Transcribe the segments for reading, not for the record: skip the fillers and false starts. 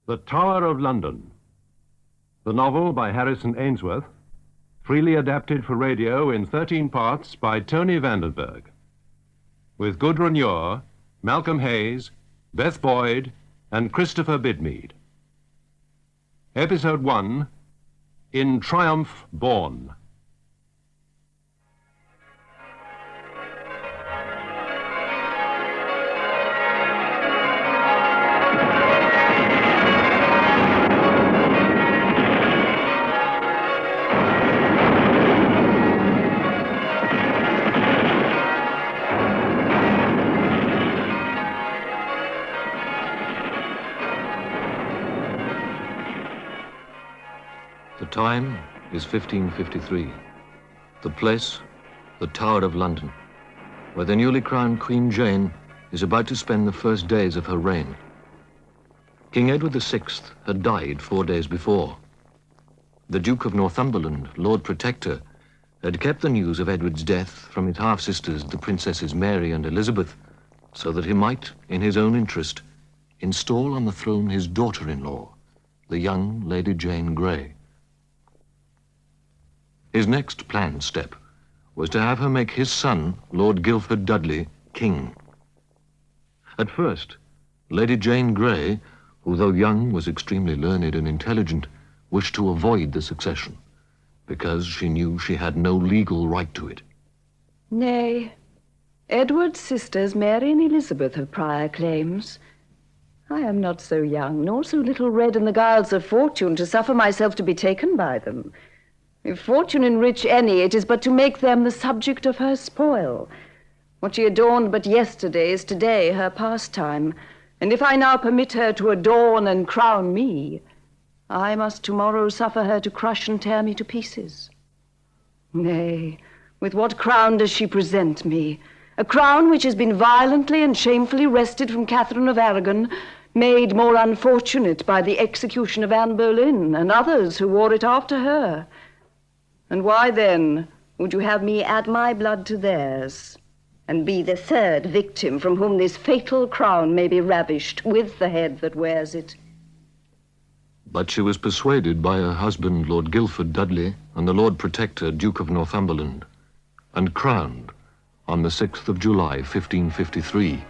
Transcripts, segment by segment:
The Tower of London. The novel by Harrison Ainsworth, freely adapted for radio in 13 parts by Tony Vandenberg. With Gudrun Ure, Malcolm Hayes, Beth Boyd, and Christopher Bidmead. Episode 1, In Triumph Borne. The time is 1553. The place, the Tower of London, where the newly crowned Queen Jane is about to spend the first days of her reign. King Edward VI had died 4 days before. The Duke of Northumberland, Lord Protector, had kept the news of Edward's death from his half-sisters, the Princesses Mary and Elizabeth, so that he might, in his own interest, install on the throne his daughter-in-law, the young Lady Jane Grey. His next planned step was to have her make his son, Lord Guildford Dudley, king. At first, Lady Jane Grey, who though young was extremely learned and intelligent, wished to avoid the succession, because she knew she had no legal right to it. Nay, Edward's sisters, Mary and Elizabeth, have prior claims. I am not so young, nor so little read in the guiles of fortune to suffer myself to be taken by them. If fortune enrich any, it is but to make them the subject of her spoil. What she adorned but yesterday is today her pastime, and if I now permit her to adorn and crown me, I must tomorrow suffer her to crush and tear me to pieces. Nay, with what crown does she present me? A crown which has been violently and shamefully wrested from Catherine of Aragon, made more unfortunate by the execution of Anne Boleyn and others who wore it after her. And why, then, would you have me add my blood to theirs, and be the third victim from whom this fatal crown may be ravished with the head that wears it? But she was persuaded by her husband, Lord Guildford Dudley, and the Lord Protector, Duke of Northumberland, and crowned on the 6th of July, 1553,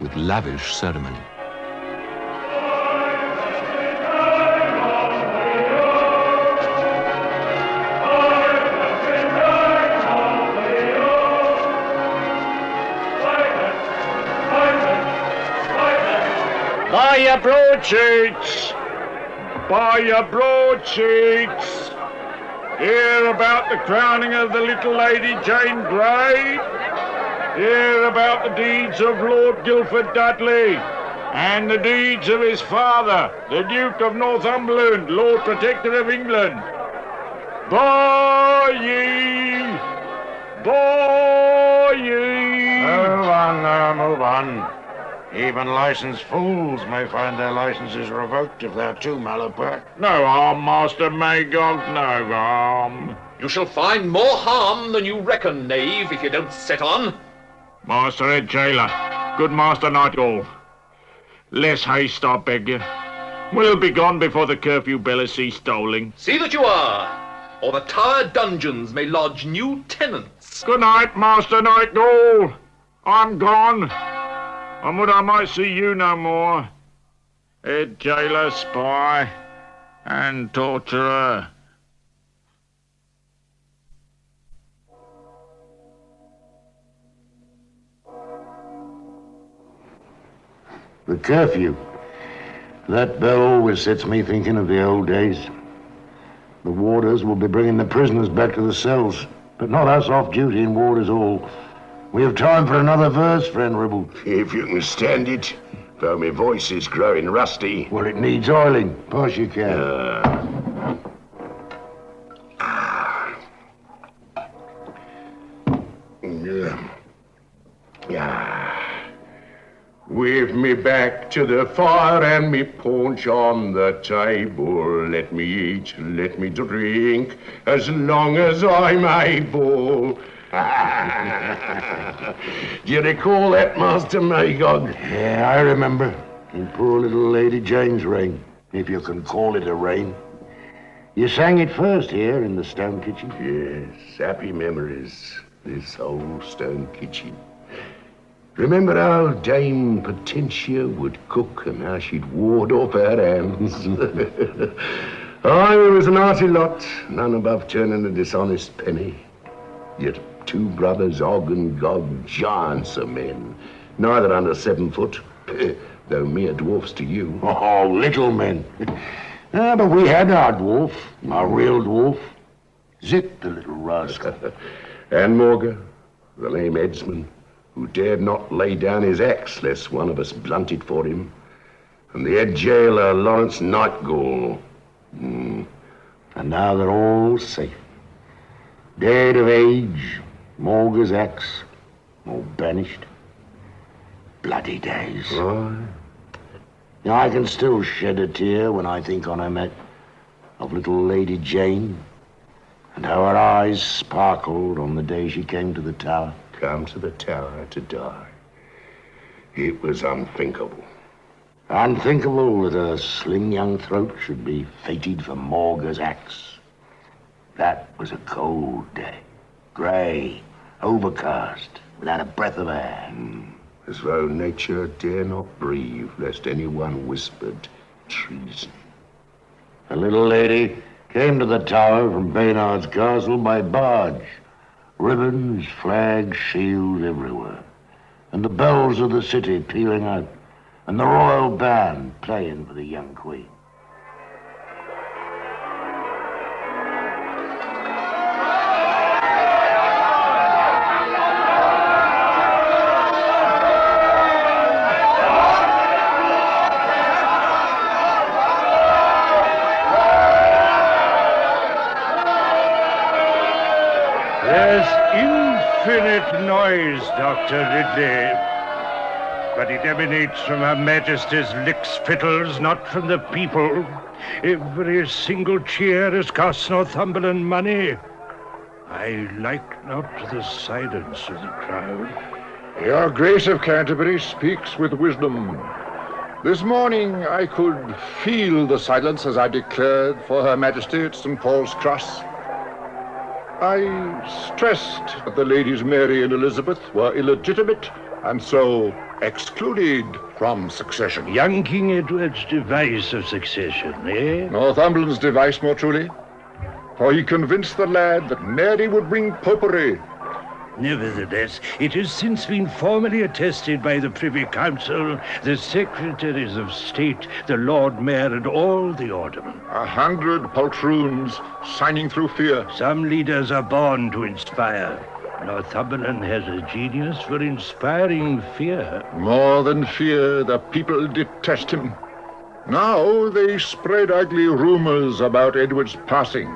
with lavish ceremony. By your broadsheets! By your broadsheets! Hear about the crowning of the little Lady Jane Grey. Hear about the deeds of Lord Guildford Dudley and the deeds of his father, the Duke of Northumberland, Lord Protector of England. Boy ye! Boy ye! Move on now, move on. Even licensed fools may find their licenses revoked if they're too malapert. No harm, Master Magog, no harm. You shall find more harm than you reckon, knave, if you don't set on. Master Head Jailer, good Master Nightall, less haste, I beg you. We'll be gone before the curfew bell has ceased tolling. See that you are, or the Tower dungeons may lodge new tenants. Good night, Master Nightall. I'm gone. And would I might see you no more, head jailer, spy, and torturer. The curfew. That bell always sets me thinking of the old days. The warders will be bringing the prisoners back to the cells, but not us off duty in Warders Hall. We have time for another verse, friend Ribble. If you can stand it, though my voice is growing rusty. Well, it needs oiling. Pass you can. With me back to the fire and me paunch on the table, let me eat, let me drink, as long as I'm able. Do you recall that, Master Magog? Yeah, I remember. In poor little Lady Jane's reign. if you can call it a reign. You sang it first here in the stone kitchen. Yes, happy memories, this old stone kitchen. Remember how Dame Potentia would cook and how she'd ward off her hands? Oh, it was an arty lot, none above turning a dishonest penny. Yet 2 brothers, Og and Gog, giants of men, neither under 7 foot, though mere dwarfs to you. Oh, little men. But we had our dwarf, our real dwarf. Zip, the little rascal. And Morga, the lame headsman, who dared not lay down his axe lest one of us blunt it for him. And the head jailer, Lawrence Nightgall. And now they're all safe. Dead of age, Morga's axe, or banished. Bloody days. Aye. Now, I can still shed a tear when I think on her met of little Lady Jane, and how her eyes sparkled on the day she came to the tower. Come to the tower to die. It was unthinkable. Unthinkable that her slim young throat should be fated for Morga's axe. That was a cold day. Grey, overcast, without a breath of air. As though nature dare not breathe, lest anyone whispered treason. The little lady came to the tower from Baynard's castle by barge. Ribbons, flags, shields everywhere. And the bells of the city pealing out. And the royal band playing for the young queen. Infinite noise, Dr. Ridley. But it emanates from Her Majesty's lick-spittles, not from the people. Every single cheer has cost Northumberland money. I like not the silence of the crowd. Your Grace of Canterbury speaks with wisdom. This morning I could feel the silence as I declared for Her Majesty at St. Paul's Cross. I stressed that the ladies Mary and Elizabeth were illegitimate and so excluded from succession. Young King Edward's device of succession, eh? Northumberland's device, more truly. For he convinced the lad that Mary would bring popery. Nevertheless, it has since been formally attested by the Privy Council, the Secretaries of State, the Lord Mayor, and all the aldermen. 100 poltroons signing through fear. Some leaders are born to inspire. Northumberland has a genius for inspiring fear. More than fear, the people detest him. Now they spread ugly rumors about Edward's passing.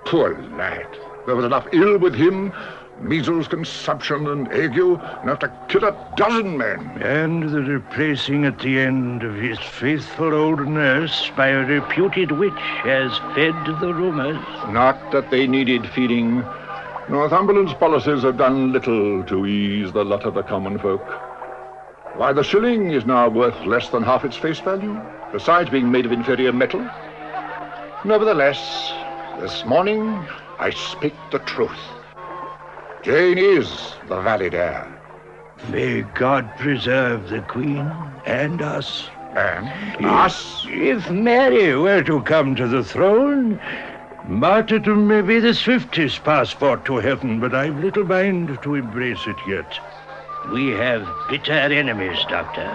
Poor lad. There was enough ill with him. Measles, consumption, and ague, enough to kill a dozen men. And the replacing at the end of his faithful old nurse by a reputed witch has fed the rumors. Not that they needed feeding. Northumberland's policies have done little to ease the lot of the common folk. Why, the shilling is now worth less than half its face value, besides being made of inferior metal. Nevertheless, this morning I speak the truth. Jane is the valid heir. May God preserve the Queen and us. And us? If Mary were to come to the throne, martyrdom may be the swiftest passport to heaven, but I've little mind to embrace it yet. We have bitter enemies, Doctor.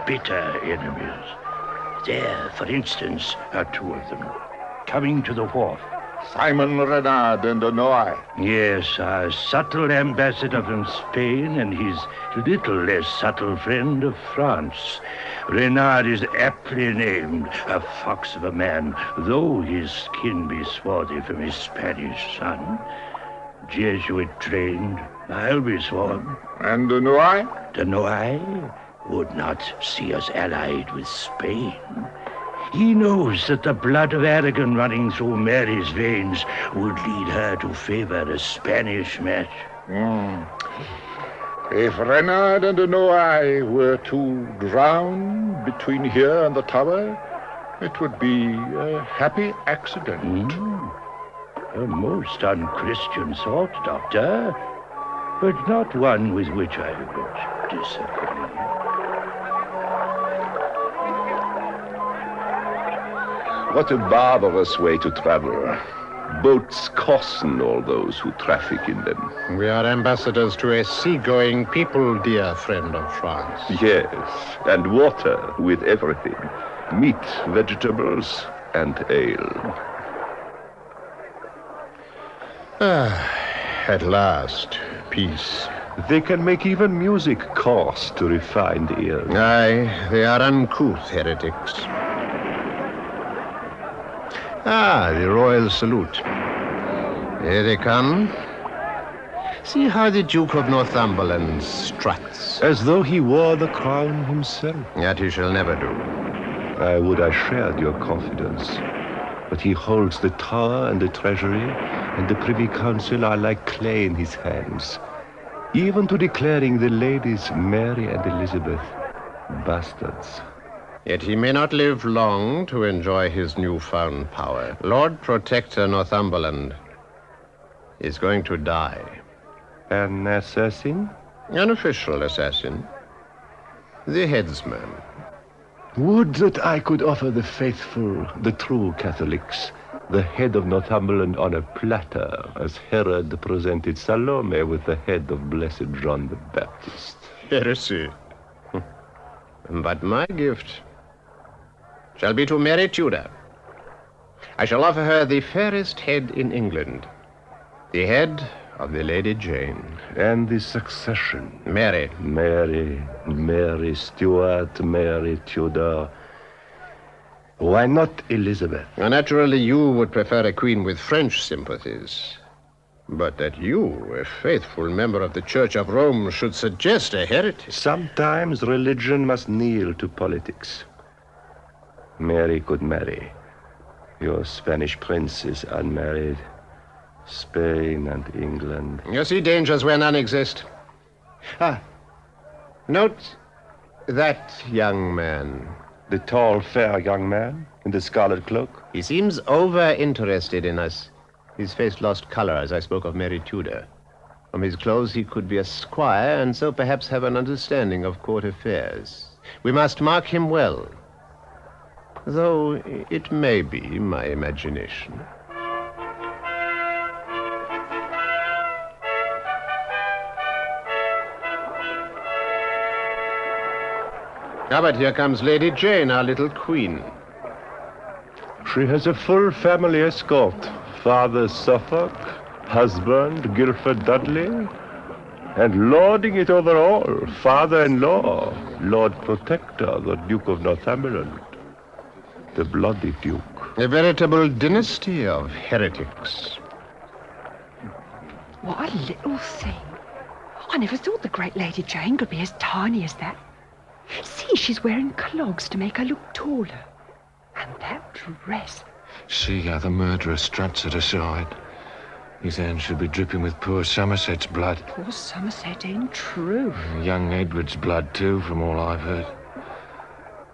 Bitter enemies. There, for instance, are 2 of them, coming to the wharf. Simon Renard and Noailles. Yes, our subtle ambassador from Spain and his little less subtle friend of France. Renard is aptly named, a fox of a man, though his skin be swarthy from his Spanish son. Jesuit trained, I'll be sworn. And de Noailles? De Noailles would not see us allied with Spain. He knows that the blood of Aragon running through Mary's veins would lead her to favor a Spanish match. If Renard and de Noailles were to drown between here and the tower, It would be a happy accident. A most unchristian thought, Doctor, but not one with which I would disagree. What a barbarous way to travel. Boats costen all those who traffic in them. We are ambassadors to a seagoing people, dear friend of France. Yes, and water with everything. Meat, vegetables, and ale. At last, peace. They can make even music coarse to refined ears. Aye, they are uncouth heretics. Ah, the royal salute. Here they come. See how the Duke of Northumberland struts. As though he wore the crown himself. That he shall never do. I would I shared your confidence. But he holds the Tower and the Treasury, and the Privy Council are like clay in his hands. Even to declaring the ladies Mary and Elizabeth bastards. Yet he may not live long to enjoy his newfound power. Lord Protector Northumberland is going to die. An assassin? An official assassin. The headsman. Would that I could offer the faithful, the true Catholics, the head of Northumberland on a platter, as Herod presented Salome with the head of Blessed John the Baptist. Heresy. But my gift shall be to Mary Tudor. I shall offer her the fairest head in England, the head of the Lady Jane. And the succession. Mary. Mary Stuart, Mary Tudor. Why not Elizabeth? Naturally, you would prefer a queen with French sympathies. But that you, a faithful member of the Church of Rome, should suggest a heretic. Sometimes religion must kneel to politics. Mary could marry. Your Spanish prince is unmarried. Spain and England. You see dangers where none exist. Note that young man. The tall, fair young man in the scarlet cloak? He seems over-interested in us. His face lost color as I spoke of Mary Tudor. From his clothes, he could be a squire, and so perhaps have an understanding of court affairs. We must mark him well, though it may be my imagination. Ah, but here comes Lady Jane, our little queen. She has a full family escort. Father Suffolk, husband Guilford Dudley, and lording it over all, father-in-law, Lord Protector, the Duke of Northumberland, the bloody Duke. A veritable dynasty of heretics. What a little thing. I never thought the great Lady Jane could be as tiny as that. See, she's wearing clogs to make her look taller. And that dress. See how the murderer struts at her side. His hands should be dripping with poor Somerset's blood. Poor Somerset ain't true. Young Edward's blood, too, from all I've heard.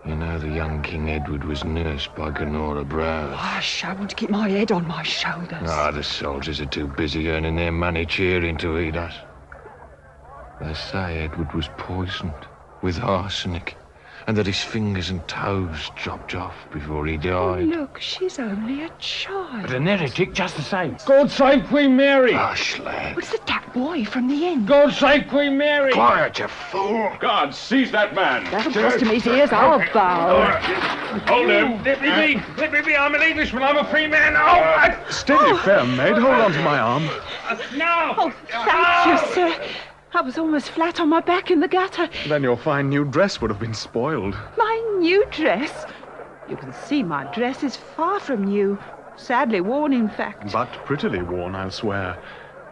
You know, the young King Edward was nursed by Gonora Browse. Hush, I want to keep my head on my shoulders. The soldiers are too busy earning their money cheering to eat us. They say Edward was poisoned with arsenic, and that his fingers and toes chopped off before he died. Oh, look, she's only a child. But an heretic just the same. God save Queen Mary! Hush, lad. What's that boy from the inn? God save Queen Mary! Quiet, you fool! Guards, seize that man! That'll cost him his ears, I'll bow. Hold him! Let me be! I'm an Englishman, I'm a free man! Steady, fair maid. Hold on to my arm. No! Oh, thank you, sir. I was almost flat on my back in the gutter. Then your fine new dress would have been spoiled. My new dress? You can see my dress is far from new. Sadly worn, in fact. But prettily worn, I'll swear.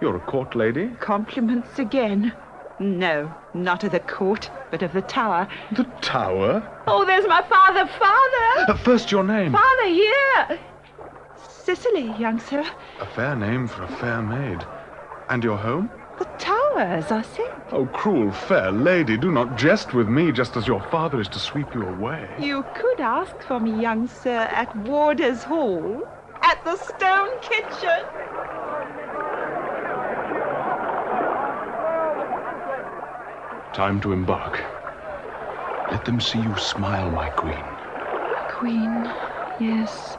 You're a court lady? Compliments again. No, not of the court, but of the Tower. The Tower? Oh, there's my father! Father! First, your name. Father, here! Cicely, young sir. A fair name for a fair maid. And your home? The Tower. yours, I said. Oh, cruel fair lady, do not jest with me just as your father is to sweep you away. You could ask for me, young sir, at Warder's Hall, at the Stone Kitchen. Time to embark. Let them see you smile, my queen. Queen, yes.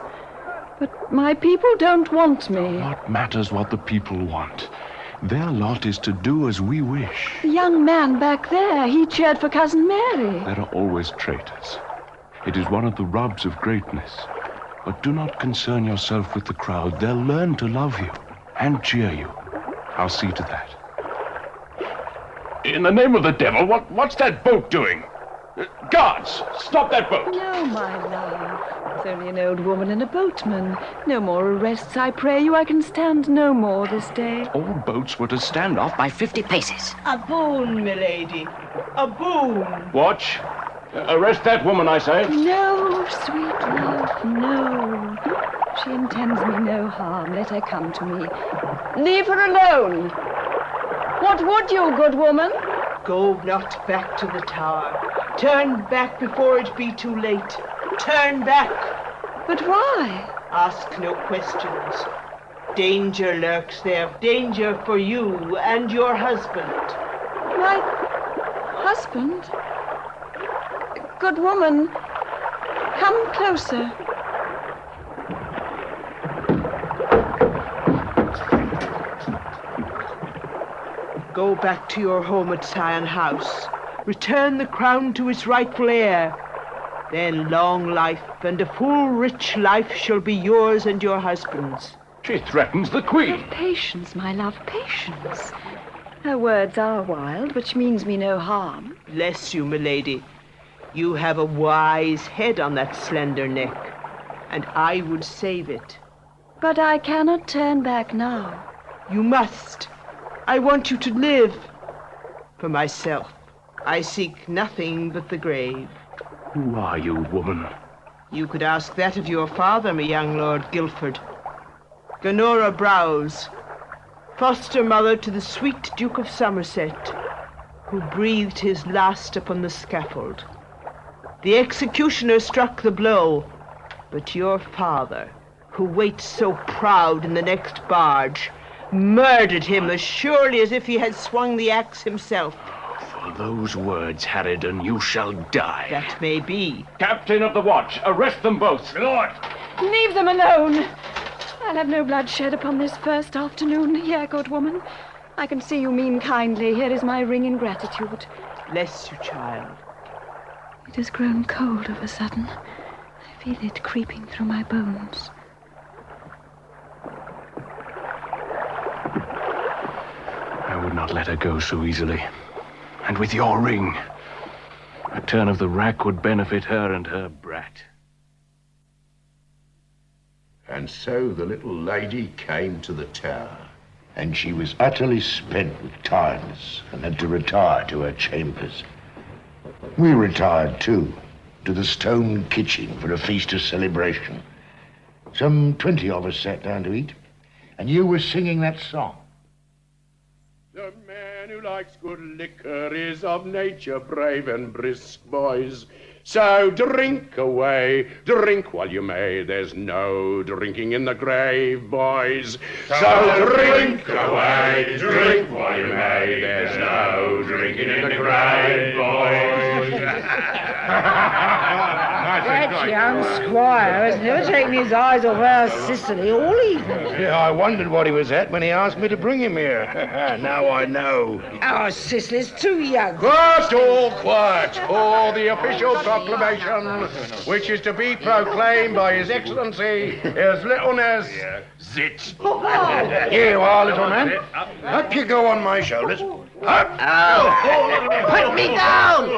But my people don't want me. What matters what the people want? Their lot is to do as we wish. The young man back there, he cheered for Cousin Mary. There are always traitors. It is one of the rubs of greatness. But do not concern yourself with the crowd. They'll learn to love you and cheer you. I'll see to that. In the name of the devil, what's that boat doing? Guards, stop that boat! No, my love. It's only an old woman and a boatman. No more arrests, I pray you. I can stand no more this day. All boats were to stand off by 50 paces. A boon, milady. A boon. Watch. Arrest that woman, I say. No, sweet love, no. She intends me no harm. Let her come to me. Leave her alone. What would you, good woman? Go not back to the tower. Turn back before it be too late. Turn back. But why? Ask no questions. Danger lurks there. Danger for you and your husband. My husband? Good woman, come closer. Go back to your home at Sion House. Return the crown to its rightful heir. Then long life and a full rich life shall be yours and your husband's. She threatens the queen. Have patience, my love, patience. Her words are wild, but she means me no harm. Bless you, milady. You have a wise head on that slender neck, and I would save it. But I cannot turn back now. You must. I want you to live. For myself, I seek nothing but the grave. Who are you, woman? You could ask that of your father, my young Lord Guilford. Gonora Browse, foster mother to the sweet Duke of Somerset, who breathed his last upon the scaffold. The executioner struck the blow, but your father, who waits so proud in the next barge, murdered him as surely as if he had swung the axe himself. For those words, Harridan, you shall die. That may be. Captain of the watch, arrest them both. Lord! Leave them alone. I'll have no blood shed upon this first afternoon. Here, good woman. I can see you mean kindly. Here is my ring in gratitude. Bless you, child. It has grown cold of a sudden. I feel it creeping through my bones. I would not let her go so easily. And with your ring, a turn of the rack would benefit her and her brat. And so the little lady came to the tower. And she was utterly spent with tiredness and had to retire to her chambers. We retired too, to the Stone Kitchen for a feast of celebration. Some 20 of us sat down to eat, and you were singing that song. The man who likes good liquor is of nature brave and brisk, boys. So drink away, drink while you may. There's no drinking in the grave, boys. So drink away, drink while you may. There's no drinking in the grave, boys. That young squire has never taken his eyes off our Sicily all evening. Yeah, I wondered what he was at when he asked me to bring him here. Now I know. Our Sicily's too young. First, all quiet for the official proclamation, which is to be proclaimed by His Excellency, His Littleness, Zit. Here you are, little man. Up you go on my shoulders. Up! Oh! Put me down!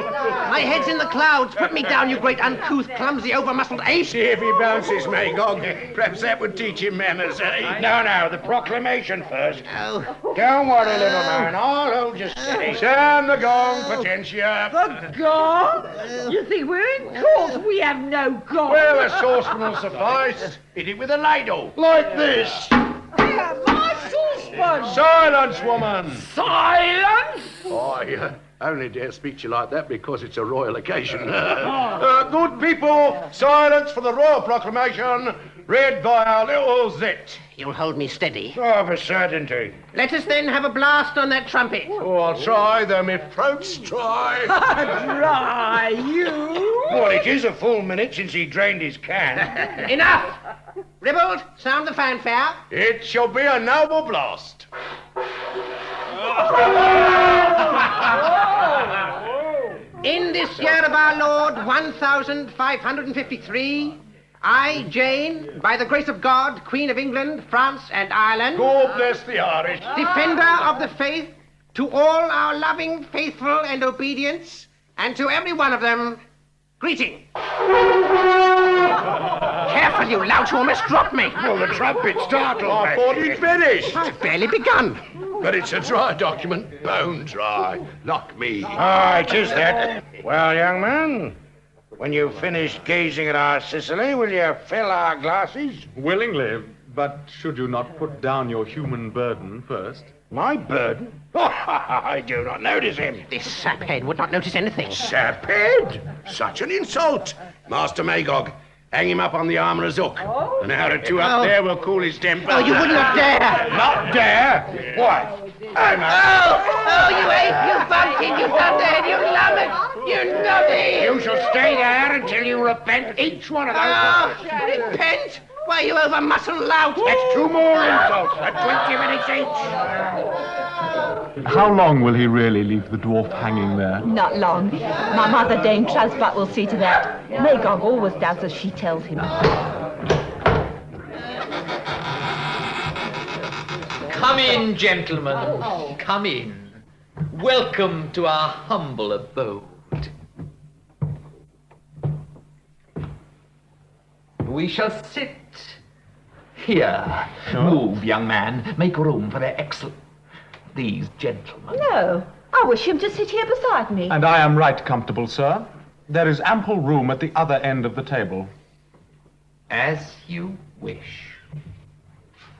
My head's in the clouds. Put me down, you great uncouth, clumsy, over-muscled ape. See if he bounces, Magog. Perhaps that would teach him manners, eh? No, the proclamation first. Oh. Don't worry, little man. I'll hold you steady. Sound the gong, Potentia. The gong? You think we're in court? We have no gong. Well, a saucepan will suffice. Hit it with a ladle. Like this. My saucepan! husband! Silence, woman! Silence? I only dare speak to you like that because it's a royal occasion. Good people, silence for the royal proclamation read by our little Zit. You'll hold me steady. Oh, for certainty. Let us then have a blast on that trumpet. Oh, I'll try, though my throat's dry. Dry, you? Well, it is a full minute since he drained his can. Enough! Ribald, sound the fanfare. It shall be a noble blast. In this year of our Lord, 1553, I, Jane, by the grace of God, Queen of England, France, and Ireland, God bless the Irish, defender of the faith, to all our loving, faithful, and obedience, and to every one of them, greeting. Careful, you lout, you almost dropped me. Well, the trumpet startled me. I thought he'd finished. I've barely begun. But it's a dry document, bone dry. Like me. Ah, it is that. Well, young man, when you've finished gazing at our Sicily, will you fill our glasses? Willingly, but should you not put down your human burden first? My burden? I do not notice him. This saphead would not notice anything. Saphead? Such an insult. Master Magog, hang him up on the armourer's hook. An hour or two up there will cool his temper. Oh, you would not dare. Not dare? Why? I'm Oh, you ape, you bumpkin, you thunderhead, you lummox, you nutty. You shall stay there until you repent each one of those. Oh, repent? Why, you over-muscled lout. That's 2 more insults at 20 minutes each. How long will he really leave the dwarf hanging there? Not long. My mother, Dame Trusbutt, will see to that. Magog always does as she tells him. Come in, gentlemen. Come in. Welcome to our humble abode. We shall sit here. Move, young man. Make room for their these gentlemen. No, I wish him to sit here beside me. And I am right comfortable, sir. There is ample room at the other end of the table. As you wish.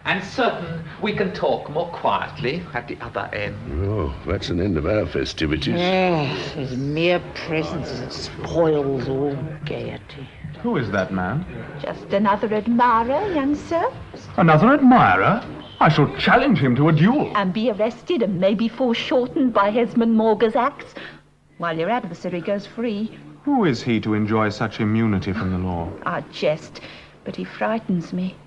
And certain we can talk more quietly at the other end. Oh, that's an end of our festivities. His mere presence spoils all gaiety. Who is that man? Just another admirer, young sir. Another admirer? I shall challenge him to a duel. And be arrested and maybe foreshortened by Hesmond Morgar's axe, while your adversary goes free. Who is he to enjoy such immunity from the law? I jest, but he frightens me.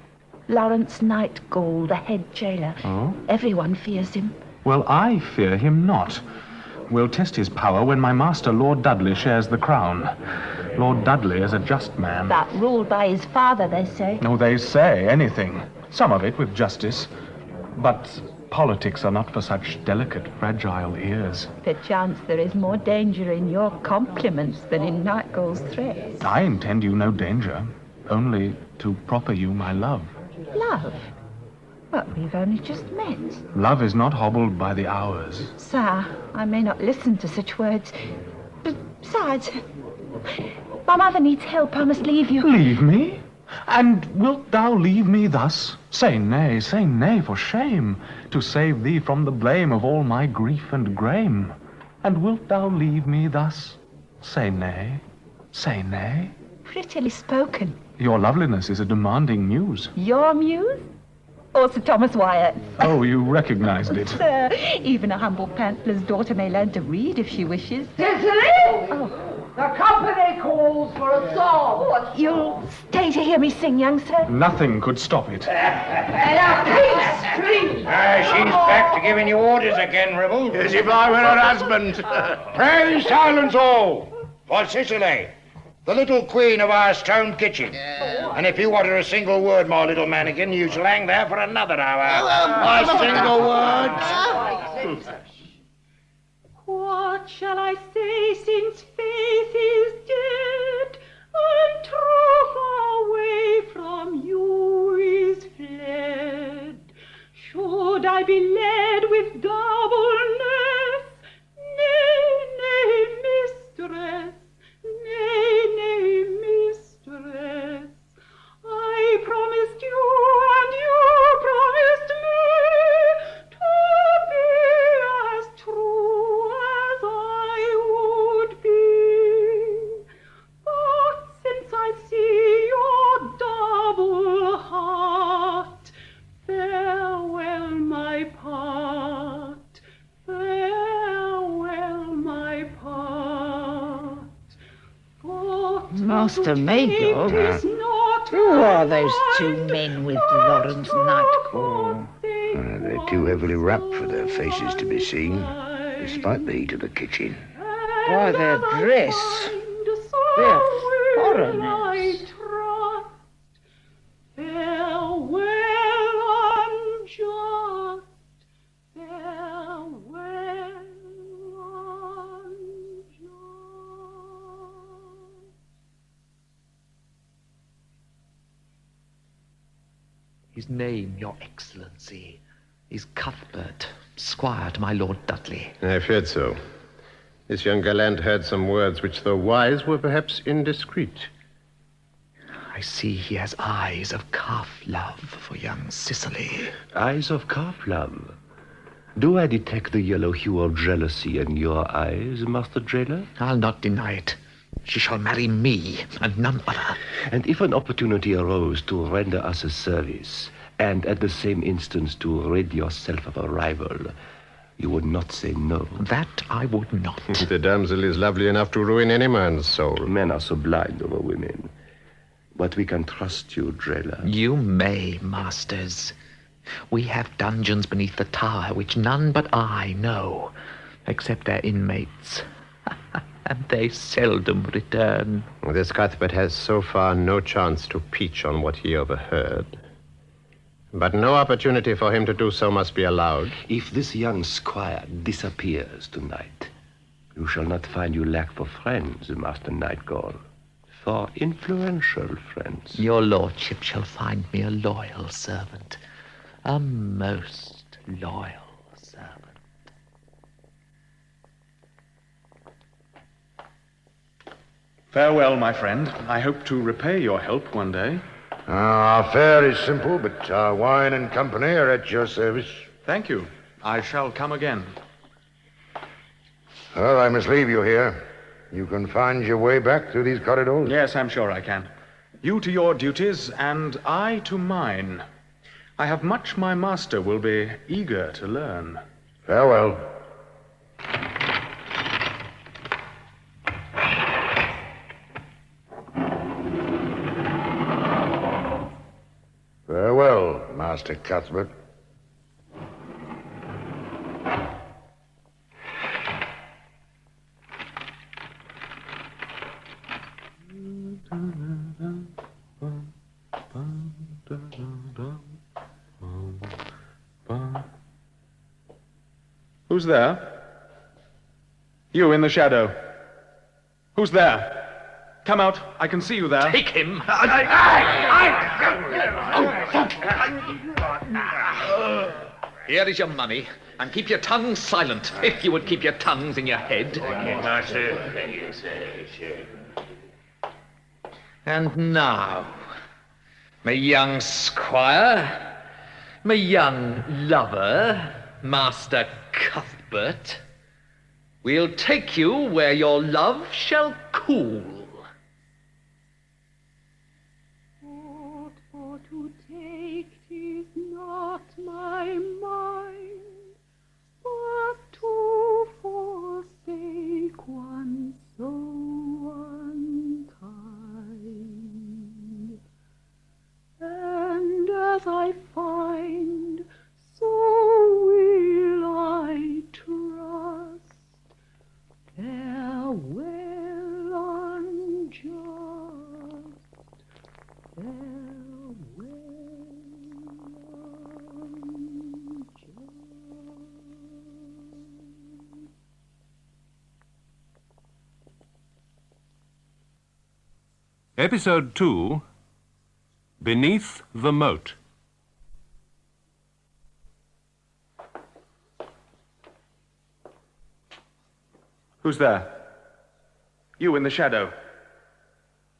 Lawrence Nightgall, the head jailer. Oh? Everyone fears him. Well, I fear him not. We'll test his power when my master, Lord Dudley, shares the crown. Lord Dudley is a just man. But ruled by his father, they say. No, they say anything. Some of it with justice. But politics are not for such delicate, fragile ears. Perchance there is more danger in your compliments than in Nightgall's threats. I intend you no danger, only to proffer you my love. Love? But we've only just met. Love is not hobbled by the hours. Sir, I may not listen to such words. Besides, my mother needs help. I must leave you. Leave me? And wilt thou leave me thus? Say nay, for shame, to save thee from the blame of all my grief and grame. And wilt thou leave me thus? Say nay, say nay. Prettily spoken. Your loveliness is a demanding muse. Your muse? Or Sir Thomas Wyatt? Oh, you recognized it. Sir, even a humble pantler's daughter may learn to read if she wishes. Cicely! Oh. The company calls for a song. What, you'll stay to hear me sing, young sir? Nothing could stop it. Now, peace, please. She's back to giving you orders again, Ribble. As if I were her husband. Pray silence all. For Sicily, the little queen of our stone kitchen. And if you utter a single word, my little mannikin, you shall hang there for another hour. A single word. What shall I say since faith is dead and truth away from you is fled? Should I be led with doubleness? Nay, mistress, nay, mistress. I promised you and you promised me Master Mayog. Who are those two men with Lawrence Nightcall? They're too heavily wrapped for their faces to be seen, despite the heat of the kitchen. By their dress, they're foreigners. His name, your excellency, is Cuthbert, squire to my Lord Dudley. I feared so. This young gallant heard some words which, though wise, were perhaps indiscreet. I see he has eyes of calf-love for young Cicely. Eyes of calf-love? Do I detect the yellow hue of jealousy in your eyes, Master Jailer? I'll not deny it. She shall marry me, and none other. And if an opportunity arose to render us a service, and at the same instance to rid yourself of a rival, you would not say no? That I would not. The damsel is lovely enough to ruin any man's soul. Men are so blind over women. But we can trust you, Jailer. You may, masters. We have dungeons beneath the tower which none but I know, except their inmates. And they seldom return. This Cuthbert has so far no chance to peach on what he overheard. But no opportunity for him to do so must be allowed. If this young squire disappears tonight, you shall not find you lack for friends, Master Nightcall. For influential friends. Your lordship shall find me a loyal servant. A most loyal servant. Farewell, my friend. I hope to repay your help one day. Our fare is simple, but our wine and company are at your service. Thank you. I shall come again. Well, I must leave you here. You can find your way back through these corridors? Yes, I'm sure I can. You to your duties, and I to mine. I have much my master will be eager to learn. Farewell. Farewell, Master Cuthbert. Who's there? You in the shadow. Who's there? Come out. I can see you there. Take him. Here is your money, and keep your tongues silent, if you would keep your tongues in your head. And now, my young squire, my young lover, Master Cuthbert, we'll take you where your love shall cool. What for to take 'tis not my mind, but to forsake one so unkind. And as I find, so will I trust. Farewell, unjust. Episode 2, Beneath the Moat. Who's there? You in the shadow.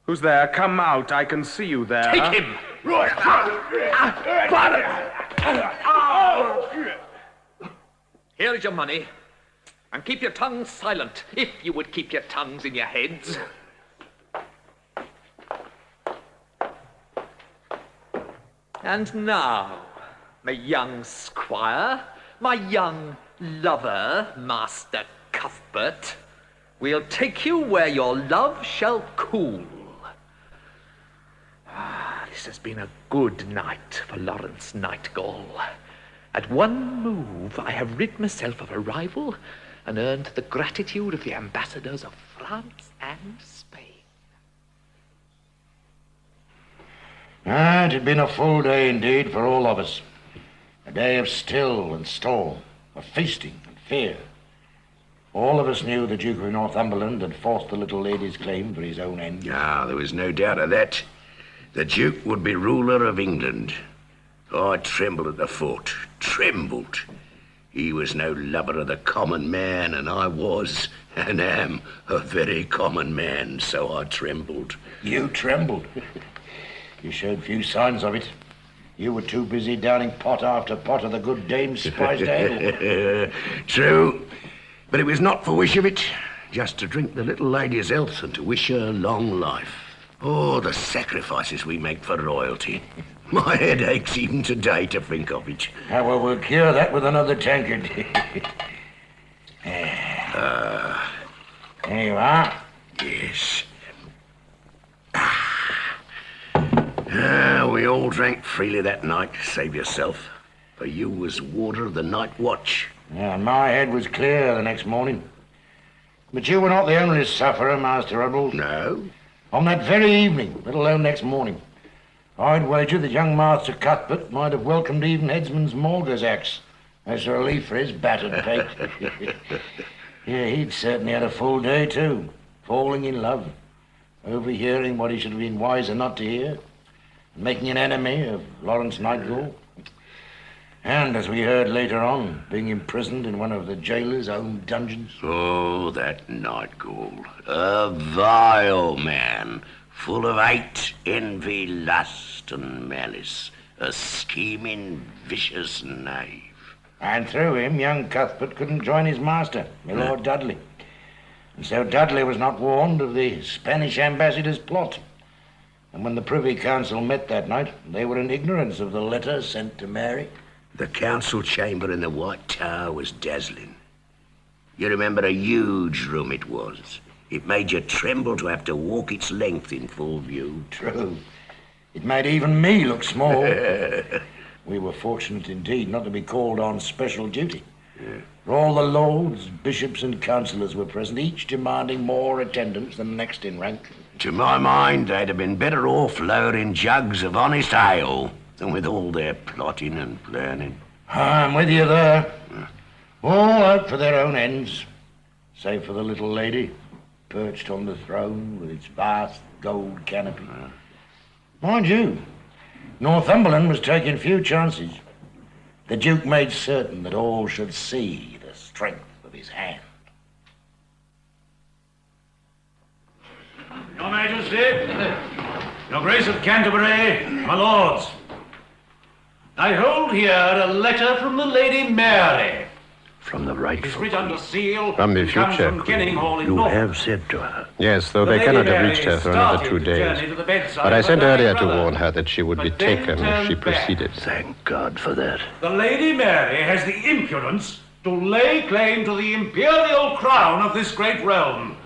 Who's there? Come out. I can see you there. Take him! Here is your money, and keep your tongues silent, if you would keep your tongues in your heads. And now, my young squire, my young lover, Master Cuthbert, we'll take you where your love shall cool. This has been a good night for Lawrence Nightgall. At one move, I have rid myself of a rival and earned the gratitude of the ambassadors of France and Spain. It had been a full day indeed for all of us. A day of still and storm, of feasting and fear. All of us knew the Duke of Northumberland had forced the little lady's claim for his own end. Ah, there was no doubt of that. The Duke would be ruler of England. I trembled at the thought, trembled. He was no lover of the common man, and I was, and am, a very common man, so I trembled. You trembled? You showed few signs of it. You were too busy downing pot after pot of the good dame's spiced ale. True, but it was not for wish of it, just to drink the little lady's health and to wish her long life. Oh, the sacrifices we make for royalty. My head aches even today to think of it. Well, we'll cure that with another tankard. There you are. Yes. We all drank freely that night, save yourself. For you was warder of the night watch. Yeah, and my head was clear the next morning. But you were not the only sufferer, Master Ruddle. No? On that very evening, let alone next morning, I'd wager that young Master Cuthbert might have welcomed even Headsman's Morgar's axe as a relief for his battered pate. Yeah, he'd certainly had a full day too, falling in love, overhearing what he should have been wiser not to hear, and making an enemy of Lawrence Nightgall. And, as we heard later on, being imprisoned in one of the jailer's own dungeons. Oh, that Nightgall. A vile man, full of hate, envy, lust, and malice. A scheming, vicious knave. And through him, young Cuthbert couldn't join his master, my Lord Dudley. And so Dudley was not warned of the Spanish ambassador's plot. And when the Privy Council met that night, they were in ignorance of the letter sent to Mary. The council chamber in the White Tower was dazzling. You remember a huge room it was. It made you tremble to have to walk its length in full view. True. It made even me look small. We were fortunate indeed not to be called on special duty. Yeah. For all the lords, bishops and councillors were present, each demanding more attendance than the next in rank. To my mind, they'd have been better off lowering jugs of honest ale than with all their plotting and planning. I'm with you there. All out for their own ends, save for the little lady, perched on the throne with its vast gold canopy. Mind you, Northumberland was taking few chances. The Duke made certain that all should see the strength of his hand. Your Majesty, Your Grace of Canterbury, my lords, I hold here a letter from the Lady Mary. From the It's rightful written under seal. From the It comes future from Kenninghall in You Norfolk. have said to her. Yes, though The they Lady cannot have Mary reached her for another started 2 the days. journey to the bedside But I of sent her earlier to brother. warn her that she would be But then taken if she turned back. proceeded. Thank God for that. The Lady Mary has the impudence to lay claim to the imperial crown of this great realm.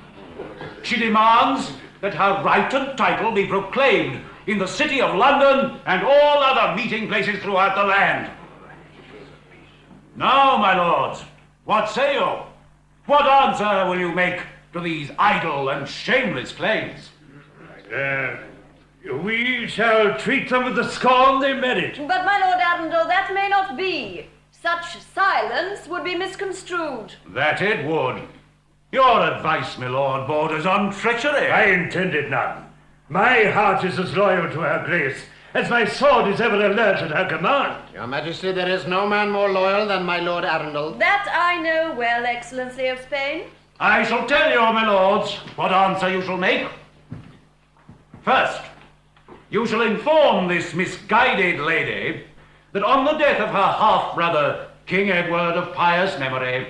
She demands that her right and title be proclaimed in the city of London and all other meeting places throughout the land. Now, my lords, what say you? What answer will you make to these idle and shameless claims? We shall treat them with the scorn they merit. But, my Lord Arundel, that may not be. Such silence would be misconstrued. That it would. Your advice, my lord, borders on treachery. I intended none. My heart is as loyal to her grace as my sword is ever alert at her command. Your Majesty, there is no man more loyal than my Lord Arundel. That I know well, Excellency of Spain. I shall tell you, my lords, what answer you shall make. First, you shall inform this misguided lady that on the death of her half-brother, King Edward of pious memory,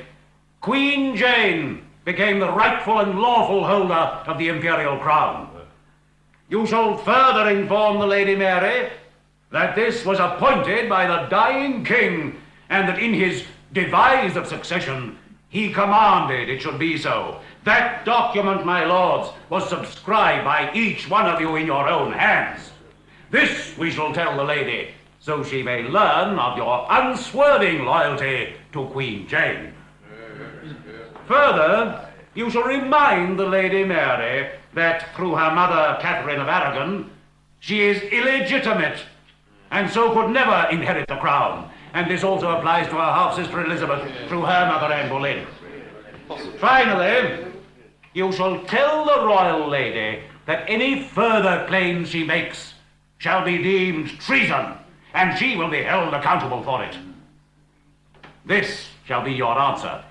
Queen Jane became the rightful and lawful holder of the imperial crown. You shall further inform the Lady Mary that this was appointed by the dying king, and that in his devise of succession, he commanded it should be so. That document, my lords, was subscribed by each one of you in your own hands. This we shall tell the lady, so she may learn of your unswerving loyalty to Queen Jane. Further, you shall remind the Lady Mary that through her mother, Catherine of Aragon, she is illegitimate, and so could never inherit the crown. And this also applies to her half-sister Elizabeth, through her mother, Anne Boleyn. Finally, you shall tell the royal lady that any further claims she makes shall be deemed treason, and she will be held accountable for it. This shall be your answer.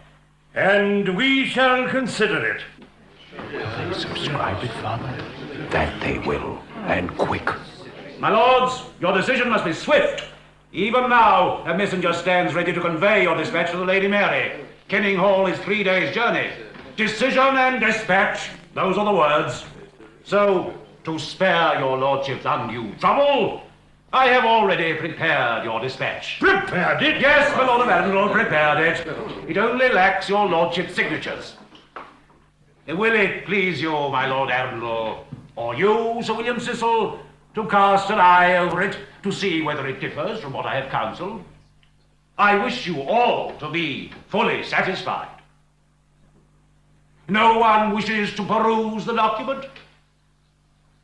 And we shall consider it. Will they subscribe it, Father? That they will, and quick. My lords, your decision must be swift. Even now, a messenger stands ready to convey your dispatch to the Lady Mary. Kenning Hall is 3 days' journey. Decision and dispatch, those are the words. So, to spare your lordships undue trouble, I have already prepared your dispatch. Prepared it? Yes, my Lord of Arundel prepared it. It only lacks your lordship's signatures. Will it please you, my Lord Arundel, or you, Sir William Cecil, to cast an eye over it to see whether it differs from what I have counselled? I wish you all to be fully satisfied. No one wishes to peruse the document?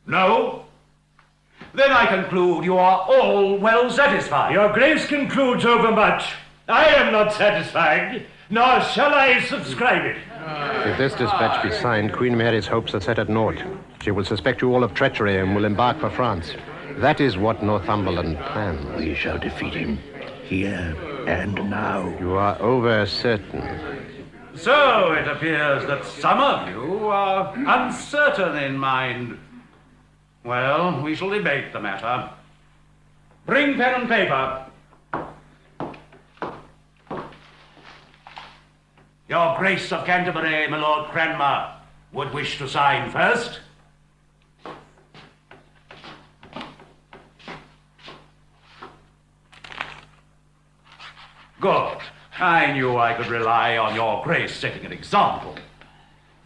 No? Then I conclude you are all well satisfied. Your Grace concludes overmuch. I am not satisfied, nor shall I subscribe it. If this dispatch be signed, Queen Mary's hopes are set at naught. She will suspect you all of treachery and will embark for France. That is what Northumberland plans. We shall defeat him, here and now. You are over certain. So it appears that some of you are uncertain in mind. Well, we shall debate the matter. Bring pen and paper. Your Grace of Canterbury, my Lord Cranmer, would wish to sign first. Good. I knew I could rely on your Grace setting an example.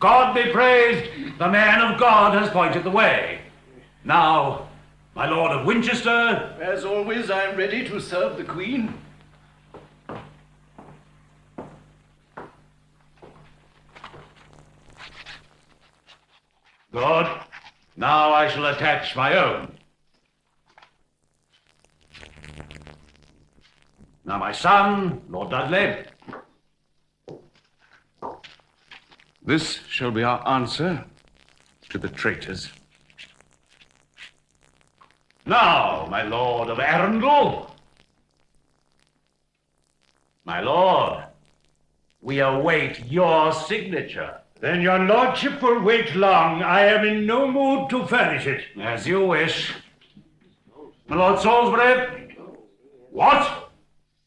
God be praised, the man of God has pointed the way. Now, my Lord of Winchester... As always, I am ready to serve the Queen. Good. Now I shall attach my own. Now my son, Lord Dudley. This shall be our answer to the traitors. Now, my Lord of Arundel. My lord, we await your signature. Then your lordship will wait long. I am in no mood to furnish it. As you wish. My Lord Salisbury. What?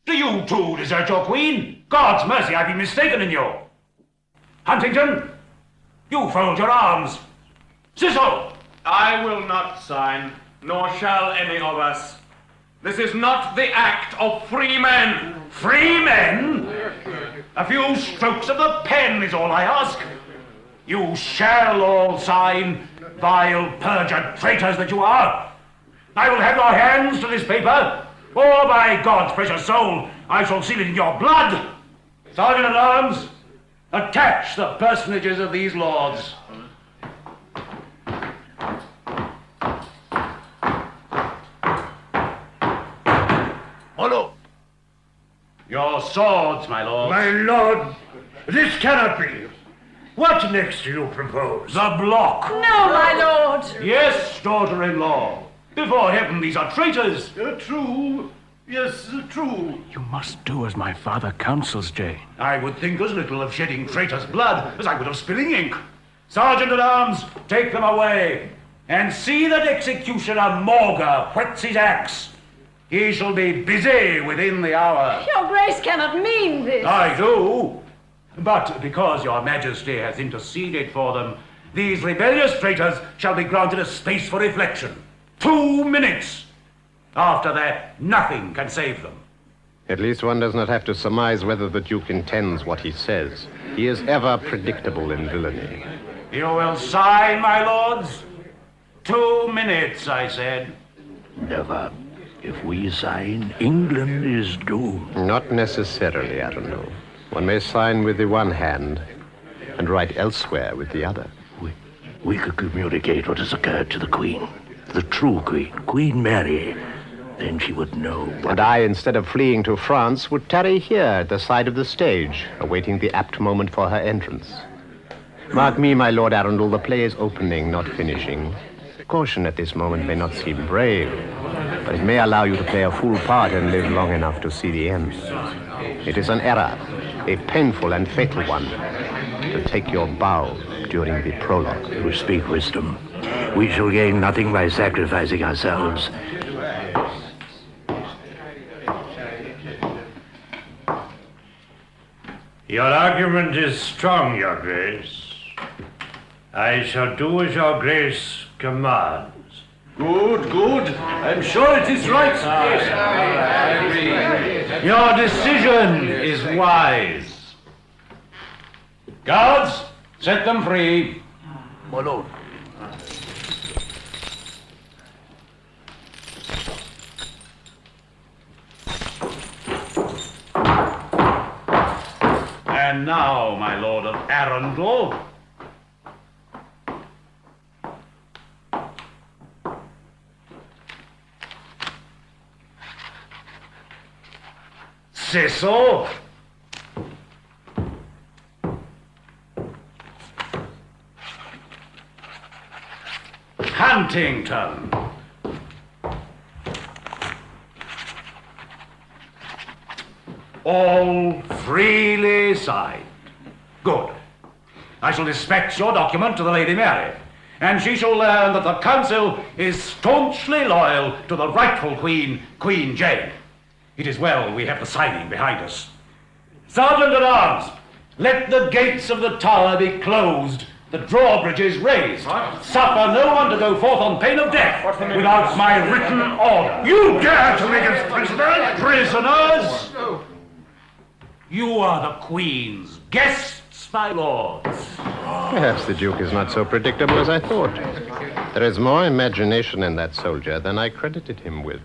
Do you too desert your queen? God's mercy, I've been mistaken in you. Huntington, you fold your arms. Cecil! I will not sign, nor shall any of us. This is not the act of free men. Free men? A few strokes of the pen is all I ask. You shall all sign, vile, perjured traitors that you are. I will have your hands to this paper, or by God's precious soul, I shall seal it in your blood. Sergeant at Arms, attach the personages of these lords. Follow. Your swords, my lord. My lord, this cannot be. What next do you propose? The block. No, my lord. Yes, daughter-in-law. Before heaven, these are traitors. True. Yes, true. You must do as my father counsels, Jane. I would think as little of shedding traitors' blood as I would of spilling ink. Sergeant at Arms, take them away, and see that executioner Morgar whets his axe. He shall be busy within the hour. Your Grace cannot mean this. I do. But because your Majesty has interceded for them, these rebellious traitors shall be granted a space for reflection. 2 minutes. After that, nothing can save them. At least one does not have to surmise whether the Duke intends what he says. He is ever predictable in villainy. You will sign, my lords? 2 minutes, I said. Never. If we sign, England is doomed. Not necessarily, Arundel. One may sign with the one hand and write elsewhere with the other. We could communicate what has occurred to the Queen. The true Queen, Queen Mary. Then she would know. And I, instead of fleeing to France, would tarry here at the side of the stage, awaiting the apt moment for her entrance. Mark me, my Lord Arundel, the play is opening, not finishing. Caution at this moment may not seem brave, but it may allow you to play a full part and live long enough to see the end. It is an error, a painful and fatal one, to take your bow during the prologue. You speak wisdom. We shall gain nothing by sacrificing ourselves. Your argument is strong, Your Grace. I shall do as Your Grace commands. Good, good. I'm sure it is right. Your decision is wise. Guards, set them free. My lord. And now, my Lord of Arundel, Cecil, Huntington, all freely signed. Good. I shall dispatch your document to the Lady Mary, and she shall learn that the Council is staunchly loyal to the rightful Queen, Queen Jane. It is well we have the signing behind us. Sergeant-at-Arms, let the gates of the tower be closed, the drawbridges raised. Suffer no one to go forth on pain of death without my written order. You dare to make us prisoners? Prisoners? You are the Queen's guests, my lords. Perhaps the Duke is not so predictable as I thought. There is more imagination in that soldier than I credited him with.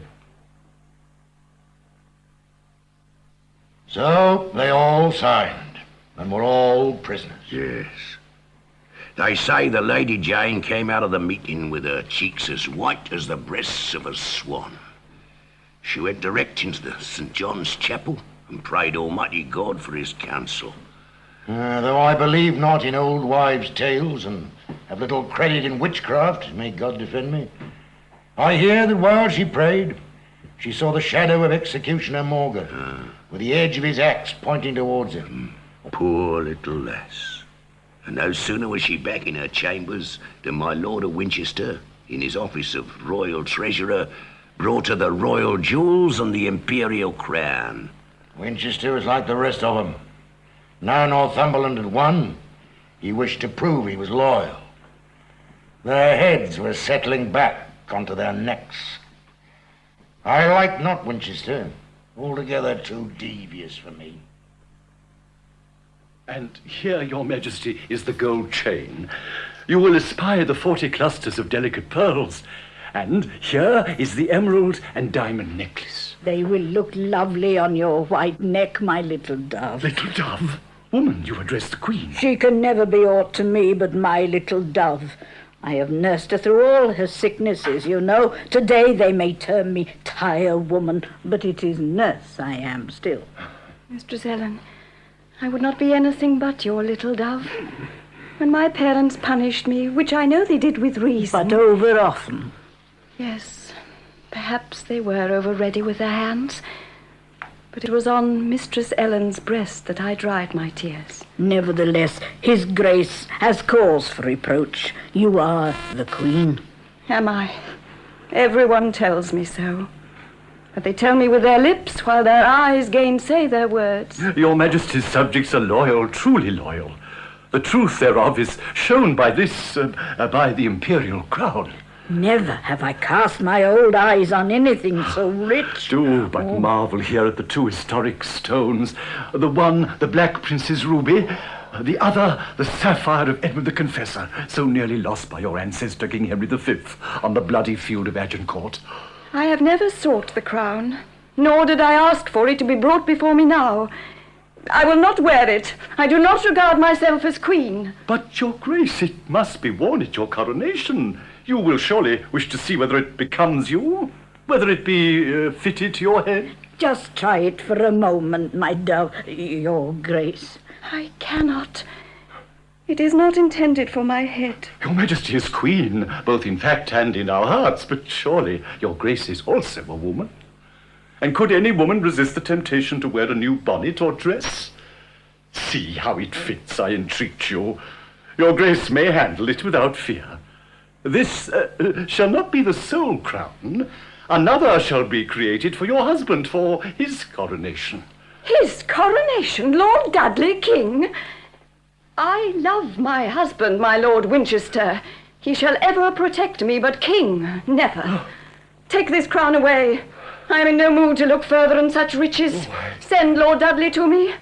So they all signed, and were all prisoners. Yes. They say the Lady Jane came out of the meeting with her cheeks as white as the breasts of a swan. She went direct into the St. John's Chapel and prayed Almighty God for his counsel. Though I believe not in old wives' tales and have little credit in witchcraft, may God defend me, I hear that while she prayed, she saw the shadow of Executioner Morgan, with the edge of his axe pointing towards him. Poor little lass. And no sooner was she back in her chambers than my Lord of Winchester, in his office of Royal Treasurer, brought her the royal jewels and the imperial crown. Winchester was like the rest of them. Now Northumberland had won, he wished to prove he was loyal. Their heads were settling back onto their necks. I like not Winchester, altogether too devious for me. And here, Your Majesty, is the gold chain. You will espy the 40 clusters of delicate pearls. And here is the emerald and diamond necklace. They will look lovely on your white neck, my little dove. Little dove? Woman, you address the Queen. She can never be aught to me but my little dove. I have nursed her through all her sicknesses, you know. Today they may term me tire woman, but it is nurse I am still. Mistress Ellen, I would not be anything but your little dove. When my parents punished me, which I know they did with reason. But over often. Yes, perhaps they were over ready with their hands. But it was on Mistress Ellen's breast that I dried my tears. Nevertheless, His Grace has cause for reproach. You are the Queen. Am I? Everyone tells me so. But they tell me with their lips, while their eyes gainsay their words. Your Majesty's subjects are loyal, truly loyal. The truth thereof is shown by this, by the imperial crown. Never have I cast my old eyes on anything so rich. Do but marvel here at the two historic stones. The one, the Black Prince's ruby. The other, the sapphire of Edward the Confessor, so nearly lost by your ancestor, King Henry V, on the bloody field of Agincourt. I have never sought the crown, nor did I ask for it to be brought before me now. I will not wear it. I do not regard myself as queen. But, Your Grace, it must be worn at your coronation. You will surely wish to see whether it becomes you, whether it be fitted to your head. Just try it for a moment, my dove, Your Grace. I cannot. It is not intended for my head. Your Majesty is queen, both in fact and in our hearts, but surely Your Grace is also a woman. And could any woman resist the temptation to wear a new bonnet or dress? See how it fits, I entreat you. Your Grace may handle it without fear. This shall not be the sole crown. Another shall be created for your husband for his coronation. His coronation, Lord Dudley King? I love my husband, my Lord Winchester. He shall ever protect me, but king, never. Take this crown away. I am in no mood to look further on such riches. Send Lord Dudley to me.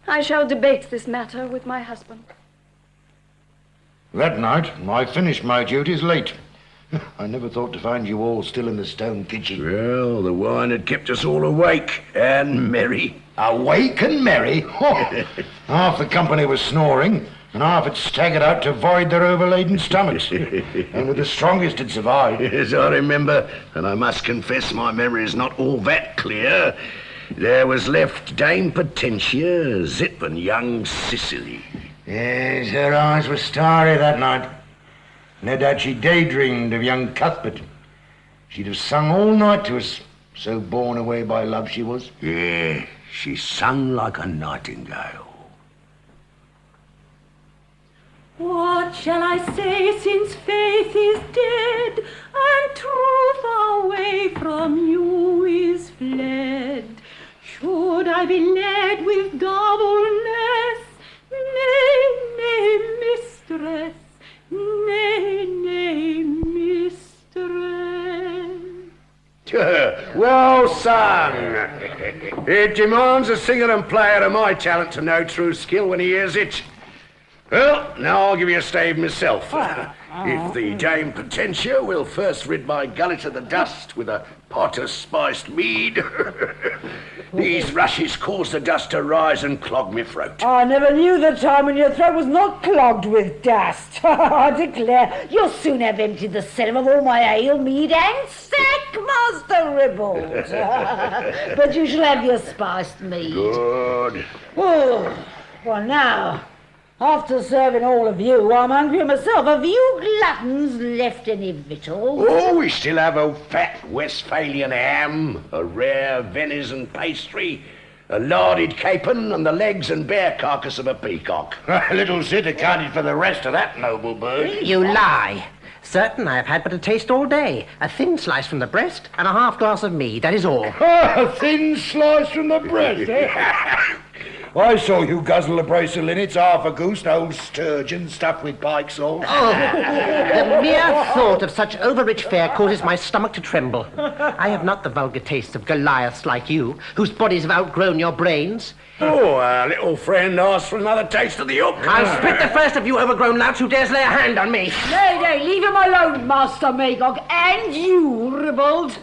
I shall debate this matter with my husband. That night, I finished my duties late. I never thought to find you all still in the stone kitchen. Well, the wine had kept us all awake and merry. Awake and merry? Half the company was snoring, and half had staggered out to void their overladen stomachs. Only the strongest had survived. Yes, I remember, and I must confess my memory is not all that clear. There was left Dame Potentia, Zip, and young Cicely. Yes, her eyes were starry that night. No doubt she daydreamed of young Cuthbert. She'd have sung all night to us, so borne away by love she was. Yeah, she sung like a nightingale. What shall I say since faith is dead and truth away from you is fled? Should I be led with doubleness? Nay, nay, mistress, nay, nay, mistress. Well sung. It demands a singer and player of my talent to know true skill when he hears it. Well, now I'll give you a stave myself. If the Dame Potentia will first rid my gullet of the dust with a pot of spiced mead. These rushes cause the dust to rise and clog me throat. I never knew the time when your throat was not clogged with dust. I declare, you'll soon have emptied the cellar of all my ale, mead and sack, Master Ribbles. But you shall have your spiced mead. Good. Oh, well now, after serving all of you, I'm hungry myself. Have you gluttons left any victuals? Oh, we still have a fat Westphalian ham, a rare venison pastry, a larded capon, and the legs and bare carcass of a peacock. Little Zit accounted for the rest of that noble bird. You lie. Certain I have had but a taste all day. A thin slice from the breast and a half glass of mead, that is all. A thin slice from the breast, eh? I saw you guzzle a brace of linnets, half a goose, old sturgeon stuffed with pike sauce. Oh, the mere thought of such over-rich fare causes my stomach to tremble. I have not the vulgar tastes of Goliaths like you, whose bodies have outgrown your brains. Oh, our little friend asked for another taste of the hook. I'll spit the first of you overgrown louts who dares lay a hand on me. Nay, nay, leave him alone, Master Magog, and you, Ribald.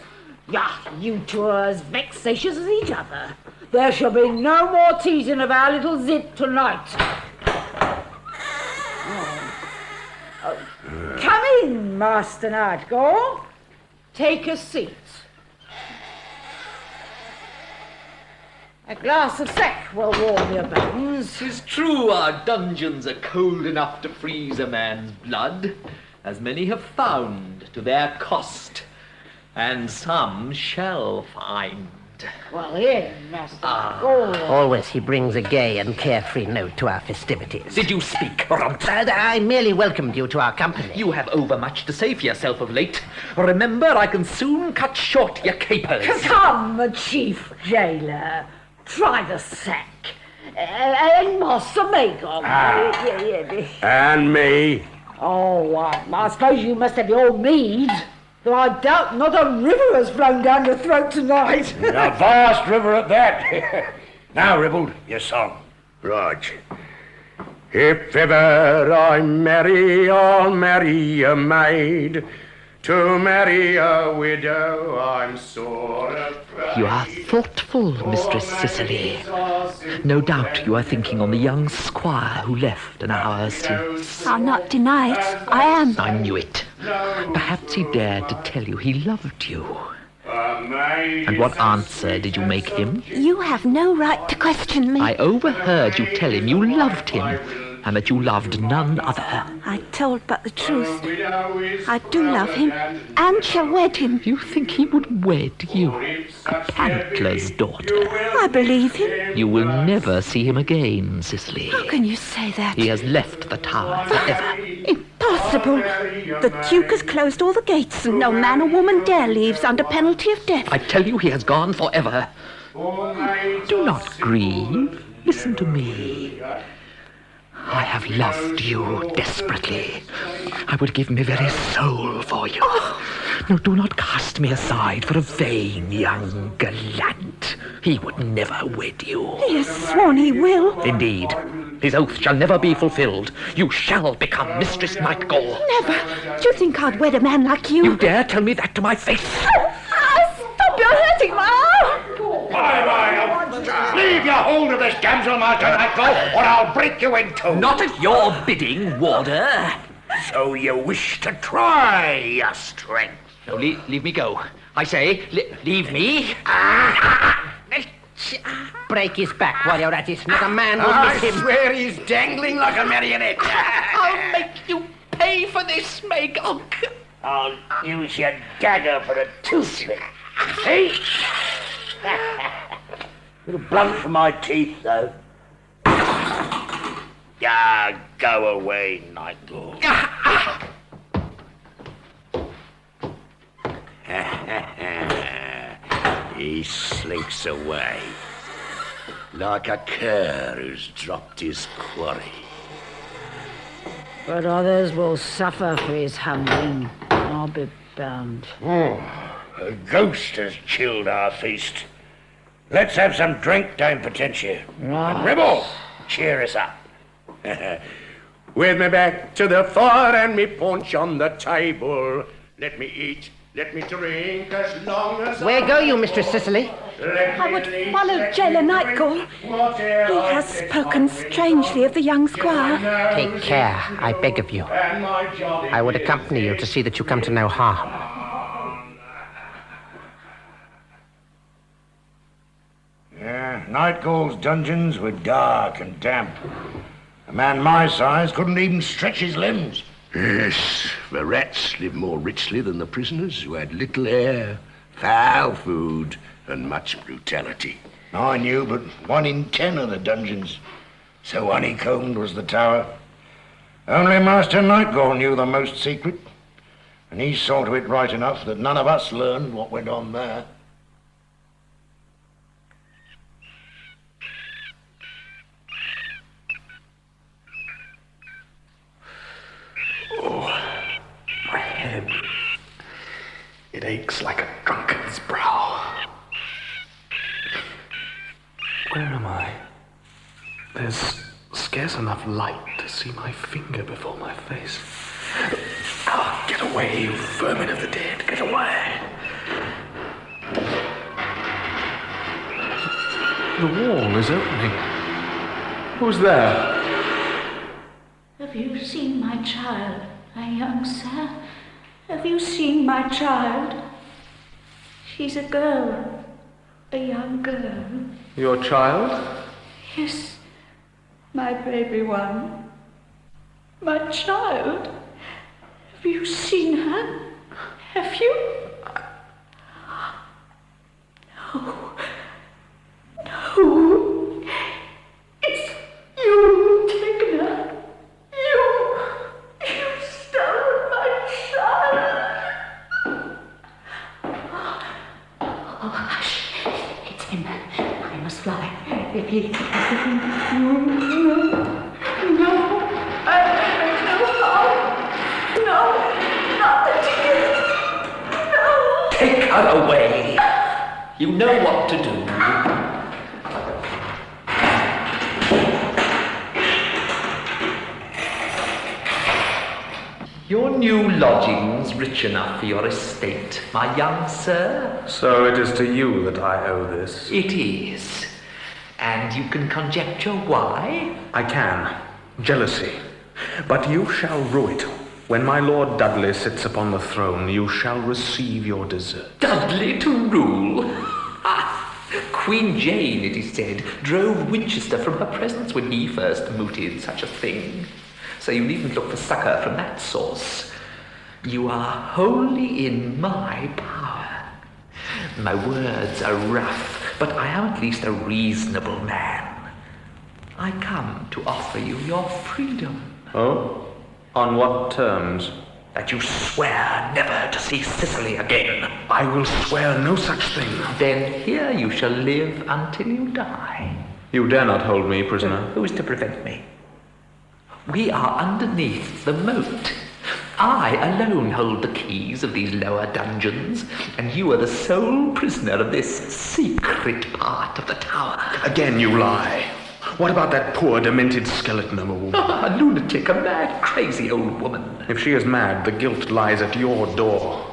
You two are as vexatious as each other. There shall be no more teasing of our little Zit tonight. Come in, Master Nightgall. Take a seat. A glass of sack will warm your bones. 'Tis true our dungeons are cold enough to freeze a man's blood, as many have found to their cost, and some shall find. Well, here, Master Nightgall. Always he brings a gay and carefree note to our festivities. Did you speak, Runt? I merely welcomed you to our company. You have overmuch to say for yourself of late. Remember, I can soon cut short your capers. Come, Chief Jailer. Try the sack. And Master Magog. And me. Oh, I suppose you must have your mead. Though I doubt not a river has flown down your throat tonight. A vast river at that. Now, Ribald, your song. Right. If ever I marry, I'll marry a maid To marry a widow, I'm sore afraid. You are thoughtful, Mistress Cicely. No doubt you are thinking on the young squire who left an hour since. I'll not deny it. I am. I knew it. Perhaps he dared to tell you he loved you. And what answer did you make him? You have no right to question me. I overheard you tell him you loved him, and that you loved none other. I told but the truth. I do love him, and shall wed him. You think he would wed you? A pantler's daughter. I believe him. You will never see him again, Cicely. How can you say that? He has left the tower forever. Impossible. The Duke has closed all the gates, and no man or woman dare leaves under penalty of death. I tell you, he has gone forever. Do not grieve. Listen to me. I have loved you desperately. I would give my very soul for you. No, do not cast me aside for a vain young gallant. He would never wed you. He has sworn he will. Indeed. His oath shall never be fulfilled. You shall become Mistress Nightgall. Never. Do you think I'd wed a man like you? You dare tell me that to my face? Stop, you're hurting my arm. Leave your hold of this damsel, Master Nightgall, or I'll break you in two. Not at your bidding, warder. So you wish to try your strength? No, leave me go. I say, leave me. Break his back while you're at it. Not a man will I miss him. swear he's dangling like a marionette. I'll make you pay for this, Magog. I'll use your dagger for a toothpick. See? Little blunt for my teeth, though. Yeah, go away, Nightgall. He slinks away like a cur who's dropped his quarry. But others will suffer for his humbling. I'll be bound. Oh, a ghost has chilled our feast. Let's have some drink, Dame Potentia. Right. And Ribble, cheer us up. With me back to the fire and me punch on the table. Let me eat, let me drink as long as Where go you, Mistress Cicely? I would follow Jailer Nightgall. He has spoken strangely of the young squire. Take care, I beg of you. I would accompany you to see that you come to no harm. Yeah, Nightgall's dungeons were dark and damp. A man my size couldn't even stretch his limbs. Yes, the rats lived more richly than the prisoners, who had little air, foul food, and much brutality. I knew but 1 in 10 of the dungeons. So honeycombed was the tower. Only Master Nightgall knew the most secret, and he saw to it right enough that none of us learned what went on there. Oh, my head. It aches like a drunken's brow. Where am I? There's scarce enough light to see my finger before my face. Oh, get away, you vermin of the dead, get away. The wall is opening. Who's there? Have you seen my child, my young sir? Have you seen my child? She's a girl, a young girl. Your child? Yes, my baby one. My child. Have you seen her? Have you? No. No. It's you, taken her. You stole my child. Oh, hush. It's him. I must fly. No, not the ticket. No. Take her away. You know what to do. Your new lodgings rich enough for your estate, my young sir? So it is to you that I owe this? It is. And you can conjecture why? I can. Jealousy. But you shall rue it. When my Lord Dudley sits upon the throne, you shall receive your desert. Dudley to rule? Queen Jane, it is said, drove Winchester from her presence when he first mooted such a thing. So you needn't look for succour from that source. You are wholly in my power. My words are rough, but I am at least a reasonable man. I come to offer you your freedom. Oh? On what terms? That you swear never to see Sicily again. I will swear no such thing. Then here you shall live until you die. You dare not hold me prisoner. Who is to prevent me? We are underneath the moat. I alone hold the keys of these lower dungeons, and you are the sole prisoner of this secret part of the tower. Again you lie. What about that poor, demented skeleton of a woman? A lunatic, a mad, crazy old woman. If she is mad, the guilt lies at your door.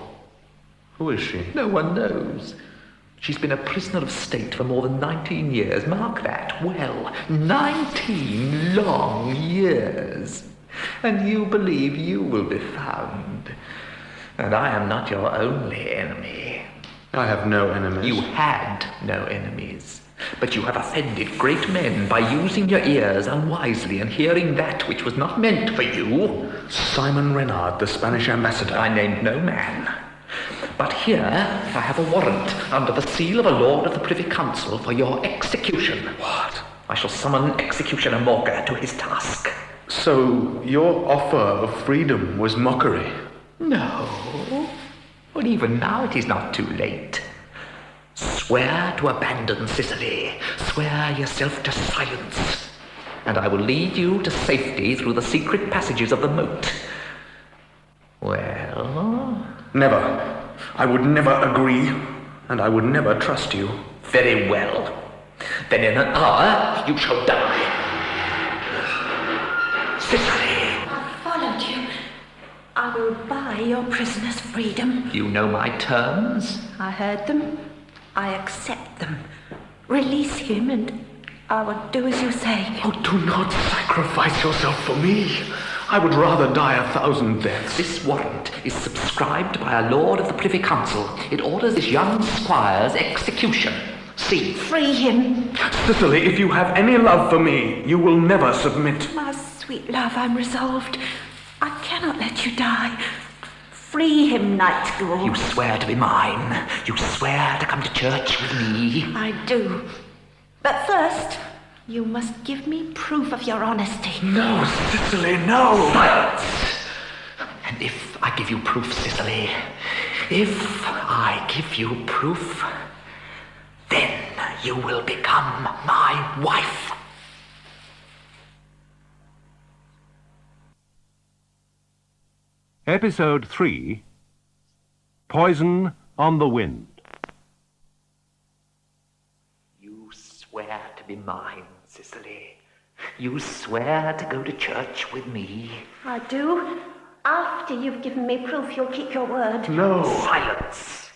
Who is she? No one knows. She's been a prisoner of state for more than 19 years. Mark that well. 19 long years. And you believe you will be found. And I am not your only enemy. I have no enemies. You had no enemies. But you have offended great men by using your ears unwisely and hearing that which was not meant for you. Simon Renard, the Spanish ambassador. I named no man. But here I have a warrant under the seal of a lord of the Privy Council for your execution. What? I shall summon Executioner Morga to his task. So your offer of freedom was mockery? No. But even now it is not too late. Swear to abandon Sicily. Swear yourself to silence. And I will lead you to safety through the secret passages of the moat. Well? Never. I would never agree, and I would never trust you. Very well. Then in an hour you shall die. Sicily! I followed you. I will buy your prisoner's freedom. You know my terms? I heard them. I accept them. Release him and I will do as you say. Oh, do not sacrifice yourself for me. I would rather die 1,000 deaths. This warrant is subscribed by a lord of the Privy Council. It orders this young squire's execution. See. Free him. Cicely, if you have any love for me, you will never submit. My sweet love, I'm resolved. I cannot let you die. Free him, Night Ghoul. You swear to be mine. You swear to come to church with me. I do. But first, you must give me proof of your honesty. No, Cicely, no! Silence! And if I give you proof, Cicely, if I give you proof, then you will become my wife. Episode 3, Poison on the Wind. You swear to be mine, Cicely. You swear to go to church with me. I do. After you've given me proof, you'll keep your word. No. Silence.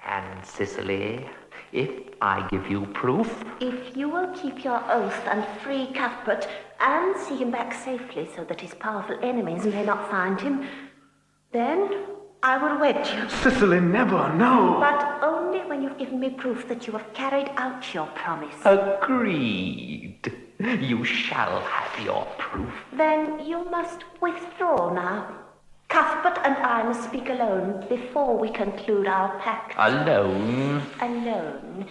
And Cicely, if I give you proof... If you will keep your oath and free Cuthbert and see him back safely so that his powerful enemies may not find him, then I will wed you. Cicely, never, no. But only when you've given me proof that you have carried out your promise. Agreed. You shall have your proof. Then you must withdraw now. Cuthbert and I must speak alone before we conclude our pact. Alone? Alone.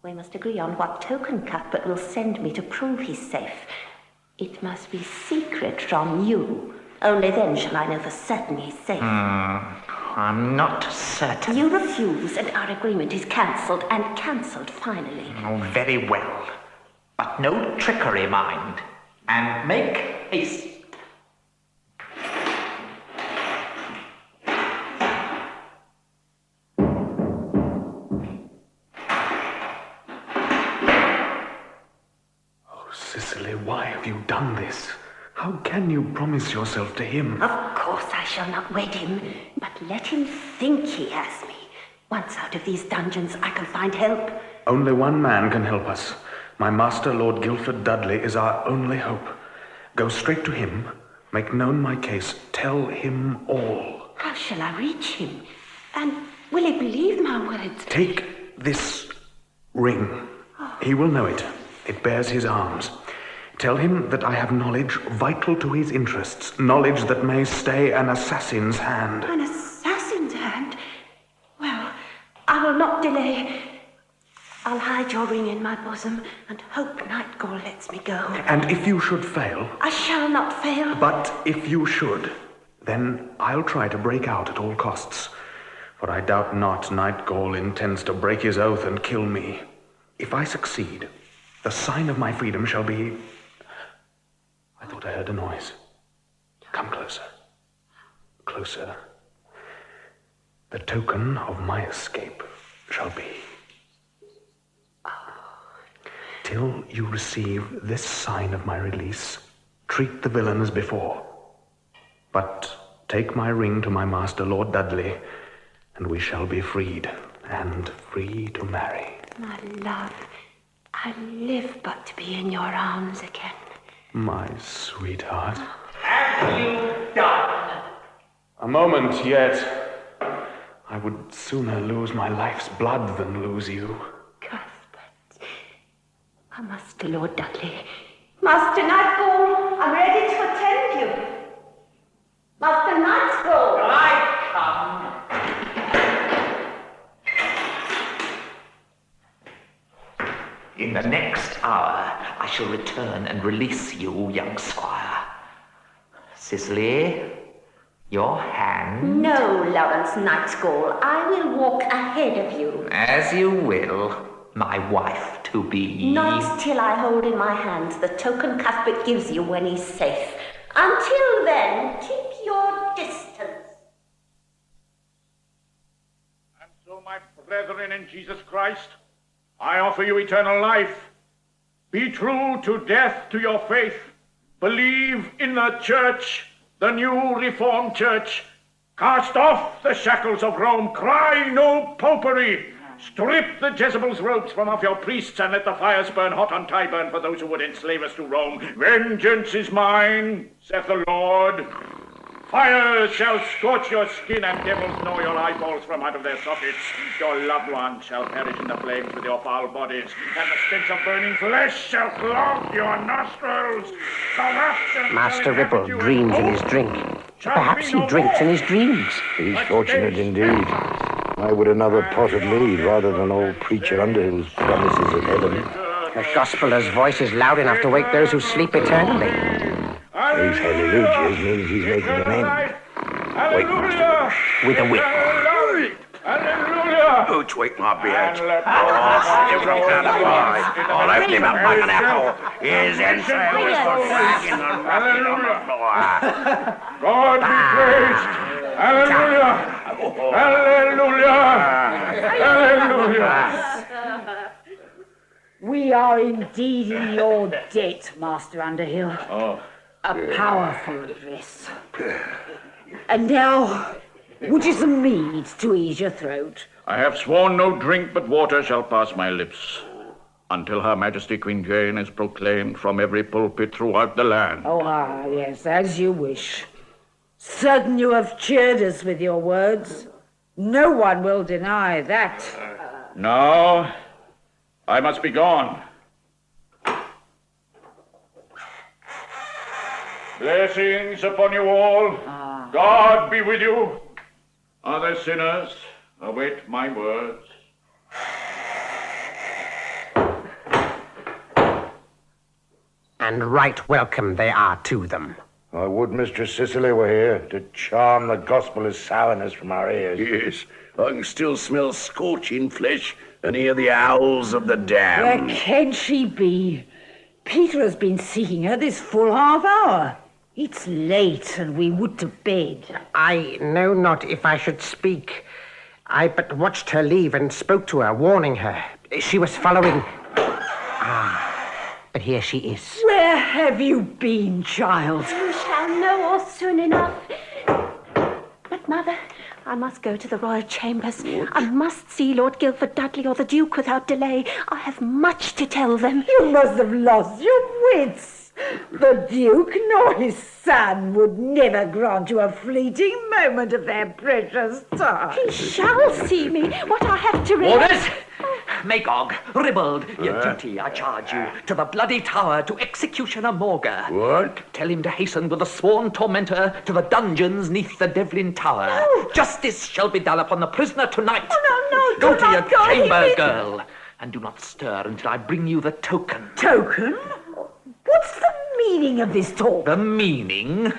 We must agree on what token Cuthbert will send me to prove he's safe. It must be secret from you. Only then shall I know for certain he's safe. I'm not certain. You refuse, and our agreement is cancelled, and cancelled finally. Oh, very well. But no trickery, mind. And make haste. Cicely, why have you done this? How can you promise yourself to him? Of course I shall not wed him, but let him think he has me. Once out of these dungeons, I can find help. Only one man can help us. My master, Lord Guildford Dudley, is our only hope. Go straight to him, make known my case, tell him all. How shall I reach him? And will he believe my words? Take this ring. He will know it. It bears his arms. Tell him that I have knowledge vital to his interests, knowledge that may stay an assassin's hand. An assassin's hand? Well, I will not delay. I'll hide your ring in my bosom and hope Nightgall lets me go. And if you should fail... I shall not fail. But if you should, then I'll try to break out at all costs. For I doubt not Nightgall intends to break his oath and kill me. If I succeed, the sign of my freedom shall be... I thought I heard a noise. Come closer. Closer. The token of my escape shall be... Till you receive this sign of my release, treat the villain as before. But take my ring to my master, Lord Dudley, and we shall be freed, and free to marry. My love, I live but to be in your arms again. My sweetheart. Have you done? A moment yet. I would sooner lose my life's blood than lose you. Master Lord Dudley. Master Nightgall, I'm ready to attend you. Master Nightgall. I come. In the next hour, I shall return and release you, young squire. Cicely, your hand. No, Lawrence Nightgall. I will walk ahead of you. As you will. My wife-to-be. Not till I hold in my hands the token Cuthbert gives you when he's safe. Until then, keep your distance. And so, my brethren in Jesus Christ, I offer you eternal life. Be true to death to your faith. Believe in the Church, the new Reformed Church. Cast off the shackles of Rome. Cry no popery. Strip the Jezebel's robes from off your priests, and let the fires burn hot on Tyburn for those who would enslave us to Rome. Vengeance is mine, saith the Lord. Fire shall scorch your skin, and devils gnaw your eyeballs from out of their sockets. Your loved ones shall perish in the flames with your foul bodies, and the stench of burning flesh shall clog your nostrils. Corruption Master Ripple dreams in his drink. Perhaps he drinks in his dreams. He's fortunate indeed. I would another pot of mead rather than old preacher Underhill's promises of heaven. The gospeler's voice is loud enough to wake those who sleep eternally. Those hallelujahs means he's making an end. Wait, Master. With a whip. Hallelujah! Oh, wake my beard. Oh, still drunk out of boy. I'll open him up like an apple. His entrails for dragging and rocking on the floor. God be praised! Hallelujah! Hallelujah! Hallelujah! We are indeed in your debt, Master Underhill. Oh. A powerful address. And now, would you some mead to ease your throat? I have sworn no drink but water shall pass my lips, until Her Majesty Queen Jane is proclaimed from every pulpit throughout the land. Oh, yes, as you wish. Certain you have cheered us with your words. No one will deny that. Now, I must be gone. Blessings upon you all. God be with you. Other sinners, await my words. And right welcome they are to them. I would Mistress Cicely were here to charm the gospel sourness from our ears. Yes, I can still smell scorching flesh and hear the owls of the damned. Where can she be? Peter has been seeking her this full half hour. It's late, and we would to bed. I know not if I should speak. I but watched her leave and spoke to her, warning her. She was following... but here she is. Where have you been, child? You shall know all soon enough. But, Mother, I must go to the royal chambers. I must see Lord Guilford Dudley or the Duke without delay. I have much to tell them. You must have lost your wits. The Duke nor his son would never grant you a fleeting moment of their precious time. He shall see me, what I have to relate. Orders! Magog, Ribald, your duty, I charge you, to the bloody tower, to Executioner Morga. What? Tell him to hasten with the sworn tormentor to the dungeons neath the Devlin Tower. No. Justice shall be done upon the prisoner tonight. Oh, no, Go do to your not go. chamber, girl, and do not stir until I bring you the token. Token? What's the meaning of this talk? The meaning?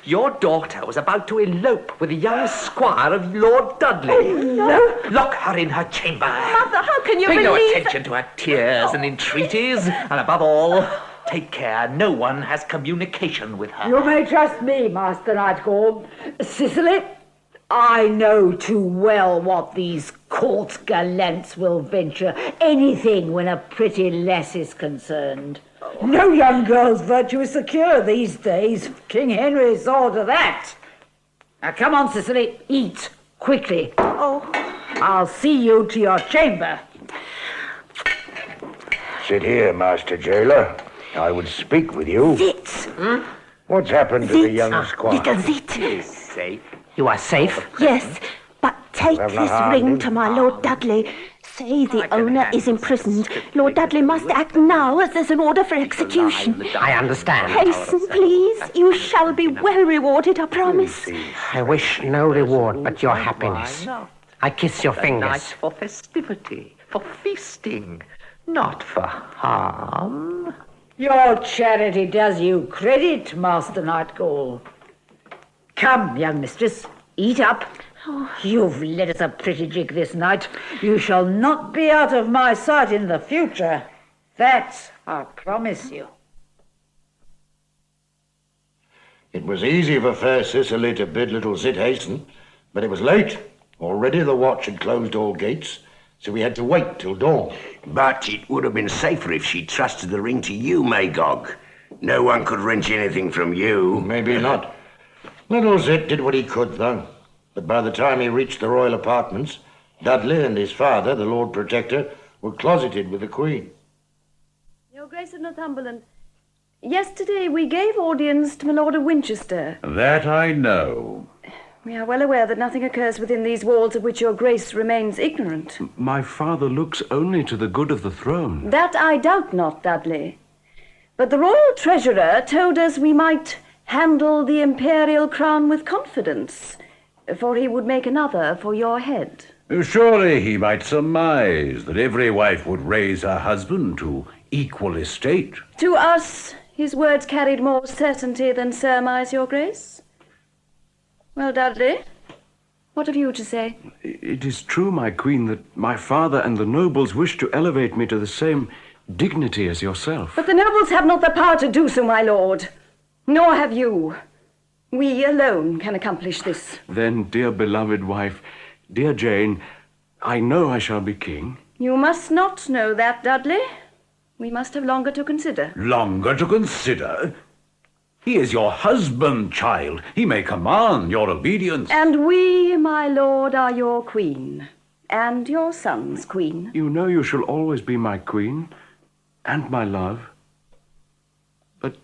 Your daughter was about to elope with a young squire of Lord Dudley. Elope? Lock her in her chamber. Mother, how can you Pay no believe... attention to her tears and entreaties, and above all, take care no one has communication with her. You may trust me, Master Nightgall. Cicely, I know too well what these court gallants will venture. Anything when a pretty lass is concerned. No young girl's virtue is secure these days. King Henry saw to that. Now come on, Cicely, eat quickly. Oh. I'll see you to your chamber. Sit here, Master Jailer. I would speak with you. Zit. What's happened to the young squire? Little Zit. He's safe. You are safe? Yes, but take Have no this harm ring in- to my Lord Dudley. Say the owner is imprisoned. Lord Dudley must act now as there's an order for execution. I understand. Hasten, please. You shall be well rewarded, I promise. I wish no reward but your happiness. I kiss your A night fingers. for festivity, for feasting, not for harm. Your charity does you credit, Master Nightgall. Come, young mistress, eat up. You've led us a pretty jig this night. You shall not be out of my sight in the future. That I promise you. It was easy for fair Cicely to bid little Zit hasten, but it was late. Already the watch had closed all gates, so we had to wait till dawn. But it would have been safer if she'd trusted the ring to you, Magog. No one could wrench anything from you. Maybe not. Little Zit did what he could, though. But by the time he reached the royal apartments, Dudley and his father, the Lord Protector, were closeted with the Queen. Your Grace of Northumberland, yesterday we gave audience to my Lord of Winchester. That I know. We are well aware that nothing occurs within these walls of which your Grace remains ignorant. My father looks only to the good of the throne. That I doubt not, Dudley. But the royal treasurer told us we might handle the imperial crown with confidence, for he would make another for your head. Surely he might surmise that every wife would raise her husband to equal estate. To us, his words carried more certainty than surmise, your Grace. Well, Dudley, what have you to say? It is true, my queen, that my father and the nobles wish to elevate me to the same dignity as yourself. But the nobles have not the power to do so, my lord. Nor have you. We alone can accomplish this. Then, dear beloved wife, dear Jane, I know I shall be king. You must not know that, Dudley. We must have longer to consider. Longer to consider? He is your husband, child. He may command your obedience. And we, my lord, are your queen. And your son's queen. You know you shall always be my queen and my love. But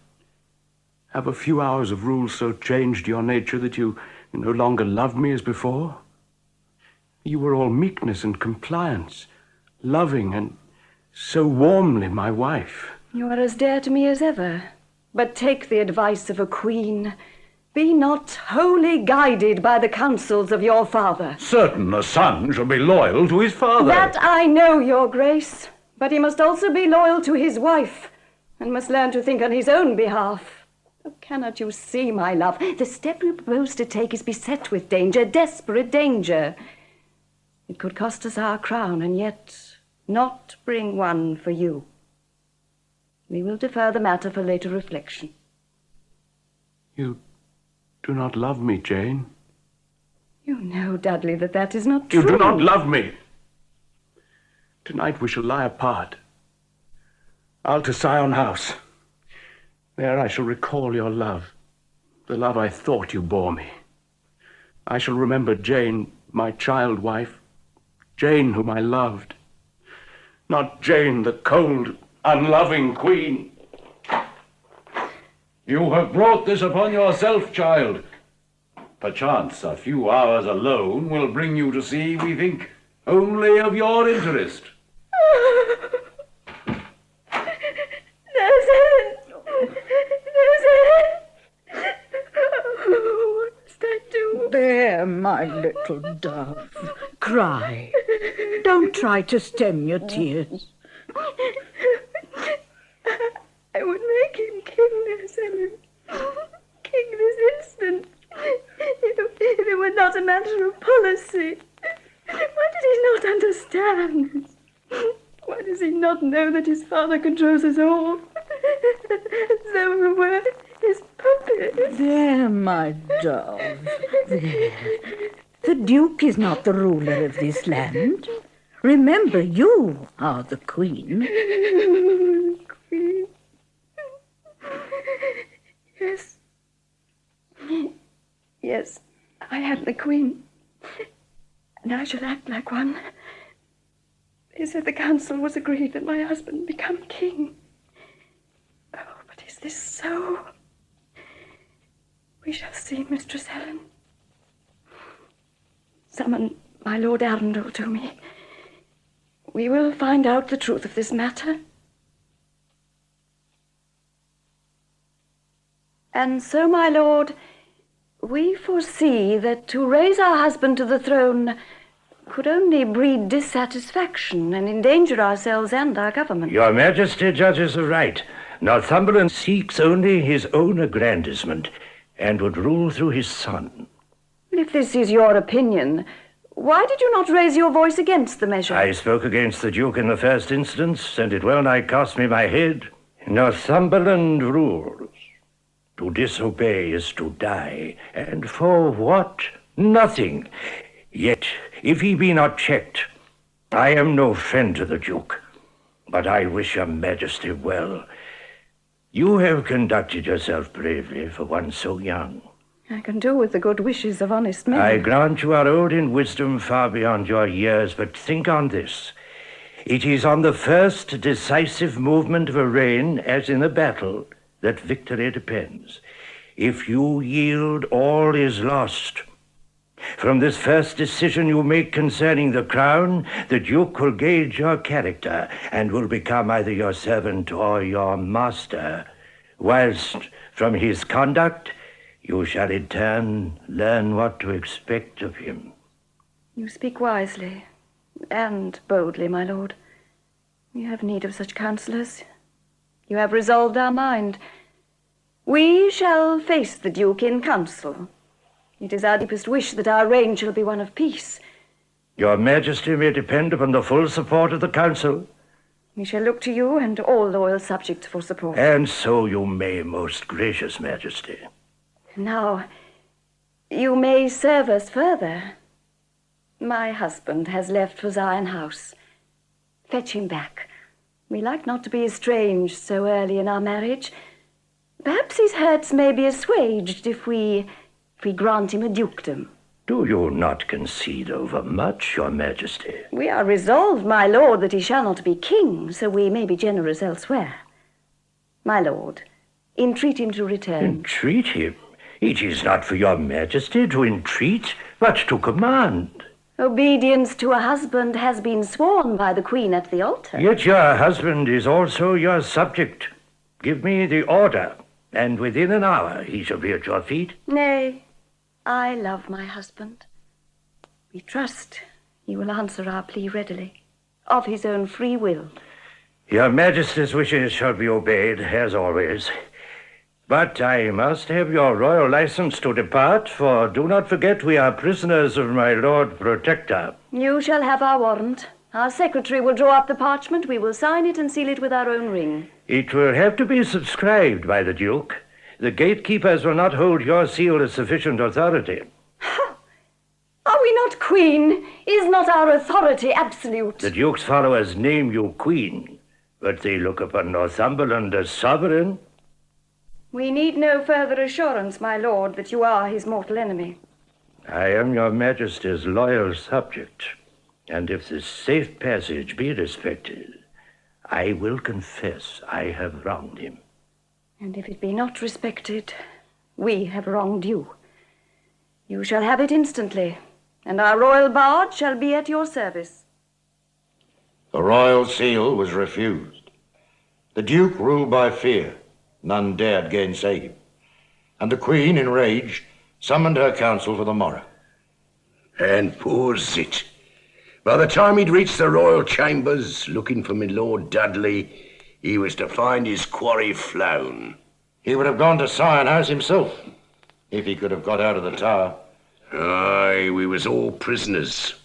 have a few hours of rule so changed your nature that you no longer love me as before? You were all meekness and compliance, loving and so warmly my wife. You are as dear to me as ever. But take the advice of a queen. Be not wholly guided by the counsels of your father. Certain a son shall be loyal to his father. That I know, your grace. But he must also be loyal to his wife, and must learn to think on his own behalf. Oh, cannot you see, my love? The step you propose to take is beset with danger, desperate danger. It could cost us our crown, and yet not bring one for you. We will defer the matter for later reflection. You do not love me, Jane. You know, Dudley, that that is not true. You do not love me. Tonight we shall lie apart. I'll to Sion House. There I shall recall your love, the love I thought you bore me. I shall remember Jane, my child wife, Jane whom I loved, not Jane, the cold, unloving queen. You have brought this upon yourself, child. Perchance a few hours alone will bring you to see, we think, only of your interest. There's Helen! There's Helen! Oh, what must I do? There, my little dove. Cry. Don't try to stem your tears. I would make him king, Miss Helen. King this instant. If it were not a matter of policy. Why did he not understand? Why does he not know that his father controls us all? As though we were his puppets. There, my dove. There. The Duke is not the ruler of this land. Remember, you are the queen. Queen. Yes. Yes, I am the queen. And I shall act like one. They said the council was agreed that my husband become king. Oh, but is this so? We shall see, Mistress Helen. Summon my Lord Arundel to me. We will find out the truth of this matter. And so, my lord, we foresee that to raise our husband to the throne could only breed dissatisfaction and endanger ourselves and our government. Your Majesty judges aright. Northumberland seeks only his own aggrandizement and would rule through his son. If this is your opinion, why did you not raise your voice against the measure? I spoke against the Duke in the first instance, and it well nigh cost me my head. Northumberland rules. To disobey is to die, and for what? Nothing. Yet, if he be not checked, I am no friend to the Duke, but I wish your Majesty well. You have conducted yourself bravely for one so young. I can do with the good wishes of honest men. I grant you are old in wisdom far beyond your years, but think on this. It is on the first decisive movement of a reign, as in a battle, that victory depends. If you yield, all is lost. From this first decision you make concerning the crown, the Duke will gauge your character and will become either your servant or your master, whilst from his conduct you shall in turn learn what to expect of him. You speak wisely and boldly, my lord. We have need of such counsellors. You have resolved our mind. We shall face the Duke in council. It is our deepest wish that our reign shall be one of peace. Your Majesty may depend upon the full support of the council. We shall look to you and all loyal subjects for support. And so you may, most gracious Majesty. Now, you may serve us further. My husband has left for Sion House. Fetch him back. We like not to be estranged so early in our marriage. Perhaps his hurts may be assuaged if we grant him a dukedom. Do you not concede overmuch, your Majesty? We are resolved, my lord, that he shall not be king, so we may be generous elsewhere. My lord, entreat him to return. Entreat him? It is not for your Majesty to entreat, but to command. Obedience to a husband has been sworn by the Queen at the altar. Yet your husband is also your subject. Give me the order, and within an hour he shall be at your feet. Nay, I love my husband. We trust he will answer our plea readily, of his own free will. Your Majesty's wishes shall be obeyed, as always. But I must have your royal license to depart, for do not forget we are prisoners of my Lord Protector. You shall have our warrant. Our secretary will draw up the parchment. We will sign it and seal it with our own ring. It will have to be subscribed by the Duke. The gatekeepers will not hold your seal as sufficient authority. Are we not queen? Is not our authority absolute? The Duke's followers name you queen. But they look upon Northumberland as sovereign. We need no further assurance, my lord, that you are his mortal enemy. I am your majesty's loyal subject, and if this safe passage be respected, I will confess I have wronged him. And if it be not respected, we have wronged you. You shall have it instantly, and our royal bard shall be at your service. The royal seal was refused. The Duke ruled by fear. None dared gainsay him. And the Queen, enraged, summoned her council for the morrow. And poor Zit, by the time he'd reached the royal chambers, looking for my Lord Dudley, he was to find his quarry flown. He would have gone to Sion House himself, if he could have got out of the tower. Aye, we was all prisoners.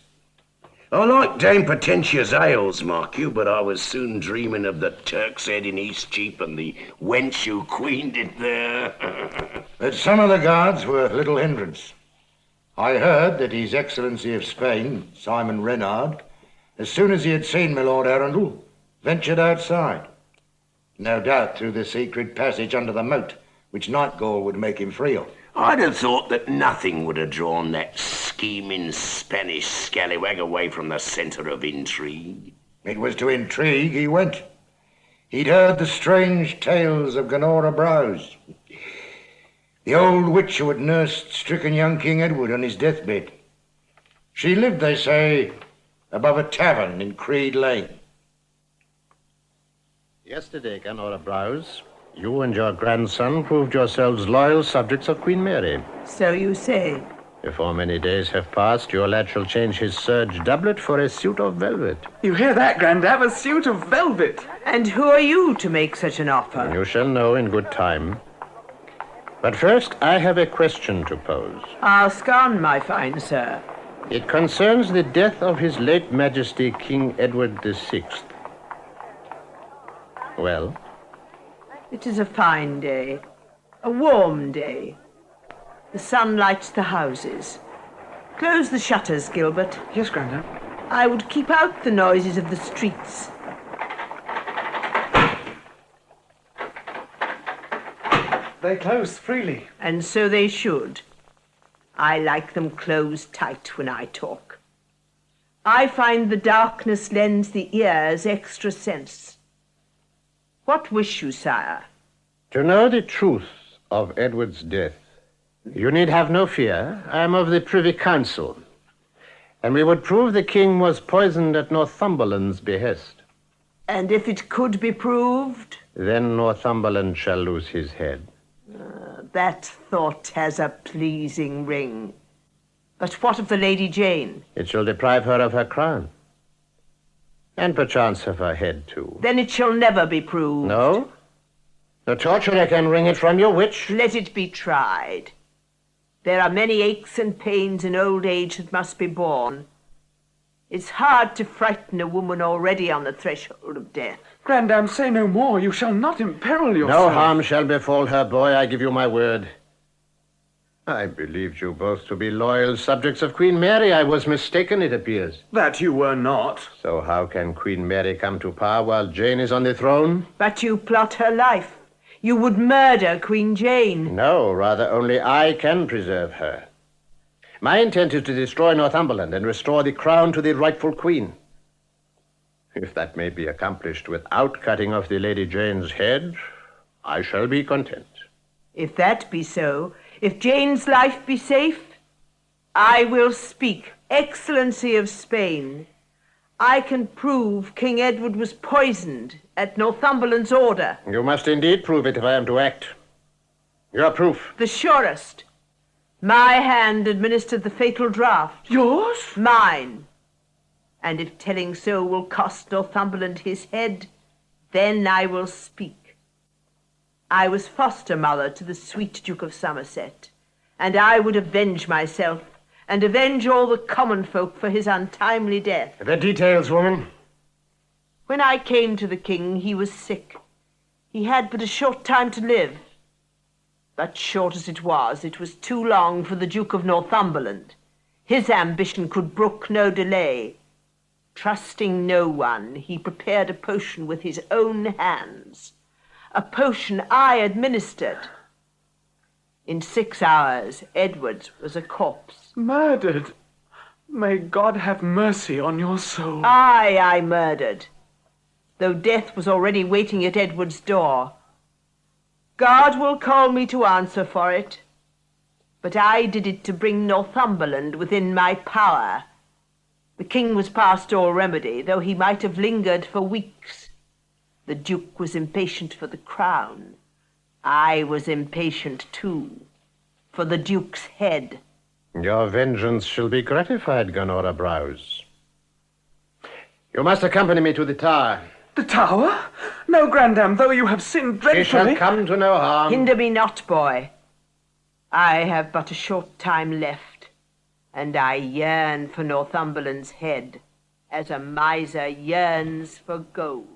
I like Dame Potentia's ales, mark you, but I was soon dreaming of the Turk's Head in Eastcheap and the wench who queened it there. But some of the guards were little hindrance. I heard that His Excellency of Spain, Simon Renard, as soon as he had seen my Lord Arundel, ventured outside. No doubt through the secret passage under the moat, which Nightgall would make him free of. I'd have thought that nothing would have drawn that scheming Spanish scallywag away from the centre of intrigue. It was to intrigue he went. He'd heard the strange tales of Gonora Browse, the old witch who had nursed stricken young King Edward on his deathbed. She lived, they say, above a tavern in Creed Lane. Yesterday, Gonora Browse, you and your grandson proved yourselves loyal subjects of Queen Mary. So you say. Before many days have passed, your lad shall change his serge doublet for a suit of velvet. You hear that, Grandad? A suit of velvet. And who are you to make such an offer? You shall know in good time. But first, I have a question to pose. Ask on, my fine sir. It concerns the death of His late Majesty King Edward VI. Well? It is a fine day, a warm day. The sun lights the houses. Close the shutters, Gilbert. Yes, Grandad. I would keep out the noises of the streets. They close freely. And so they should. I like them closed tight when I talk. I find the darkness lends the ears extra sense. What wish you, sire? To know the truth of Edward's death. You need have no fear. I am of the Privy Council, and we would prove the king was poisoned at Northumberland's behest. And if it could be proved? Then Northumberland shall lose his head. That thought has a pleasing ring. But what of the Lady Jane? It shall deprive her of her crown. And perchance of her head, too. Then it shall never be proved. No? The torturer can wring it from you, witch. Let it be tried. There are many aches and pains in old age that must be borne. It's hard to frighten a woman already on the threshold of death. Grandam, say no more. You shall not imperil yourself. No harm shall befall her, boy, I give you my word. I believed you both to be loyal subjects of Queen Mary. I was mistaken, it appears. That you were not. So how can Queen Mary come to power while Jane is on the throne? But you plot her life. You would murder Queen Jane. No, rather only I can preserve her. My intent is to destroy Northumberland and restore the crown to the rightful queen. If that may be accomplished without cutting off the Lady Jane's head, I shall be content. If that be so, if Jane's life be safe, I will speak. Excellency of Spain, I can prove King Edward was poisoned at Northumberland's order. You must indeed prove it if I am to act. Your proof. The surest. My hand administered the fatal draught. Yours? Mine. And if telling so will cost Northumberland his head, then I will speak. I was foster mother to the sweet Duke of Somerset, and I would avenge myself and avenge all the common folk for his untimely death. The details, woman. When I came to the king, he was sick. He had but a short time to live. But short as it was too long for the Duke of Northumberland. His ambition could brook no delay. Trusting no one, he prepared a potion with his own hands. A potion I administered. In 6 hours, Edward was a corpse. Murdered? May God have mercy on your soul. I murdered, though death was already waiting at Edward's door. God will call me to answer for it, but I did it to bring Northumberland within my power. The king was past all remedy, though he might have lingered for weeks. The duke was impatient for the crown. I was impatient too, for the duke's head. Your vengeance shall be gratified, Gunora Browse. You must accompany me to the tower. The tower? No, grandam, though you have sinned dreadfully. She shall come to no harm. Hinder me not, boy. I have but a short time left, and I yearn for Northumberland's head, as a miser yearns for gold.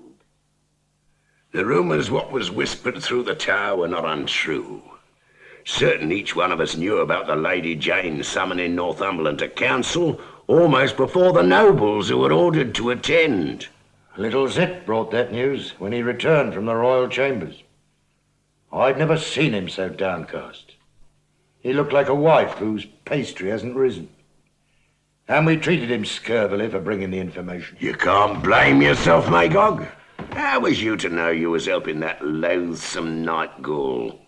The rumours what was whispered through the tower were not untrue. Certain each one of us knew about the Lady Jane summoning Northumberland to council almost before the nobles who were ordered to attend. Little Zit brought that news when he returned from the royal chambers. I'd never seen him so downcast. He looked like a wife whose pastry hasn't risen. And we treated him scurvily for bringing the information. You can't blame yourself, Magog. How was you to know you was helping that loathsome night ghoul?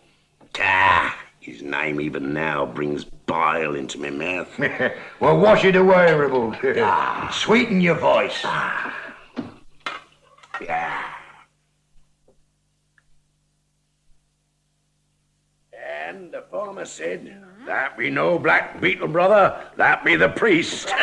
His name even now brings bile into my mouth. Well, wash it away, Ribble. Sweeten your voice. And the farmer said, "That be no black beetle, brother. That be the priest."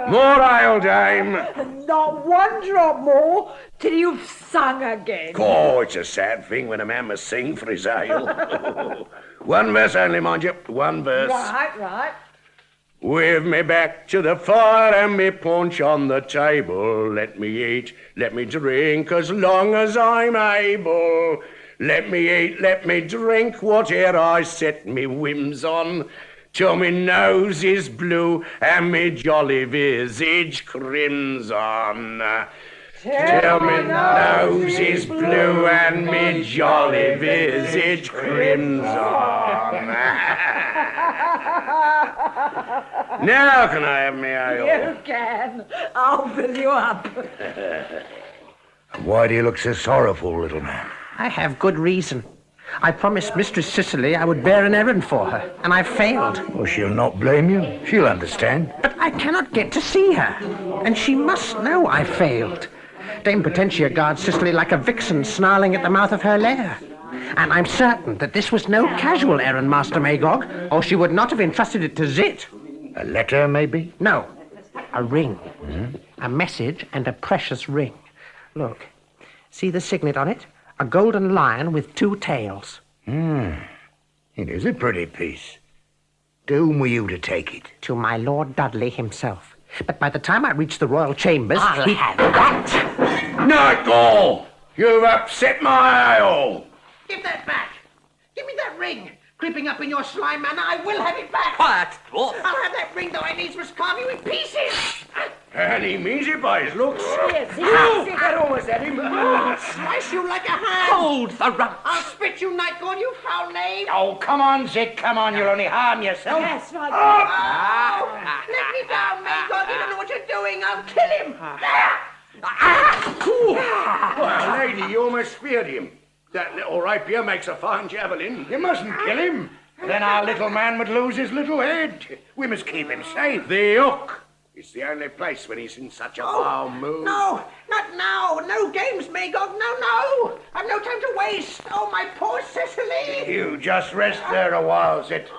More ale, dame. Not one drop more till you've sung again. Oh, it's a sad thing when a man must sing for his ale. One verse only, mind you. One verse. Right. With me back to the fire and me punch on the table. Let me eat, let me drink as long as I'm able. Let me eat, let me drink, whate'er I set me whims on. Till me nose is blue and me jolly visage crimson. Till me nose is blue and me jolly visage crimson. Now can I have me ale? You can. I'll fill you up. Why do you look so sorrowful, little man? I have good reason. I promised Mistress Cicely I would bear an errand for her, and I've failed. Well, she'll not blame you. She'll understand. But I cannot get to see her, and she must know I failed. Dame Potentia guards Cicely like a vixen snarling at the mouth of her lair. And I'm certain that this was no casual errand, Master Magog, or she would not have entrusted it to Zit. A letter, maybe? No, a ring. A message and a precious ring. Look, see the signet on it? A golden lion with 2 tails. It is a pretty piece. To whom were you to take it? To my Lord Dudley himself. But by the time I reach the royal chambers, I'll have that! Nightgall! You've upset my ale! Give that back! Give me that ring! Creeping up in your sly manner, I will have it back! Quiet, dwarf! I'll have that ring, though I needs must carve you in pieces! And he means it by his looks. Yes, he means it. Get almost at him. I'll slice you like a ham! Hold the rump! I'll spit you, Nightgall, you foul knave! Oh, come on, Zit, come on. You'll only harm yourself. Yes, right. Let me down, Magog. You don't know what you're doing. I'll kill him! Well, lady, you almost speared him. That little rapier makes a fine javelin. You mustn't kill him. Then our little man would lose his little head. We must keep him safe. The hook. It's the only place when he's in such a foul mood. No, not now. No games, Magog. No. I've no time to waste. Oh, my poor Cicely. You just rest there a while, Zit.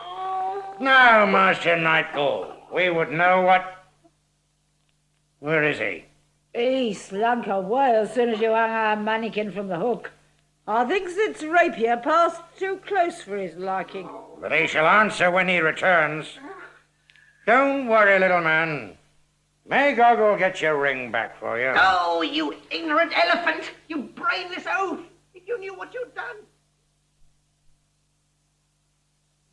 Now, Master Nightgall, we would know what... Where is he? He slunk away as soon as you hung our mannequin from the hook. I think Zit's rapier passed too close for his liking. But he shall answer when he returns. Don't worry, little man. Magog will get your ring back for you. Oh, you ignorant elephant! You brainless oaf! If you knew what you'd done.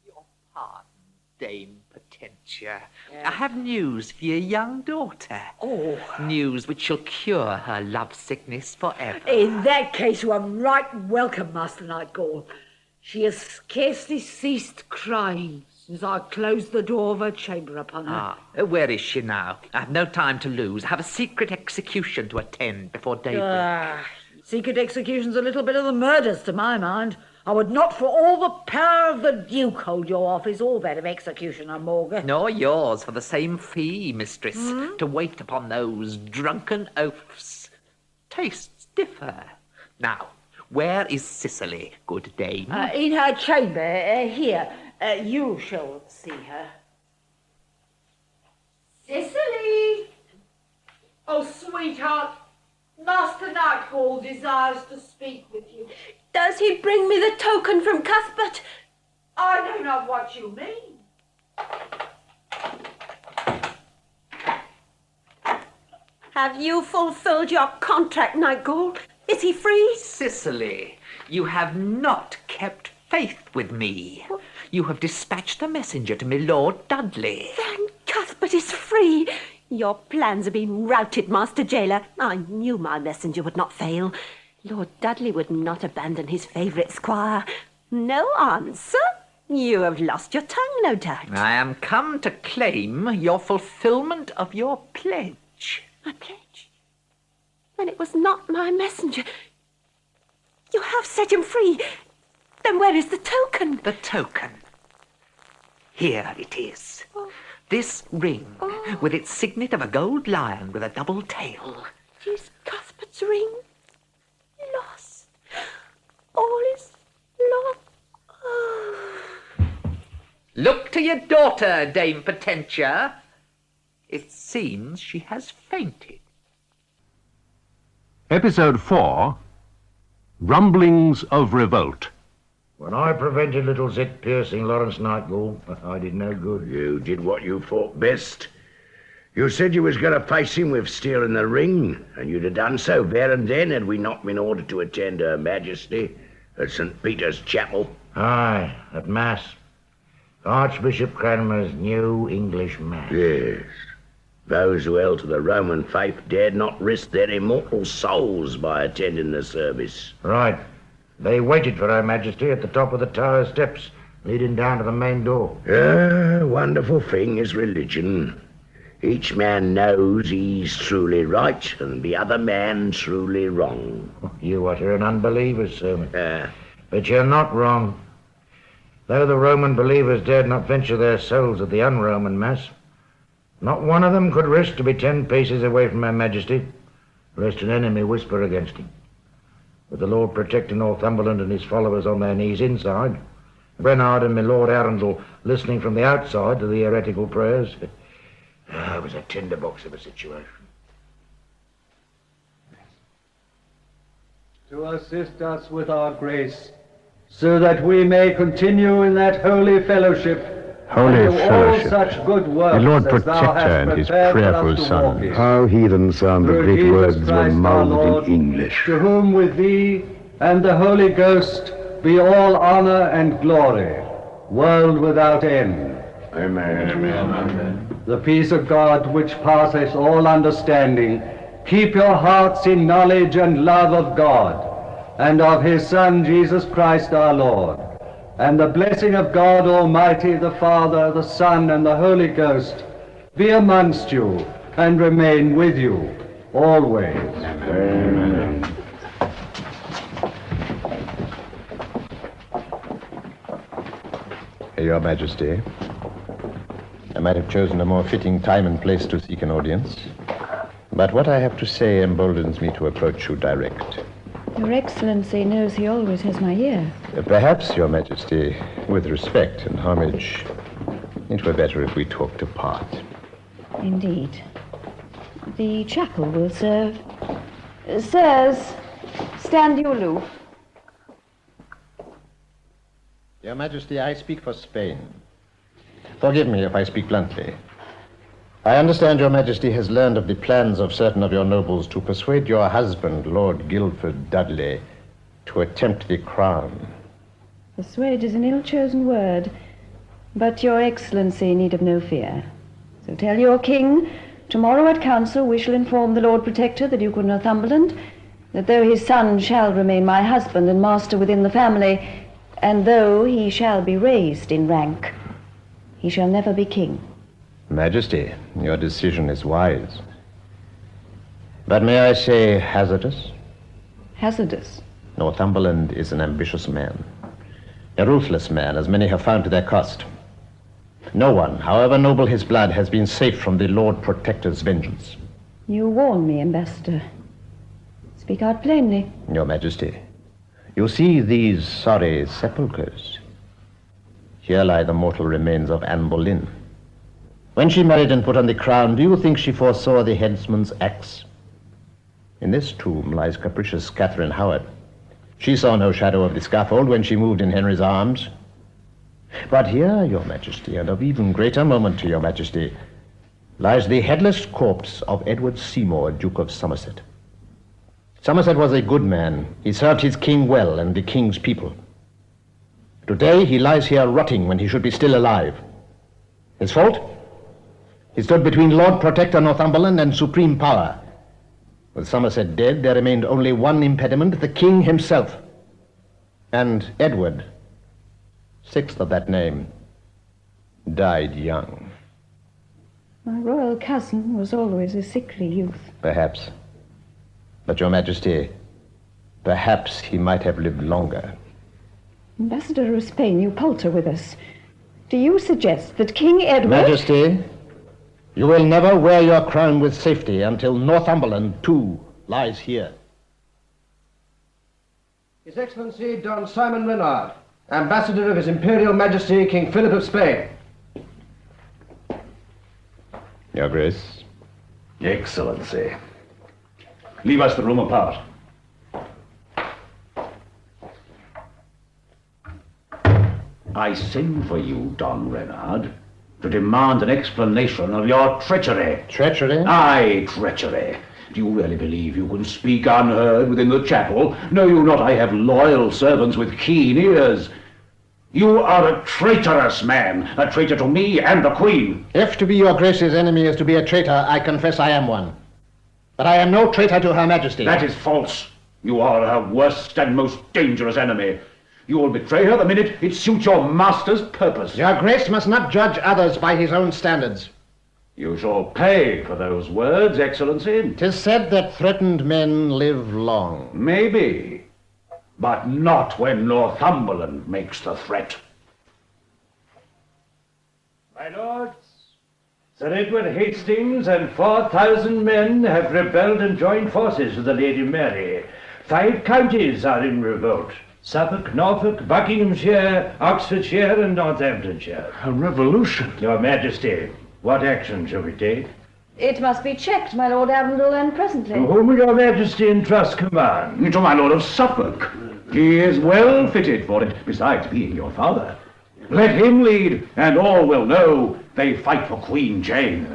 Your pardon, Dame Potentia. Potentia. I have news for your young daughter. Oh. News which shall cure her lovesickness forever. In that case, you are right welcome, Master Nightgall. She has scarcely ceased crying since I closed the door of her chamber upon her. Where is she now? I have no time to lose. I have a secret execution to attend before daybreak. Secret execution's a little bit of the murders, to my mind. I would not for all the power of the Duke hold your office or that of executioner, Morgan. Nor yours for the same fee, mistress, to wait upon those drunken oafs. Tastes differ. Now, where is Cicely, good dame? In her chamber, here. You shall see her. Cicely! Oh, sweetheart, Master Nightgall desires to speak with you. Does he bring me the token from Cuthbert? I know not what you mean. Have you fulfilled your contract, Nightgall? Is he free? Cicely, you have not kept faith with me. You have dispatched a messenger to my Lord Dudley. Then Cuthbert is free. Your plans have been routed, Master Jailer. I knew my messenger would not fail. Lord Dudley would not abandon his favourite squire. No answer? You have lost your tongue, no doubt. I am come to claim your fulfilment of your pledge. My pledge? Then it was not my messenger. You have set him free. Then where is the token? The token. Here it is. This ring, with its signet of a gold lion with a double tail. It is Cuthbert's ring. Lost. All is lost. Look to your daughter, Dame Potentia. It seems she has fainted. Episode 4, Rumblings of Revolt. When I prevented little Zit piercing Lawrence Nightgall, I did no good. You did what you thought best. You said you was going to face him with stealing the ring, and you'd have done so there and then had we not been ordered to attend Her Majesty at St. Peter's Chapel. Aye, at Mass. Archbishop Cranmer's new English Mass. Yes. Those who held to the Roman faith dared not risk their immortal souls by attending the service. Right. They waited for Her Majesty at the top of the tower steps, leading down to the main door. Wonderful thing is religion. Each man knows he's truly right, and the other man truly wrong. You utter an unbeliever's sermon. But you're not wrong. Though the Roman believers dared not venture their souls at the un-Roman Mass, not one of them could risk to be 10 paces away from Her Majesty, lest an enemy whisper against him. With the Lord protecting Northumberland and his followers on their knees inside, Bernard and my Lord Arundel listening from the outside to the heretical prayers. It was a tinderbox of a situation. To assist us with our grace, so that we may continue in that holy fellowship, Holy fellowship, all such good works the Lord as thou protect hast her and his prepared for prayerful us to son. walk in. How heathen sound the Through great Jesus words were Christ our mouthed Lord, in English. To whom with thee and the Holy Ghost be all honor and glory, world without end. Amen. Amen. The peace of God, which passeth all understanding, keep your hearts in knowledge and love of God, and of his Son, Jesus Christ our Lord. And the blessing of God Almighty, the Father, the Son, and the Holy Ghost be amongst you and remain with you always. Amen. Your Majesty, I might have chosen a more fitting time and place to seek an audience, but what I have to say emboldens me to approach you direct. Your Excellency knows he always has my ear. Perhaps, Your Majesty, with respect and homage, it were better if we talked apart. Indeed. The chapel will serve. Sirs, stand you aloof. Your Majesty, I speak for Spain. Forgive me if I speak bluntly. I understand Your Majesty has learned of the plans of certain of your nobles to persuade your husband, Lord Guildford Dudley, to attempt the crown. Persuade is an ill-chosen word. But your Excellency need have no fear. So tell your king, tomorrow at council we shall inform the Lord Protector, the Duke of Northumberland, that though his son shall remain my husband and master within the family, and though he shall be raised in rank, he shall never be king. Majesty, your decision is wise. But may I say hazardous? Hazardous? Northumberland is an ambitious man. A ruthless man, as many have found to their cost. No one, however noble his blood, has been safe from the Lord Protector's vengeance. You warn me, Ambassador. Speak out plainly. Your Majesty, you see these sorry sepulchres. Here lie the mortal remains of Anne Boleyn. When she married and put on the crown, do you think she foresaw the headsman's axe? In this tomb lies capricious Catherine Howard. She saw no shadow of the scaffold when she moved in Henry's arms. But here, Your Majesty, and of even greater moment to Your Majesty, lies the headless corpse of Edward Seymour, Duke of Somerset. Somerset was a good man. He served his king well and the king's people. Today he lies here rotting when he should be still alive. His fault? He stood between Lord Protector Northumberland and supreme power. With Somerset dead, there remained only one impediment, the king himself. And Edward, sixth of that name, died young. My royal cousin was always a sickly youth. Perhaps. But, Your Majesty, perhaps he might have lived longer. Ambassador of Spain, you palter with us. Do you suggest that King Edward... Majesty, you will never wear your crown with safety until Northumberland, too, lies here. His Excellency Don Simon Renard, Ambassador of His Imperial Majesty King Philip of Spain. Your Grace. Excellency. Leave us the room apart. I send for you, Don Renard, to demand an explanation of your treachery. Treachery? Aye, treachery. Do you really believe you can speak unheard within the chapel? Know you not I have loyal servants with keen ears? You are a traitorous man, a traitor to me and the Queen. If to be your Grace's enemy is to be a traitor, I confess I am one. But I am no traitor to Her Majesty. That is false. You are her worst and most dangerous enemy. You will betray her the minute it suits your master's purpose. Your Grace must not judge others by his own standards. You shall pay for those words, Excellency. 'Tis said that threatened men live long. Maybe, but not when Northumberland makes the threat. My lords, Sir Edward Hastings and 4,000 men have rebelled and joined forces with the Lady Mary. 5 counties are in revolt. Suffolk, Norfolk, Buckinghamshire, Oxfordshire, and Northamptonshire. A revolution. Your Majesty, what action shall we take? It must be checked, my Lord Admiral, and presently. To whom will your Majesty entrust command? To my Lord of Suffolk. He is well fitted for it, besides being your father. Let him lead, and all will know they fight for Queen Jane.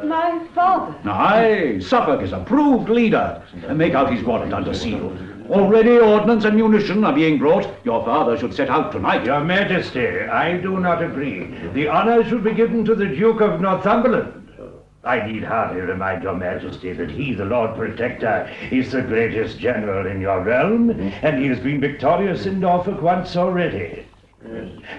My father? Aye, Suffolk is a proved leader. Make out his warrant under seal. Already ordnance and munition are being brought. Your father should set out tonight. Your Majesty, I do not agree. The honor should be given to the Duke of Northumberland. I need hardly remind your Majesty that he, the Lord Protector, is the greatest general in your realm, and he has been victorious in Norfolk once already.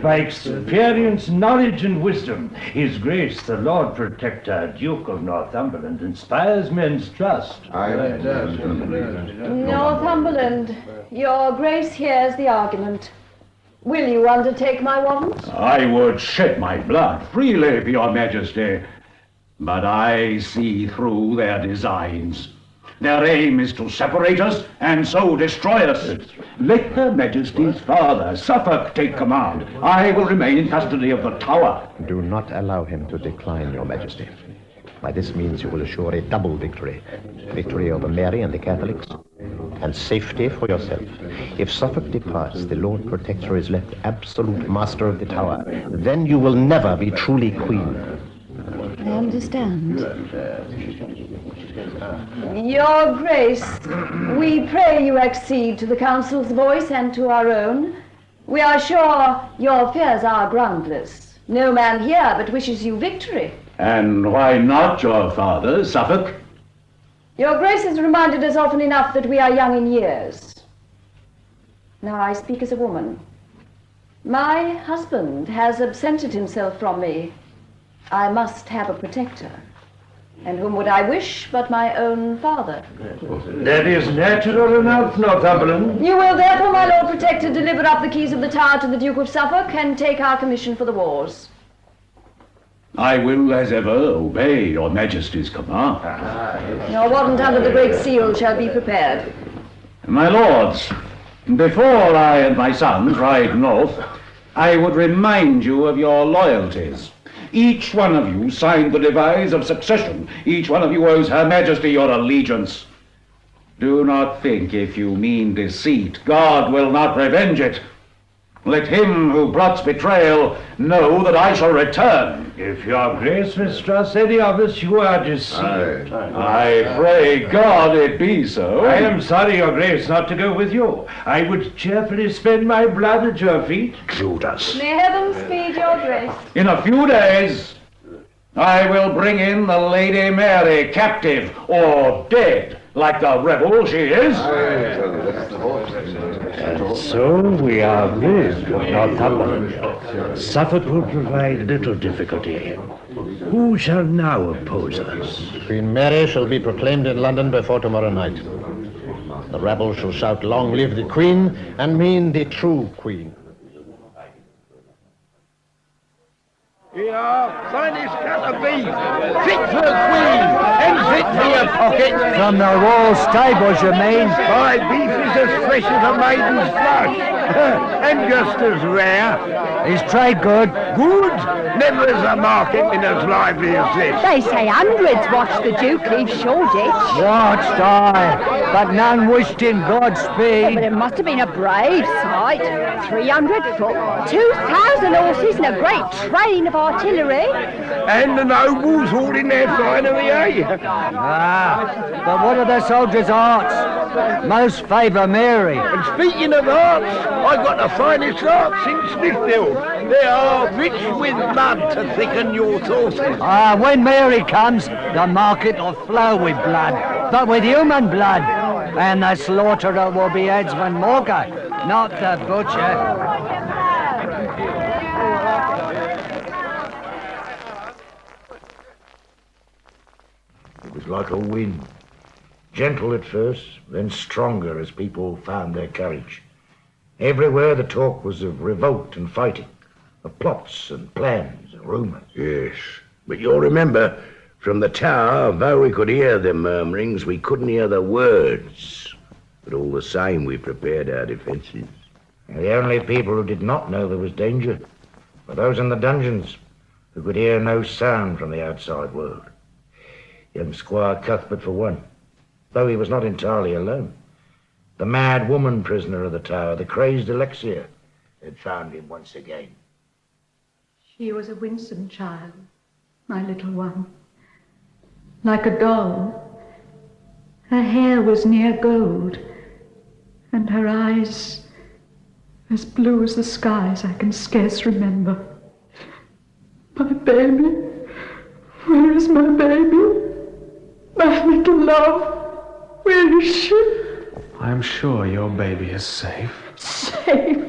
By experience, knowledge, and wisdom, His Grace, the Lord Protector, Duke of Northumberland, inspires men's trust. Northumberland, your Grace hears the argument. Will you undertake my warrant? I would shed my blood freely for your Majesty, but I see through their designs. Their aim is to separate us and so destroy us. Let Her Majesty's father, Suffolk, take command. I will remain in custody of the Tower. Do not allow him to decline, Your Majesty. By this means you will assure a double victory. Victory over Mary and the Catholics, and safety for yourself. If Suffolk departs, the Lord Protector is left absolute master of the Tower. Then you will never be truly queen. I understand. Your Grace, we pray you accede to the Council's voice and to our own. We are sure your fears are groundless. No man here but wishes you victory. And why not your father, Suffolk? Your Grace has reminded us often enough that we are young in years. Now I speak as a woman. My husband has absented himself from me. I must have a protector. And whom would I wish but my own father? That is natural enough, Northumberland. You will therefore, my Lord Protector, deliver up the keys of the tower to the Duke of Suffolk and take our commission for the wars. I will, as ever, obey your Majesty's command. Your warrant under the Great Seal shall be prepared. My lords, before I and my sons ride north, I would remind you of your loyalties. Each one of you signed the devise of succession. Each one of you owes Her Majesty your allegiance. Do not think if you mean deceit, God will not revenge it. Let him who plots betrayal know that I shall return. If your Grace mistrusts any of us, you are deceived. I pray God it be so. I am sorry, your Grace, not to go with you. I would cheerfully spend my blood at your feet. Judas. May heaven speed your Grace. In a few days, I will bring in the Lady Mary captive or dead, like the rebel she is. And so we are rid of Northumberland. Suffolk will provide little difficulty. Who shall now oppose us? Queen Mary shall be proclaimed in London before tomorrow night. The rabble shall shout, "Long live the Queen," and mean the true Queen. Here, finest cut of beef, fit for a queen, and fit for your pocket. From the royal stables, you mean? My beef is as fresh as a maiden's flush, and just as rare. Is trade good? Good? Never has a market been as lively as this. They say hundreds watch the Duke leave Shoreditch. Watched I, but none wished him Godspeed. But it must have been a brave sight. 300 foot, 2,000 horses and a great train of artillery. And the nobles all in their finery, eh? But what are the soldiers' hearts? Most favour Mary. And speaking of hearts, I got the finest hearts in Smithfield. They are rich with blood to thicken your sauces. When Mary comes, the market will flow with blood, but with human blood. And the slaughterer will be Edmund Morgan, not the butcher. It was like a wind. Gentle at first, then stronger as people found their courage. Everywhere the talk was of revolt and fighting, of plots and plans and rumours. Yes, but you'll remember, from the tower, though we could hear the murmurings, we couldn't hear the words. But all the same, we prepared our defences. The only people who did not know there was danger were those in the dungeons, who could hear no sound from the outside world. Young Squire Cuthbert, for one, though he was not entirely alone. The mad woman prisoner of the tower, the crazed Alexia, had found him once again. She was a winsome child, my little one, like a doll. Her hair was near gold, and her eyes as blue as the skies I can scarce remember. My baby, where is my baby? My little love, where is she? I am sure your baby is safe. Safe?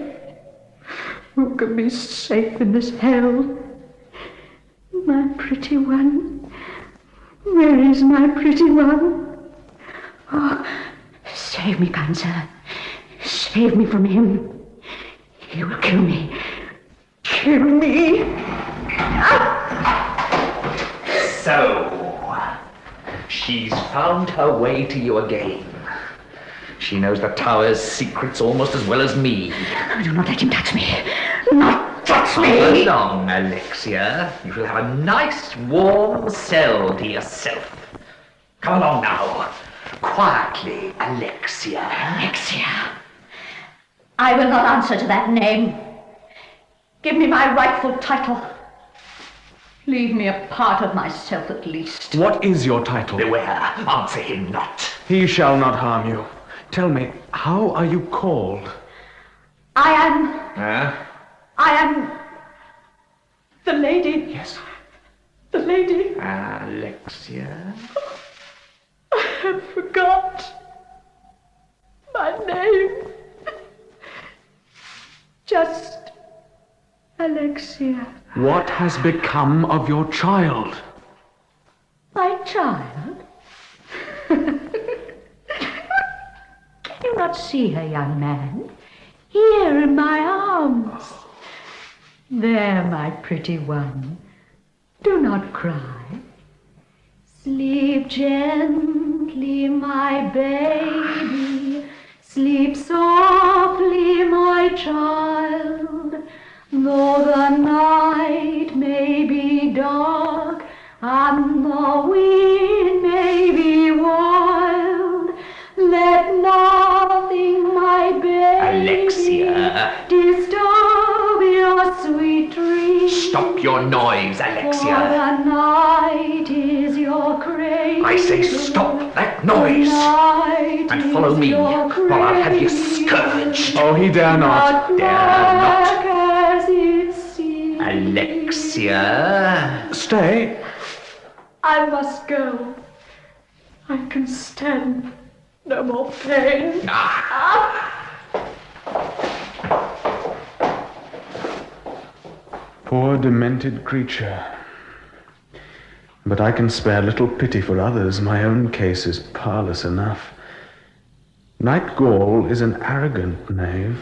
Who can be safe in this hell? My pretty one, where is my pretty one? Oh, save me, kind sir. Save me from him. He will kill me. Kill me. So, she's found her way to you again. She knows the tower's secrets almost as well as me. Do not let him touch me. Not touch me! Come along, Alexia. You shall have a nice warm cell to yourself. Come along now. Quietly, Alexia. Alexia. I will not answer to that name. Give me my rightful title. Leave me a part of myself at least. What is your title? Beware, answer him not. He shall not harm you. Tell me, how are you called? I am The lady. Yes. The lady. Alexia. I have forgot my name. Just Alexia. What has become of your child? My child? Can you not see her, young man? Here in my arms. There, my pretty one. Do not cry. Sleep gently, my baby. Sleep softly, my child. Though the night may be dark and the wind may be wild, let nothing, my baby, Alexia. disturb your sweet dreams. Stop your noise, For Alexia. the night is your cradle. I say stop that noise. And follow me, or I'll have you scourged. Oh, he dare not. Dare not. As it seems. Alexia. Stay. I must go. I can stand no more pain. Poor demented creature. But I can spare little pity for others. My own case is parlous enough. Night Gaul is an arrogant knave.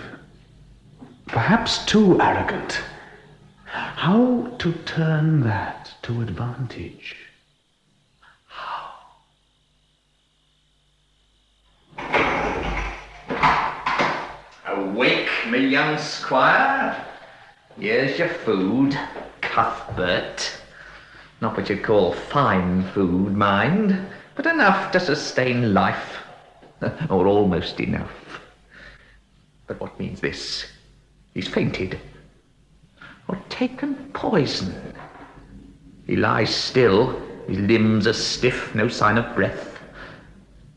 Perhaps too arrogant. How to turn that to advantage? Awake, me young squire. Here's your food, Cuthbert. Not what you'd call fine food, mind, but enough to sustain life. Or almost enough. But what means this? He's fainted. Or taken poison. He lies still, his limbs are stiff, no sign of breath.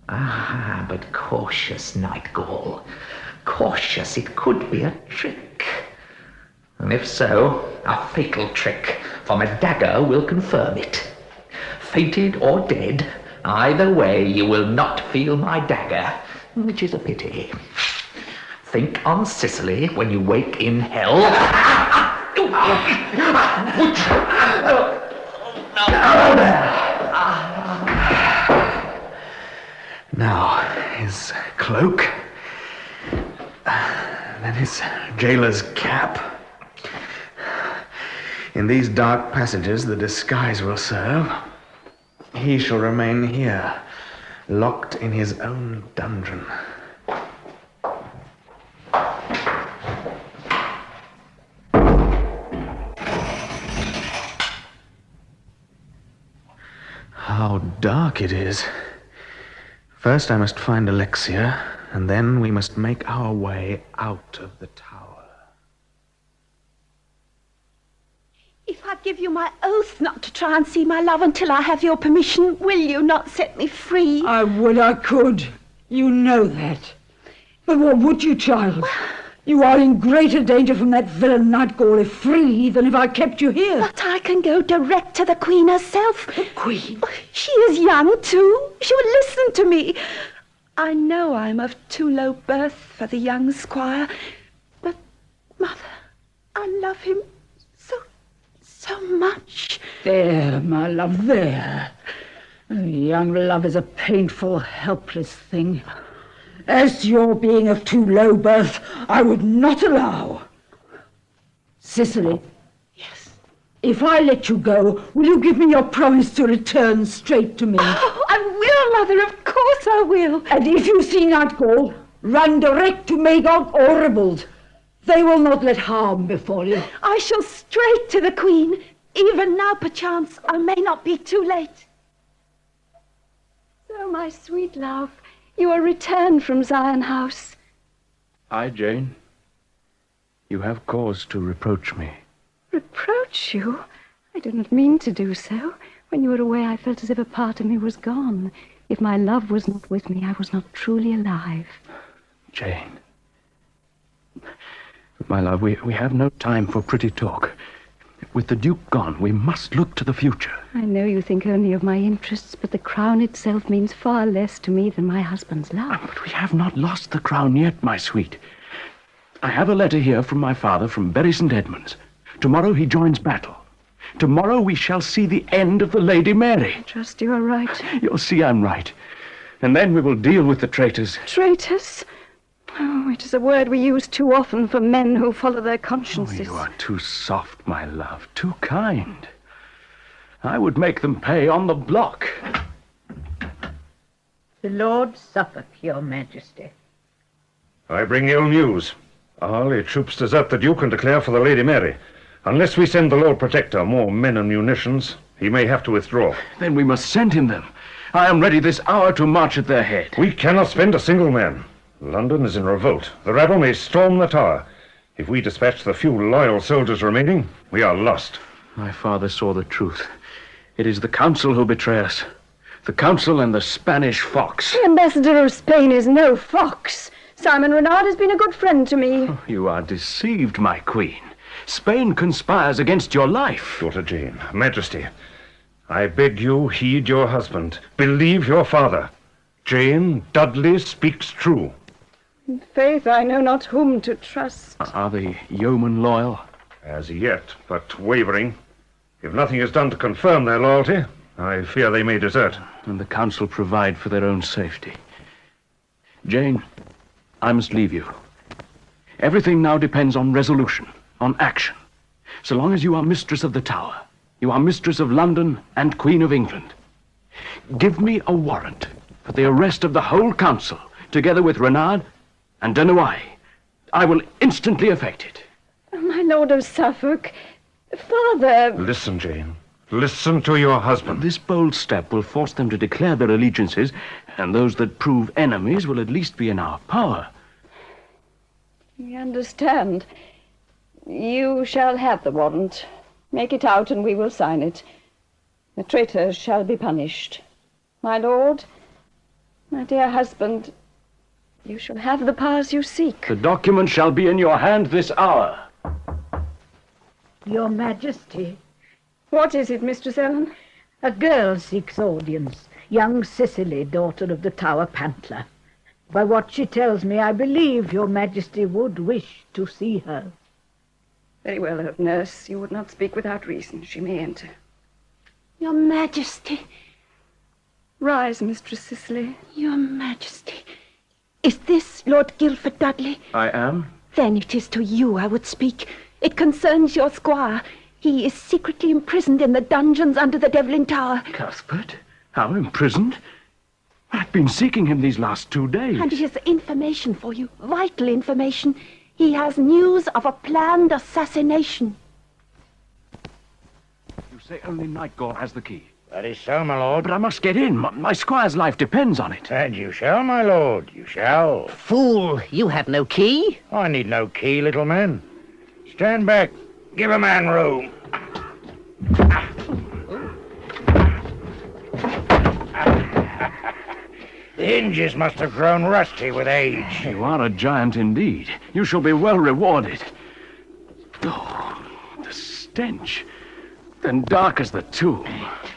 Ah, but cautious, Night Gaul. Cautious, it could be a trick. And if so, a fatal trick, for my dagger will confirm it. Fainted or dead, either way you will not feel my dagger, which is a pity. Think on Sicily when you wake in hell. Now, his cloak, then his jailer's cap. In these dark passages the disguise will serve. He shall remain here, locked in his own dungeon. How dark it is. First I must find Alexia, and then we must make our way out of the tower. If I give you my oath not to try and see my love until I have your permission, will you not set me free? I would I could. You know that. But what would you, child? You are in greater danger from that villain Night Gaul if free than if I kept you here. But I can go direct to the Queen herself. The Queen? She is young, too. She will listen to me. I know I'm of too low birth for the young squire, but, Mother, I love him so much. There, my love, there. Young love is a painful, helpless thing. As to your being of too low birth, I would not allow. Cicely. Yes? If I let you go, will you give me your promise to return straight to me? Oh, I will, Mother, of course I will. And if you see Night Gaul, run direct to Magog or Ribald. They will not let harm befall you. I shall straight to the Queen. Even now, perchance, I may not be too late. So, my sweet love, you are returned from Zion House. Aye, Jane. You have cause to reproach me. Reproach you? I do not mean to do so. When you were away, I felt as if a part of me was gone. If my love was not with me, I was not truly alive. Jane. My love, we have no time for pretty talk. With the Duke gone, we must look to the future. I know you think only of my interests, but the crown itself means far less to me than my husband's love. But we have not lost the crown yet, my sweet. I have a letter here from my father from Bury St. Edmunds. Tomorrow he joins battle. Tomorrow we shall see the end of the Lady Mary. Trust you are right. You'll see I'm right. And then we will deal with the traitors. Traitors? Oh, it is a word we use too often for men who follow their consciences. Oh, you are too soft, my love, too kind. I would make them pay on the block. The Lord Suffolk, Your Majesty. I bring ill news. All the troops desert the Duke and declare for the Lady Mary. Unless we send the Lord Protector more men and munitions, he may have to withdraw. Then we must send him them. I am ready this hour to march at their head. We cannot spend a single man. London is in revolt. The rabble may storm the tower. If we dispatch the few loyal soldiers remaining, we are lost. My father saw the truth. It is the council who betray us. The council and the Spanish fox. The ambassador of Spain is no fox. Simon Renard has been a good friend to me. Oh, you are deceived, my queen. Spain conspires against your life. Daughter Jane, Majesty, I beg you heed your husband. Believe your father. Jane, Dudley speaks true. In faith, I know not whom to trust. Are the yeomen loyal? As yet, but wavering. If nothing is done to confirm their loyalty, I fear they may desert. And the council provide for their own safety. Jane, I must leave you. Everything now depends on resolution, on action. So long as you are mistress of the Tower, you are mistress of London and Queen of England. Give me a warrant for the arrest of the whole council, together with Renard and de Noailles. I will instantly effect it. Oh, my Lord of Suffolk, Father... Listen, Jane. Listen to your husband. This bold step will force them to declare their allegiances, and those that prove enemies will at least be in our power. We understand. You shall have the warrant. Make it out and we will sign it. The traitors shall be punished. My lord, my dear husband, you shall have the powers you seek. The document shall be in your hand this hour. Your Majesty. What is it, Mistress Ellen? A girl seeks audience. Young Cicely, daughter of the Tower Pantler. By what she tells me, I believe your Majesty would wish to see her. Very well, nurse. You would not speak without reason. She may enter. Your Majesty. Rise, Mistress Cicely. Your Majesty. Is this Lord Guilford Dudley? I am. Then it is to you I would speak. It concerns your squire. He is secretly imprisoned in the dungeons under the Devlin Tower. Cuthbert? How, imprisoned? I've been seeking him these last 2 days. And he has information for you, vital information. He has news of a planned assassination. You say only Nightgall has the key. That is so, my lord. But I must get in. My squire's life depends on it. And you shall, my lord, you shall. Fool, you have no key. I need no key, little man. Stand back. Give a man room. The hinges must have grown rusty with age. You are a giant indeed. You shall be well rewarded. Oh, the stench. And dark as the tomb.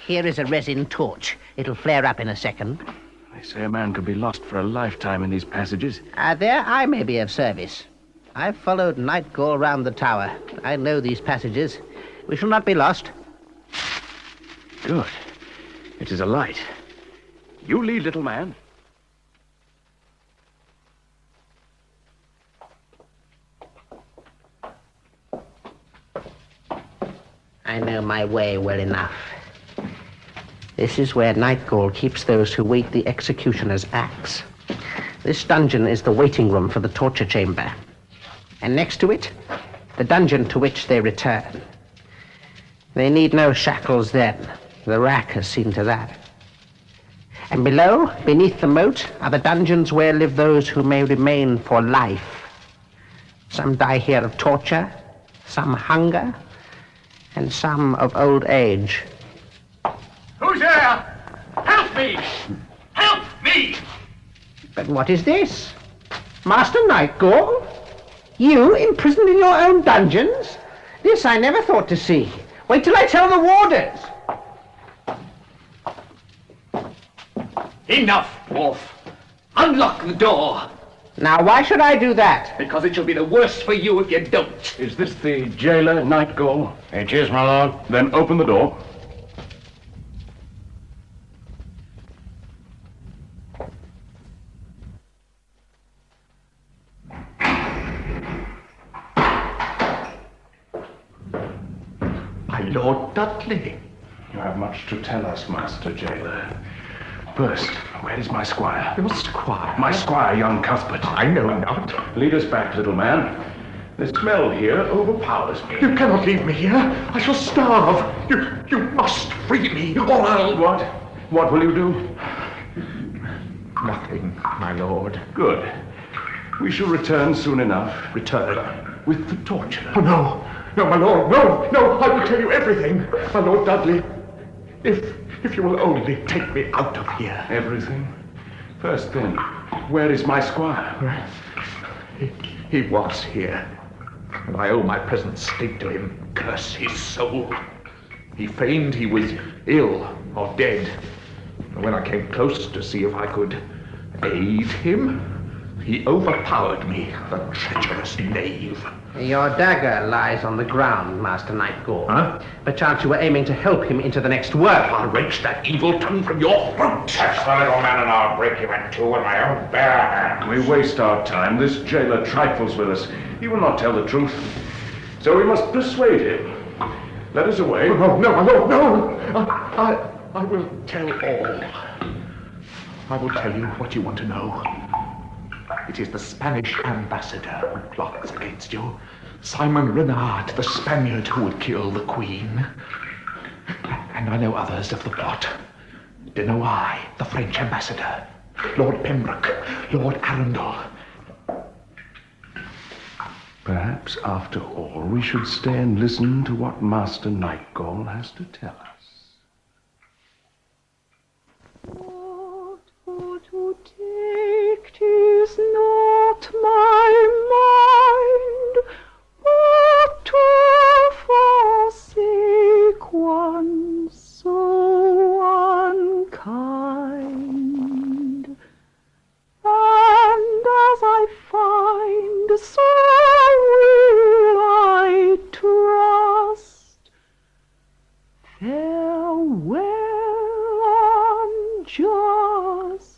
Here is a resin torch. It'll flare up in a second. They say a man could be lost for a lifetime in these passages. There I may be of service. I've followed Nightgall round the tower. I know these passages. We shall not be lost. Good. It is a light. You lead, little man. I know my way well enough. This is where Nightgall keeps those who wait the executioner's axe. This dungeon is the waiting room for the torture chamber. And next to it, the dungeon to which they return. They need no shackles then. The rack has seen to that. And below, beneath the moat, are the dungeons where live those who may remain for life. Some die here of torture, some hunger, and some of old age. Who's there? Help me! Help me! But what is this? Master Nightgall? You imprisoned in your own dungeons? This I never thought to see. Wait till I tell the warders. Enough, dwarf. Unlock the door. Now, why should I do that? Because it shall be the worse for you if you don't. Is this the jailer, Night Gall? It is, my lord. Then open the door. My Lord Dudley. You have much to tell us, Master Jailer. First, where is my squire? Your squire? My squire, young Cuthbert. I know not. Lead us back, little man. The smell here overpowers me. You cannot leave me here. I shall starve. You must free me, or I'll... What? What will you do? Nothing, my lord. Good. We shall return soon enough. Return? With the torture. Oh, no. No, my lord, no, I will tell you everything. My Lord Dudley, if you will only take me out of here. Everything? First then, where is my squire? He was here, and I owe my present state to him. Curse his soul. He feigned he was ill or dead, and when I came close to see if I could aid him, he overpowered me, the treacherous knave. Your dagger lies on the ground, Master Nightgall. Huh? Perchance you were aiming to help him into the next work. I'll wrench that evil tongue from your throat. Touch the little man and I'll break you in two with my own bare hands. We waste our time. This jailer trifles with us. He will not tell the truth. So we must persuade him. Let us away. Oh, no, my lord, no! I will tell all. I will tell you what you want to know. It is the Spanish ambassador who plots against you. Simon Renard, the Spaniard who would kill the Queen. And I know others of the plot. De Noailles, the French ambassador. Lord Pembroke, Lord Arundel. Perhaps, after all, we should stay and listen to what Master Nightgall has to tell us. To take 'tis not my mind, but to forsake one so unkind. And as I find, so will I trust. Farewell, unjust.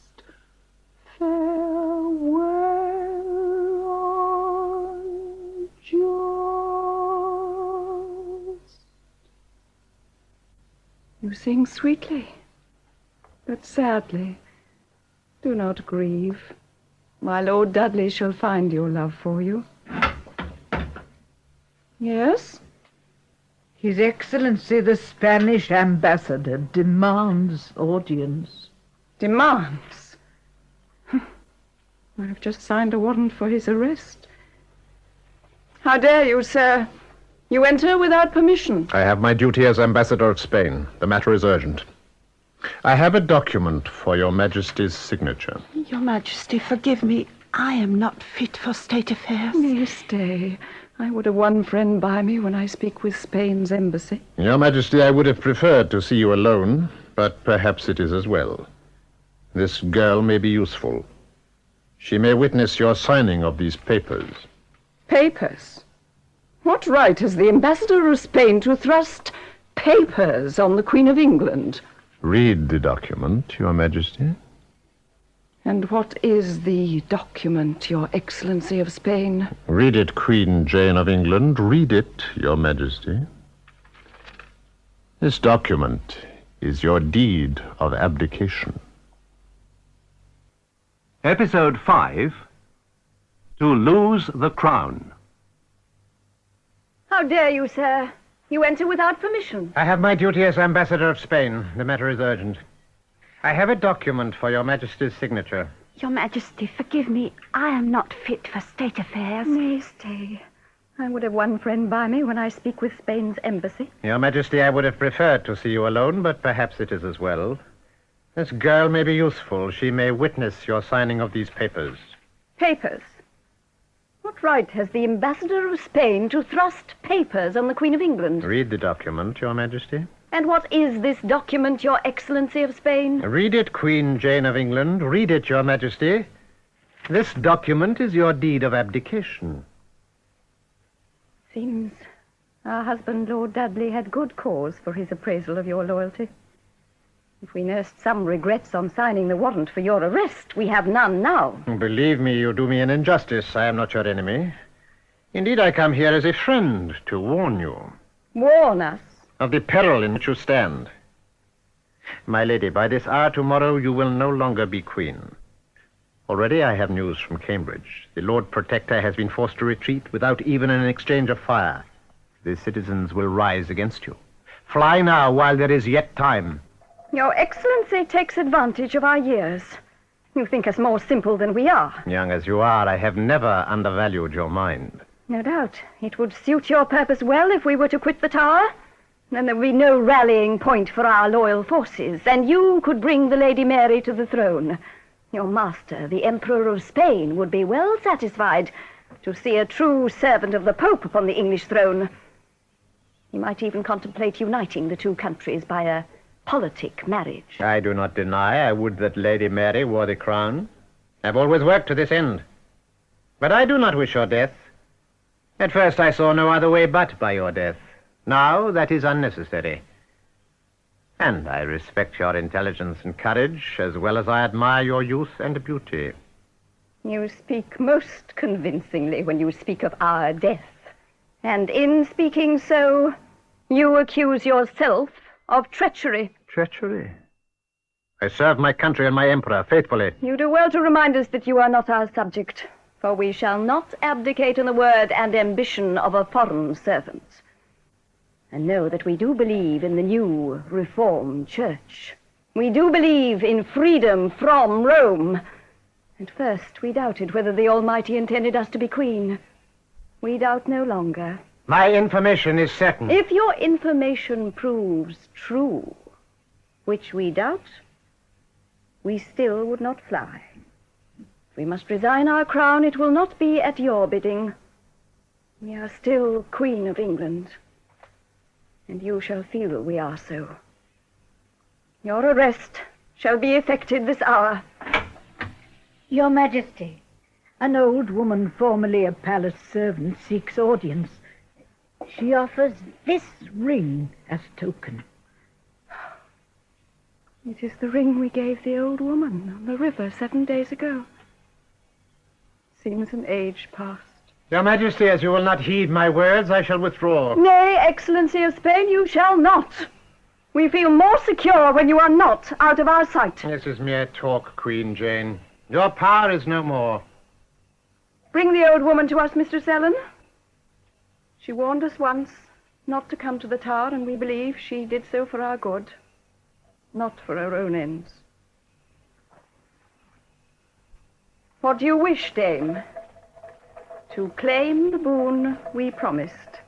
You sing sweetly, but sadly. Do not grieve. My Lord Dudley shall find your love for you. Yes? His Excellency the Spanish ambassador demands audience. Demands? I've just signed a warrant for his arrest. How dare you, sir? You enter without permission. I have my duty as ambassador of Spain. The matter is urgent. I have a document for your Majesty's signature. Your Majesty, forgive me. I am not fit for state affairs. Nay, stay. I would have one friend by me when I speak with Spain's embassy. Your Majesty, I would have preferred to see you alone, but perhaps it is as well. This girl may be useful. She may witness your signing of these papers. Papers? What right has the ambassador of Spain to thrust papers on the Queen of England? Read the document, Your Majesty. And what is the document, Your Excellency of Spain? Read it, Queen Jane of England. Read it, Your Majesty. This document is your deed of abdication. Episode 5, To Lose the Crown. How dare you, sir? You enter without permission. I have my duty as ambassador of Spain. The matter is urgent. I have a document for your Majesty's signature. Your Majesty, forgive me. I am not fit for state affairs. Nay, stay. I would have one friend by me when I speak with Spain's embassy. Your Majesty, I would have preferred to see you alone, but perhaps it is as well. This girl may be useful. She may witness your signing of these papers. Papers? What right has the ambassador of Spain to thrust papers on the Queen of England? Read the document, Your Majesty. And what is this document, Your Excellency of Spain? Read it, Queen Jane of England. Read it, Your Majesty. This document is your deed of abdication. Seems our husband, Lord Dudley, had good cause for his appraisal of your loyalty. If we nursed some regrets on signing the warrant for your arrest, we have none now. Believe me, you do me an injustice. I am not your enemy. Indeed, I come here as a friend to warn you. Warn us? Of the peril in which you stand. My lady, by this hour tomorrow, you will no longer be queen. Already I have news from Cambridge. The Lord Protector has been forced to retreat without even an exchange of fire. The citizens will rise against you. Fly now while there is yet time. Your Excellency takes advantage of our years. You think us more simple than we are. Young as you are, I have never undervalued your mind. No doubt. It would suit your purpose well if we were to quit the tower. Then there would be no rallying point for our loyal forces, and you could bring the Lady Mary to the throne. Your master, the Emperor of Spain, would be well satisfied to see a true servant of the Pope upon the English throne. He might even contemplate uniting the two countries by a politic marriage. I do not deny I would that Lady Mary wore the crown. I've always worked to this end. But I do not wish your death. At first I saw no other way but by your death. Now that is unnecessary. And I respect your intelligence and courage, as well as I admire your youth and beauty. You speak most convincingly when you speak of our death. And in speaking so, you accuse yourself of treachery. Treachery? I serve my country and my emperor faithfully. You do well to remind us that you are not our subject, for we shall not abdicate in the word and ambition of a foreign servant. And know that we do believe in the new Reformed Church. We do believe in freedom from Rome. At first we doubted whether the Almighty intended us to be queen. We doubt no longer. My information is certain. If your information proves true, which we doubt, we still would not fly. If we must resign our crown, it will not be at your bidding. We are still Queen of England, and you shall feel we are so. Your arrest shall be effected this hour. Your Majesty, an old woman formerly a palace servant seeks audience. She offers this ring as token. It is the ring we gave the old woman on the river 7 days ago. Seems an age past. Your Majesty, as you will not heed my words, I shall withdraw. Nay, Excellency of Spain, you shall not. We feel more secure when you are not out of our sight. This is mere talk, Queen Jane. Your power is no more. Bring the old woman to us, Mistress Ellen. She warned us once not to come to the tower, and we believe she did so for our good, not for her own ends. What do you wish, Dame? To claim the boon we promised.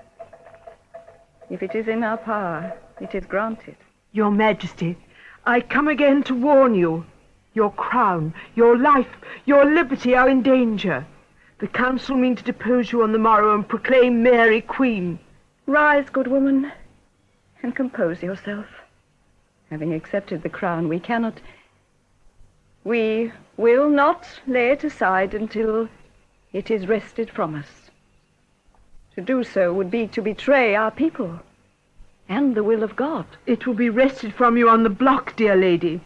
If it is in our power, it is granted. Your Majesty, I come again to warn you. Your crown, your life, your liberty are in danger. The council mean to depose you on the morrow and proclaim Mary queen. Rise, good woman, and compose yourself. Having accepted the crown, we will not lay it aside until it is wrested from us. To do so would be to betray our people and the will of God. It will be wrested from you on the block, dear lady.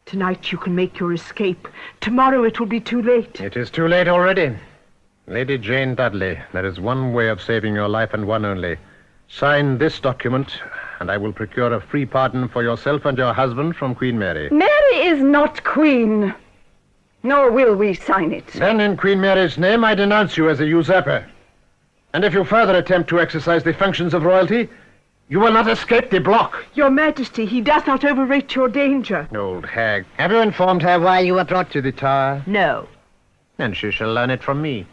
Tonight you can make your escape. Tomorrow it will be too late. It is too late already. Lady Jane Dudley, there is one way of saving your life and one only. Sign this document, and I will procure a free pardon for yourself and your husband from Queen Mary. Mary is not queen, nor will we sign it. Then in Queen Mary's name I denounce you as a usurper. And if you further attempt to exercise the functions of royalty, you will not escape the block. Your Majesty, he does not overrate your danger. Old hag. Have you informed her why you were brought to the tower? No. Then she shall learn it from me.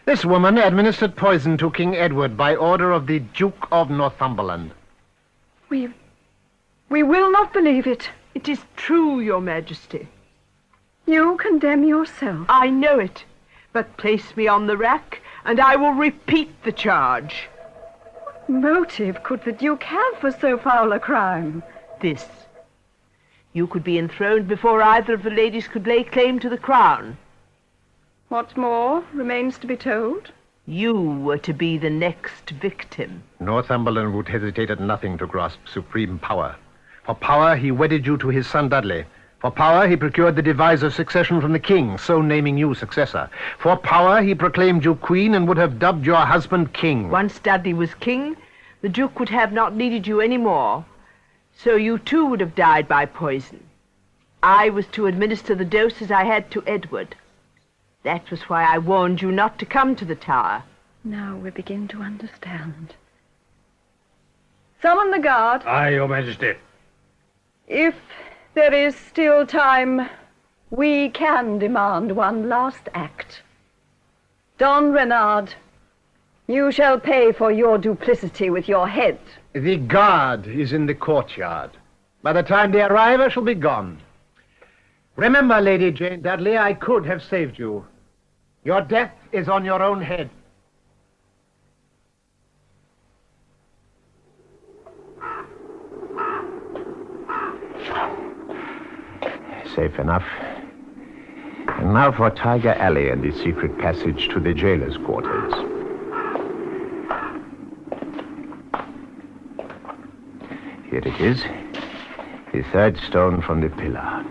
This woman administered poison to King Edward by order of the Duke of Northumberland. We will not believe it. It is true, Your Majesty. You condemn yourself. I know it. But place me on the rack, and I will repeat the charge. What motive could the Duke have for so foul a crime? This. You could be enthroned before either of the ladies could lay claim to the crown. What more remains to be told? You were to be the next victim. Northumberland would hesitate at nothing to grasp supreme power. For power, he wedded you to his son Dudley. For power, he procured the device of succession from the king, so naming you successor. For power, he proclaimed you queen and would have dubbed your husband king. Once Dudley was king, the Duke would have not needed you any more. So you too would have died by poison. I was to administer the doses I had to Edward. That was why I warned you not to come to the tower. Now we begin to understand. Summon the guard. Aye, Your Majesty. If there is still time, we can demand one last act. Don Renard, you shall pay for your duplicity with your head. The guard is in the courtyard. By the time they arrive, I shall be gone. Remember, Lady Jane Dudley, I could have saved you. Your death is on your own head. Safe enough. And now for Tiger Alley and the secret passage to the jailer's quarters. Here it is. The third stone from the pillar.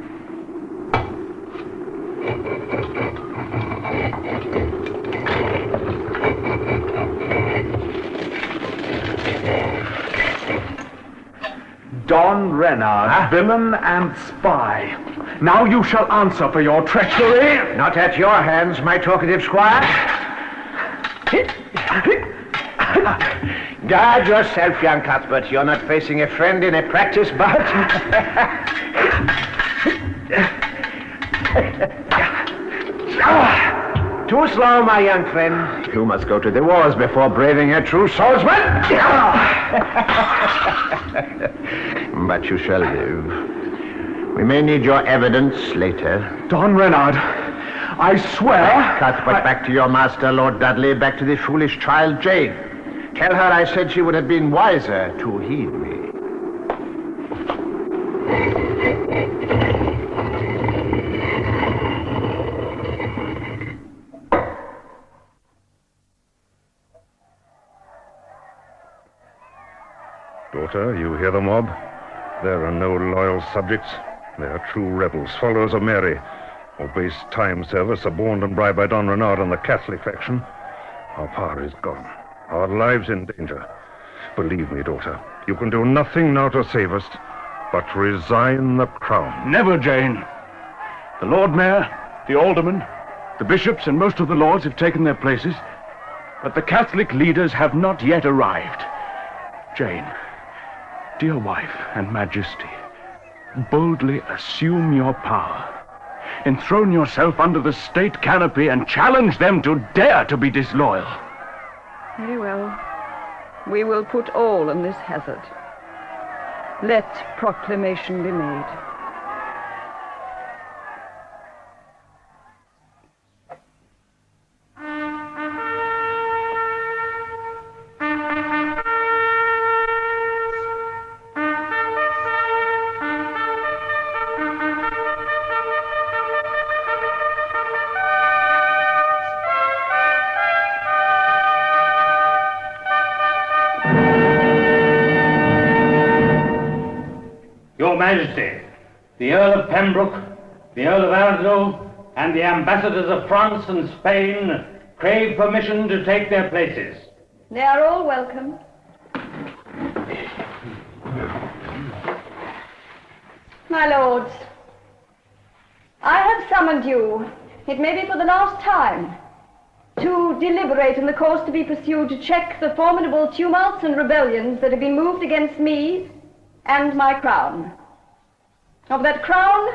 Don Renard, villain and spy. Now you shall answer for your treachery. Not at your hands, my talkative squire. Guard yourself, young Cuthbert. You're not facing a friend in a practice bout. Too slow, my young friend. You must go to the wars before braving a true swordsman. But you shall live. We may need your evidence later. Don Renard, I swear... Cuthbert, back to your master, Lord Dudley, back to the foolish child Jane. Tell her I said she would have been wiser to heed me. Daughter, you hear the mob? There are no loyal subjects. They are true rebels, followers of Mary, or base time service, suborned and bribed by Don Renard and the Catholic faction. Our power is gone. Our lives in danger. Believe me, daughter, you can do nothing now to save us but resign the crown. Never, Jane. The Lord Mayor, the aldermen, the bishops, and most of the lords have taken their places, but the Catholic leaders have not yet arrived. Jane, dear wife and majesty, boldly assume your power. Enthrone yourself under the state canopy and challenge them to dare to be disloyal. Very well. We will put all in this hazard. Let proclamation be made. Your Majesty, the Earl of Pembroke, the Earl of Arundel, and the ambassadors of France and Spain crave permission to take their places. They are all welcome. My lords, I have summoned you, it may be for the last time, to deliberate on the course to be pursued to check the formidable tumults and rebellions that have been moved against me and my crown. Of that crown,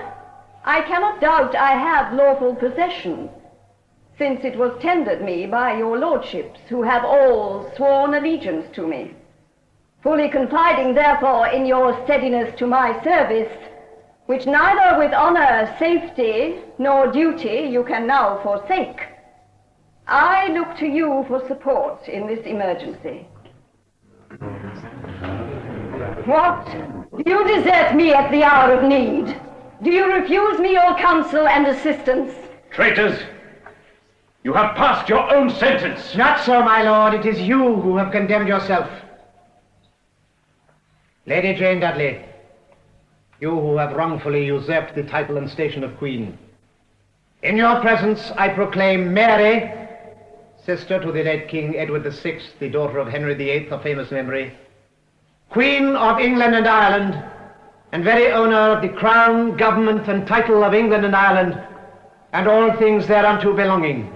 I cannot doubt I have lawful possession, since it was tendered me by your lordships, who have all sworn allegiance to me. Fully confiding, therefore, in your steadiness to my service, which neither with honor, safety, nor duty you can now forsake, I look to you for support in this emergency. What? Do you desert me at the hour of need? Do you refuse me your counsel and assistance? Traitors! You have passed your own sentence. Not so, my lord. It is you who have condemned yourself. Lady Jane Dudley, you who have wrongfully usurped the title and station of Queen, in your presence I proclaim Mary, sister to the late King Edward VI, the daughter of Henry VIII of famous memory, Queen of England and Ireland, and very owner of the crown, government, and title of England and Ireland, and all things thereunto belonging.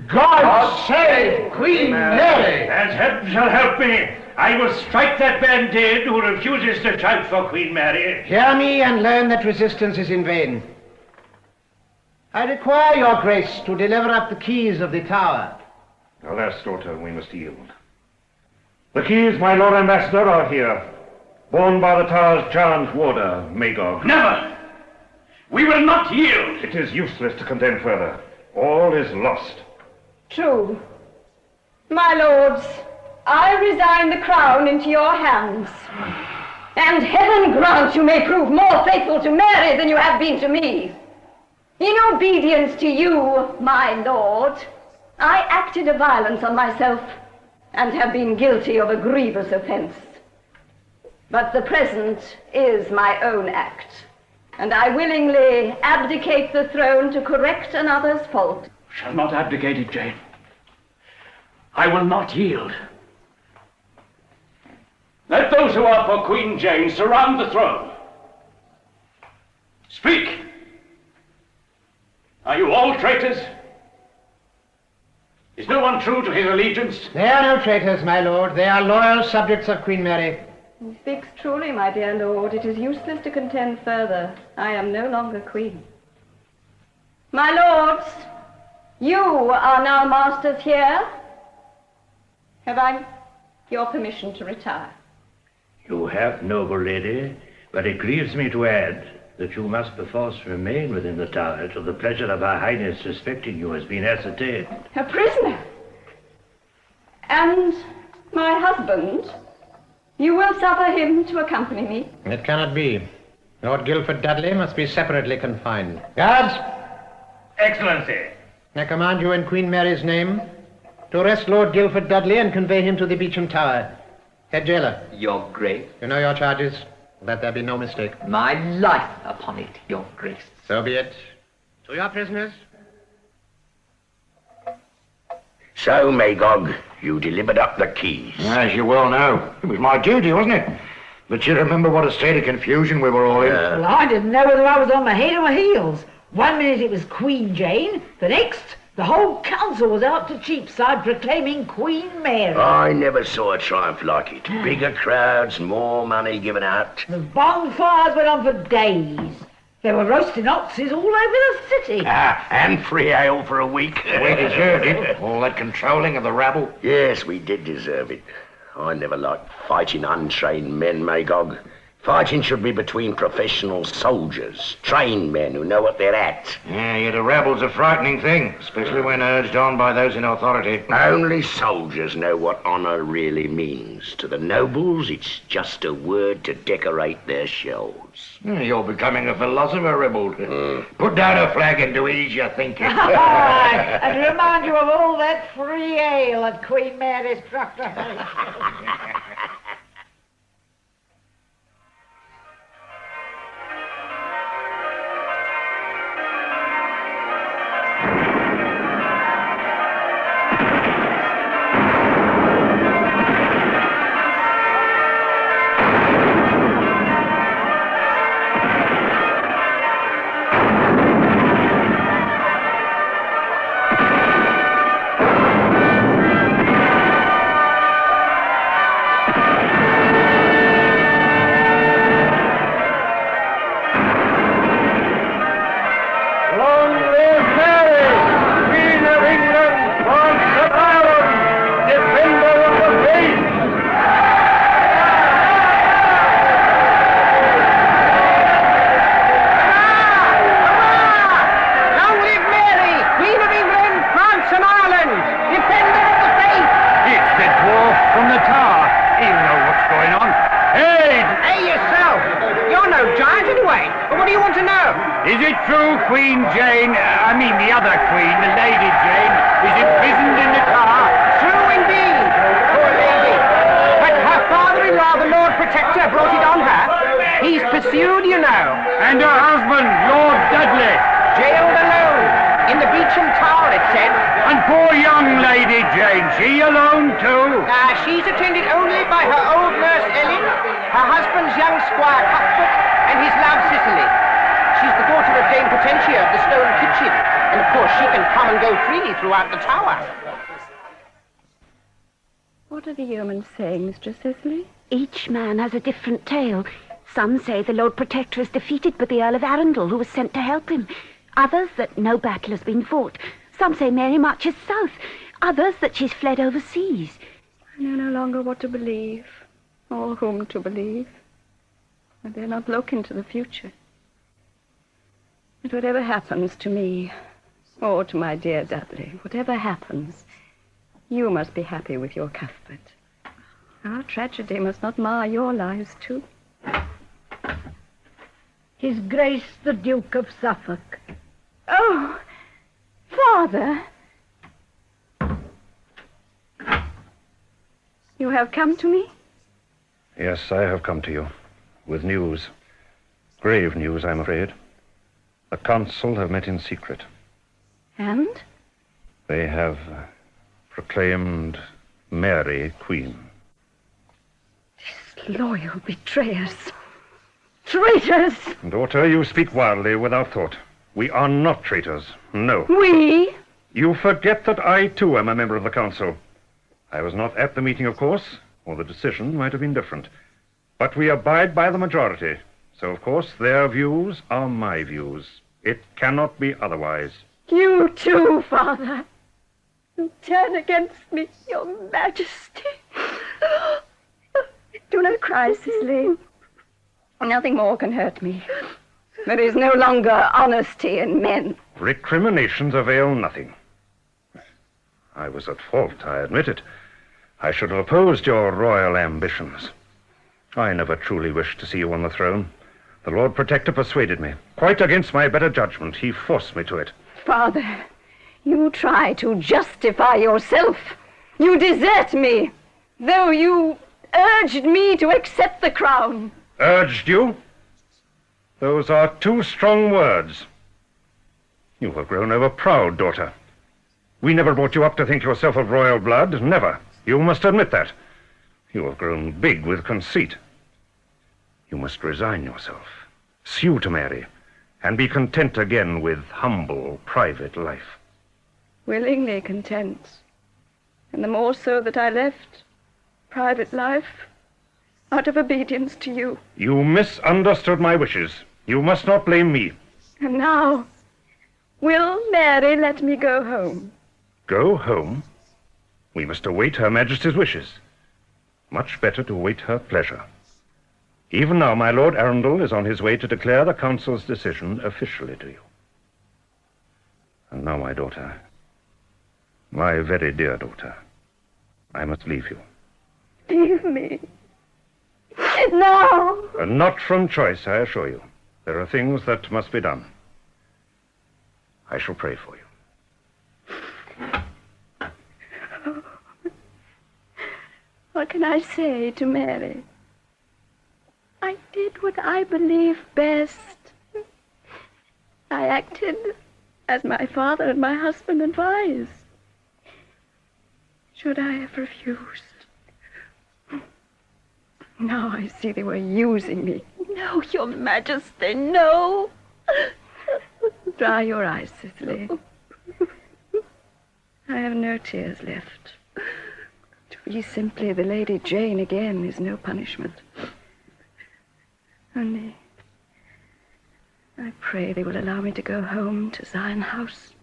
God save Queen Mary! As heaven shall help me, I will strike that man dead who refuses to shout for Queen Mary. Hear me and learn that resistance is in vain. I require your grace to deliver up the keys of the tower. Alas, daughter, we must yield. The keys, my lord ambassador, are here, borne by the tower's giant warder, Magog. Never! We will not yield! It is useless to contend further. All is lost. True. My lords, I resign the crown into your hands. And heaven grant you may prove more faithful to Mary than you have been to me. In obedience to you, my lord, I acted a violence on myself and have been guilty of a grievous offense. But the present is my own act, and I willingly abdicate the throne to correct another's fault. Shall not abdicate it, Jane. I will not yield. Let those who are for Queen Jane surround the throne. Speak! Are you all traitors? Is no one true to his allegiance? They are no traitors, my lord. They are loyal subjects of Queen Mary. He speaks truly, my dear lord. It is useless to contend further. I am no longer queen. My lords, you are now masters here. Have I your permission to retire? You have, noble lady, but it grieves me to add that you must perforce remain within the tower till the pleasure of Her Highness respecting you has been ascertained. A prisoner? And my husband? You will suffer him to accompany me? It cannot be. Lord Guilford Dudley must be separately confined. Guards! Excellency! I command you in Queen Mary's name to arrest Lord Guilford Dudley and convey him to the Beauchamp Tower. Head jailer. Your Grace. You know your charges. Let there be no mistake. My life upon it, your Grace. So be it. To your prisoners. So, Magog, you delivered up the keys. As you well know. It was my duty, wasn't it? But you remember what a state of confusion we were all in. Well, I didn't know whether I was on my head or my heels. One minute it was Queen Jane, the next, the whole council was out to Cheapside proclaiming Queen Mary. I never saw a triumph like it. Bigger crowds, more money given out. The bonfires went on for days. They were roasting oxes all over the city. And free ale for a week. We deserved it. All that controlling of the rabble. Yes, we did deserve it. I never liked fighting untrained men, Magog. Fighting should be between professional soldiers, trained men who know what they're at. Yeah, yet a rabble's a frightening thing, especially when urged on by those in authority. Only soldiers know what honor really means. To the nobles, it's just a word to decorate their shells. You're becoming a philosopher, Ribald. Put down a flag and do ease your thinking. And remind you of all that free ale at Queen Mary's proclamation. true Queen Jane, the other queen, the Lady Jane, is imprisoned in the tower. True indeed, poor lady. But her father-in-law, the Lord Protector, brought it on her. He's pursued, you know. And her husband, Lord Dudley. Jailed alone. In the Beecham Tower, it said. And poor young Lady Jane, she alone too? She's attended only by her old nurse Ellen, her husband's young squire Cuthbert, and his love Cicely. She's the daughter of Dame Potentia of the Stone Kitchen, and of course she can come and go freely throughout the tower. What are the yeomen saying, Mistress Cicely? Each man has a different tale. Some say the Lord Protector is defeated by the Earl of Arundel, who was sent to help him. Others that no battle has been fought. Some say Mary marches south. Others that she's fled overseas. I know no longer what to believe, or whom to believe. I dare not look into the future. But whatever happens to me, or to my dear Dudley, whatever happens, you must be happy with your Cuthbert. Our tragedy must not mar your lives, too. His Grace the Duke of Suffolk. Oh, Father! You have come to me? Yes, I have come to you. With news. Grave news, I'm afraid. The council have met in secret. And? They have proclaimed Mary queen. Loyal betrayers. Traitors! Daughter, you speak wildly without thought. We are not traitors, no. We? You forget that I, too, am a member of the council. I was not at the meeting, of course, or the decision might have been different. But we abide by the majority, so, of course, their views are my views. It cannot be otherwise. You too, Father. You turn against me, your Majesty. Do not cry, Cicely. Nothing more can hurt me. There is no longer honesty in men. Recriminations avail nothing. I was at fault, I admit it. I should have opposed your royal ambitions. I never truly wished to see you on the throne. The Lord Protector persuaded me. Quite against my better judgment, he forced me to it. Father, you try to justify yourself. You desert me, though you urged me to accept the crown. Urged you? Those are too strong words. You have grown over-proud, daughter. We never brought you up to think yourself of royal blood, never. You must admit that. You have grown big with conceit. You must resign yourself, sue to Mary, and be content again with humble, private life. Willingly content, and the more so that I left private life out of obedience to you. You misunderstood my wishes. You must not blame me. And now, will Mary let me go home? Go home? We must await Her Majesty's wishes. Much better to await her pleasure. Even now, my Lord Arundel is on his way to declare the council's decision officially to you. And now, my daughter, my very dear daughter, I must leave you. Leave me. No! And not from choice, I assure you. There are things that must be done. I shall pray for you. What can I say to Mary? I did what I believe best. I acted as my father and my husband advised. Should I have refused? Now I see they were using me. No, Your Majesty, no. Dry your eyes, Cicely. I have no tears left. To be simply the Lady Jane again is no punishment. Only, I pray they will allow me to go home to Zion House.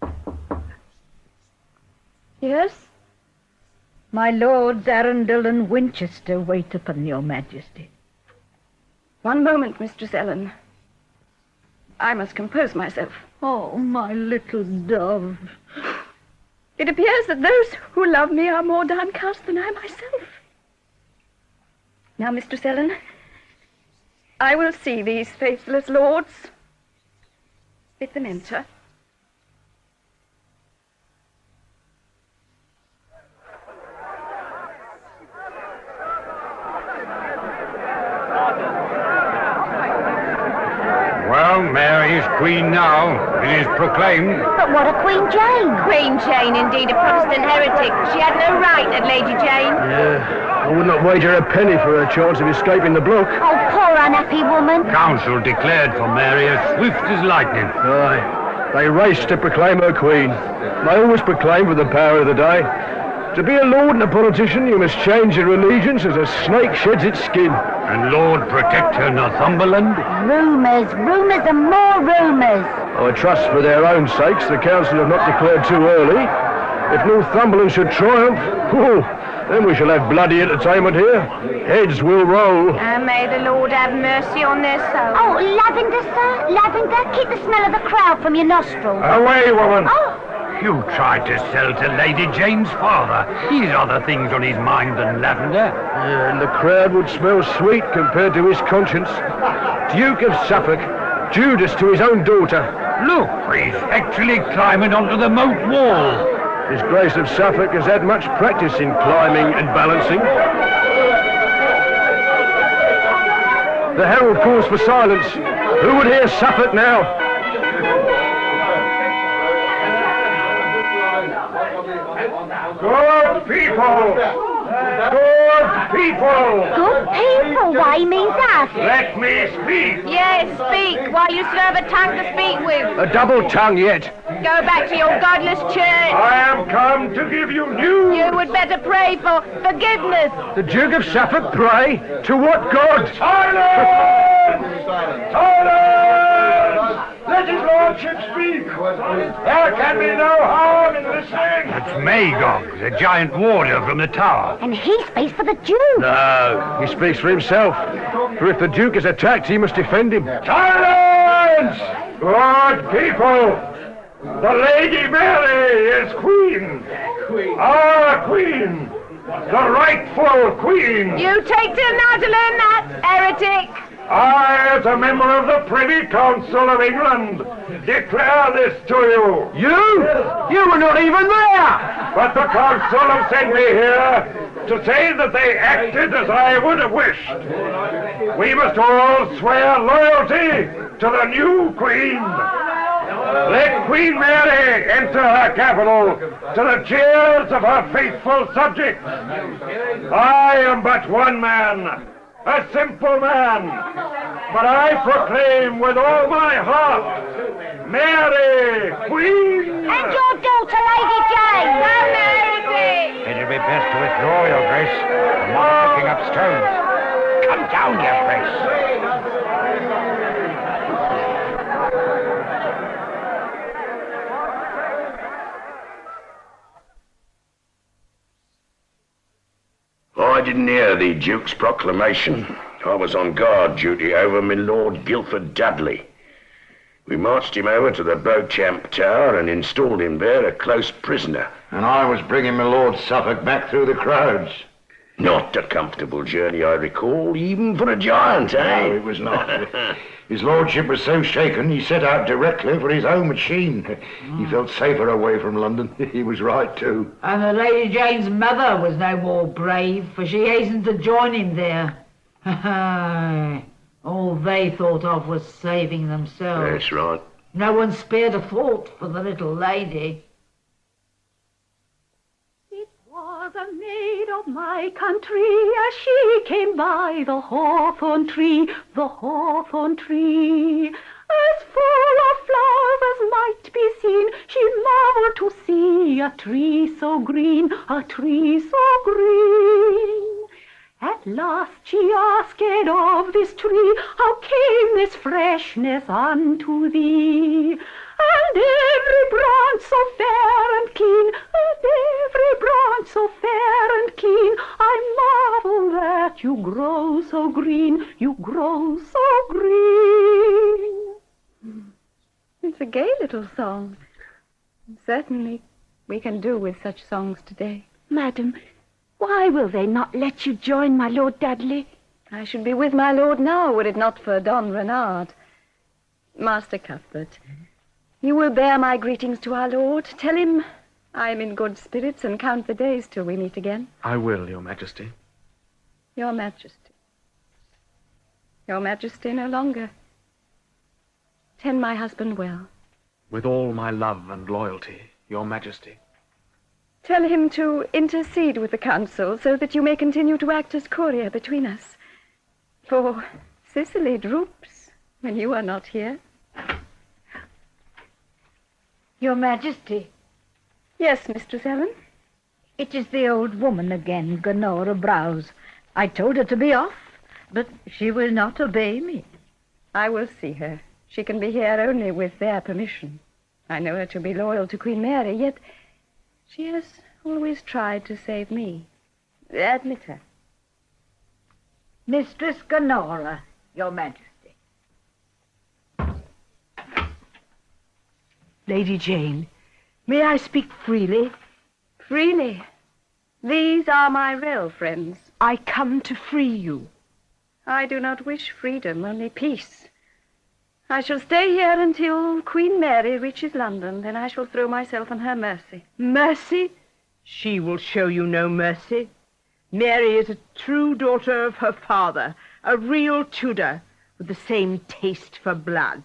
Yes? My lords Arundel and Winchester wait upon your Majesty. One moment, Mistress Ellen. I must compose myself. Oh, my little dove. It appears that those who love me are more downcast than I myself. Now, Mistress Ellen, I will see these faithless lords. Bid them enter. Well, Mary is queen now. It is proclaimed. But what of Queen Jane? Queen Jane, indeed, a Protestant heretic. She had no right at Lady Jane. Yeah, I would not wager a penny for her chance of escaping the block. Oh, poor unhappy woman. Council declared for Mary as swift as lightning. Aye, they raced to proclaim her queen. They always proclaim for the power of the day. To be a lord and a politician, you must change your allegiance as a snake sheds its skin. And Lord protect her, Northumberland. Rumours, rumours and more rumours. I trust for their own sakes the council have not declared too early. If Northumberland should triumph, then we shall have bloody entertainment here. Heads will roll. And may the Lord have mercy on their souls. Oh, lavender, sir, lavender. Keep the smell of the crowd from your nostrils. Away, woman. Oh. You tried to sell to Lady Jane's father. He's other things on his mind than lavender. Yeah, and the crowd would smell sweet compared to his conscience. Duke of Suffolk, Judas to his own daughter. Look, he's actually climbing onto the moat wall. His Grace of Suffolk has had much practice in climbing and balancing. The herald calls for silence. Who would hear Suffolk now? Good people! Good people! Good people? Why, he means us. Let me speak! Yes, speak, while you still have a tongue to speak with. A double tongue yet. Go back to your godless church. I am come to give you news. You would better pray for forgiveness. The Duke of Suffolk pray? To what God? Silence! Silence! Let his lordship speak. There can be no harm in listening. That's Magog, the giant warder from the tower. And he speaks for the Jew. No, he speaks for himself. For if the Duke is attacked, he must defend him. Silence! Good people! The Lady Mary is queen. Our queen. The rightful queen. You take till now to learn that, heretic. I, as a member of the Privy Council of England, declare this to you. You? You were not even there! But the Council have sent me here to say that they acted as I would have wished. We must all swear loyalty to the new Queen. Let Queen Mary enter her capital to the cheers of her faithful subjects. I am but one man. A simple man, but I proclaim with all my heart, Mary, Queen! And your daughter, Lady Jane! No, Mary! It'll be best to withdraw, Your Grace. I'm not picking up stones. Come down, Your Grace. I didn't hear the Duke's proclamation. I was on guard duty over my Lord Guilford Dudley. We marched him over to the Beauchamp Tower and installed him there a close prisoner. And I was bringing my Lord Suffolk back through the crowds. Not a comfortable journey, I recall, even for a giant, eh? No, it was not. His lordship was so shaken, he set out directly for his own machine. He felt safer away from London. He was right, too. And the Lady Jane's mother was no more brave, for she hastened to join him there. All they thought of was saving themselves. That's right. No one spared a thought for the little lady. Was a maid of my country as she came by the hawthorn tree, as full of flowers as might be seen. She marveled to see a tree so green, a tree so green. At last she asked of this tree, how came this freshness unto thee? And every branch so fair and keen, and every branch so fair and keen, I marvel that you grow so green, you grow so green. It's a gay little song. Certainly we can do with such songs today. Madam, why will they not let you join my Lord Dudley? I should be with my lord now, were it not for Don Renard. Master Cuthbert, You will bear my greetings to our lord. Tell him I am in good spirits and count the days till we meet again. I will, Your Majesty. Your Majesty. Your Majesty no longer. Tend my husband well. With all my love and loyalty, Your Majesty. Tell him to intercede with the council so that you may continue to act as courier between us. For Sicily droops when you are not here. Your Majesty. Yes, Mistress Ellen? It is the old woman again, Gonora Browse. I told her to be off, but she will not obey me. I will see her. She can be here only with their permission. I know her to be loyal to Queen Mary, yet she has always tried to save me. Admit her. Mistress Gonora, Your Majesty. Lady Jane, may I speak freely? Freely? These are my real friends. I come to free you. I do not wish freedom, only peace. I shall stay here until Queen Mary reaches London. Then I shall throw myself on her mercy. Mercy? She will show you no mercy. Mary is a true daughter of her father, a real Tudor, with the same taste for blood.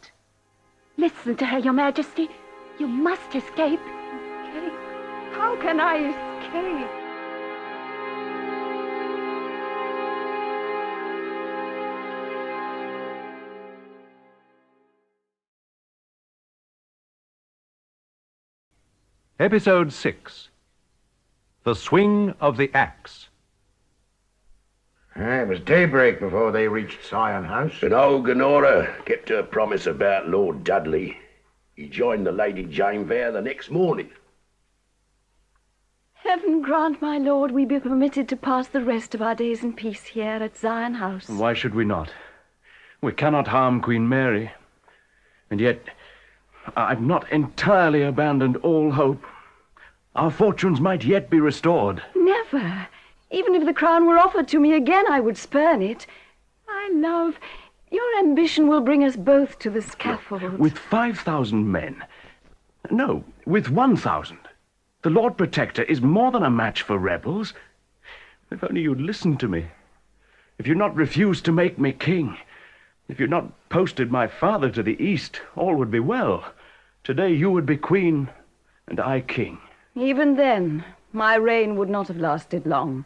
Listen to her, Your Majesty. You must escape. Escape? How can I escape? Episode 6. The Swing of the Axe. It was daybreak before they reached Sion House. And old Gonora kept her promise about Lord Dudley. He joined the Lady Jane there the next morning. Heaven grant, my lord, we be permitted to pass the rest of our days in peace here at Sion House. Why should we not? We cannot harm Queen Mary. And yet, I've not entirely abandoned all hope. Our fortunes might yet be restored. Never. Even if the crown were offered to me again, I would spurn it. My love, your ambition will bring us both to the scaffold. With 5,000 men. No, with 1,000. The Lord Protector is more than a match for rebels. If only you'd listened to me. If you'd not refused to make me king. If you'd not posted my father to the east, all would be well. Today you would be queen, and I king. Even then, my reign would not have lasted long.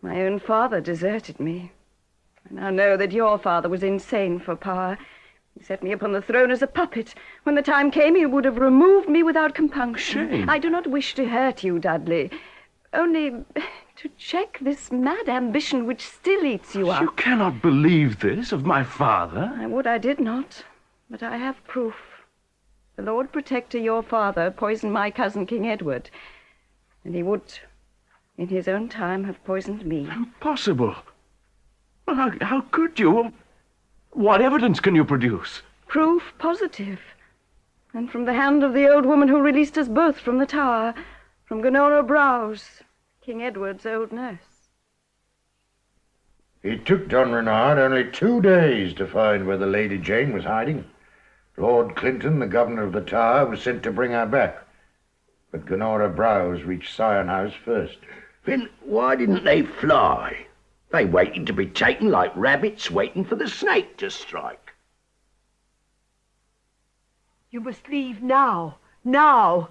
My own father deserted me. I now know that your father was insane for power. He set me upon the throne as a puppet. When the time came, he would have removed me without compunction. Shame. I do not wish to hurt you, Dudley. Only to check this mad ambition which still eats you up. You cannot believe this of my father. I would I did not, but I have proof. The Lord Protector, your father, poisoned my cousin, King Edward. And he would, in his own time, have poisoned me. Impossible. Well, how could you? What evidence can you produce? Proof positive. And from the hand of the old woman who released us both from the tower, from Gonora Browse, King Edward's old nurse. It took Don Renard only 2 days to find where the Lady Jane was hiding. Lord Clinton, the governor of the tower, was sent to bring her back. But Gonora Browse reached Sion House first. Then why didn't they fly? They waited to be taken like rabbits waiting for the snake to strike. You must leave now. Now.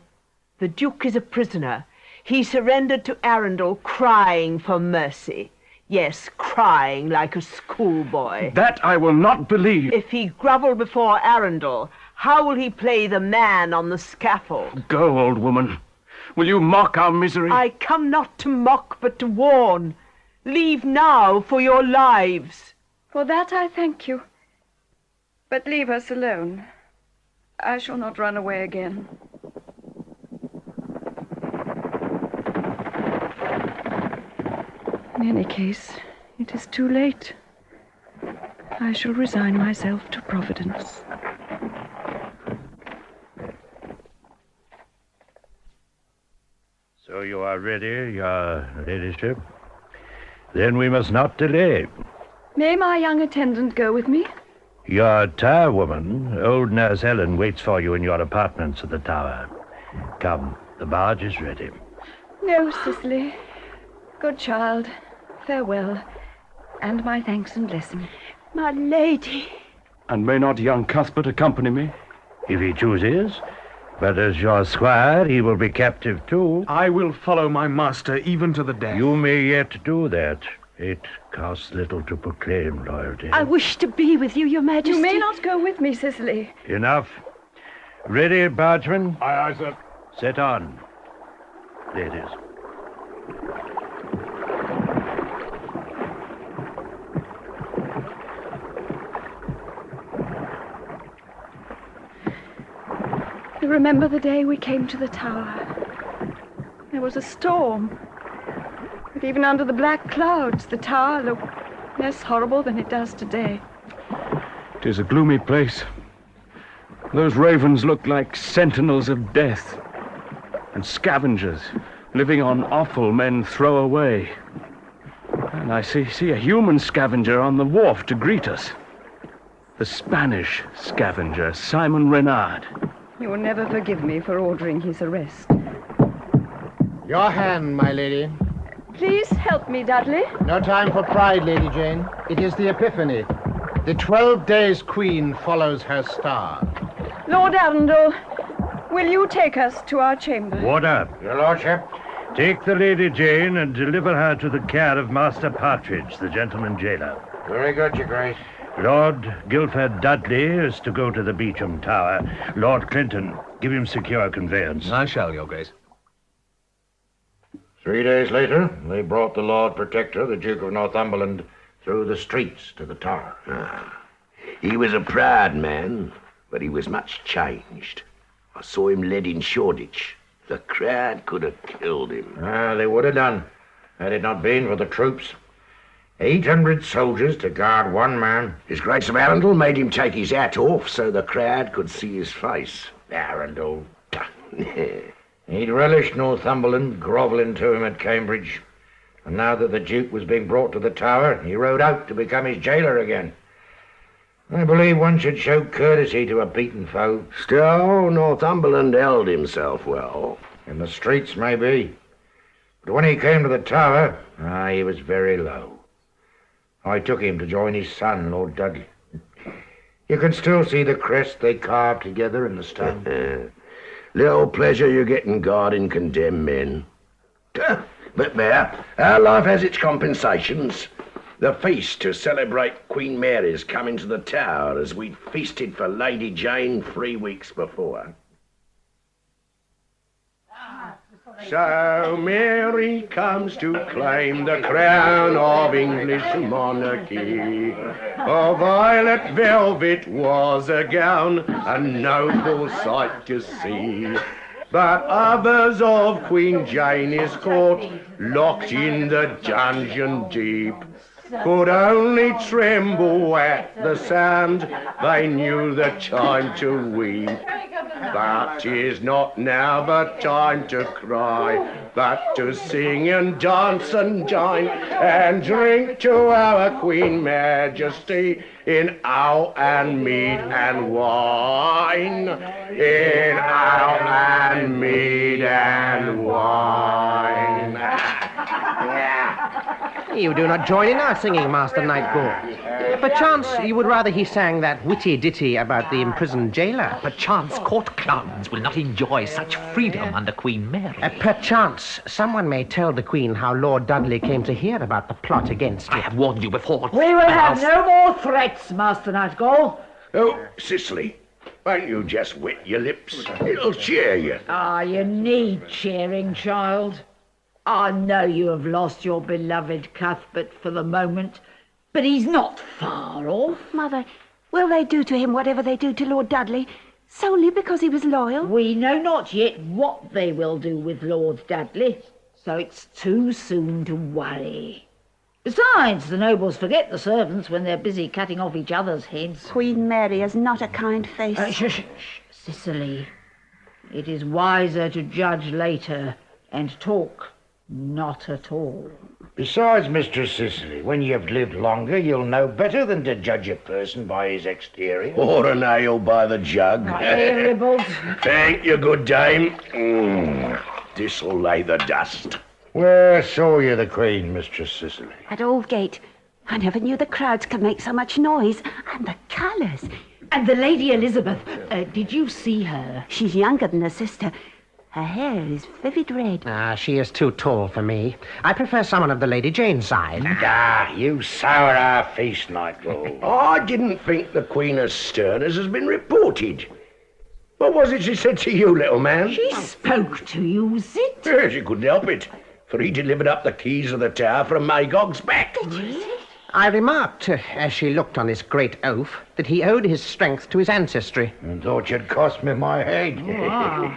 The Duke is a prisoner. He surrendered to Arundel crying for mercy. Yes, crying like a schoolboy. That I will not believe. If he grovel before Arundel, how will he play the man on the scaffold? Go, old woman. Will you mock our misery? I come not to mock, but to warn. Leave now for your lives. For that I thank you. But leave us alone. I shall not run away again. In any case, it is too late. I shall resign myself to Providence. So you are ready, your ladyship? Then we must not delay. May my young attendant go with me? Your tower woman, old Nurse Ellen, waits for you in your apartments at the tower. Come, the barge is ready. No, Cicely. Good child. Farewell. And my thanks and blessing. My lady. And may not young Cuthbert accompany me? If he chooses. But as your squire, he will be captive too. I will follow my master even to the death. You may yet do that. It costs little to proclaim loyalty. I wish to be with you, your majesty. You may not go with me, Cicely. Enough. Ready, bargeman? Aye, sir. Set on. Ladies. You remember the day we came to the tower? There was a storm. But even under the black clouds, the tower looked less horrible than it does today. It is a gloomy place. Those ravens look like sentinels of death, and scavengers living on offal men throw away. And I see a human scavenger on the wharf to greet us. The Spanish scavenger, Simon Renard. You will never forgive me for ordering his arrest. Your hand, my lady. Please help me, Dudley. No time for pride, Lady Jane. It is the Epiphany. The 12 days queen follows her star. Lord Arundel, will you take us to our chamber? Water. Your lordship. Take the Lady Jane and deliver her to the care of Master Partridge, the gentleman jailer. Very good, your grace. Lord Guilford Dudley is to go to the Beauchamp Tower. Lord Clinton, give him secure conveyance. I shall, your grace. 3 days later, they brought the Lord Protector, the Duke of Northumberland, through the streets to the tower. He was a proud man, but he was much changed. I saw him led in Shoreditch. The crowd could have killed him. They would have done, had it not been for the troops. 800 soldiers to guard one man. His Grace of Arundel made him take his hat off so the crowd could see his face. Arundel. He'd relished Northumberland, grovelling to him at Cambridge. And now that the Duke was being brought to the Tower, he rode out to become his jailer again. I believe one should show courtesy to a beaten foe. Still, Northumberland held himself well. In the streets, maybe. But when he came to the Tower, he was very low. I took him to join his son, Lord Dudley. You can still see the crest they carved together in the stone. Little pleasure you get in guarding condemned men. But there, our life has its compensations. The feast to celebrate Queen Mary's coming to the Tower as we'd feasted for Lady Jane 3 weeks before. So Mary comes to claim the crown of English monarchy. A violet velvet was a gown, a noble sight to see. But others of Queen Jane's court, locked in the dungeon deep, could only tremble at the sound. They knew the time to weep. But 'tis not now the time to cry, but to sing and dance and dine, and drink to our Queen Majesty in ale and mead and wine. In ale and mead and wine. You do not join in our singing, Master Nightgall. Perchance you would rather he sang that witty ditty about the imprisoned jailer. Perchance court clowns will not enjoy such freedom under Queen Mary. Perchance someone may tell the Queen how Lord Dudley came to hear about the plot against you. I have warned you before. We will have no more threats, Master Nightgall. Oh, Cicely, won't you just wet your lips? It'll cheer you. You need cheering, child. I know you have lost your beloved Cuthbert for the moment, but he's not far off. Mother, will they do to him whatever they do to Lord Dudley, solely because he was loyal? We know not yet what they will do with Lord Dudley, so it's too soon to worry. Besides, the nobles forget the servants when they're busy cutting off each other's heads. Queen Mary has not a kind face. Shh. Cicely, it is wiser to judge later and talk Not at all. Besides, Mistress Cicely, when you've lived longer, you'll know better than to judge a person by his exterior. Or an ale by the jug. Revolt. Thank you, good dame. This'll lay the dust. Where saw you the Queen, Mistress Cicely? At Aldgate. I never knew the crowds could make so much noise. And the colours. And the Lady Elizabeth, did you see her? She's younger than her sister. Her hair is vivid red. She is too tall for me. I prefer someone of the Lady Jane's side. You sour our feast, Nightgall. I didn't think the Queen as stern as has been reported. What was it she said to you, little man? She spoke to you, Zit. Yes, she couldn't help it, for he delivered up the keys of the tower from Magog's back. I remarked, as she looked on this great oaf, that he owed his strength to his ancestry. And thought you'd cost me my head.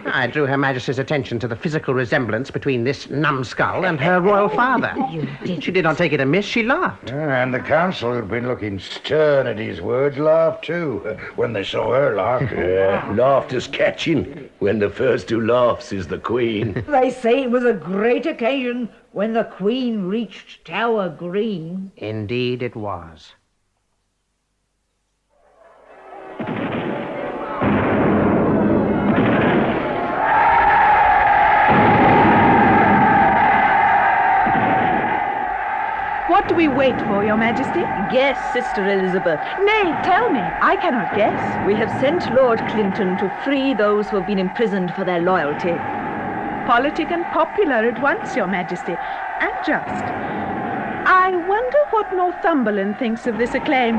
I drew Her Majesty's attention to the physical resemblance between this numbskull and her royal father. She did not take it amiss, she laughed. And the council, who'd been looking stern at his words, laughed too, when they saw her laugh. Laughter's catching, when the first who laughs is the Queen. They say it was a great occasion when the Queen reached Tower Green. Indeed it was. What do we wait for, Your Majesty? Guess, Sister Elizabeth. Nay, tell me. I cannot guess. We have sent Lord Clinton to free those who have been imprisoned for their loyalty. Politic and popular at once, Your Majesty, and just. I wonder what Northumberland thinks of this acclaim.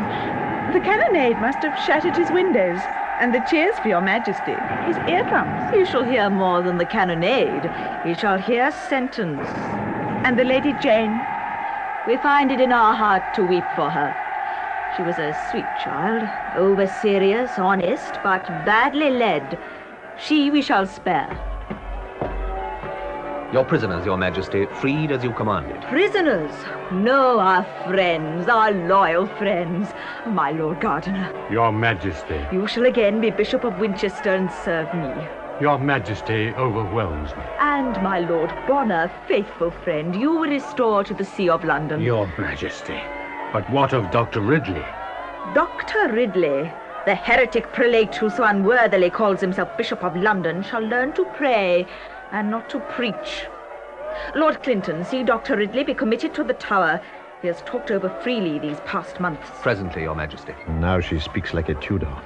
The cannonade must have shattered his windows, and the cheers for Your Majesty, his eardrums. You shall hear more than the cannonade. You shall hear sentence. And the Lady Jane? We find it in our heart to weep for her. She was a sweet child, over-serious, honest, but badly led. She we shall spare. Your prisoners, Your Majesty, freed as you commanded. Prisoners? No, our friends, our loyal friends. My Lord Gardener. Your Majesty. You shall again be Bishop of Winchester and serve me. Your Majesty overwhelms me. And my Lord Bonner, faithful friend, you will restore to the See of London. Your Majesty. But what of Dr. Ridley? Dr. Ridley, the heretic prelate who so unworthily calls himself Bishop of London, shall learn to pray and not to preach. Lord Clinton, see Dr. Ridley be committed to the Tower. He has talked over freely these past months. Presently, Your Majesty. Now she speaks like a Tudor.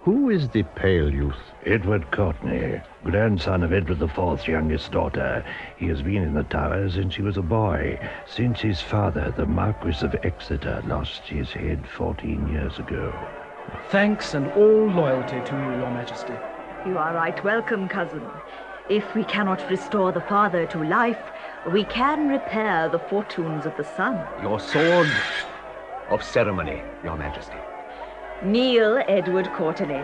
Who is the pale youth? Edward Courtney, grandson of Edward IV's youngest daughter. He has been in the Tower since he was a boy, since his father, the Marquis of Exeter, lost his head 14 years ago. Thanks and all loyalty to you, Your Majesty. You are right welcome, cousin. If we cannot restore the father to life, we can repair the fortunes of the son. Your sword of ceremony, Your Majesty. Kneel, Edward Courtenay.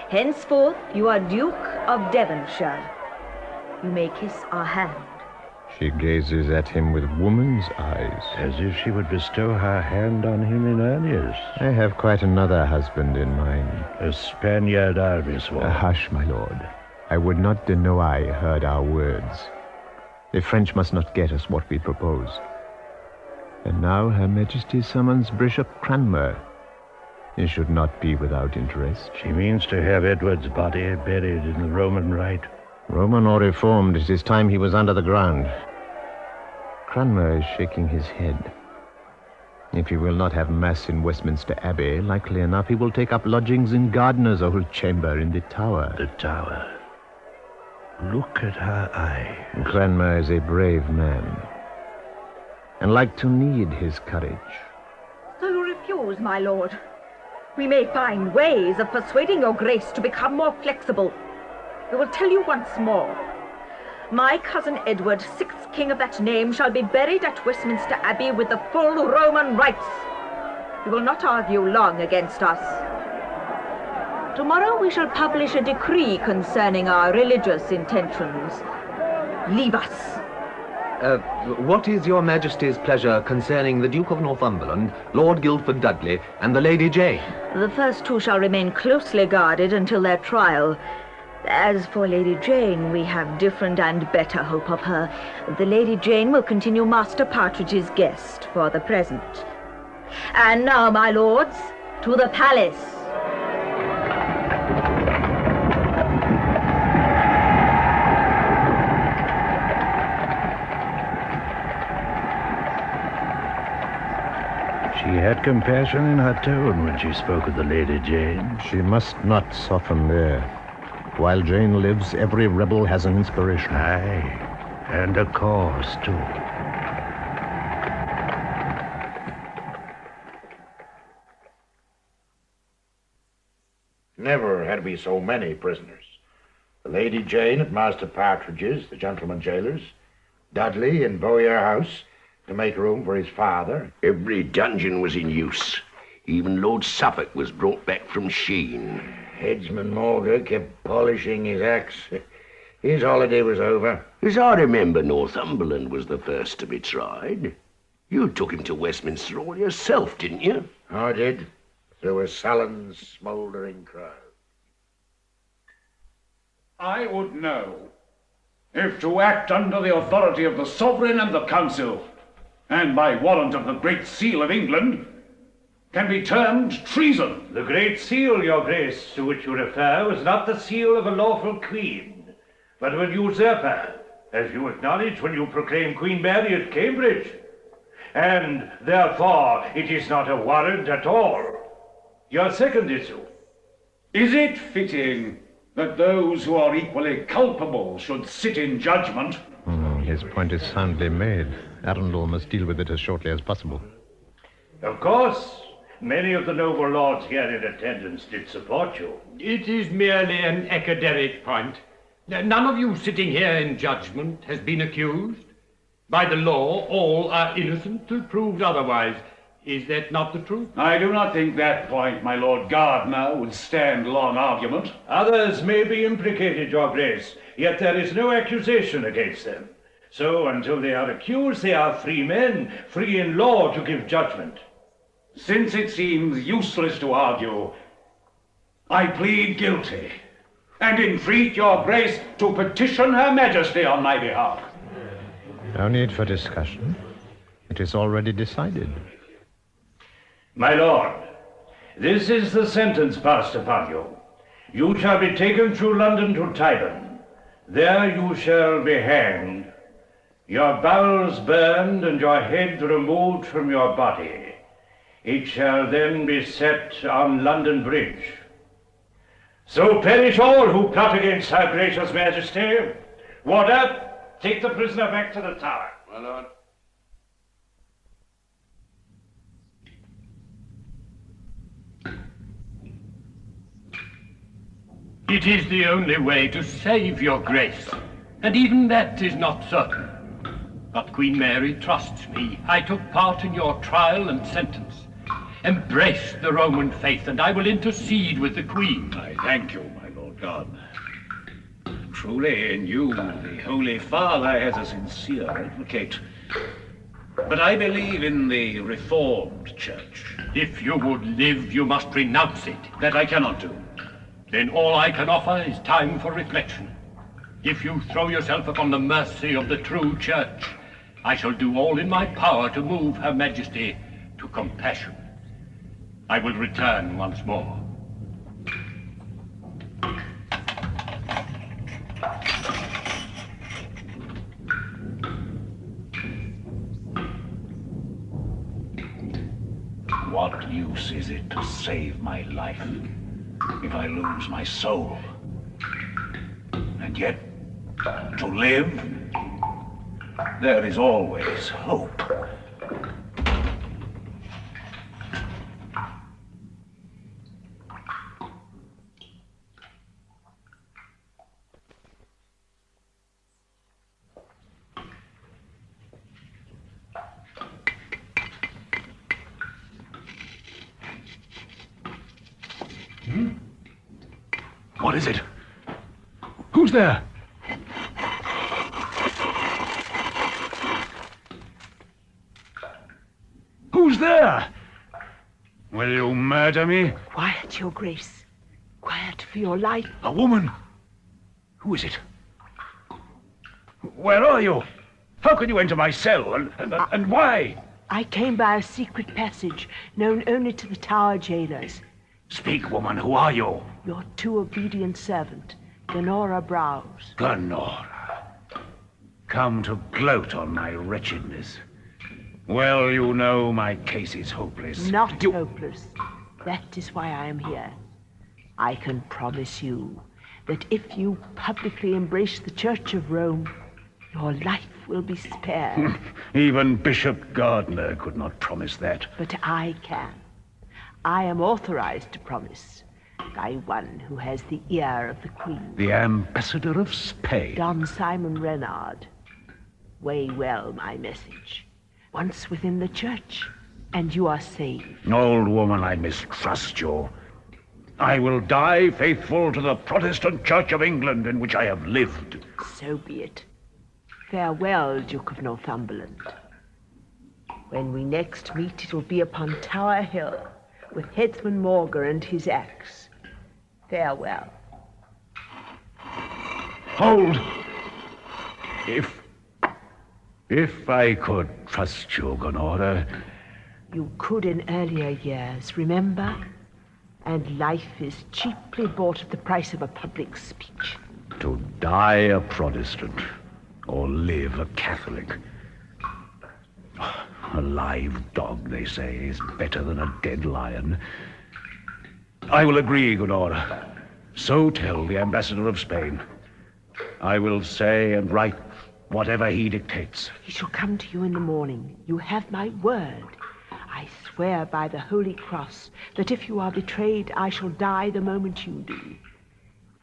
Henceforth, you are Duke of Devonshire. You may kiss our hand. She gazes at him with woman's eyes. As if she would bestow her hand on him in earnest. I have quite another husband in mind. A Spaniard Arbiswald. Hush, my lord. I would not deny I heard our words. The French must not get us what we propose. And now Her Majesty summons Bishop Cranmer. It should not be without interest. She means to have Edward's body buried in the Roman rite. Roman or Reformed, it is time he was under the ground. Cranmer is shaking his head. If he will not have mass in Westminster Abbey, likely enough he will take up lodgings in Gardiner's old chamber in the Tower. The Tower. Look at her eye. Cranmer is a brave man, and like to need his courage. So you refuse, my lord? We may find ways of persuading your grace to become more flexible. We will tell you once more. My cousin Edward, 6th king of that name, shall be buried at Westminster Abbey with the full Roman rites. You will not argue long against us. Tomorrow we shall publish a decree concerning our religious intentions. Leave us. What is Your Majesty's pleasure concerning the Duke of Northumberland, Lord Guildford Dudley, and the Lady Jane? The first two shall remain closely guarded until their trial. As for Lady Jane, we have different and better hope of her. The Lady Jane will continue Master Partridge's guest for the present. And now, my lords, to the palace. She had compassion in her tone when she spoke of the Lady Jane. She must not soften there. While Jane lives, every rebel has an inspiration. Aye, and a cause, too. Never had we so many prisoners. The Lady Jane at Master Partridge's, the gentleman jailers, Dudley in Bowyer House, to make room for his father. Every dungeon was in use. Even Lord Suffolk was brought back from Sheen. Headsman Morgan kept polishing his axe. His holiday was over. As I remember, Northumberland was the first to be tried. You took him to Westminster all yourself, didn't you? I did, through a sullen, smouldering crowd. I would know if to act under the authority of the Sovereign and the Council, and by warrant of the Great Seal of England, can be termed treason. The Great Seal, Your Grace, to which you refer, was not the seal of a lawful queen, but of a usurper, as you acknowledged when you proclaimed Queen Mary at Cambridge. And therefore it is not a warrant at all. Your second issue. Is it fitting that those who are equally culpable should sit in judgment? His point is soundly made. Arundel must deal with it as shortly as possible. Of course, many of the noble lords here in attendance did support you. It is merely an academic point. None of you sitting here in judgment has been accused. By the law, all are innocent till proved otherwise. Is that not the truth? I do not think that point, my Lord Gardiner, would stand long argument. Others may be implicated, Your Grace, yet there is no accusation against them. So until they are accused, they are free men, free in law to give judgment. Since it seems useless to argue, I plead guilty, and entreat Your Grace to petition Her Majesty on my behalf. No need for discussion. It is already decided. My lord, this is the sentence passed upon you. You shall be taken through London to Tyburn. There you shall be hanged, your bowels burned and your head removed from your body. It shall then be set on London Bridge. So perish all who plot against Her Gracious Majesty. Warder, take the prisoner back to the Tower. My lord. It is the only way to save your grace, and even that is not certain. But Queen Mary trusts me. I took part in your trial and sentence. Embrace the Roman faith, and I will intercede with the Queen. I thank you, my Lord Gardiner. Truly, in you, the Holy Father has a sincere advocate. But I believe in the Reformed Church. If you would live, you must renounce it. That I cannot do. Then all I can offer is time for reflection. If you throw yourself upon the mercy of the true Church, I shall do all in my power to move Her Majesty to compassion. I will return once more. What use is it to save my life if I lose my soul? And yet, to live, there is always hope. What is it? Who's there? Who's there? Will you murder me? Quiet, Your Grace. Quiet for your life. A woman. Who is it? Where are you? How can you enter my cell, and why? I came by a secret passage known only to the tower jailers. Speak, woman, who are you? Your too obedient servant, Glenora Browse. Glenora. Come to gloat on my wretchedness. Well, you know my case is hopeless. Not hopeless. That is why I am here. I can promise you that if you publicly embrace the Church of Rome, your life will be spared. Even Bishop Gardner could not promise that. But I can. I am authorized to promise by one who has the ear of the Queen. The ambassador of Spain. Don Simon Renard. Weigh well my message. Once within the church, and you are saved. Old woman, I mistrust you. I will die faithful to the Protestant Church of England in which I have lived. So be it. Farewell, Duke of Northumberland. When we next meet, it will be upon Tower Hill, with Headsman Morgar and his axe. Farewell. Hold! If I could trust you, Glenora. You could in earlier years, remember? And life is cheaply bought at the price of a public speech. To die a Protestant, or live a Catholic. A live dog, they say, is better than a dead lion. I will agree, Glenora. So tell the ambassador of Spain. I will say and write whatever he dictates. He shall come to you in the morning. You have my word. I swear by the Holy Cross that if you are betrayed, I shall die the moment you do.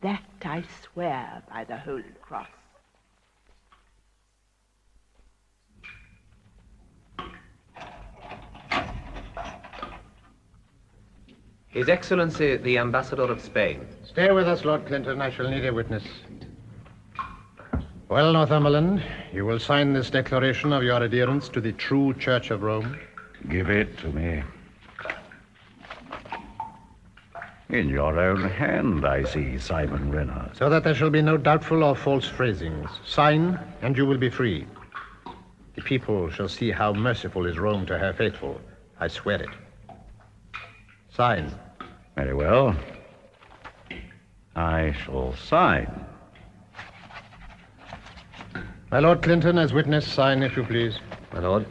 That I swear by the Holy Cross. His Excellency, the Ambassador of Spain. Stay with us, Lord Clinton. I shall need a witness. Well, Northumberland, you will sign this declaration of your adherence to the true Church of Rome. Give it to me. In your own hand, I see, Simon Renard. So that there shall be no doubtful or false phrasings. Sign, and you will be free. The people shall see how merciful is Rome to her faithful. I swear it. Sign. Very well. I shall sign. My Lord Clinton, as witness, sign, if you please. My lord.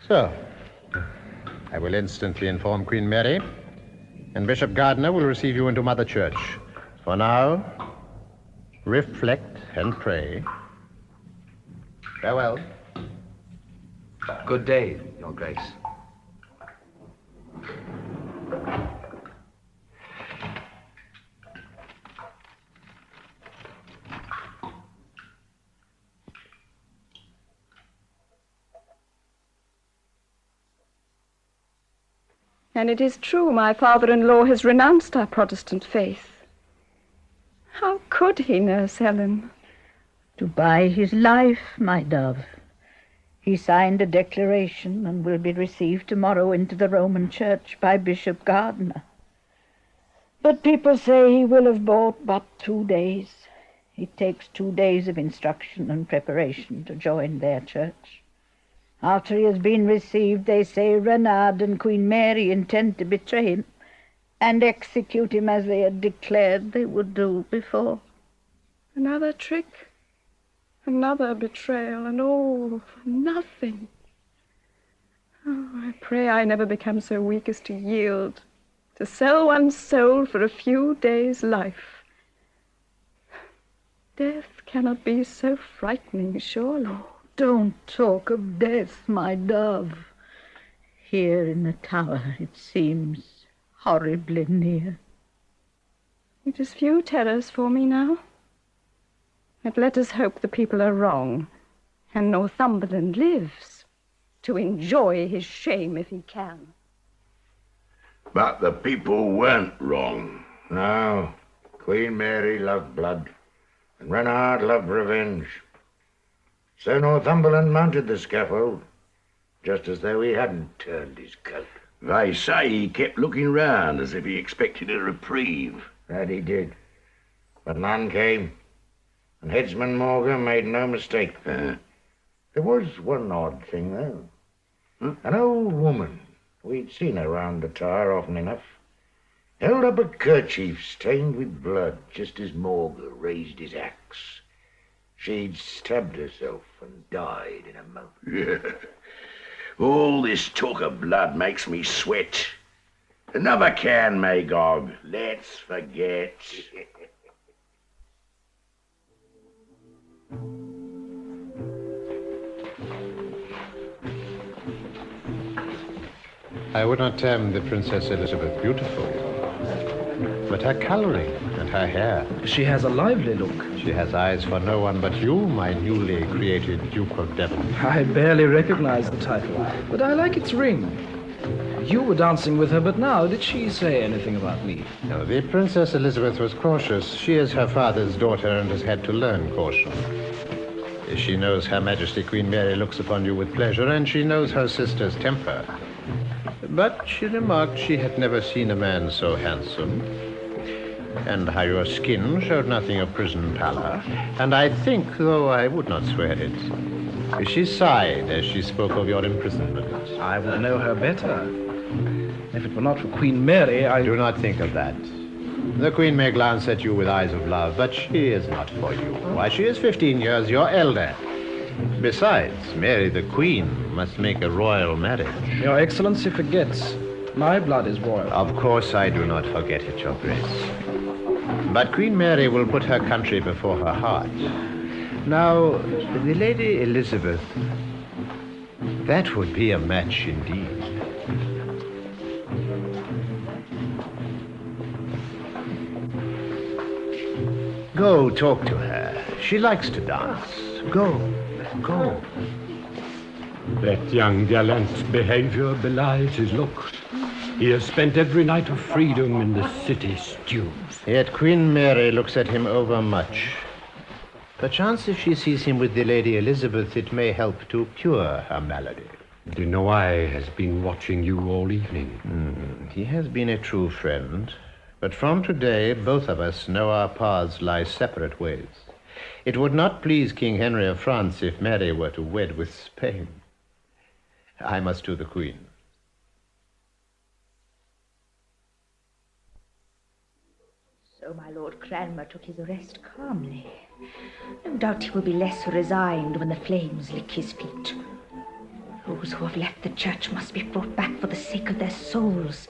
So, I will instantly inform Queen Mary, and Bishop Gardner will receive you into Mother Church. For now, reflect and pray. Farewell. Good day, Your Grace. And it is true, my father-in-law has renounced our Protestant faith. How could he, Nurse Helen? To buy his life, my dove. He signed a declaration and will be received tomorrow into the Roman Church by Bishop Gardner. But people say he will have bought but 2 days. It takes 2 days of instruction and preparation to join their church. After he has been received, they say Renard and Queen Mary intend to betray him and execute him as they had declared they would do before. Another trick, another betrayal, and all for nothing. Oh, I pray I never become so weak as to yield, to sell one's soul for a few days' life. Death cannot be so frightening, surely. Don't talk of death, my dove. Here in the tower it seems horribly near. It is few terrors for me now. But let us hope the people are wrong, and Northumberland lives to enjoy his shame if he can. But the people weren't wrong. No, Queen Mary loved blood, and Renard loved revenge. So Northumberland mounted the scaffold, just as though he hadn't turned his coat. They say he kept looking round as if he expected a reprieve. That he did. But none came. And Headsman Morgan made no mistake. There was one odd thing, though. An old woman, we'd seen her round the tower often enough, held up a kerchief stained with blood just as Morgan raised his axe. She'd stabbed herself and died in a moment. Yeah. All this talk of blood makes me sweat. Another can, Magog. Let's forget. I would not term the Princess Elizabeth beautiful, but her coloring and her hair. She has a lively look. She has eyes for no one but you, my newly created Duke of Devon. I barely recognize the title, but I like its ring. You were dancing with her, but now, did she say anything about me? No, the Princess Elizabeth was cautious. She is her father's daughter and has had to learn caution. She knows Her Majesty Queen Mary looks upon you with pleasure, and she knows her sister's temper. But she remarked she had never seen a man so handsome, and how your skin showed nothing of prison pallor. And I think, though I would not swear it, she sighed as she spoke of your imprisonment. I would know her better. If it were not for Queen Mary, I... Do not think of that. The Queen may glance at you with eyes of love, but she is not for you. Why, she is 15 years your elder. Besides, Mary the Queen must make a royal marriage. Your Excellency forgets. My blood is royal. Of course I do not forget it, Your Grace. But Queen Mary will put her country before her heart. Now, the Lady Elizabeth, that would be a match indeed. Go talk to her. She likes to dance. Go. That young gallant's behavior belies his looks. He has spent every night of freedom in the city stews. Yet Queen Mary looks at him overmuch. Perchance if she sees him with the Lady Elizabeth, it may help to cure her malady. De Noailles has been watching you all evening. He has been a true friend. But from today, both of us know our paths lie separate ways. It would not please King Henry of France if Mary were to wed with Spain. I must to the Queen. So my Lord Cranmer took his arrest calmly. No doubt he will be less resigned when the flames lick his feet. Those who have left the church must be brought back for the sake of their souls.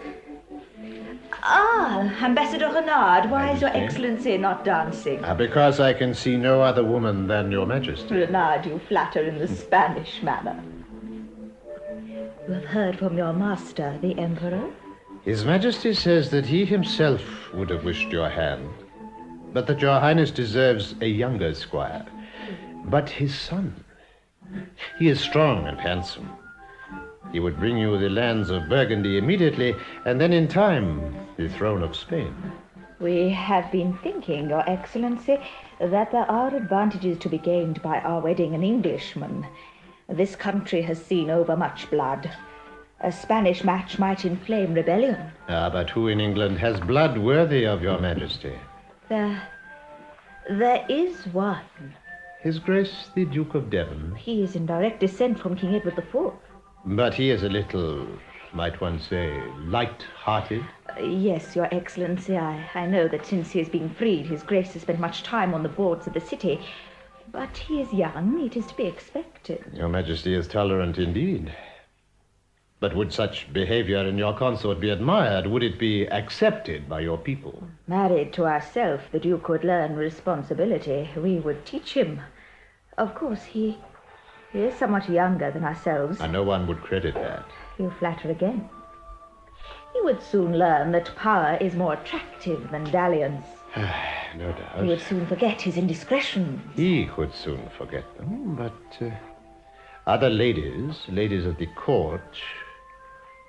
Ah, Ambassador Renard, why is Your Excellency not dancing? Because I can see no other woman than Your Majesty. Renard, you flatter in the Spanish manner. You have heard from your master, the Emperor? His Majesty says that he himself would have wished your hand, but that Your Highness deserves a younger squire. But his son, he is strong and handsome. He would bring you the lands of Burgundy immediately, and then in time, the throne of Spain. We have been thinking, Your Excellency, that there are advantages to be gained by our wedding an Englishman. This country has seen overmuch blood. A Spanish match might inflame rebellion. But who in England has blood worthy of Your Majesty? There is one. His Grace, the Duke of Devon. He is in direct descent from King Edward IV. But he is a little, might one say, light-hearted? Yes, Your Excellency. I know that since he has been freed, His Grace has spent much time on the boards of the city. But he is young. It is to be expected. Your Majesty is tolerant indeed. But would such behavior in your consort be admired? Would it be accepted by your people? Married to ourselves, the Duke would learn responsibility. We would teach him. Of course, he is somewhat younger than ourselves. And no one would credit that. You flatter again. He would soon learn that power is more attractive than dalliance. No doubt. He would soon forget his indiscretions. He could soon forget them, but other ladies of the court,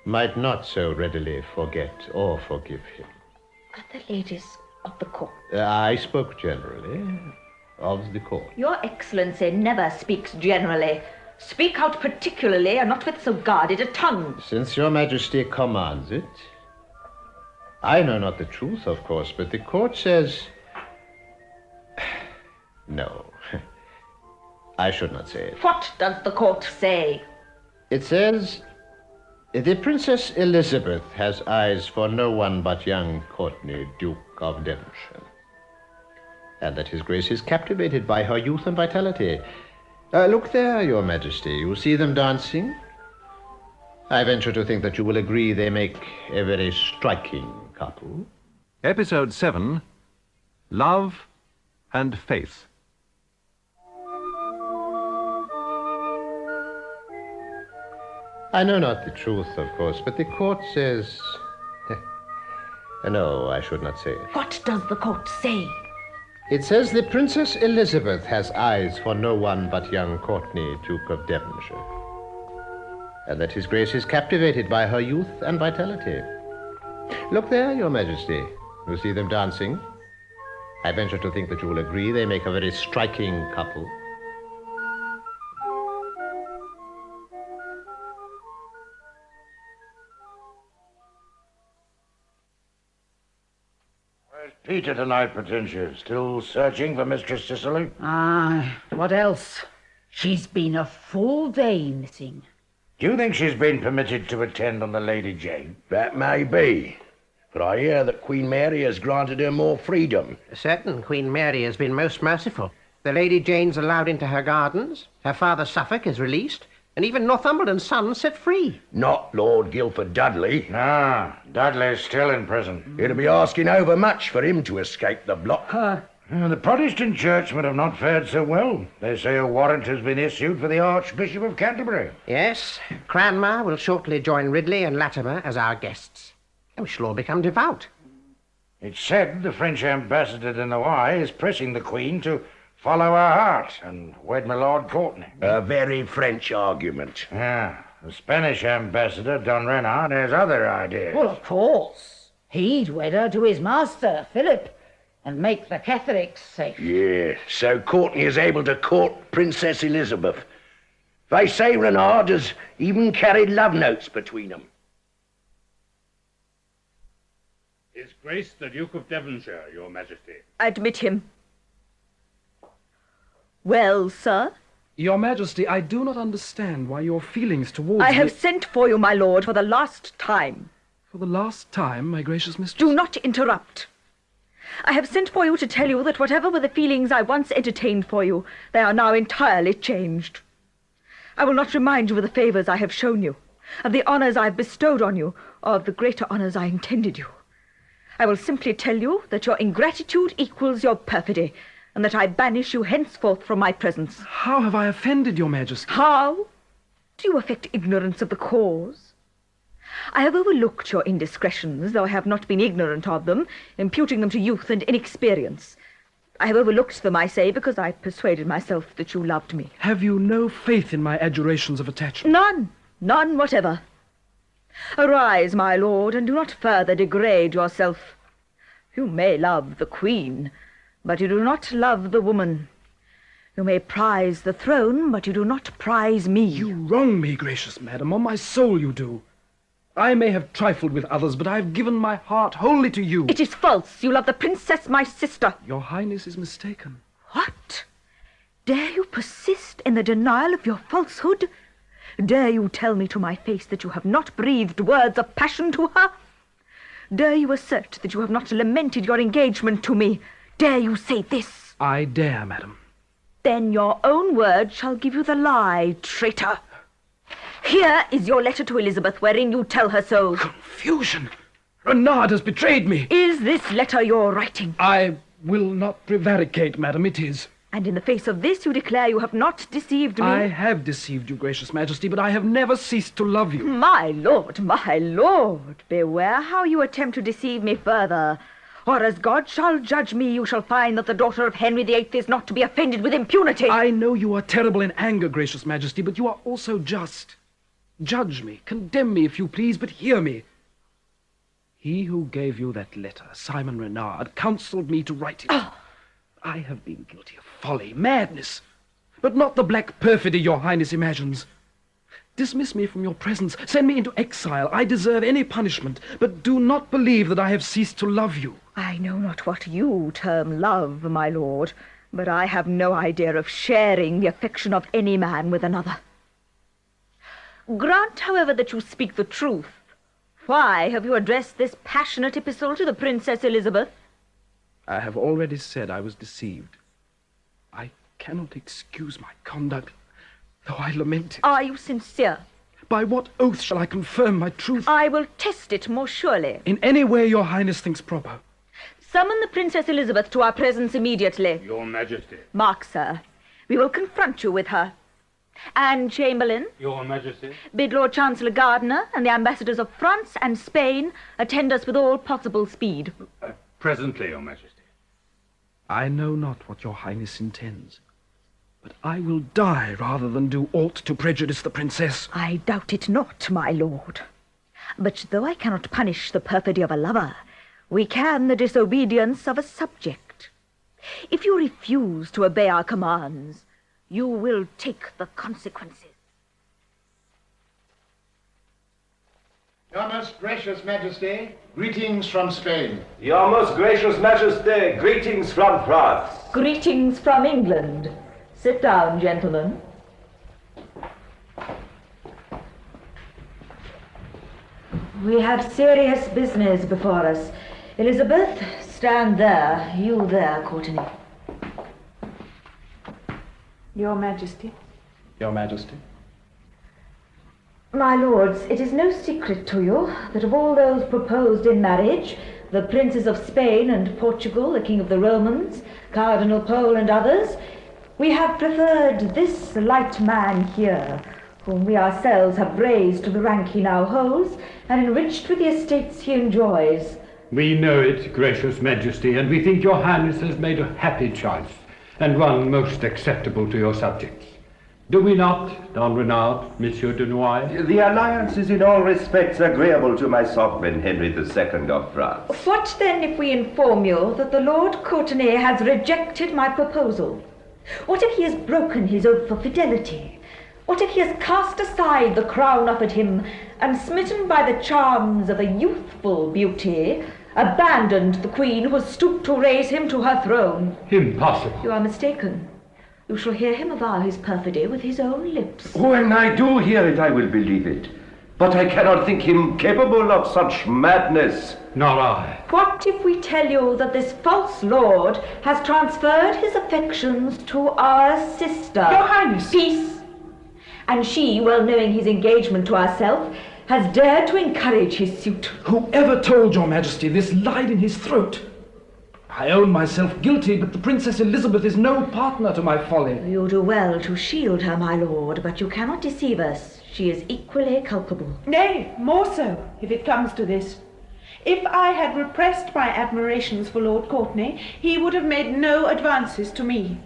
might not so readily forget or forgive him. Other ladies of the court? I spoke generally of the court. Your Excellency never speaks generally. Speak out particularly, and not with so guarded a tongue. Since Your Majesty commands it, I know not the truth, of course, but the court says... No, I should not say it. What does the court say? It says... The Princess Elizabeth has eyes for no one but young Courtney, Duke of Devonshire. And that His Grace is captivated by her youth and vitality. Look there, Your Majesty. You see them dancing? I venture to think that you will agree they make a very striking couple. Episode 7, Love and Faith. I know not the truth, of course, but the court says... No, I should not say it. What does the court say? It says the Princess Elizabeth has eyes for no one but young Courtney, Duke of Devonshire. And that His Grace is captivated by her youth and vitality. Look there, Your Majesty. You see them dancing? I venture to think that you will agree they make a very striking couple. Where's Peter tonight, Patricia? Still searching for Mistress Cicely? Ah, what else? She's been a full day missing. Do you think she's been permitted to attend on the Lady Jane? That may be. But I hear that Queen Mary has granted her more freedom. Certain Queen Mary has been most merciful. The Lady Jane's allowed into her gardens, her father Suffolk is released, and even Northumberland's son set free. Not Lord Guildford Dudley. No, Dudley's still in prison. It'll be asking overmuch for him to escape the block. The Protestant churchmen have not fared so well. They say a warrant has been issued for the Archbishop of Canterbury. Yes, Cranmer will shortly join Ridley and Latimer as our guests. And we shall all become devout. It's said the French ambassador to Noailles is pressing the Queen to follow her heart and wed my Lord Courtney. A very French argument. Yeah. The Spanish ambassador, Don Renard, has other ideas. Well, of course. He'd wed her to his master, Philip, and make the Catholics safe. Yeah, so Courtney is able to court Princess Elizabeth. They say Renard has even carried love notes between them. His Grace the Duke of Devonshire, Your Majesty. Admit him. Well, sir? Your Majesty, I do not understand why your feelings towards me... I have sent for you, my lord, for the last time. For the last time, my gracious mistress? Do not interrupt. I have sent for you to tell you that whatever were the feelings I once entertained for you, they are now entirely changed. I will not remind you of the favours I have shown you, of the honours I have bestowed on you, or of the greater honours I intended you. I will simply tell you that your ingratitude equals your perfidy, and that I banish you henceforth from my presence. How have I offended your Majesty? How? Do you affect ignorance of the cause? I have overlooked your indiscretions, though I have not been ignorant of them, imputing them to youth and inexperience. I have overlooked them, I say, because I persuaded myself that you loved me. Have you no faith in my adjurations of attachment? None. None whatever. Arise, my lord, and do not further degrade yourself. You may love the Queen, but you do not love the woman. You may prize the throne, but you do not prize me. You wrong me, gracious madam. On my soul you do. I may have trifled with others, but I have given my heart wholly to you. It is false. You love the princess, my sister. Your Highness is mistaken. What? Dare you persist in the denial of your falsehood? Dare you tell me to my face that you have not breathed words of passion to her? Dare you assert that you have not lamented your engagement to me? Dare you say this? I dare, madam. Then your own word shall give you the lie, traitor. Here is your letter to Elizabeth, wherein you tell her so. Confusion! Renard has betrayed me. Is this letter your writing? I will not prevaricate, madam, it is. And in the face of this, you declare you have not deceived me? I have deceived you, gracious majesty, but I have never ceased to love you. My lord, beware how you attempt to deceive me further. Or as God shall judge me, you shall find that the daughter of Henry VIII is not to be offended with impunity. I know you are terrible in anger, gracious majesty, but you are also just. Judge me, condemn me if you please, but hear me. He who gave you that letter, Simon Renard, counselled me to write it. Oh. I have been guilty of folly, madness, but not the black perfidy your Highness imagines. Dismiss me from your presence. Send me into exile. I deserve any punishment. But do not believe that I have ceased to love you. I know not what you term love, my lord, but I have no idea of sharing the affection of any man with another. Grant, however, that you speak the truth. Why have you addressed this passionate epistle to the Princess Elizabeth? I have already said I was deceived. I cannot excuse my conduct, though I lament it. Are you sincere? By what oath shall I confirm my truth? I will test it more surely. In any way your highness thinks proper. Summon the Princess Elizabeth to our presence immediately. Your Majesty. Mark, sir, we will confront you with her. And Chamberlain, Your Majesty. bid Lord Chancellor Gardiner and the ambassadors of France and Spain attend us with all possible speed. Presently, Your Majesty. I know not what your highness intends, but I will die rather than do aught to prejudice the princess. I doubt it not, my lord. But though I cannot punish the perfidy of a lover, we can the disobedience of a subject. If you refuse to obey our commands, you will take the consequences. Your most gracious Majesty, greetings from Spain. Your most gracious Majesty, greetings from France. Greetings from England. Sit down, gentlemen. We have serious business before us. Elizabeth, stand there. You there, Courtenay. Your Majesty. Your Majesty. My lords, it is no secret to you that of all those proposed in marriage, the princes of Spain and Portugal, the king of the Romans, Cardinal Pole and others, we have preferred this light man here, whom we ourselves have raised to the rank he now holds, and enriched with the estates he enjoys. We know it, gracious Majesty, and we think your highness has made a happy choice, and one most acceptable to your subjects. Do we not, Don Renard, Monsieur de Noailles? The alliance is in all respects agreeable to my sovereign Henry II of France. What then if we inform you that the Lord Courtenay has rejected my proposal? What if he has broken his oath of fidelity? What if he has cast aside the crown offered him, and smitten by the charms of a youthful beauty, abandoned the queen who has stooped to raise him to her throne? Impossible. You are mistaken. You shall hear him avow his perfidy with his own lips. When I do hear it, I will believe it. But I cannot think him capable of such madness. Nor I. What if we tell you that this false lord has transferred his affections to our sister? Your Highness! Peace! And she, well knowing his engagement to ourself, has dared to encourage his suit. Whoever told your Majesty this lied in his throat? I own myself guilty, but the Princess Elizabeth is no partner to my folly. You do well to shield her, my lord, but you cannot deceive us. She is equally culpable. Nay, more so, if it comes to this. If I had repressed my admirations for Lord Courtenay, he would have made no advances to me.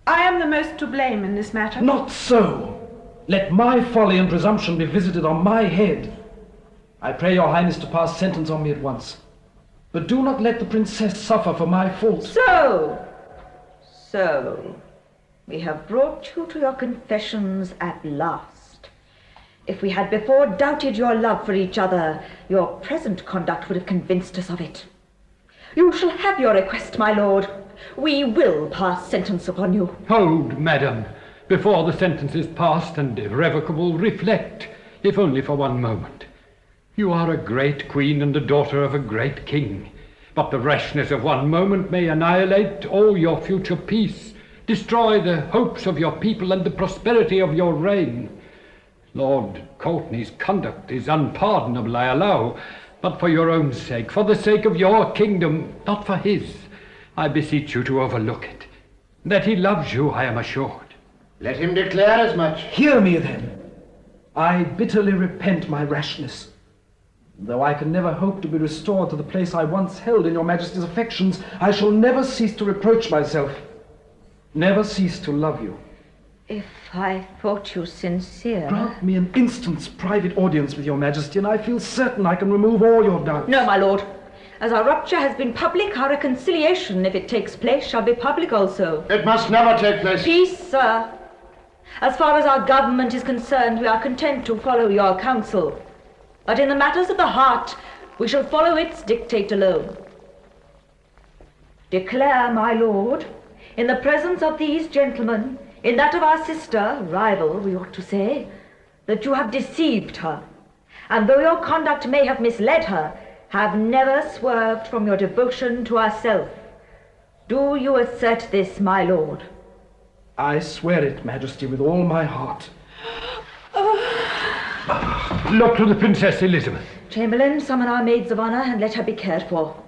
I am the most to blame in this matter. Not so. Let my folly and presumption be visited on my head. I pray your highness to pass sentence on me at once. But do not let the princess suffer for my fault. So, we have brought you to your confessions at last. If we had before doubted your love for each other, your present conduct would have convinced us of it. You shall have your request, my lord. We will pass sentence upon you. Hold, madam. Before the sentence is passed and irrevocable, reflect, if only for one moment. You are a great queen and the daughter of a great king, but the rashness of one moment may annihilate all your future peace, destroy the hopes of your people and the prosperity of your reign. Lord Courtenay's conduct is unpardonable, I allow, but for your own sake, for the sake of your kingdom, not for his, I beseech you to overlook it. That he loves you, I am assured. Let him declare as much. Hear me, then. I bitterly repent my rashness. Though I can never hope to be restored to the place I once held in your Majesty's affections, I shall never cease to reproach myself, never cease to love you. If I thought you sincere... Grant me an instant's private audience with your Majesty, and I feel certain I can remove all your doubts. No, my lord. As our rupture has been public, our reconciliation, if it takes place, shall be public also. It must never take place. Peace, sir. As far as our government is concerned, we are content to follow your counsel. But in the matters of the heart, we shall follow its dictate alone. Declare, my lord, in the presence of these gentlemen, in that of our sister, rival, we ought to say, that you have deceived her, and though your conduct may have misled her, have never swerved from your devotion to herself. Do you assert this, my lord? I swear it, Majesty, with all my heart. Look to the Princess Elizabeth. Chamberlain, summon our maids of honor and let her be cared for.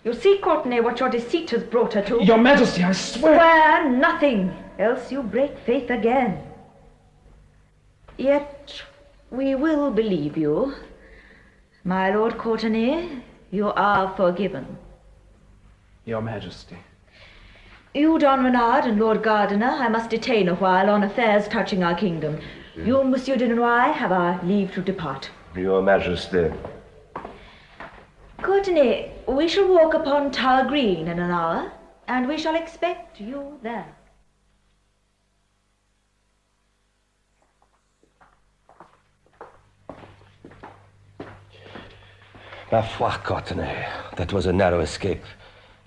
You see, Courtenay, what your deceit has brought her to. Your Majesty, I swear... Swear nothing, else you break faith again. Yet we will believe you. My Lord Courtenay, you are forgiven. Your Majesty. You, Don Renard, and Lord Gardiner, I must detain a while on affairs touching our kingdom. You, Monsieur de Noailles, have our leave to depart. Your Majesty. Courtenay, we shall walk upon Tower Green in an hour, and we shall expect you there. Ma foi, Courtenay, that was a narrow escape.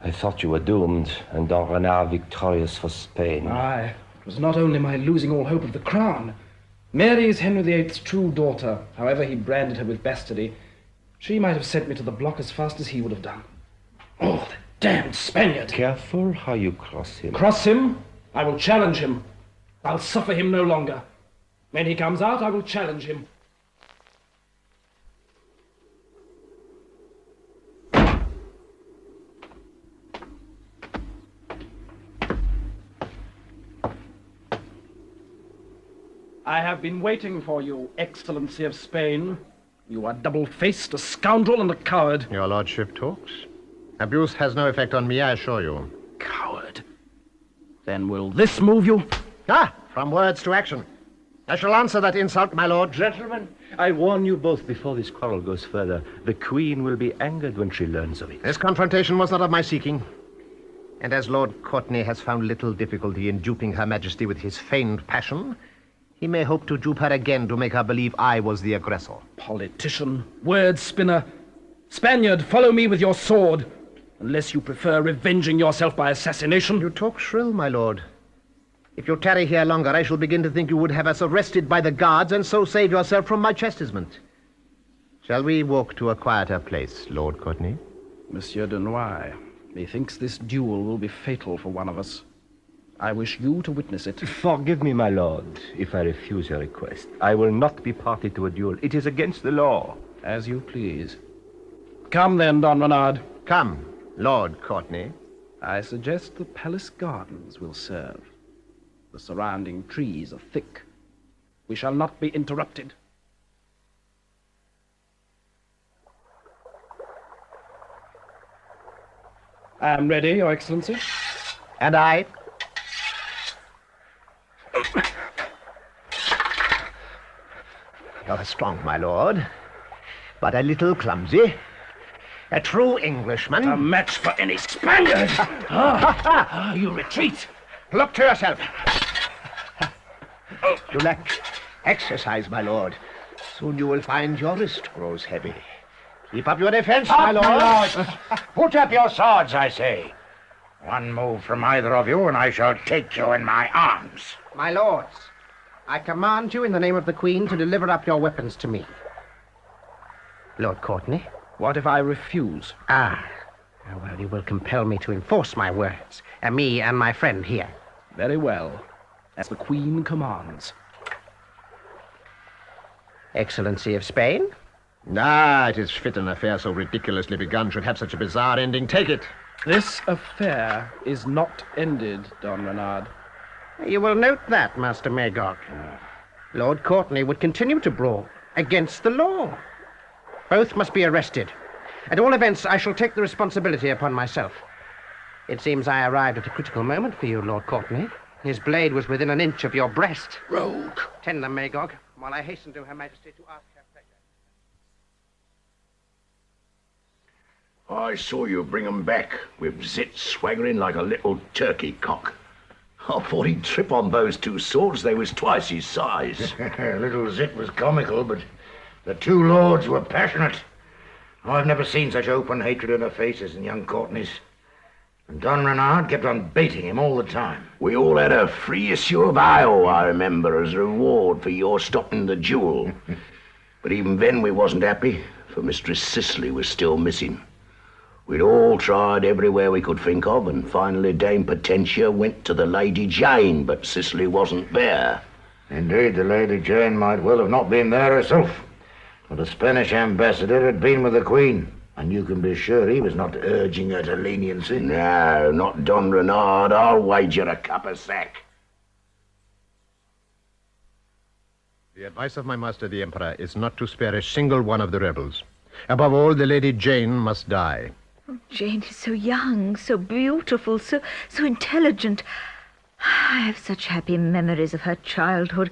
I thought you were doomed, and Don Renard victorious for Spain. Aye, it was not only my losing all hope of the crown. Mary is Henry VIII's true daughter. However he branded her with bastardy, she might have sent me to the block as fast as he would have done. Oh, the damned Spaniard! Careful how you cross him. Cross him? I will challenge him. I'll suffer him no longer. When he comes out, I will challenge him. I have been waiting for you, Excellency of Spain. You are double-faced, a scoundrel and a coward. Your lordship talks. Abuse has no effect on me, I assure you. Coward. Then will this move you? Ah, from words to action. I shall answer that insult, my lord. Gentlemen, I warn you both before this quarrel goes further. The Queen will be angered when she learns of it. This confrontation was not of my seeking. And as Lord Courtenay has found little difficulty in duping Her Majesty with his feigned passion, he may hope to dupe her again to make her believe I was the aggressor. Politician, word spinner. Spaniard, follow me with your sword. Unless you prefer revenging yourself by assassination. You talk shrill, my lord. If you tarry here longer, I shall begin to think you would have us arrested by the guards and so save yourself from my chastisement. Shall we walk to a quieter place, Lord Courtenay? Monsieur de Noailles, methinks this duel will be fatal for one of us. I wish you to witness it. Forgive me, my lord, if I refuse your request. I will not be party to a duel. It is against the law. As you please. Come then, Don Renard. Come, Lord Courtenay. I suggest the palace gardens will serve. The surrounding trees are thick. We shall not be interrupted. I am ready, Your Excellency. And I. You're strong, my lord, but a little clumsy. A true Englishman. A match for any Spaniard. You retreat. Look to yourself. You lack exercise, my lord. Soon you will find your wrist grows heavy. Keep up your defense, my lord. Put up your swords, I say. One move from either of you, and I shall take you in my arms. My lords, I command you in the name of the Queen to deliver up your weapons to me. Lord Courtenay? What if I refuse? Well, you will compel me to enforce my words. Me and my friend here. Very well. As the Queen commands. Excellency of Spain? It is fit an affair so ridiculously begun should have such a bizarre ending. Take it. This affair is not ended, Don Renard. You will note that, Master Magog. Lord Courtenay would continue to brawl against the law. Both must be arrested. At all events, I shall take the responsibility upon myself. It seems I arrived at a critical moment for you, Lord Courtenay. His blade was within an inch of your breast. Rogue. Tend them, Magog, while I hasten to Her Majesty to ask her pleasure. I saw you bring 'em back, with Zit swaggering like a little turkey cock. I thought he'd trip on those two swords. They was twice his size. Little Zit was comical, but the two lords were passionate. I've never seen such open hatred in their faces in young Courtney's. And Don Renard kept on baiting him all the time. We all had a free issue of ale, I remember, as a reward for your stopping the duel. But even then we wasn't happy, for Mistress Cicely was still missing. We'd all tried everywhere we could think of, and finally Dame Potentia went to the Lady Jane, but Cicely wasn't there. Indeed, the Lady Jane might well have not been there herself. For the Spanish ambassador had been with the Queen, and you can be sure he was not urging her to leniency. No, not Don Renard. I'll wager a cup of sack. The advice of my master, the Emperor, is not to spare a single one of the rebels. Above all, the Lady Jane must die. Oh, Jane is so young, so beautiful, so intelligent. I have such happy memories of her childhood.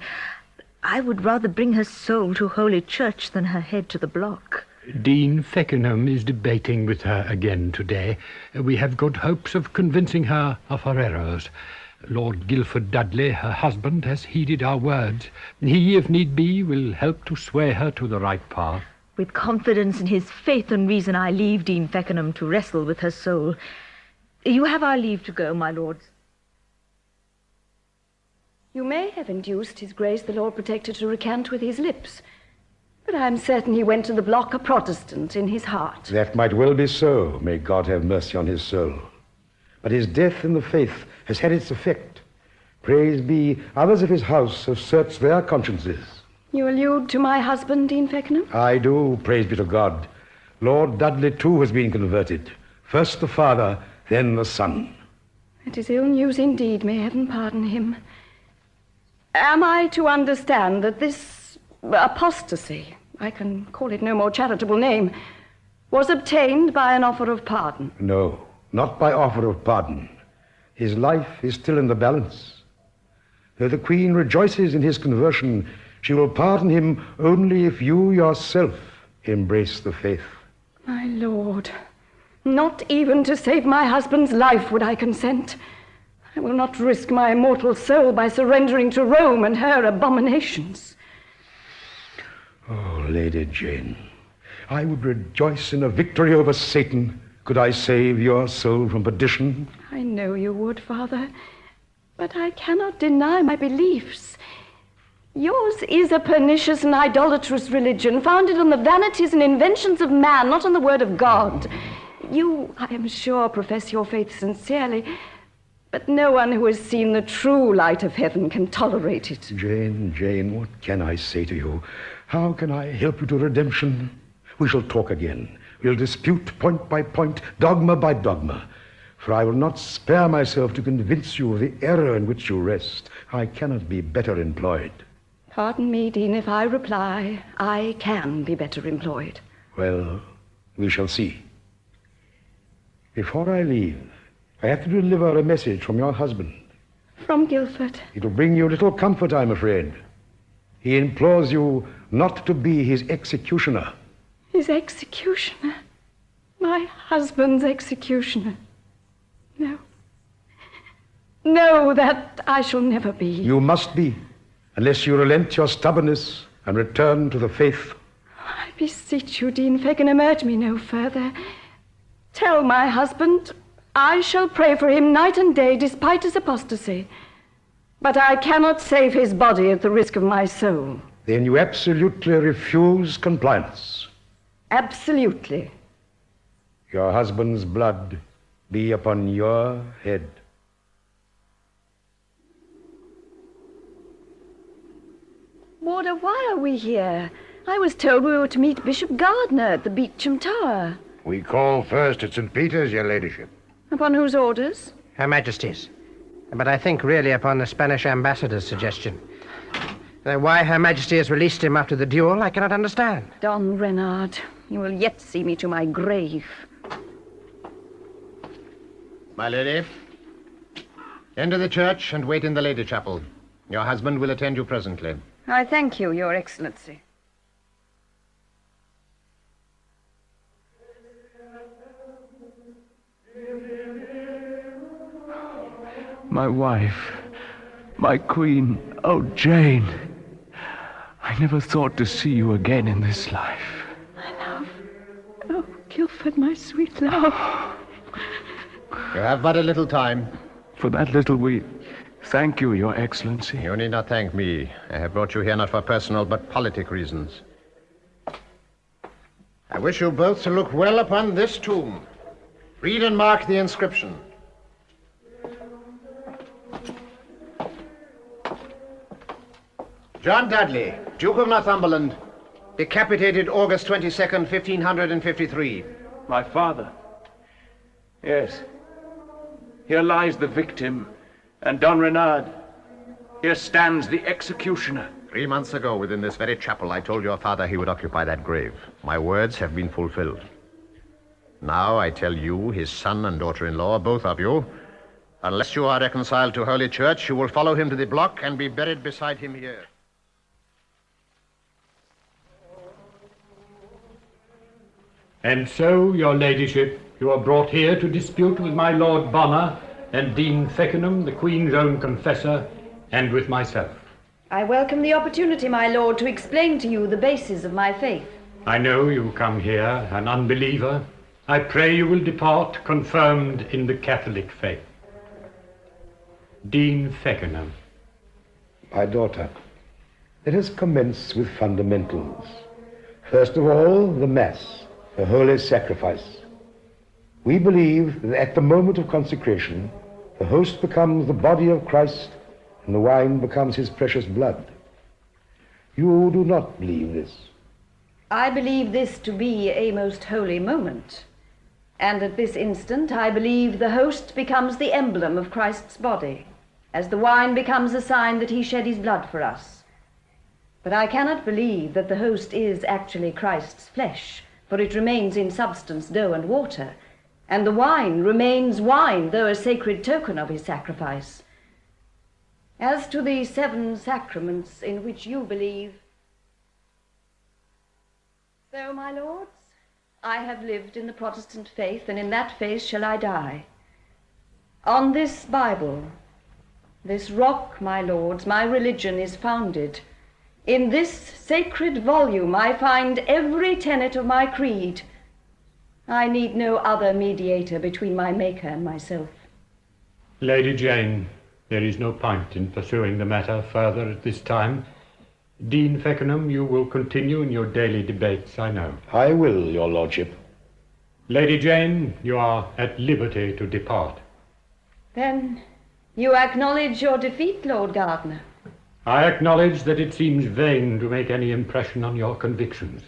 I would rather bring her soul to Holy Church than her head to the block. Dean Feckenham is debating with her again today. We have good hopes of convincing her of her errors. Lord Guilford Dudley, her husband, has heeded our words. He, if need be, will help to sway her to the right path. With confidence in his faith and reason, I leave Dean Feckenham to wrestle with her soul. You have our leave to go, my lords. You may have induced His Grace the Lord Protector to recant with his lips, but I am certain he went to the block a Protestant in his heart. That might well be so. May God have mercy on his soul. But his death in the faith has had its effect. Praise be, others of his house have searched their consciences. You allude to my husband, Dean Feckenham? I do, praise be to God. Lord Dudley, too, has been converted. First the father, then the son. It is ill news indeed, may heaven pardon him. Am I to understand that this apostasy, I can call it no more charitable name, was obtained by an offer of pardon? No, not by offer of pardon. His life is still in the balance. Though the Queen rejoices in his conversion, she will pardon him only if you yourself embrace the faith. My lord, not even to save my husband's life would I consent. I will not risk my immortal soul by surrendering to Rome and her abominations. Oh, Lady Jane, I would rejoice in a victory over Satan could I save your soul from perdition. I know you would, Father, but I cannot deny my beliefs. Yours is a pernicious and idolatrous religion, founded on the vanities and inventions of man, not on the word of God. You, I am sure, profess your faith sincerely, but no one who has seen the true light of heaven can tolerate it. Jane, what can I say to you? How can I help you to redemption? We shall talk again. We'll dispute point by point, dogma by dogma. For I will not spare myself to convince you of the error in which you rest. I cannot be better employed. Pardon me, Dean, if I reply, I can be better employed. Well, we shall see. Before I leave, I have to deliver a message from your husband. From Guilford? It will bring you little comfort, I'm afraid. He implores you not to be his executioner. His executioner? My husband's executioner? No. No, that I shall never be. You must be, unless you relent your stubbornness and return to the faith. I beseech you, Dean Feckenham, urge me no further. Tell my husband I shall pray for him night and day, despite his apostasy. But I cannot save his body at the risk of my soul. Then you absolutely refuse compliance. Absolutely. Your husband's blood be upon your head. Warder, why are we here? I was told we were to meet Bishop Gardner at the Beauchamp Tower. We call first at St. Peter's, your ladyship. Upon whose orders? Her Majesty's. But I think really upon the Spanish ambassador's suggestion. Why Her Majesty has released him after the duel, I cannot understand. Don Renard, you will yet see me to my grave. My lady, enter the church and wait in the Lady Chapel. Your husband will attend you presently. I thank you, Your Excellency. My wife. My queen, oh, Jane. I never thought to see you again in this life. My love. Oh, Guilford, my sweet love. You have but a little time. For that little we thank you, Your Excellency. You need not thank me. I have brought you here not for personal but politic reasons. I wish you both to look well upon this tomb. Read and mark the inscription. John Dudley, Duke of Northumberland, decapitated August 22nd, 1553. My father. Yes. Here lies the victim, and Don Renard. Here stands the executioner. 3 months ago, within this very chapel, I told your father he would occupy that grave. My words have been fulfilled. Now I tell you, his son and daughter-in-law, both of you, unless you are reconciled to Holy Church, you will follow him to the block and be buried beside him here. And so, your ladyship, you are brought here to dispute with my Lord Bonner and Dean Feckenham, the Queen's own confessor, and with myself. I welcome the opportunity, my lord, to explain to you the basis of my faith. I know you come here an unbeliever. I pray you will depart confirmed in the Catholic faith. Dean Feckenham. My daughter, let us commence with fundamentals. First of all, the Mass, the holy sacrifice. We believe that at the moment of consecration, the host becomes the body of Christ and the wine becomes his precious blood. You do not believe this. I believe this to be a most holy moment. And at this instant, I believe the host becomes the emblem of Christ's body, as the wine becomes a sign that he shed his blood for us. But I cannot believe that the host is actually Christ's flesh, for it remains in substance dough and water, and the wine remains wine, though a sacred token of his sacrifice. As to the 7 sacraments in which you believe, so, my lords, I have lived in the Protestant faith, and in that faith shall I die. On this Bible, this rock, my lords, my religion is founded. In this sacred volume I find every tenet of my creed. I need no other mediator between my Maker and myself. Lady Jane, there is no point in pursuing the matter further at this time. Dean Feckenham, you will continue in your daily debates, I know. I will, your lordship. Lady Jane, you are at liberty to depart. Then you acknowledge your defeat, Lord Gardiner? I acknowledge that it seems vain to make any impression on your convictions,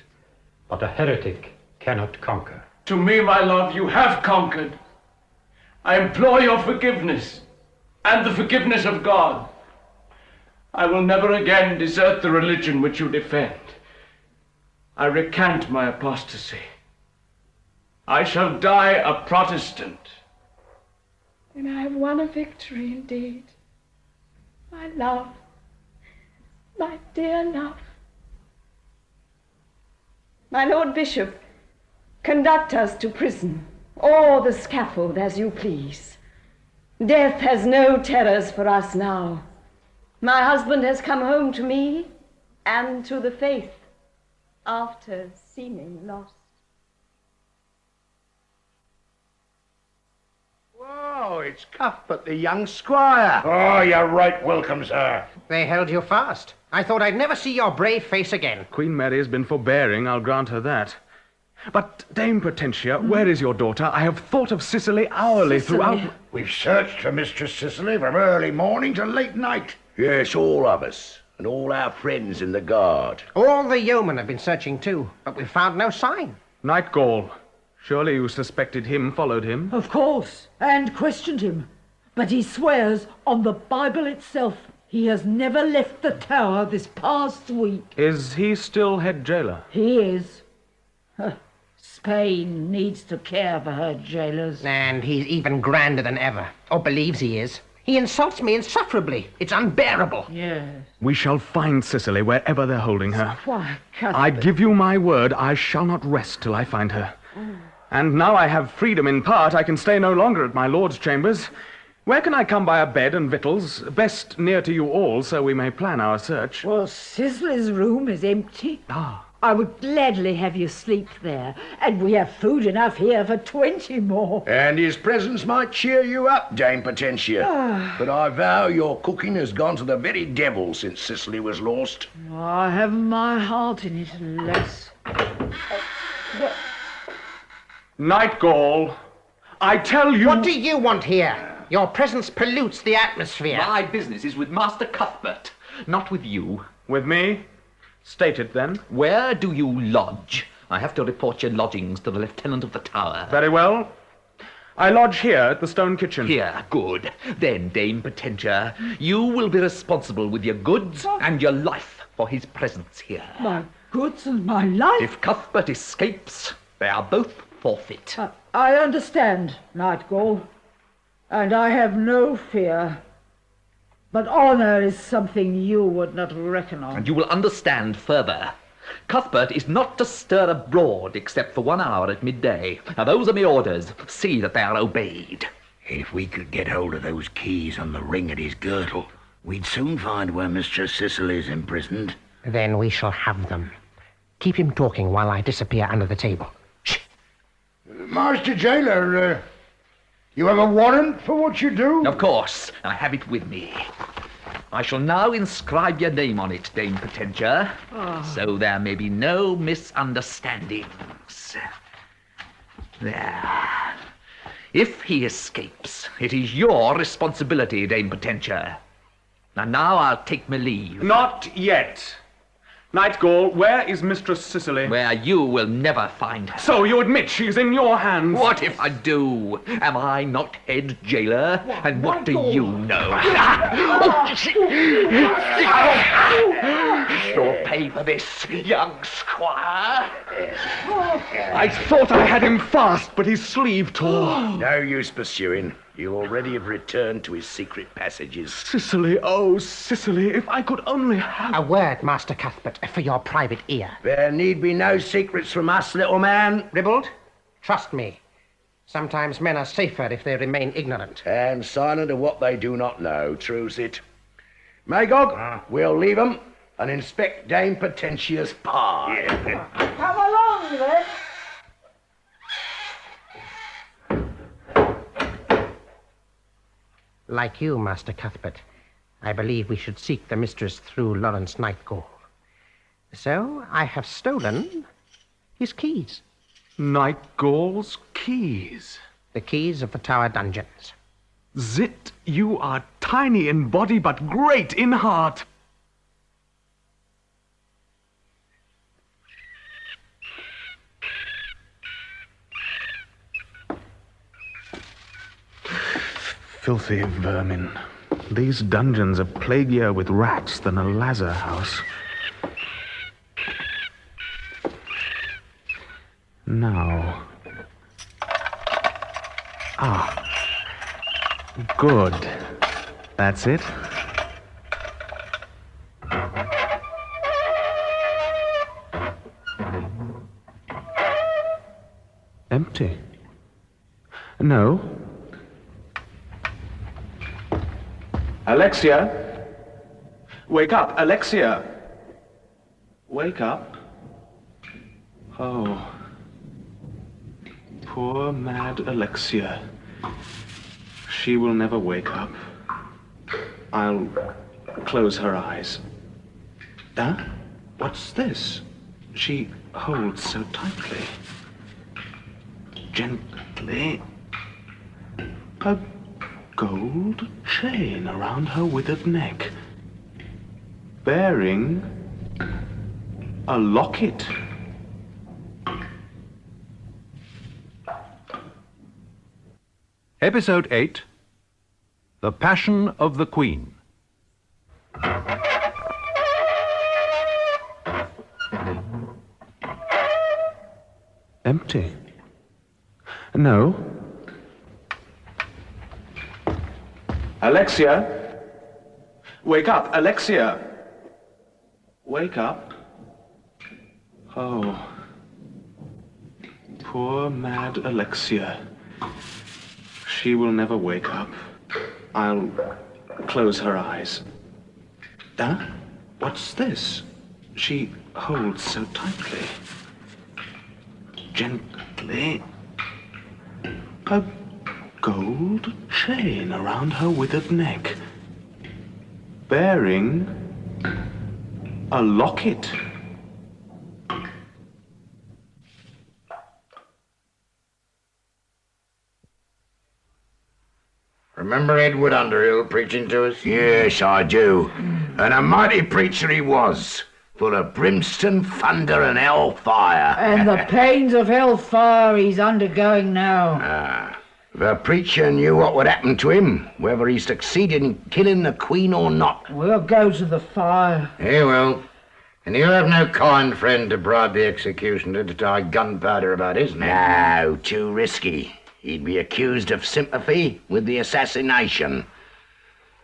but a heretic cannot conquer. To me, my love, you have conquered. I implore your forgiveness and the forgiveness of God. I will never again desert the religion which you defend. I recant my apostasy. I shall die a Protestant. Then I have won a victory indeed. My love, my dear love. My Lord Bishop, conduct us to prison, or the scaffold, as you please. Death has no terrors for us now. My husband has come home to me and to the faith after seeming lost. Whoa, it's Cuthbert, the young squire. Oh, you're right welcome, sir. They held you fast. I thought I'd never see your brave face again. Queen Mary has been forbearing, I'll grant her that. But, Dame Potentia, where is your daughter? I have thought of Sicily hourly throughout... We've searched for Mistress Cicely from early morning to late night. Yes, all of us, and all our friends in the guard. All the yeomen have been searching too, but we've found no sign. Nightgall. Surely you suspected him, followed him? Of course, and questioned him. But he swears on the Bible itself he has never left the tower this past week. Is he still head jailer? He is. Spain needs to care for her jailers. And he's even grander than ever, or believes he is. He insults me insufferably. It's unbearable. Yes. We shall find Cicely wherever they're holding her. Quiet, I give you my word, I shall not rest till I find her. And now I have freedom in part, I can stay no longer at my lord's chambers. Where can I come by a bed and victuals? Best near to you all, so we may plan our search. Well, Cicely's room is empty. Ah. I would gladly have you sleep there, and we have food enough here for 20 more. And his presence might cheer you up, Dame Potentia. But I vow your cooking has gone to the very devil since Cicely was lost. I have my heart in it, alas. Nightgall, I tell you... What do you want here? Your presence pollutes the atmosphere. My business is with Master Cuthbert, not with you. With me? State it, then. Where do you lodge? I have to report your lodgings to the Lieutenant of the Tower. Very well. I lodge here at the Stone Kitchen. Here, good. Then, Dame Potentia, you will be responsible with your goods and your life for his presence here. My goods and my life? If Cuthbert escapes, they are both forfeit. I understand, Nightgall, and I have no fear. But honour is something you would not reckon on. And you will understand further. Cuthbert is not to stir abroad except for 1 hour at midday. Now, those are my orders. See that they are obeyed. If we could get hold of those keys on the ring at his girdle, we'd soon find where Mistress Cicely is imprisoned. Then we shall have them. Keep him talking while I disappear under the table. Shh. Master Jailer, you have a warrant for what you do? Of course. I have it with me. I shall now inscribe your name on it, Dame Potentia, so there may be no misunderstandings. There. If he escapes, it is your responsibility, Dame Potentia. And now I'll take my leave. Not yet. Nightgall, where is Mistress Cicely? Where you will never find her. So you admit she's in your hands? What if I do? Am I not head jailer? And what do you know? You'll pay for this, young squire. I thought I had him fast, but his sleeve tore. No use pursuing. You already have returned to his secret passages. Cicely, oh, Cicely, if I could only have... A word, Master Cuthbert, for your private ear. There need be no secrets from us, little man. Ribald, trust me. Sometimes men are safer if they remain ignorant. And silent of what they do not know, true's it. Magog, we'll leave 'em and inspect Dame Potentia's pie. Come along, then. Like you, Master Cuthbert, I believe we should seek the mistress through Lawrence Nightgall. So I have stolen his keys. Nightgall's keys? The keys of the Tower dungeons. Zit, you are tiny in body but great in heart. Filthy vermin. These dungeons are plaguier with rats than a lazar house. Now. Good. That's it. Empty. No. Alexia! Wake up, Alexia! Wake up. Oh. Poor mad Alexia. She will never wake up. I'll close her eyes. Huh? What's this? She holds so tightly. Gently. A gold chain around her withered neck, bearing a locket. Episode 8, The Passion of the Queen. Empty. No. Alexia! Wake up, Alexia! Wake up. Oh. Poor mad Alexia. She will never wake up. I'll close her eyes. Ah, what's this? She holds so tightly. Gently. A gold chain around her withered neck, bearing a locket. Remember Edward Underhill preaching to us? Yes, I do. And a mighty preacher he was, full of brimstone, thunder, and hellfire. And the pains of hellfire he's undergoing now. The preacher knew what would happen to him, whether he succeeded in killing the Queen or not. We'll go to the fire. He will. And he'll have no kind friend to bribe the executioner to tie gunpowder about his neck. No, too risky. He'd be accused of sympathy with the assassination.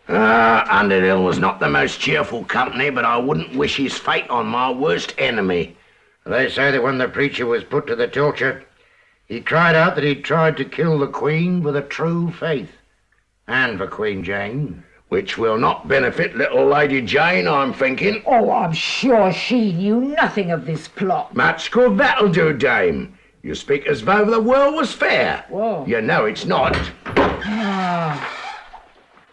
Underhill was not the most cheerful company, but I wouldn't wish his fate on my worst enemy. They say that when the preacher was put to the torture, he cried out that he'd tried to kill the Queen for the true faith. And for Queen Jane. Which will not benefit little Lady Jane, I'm thinking. Oh, I'm sure she knew nothing of this plot. Much good that'll do, Dame. You speak as though the world was fair. Whoa. You know it's not.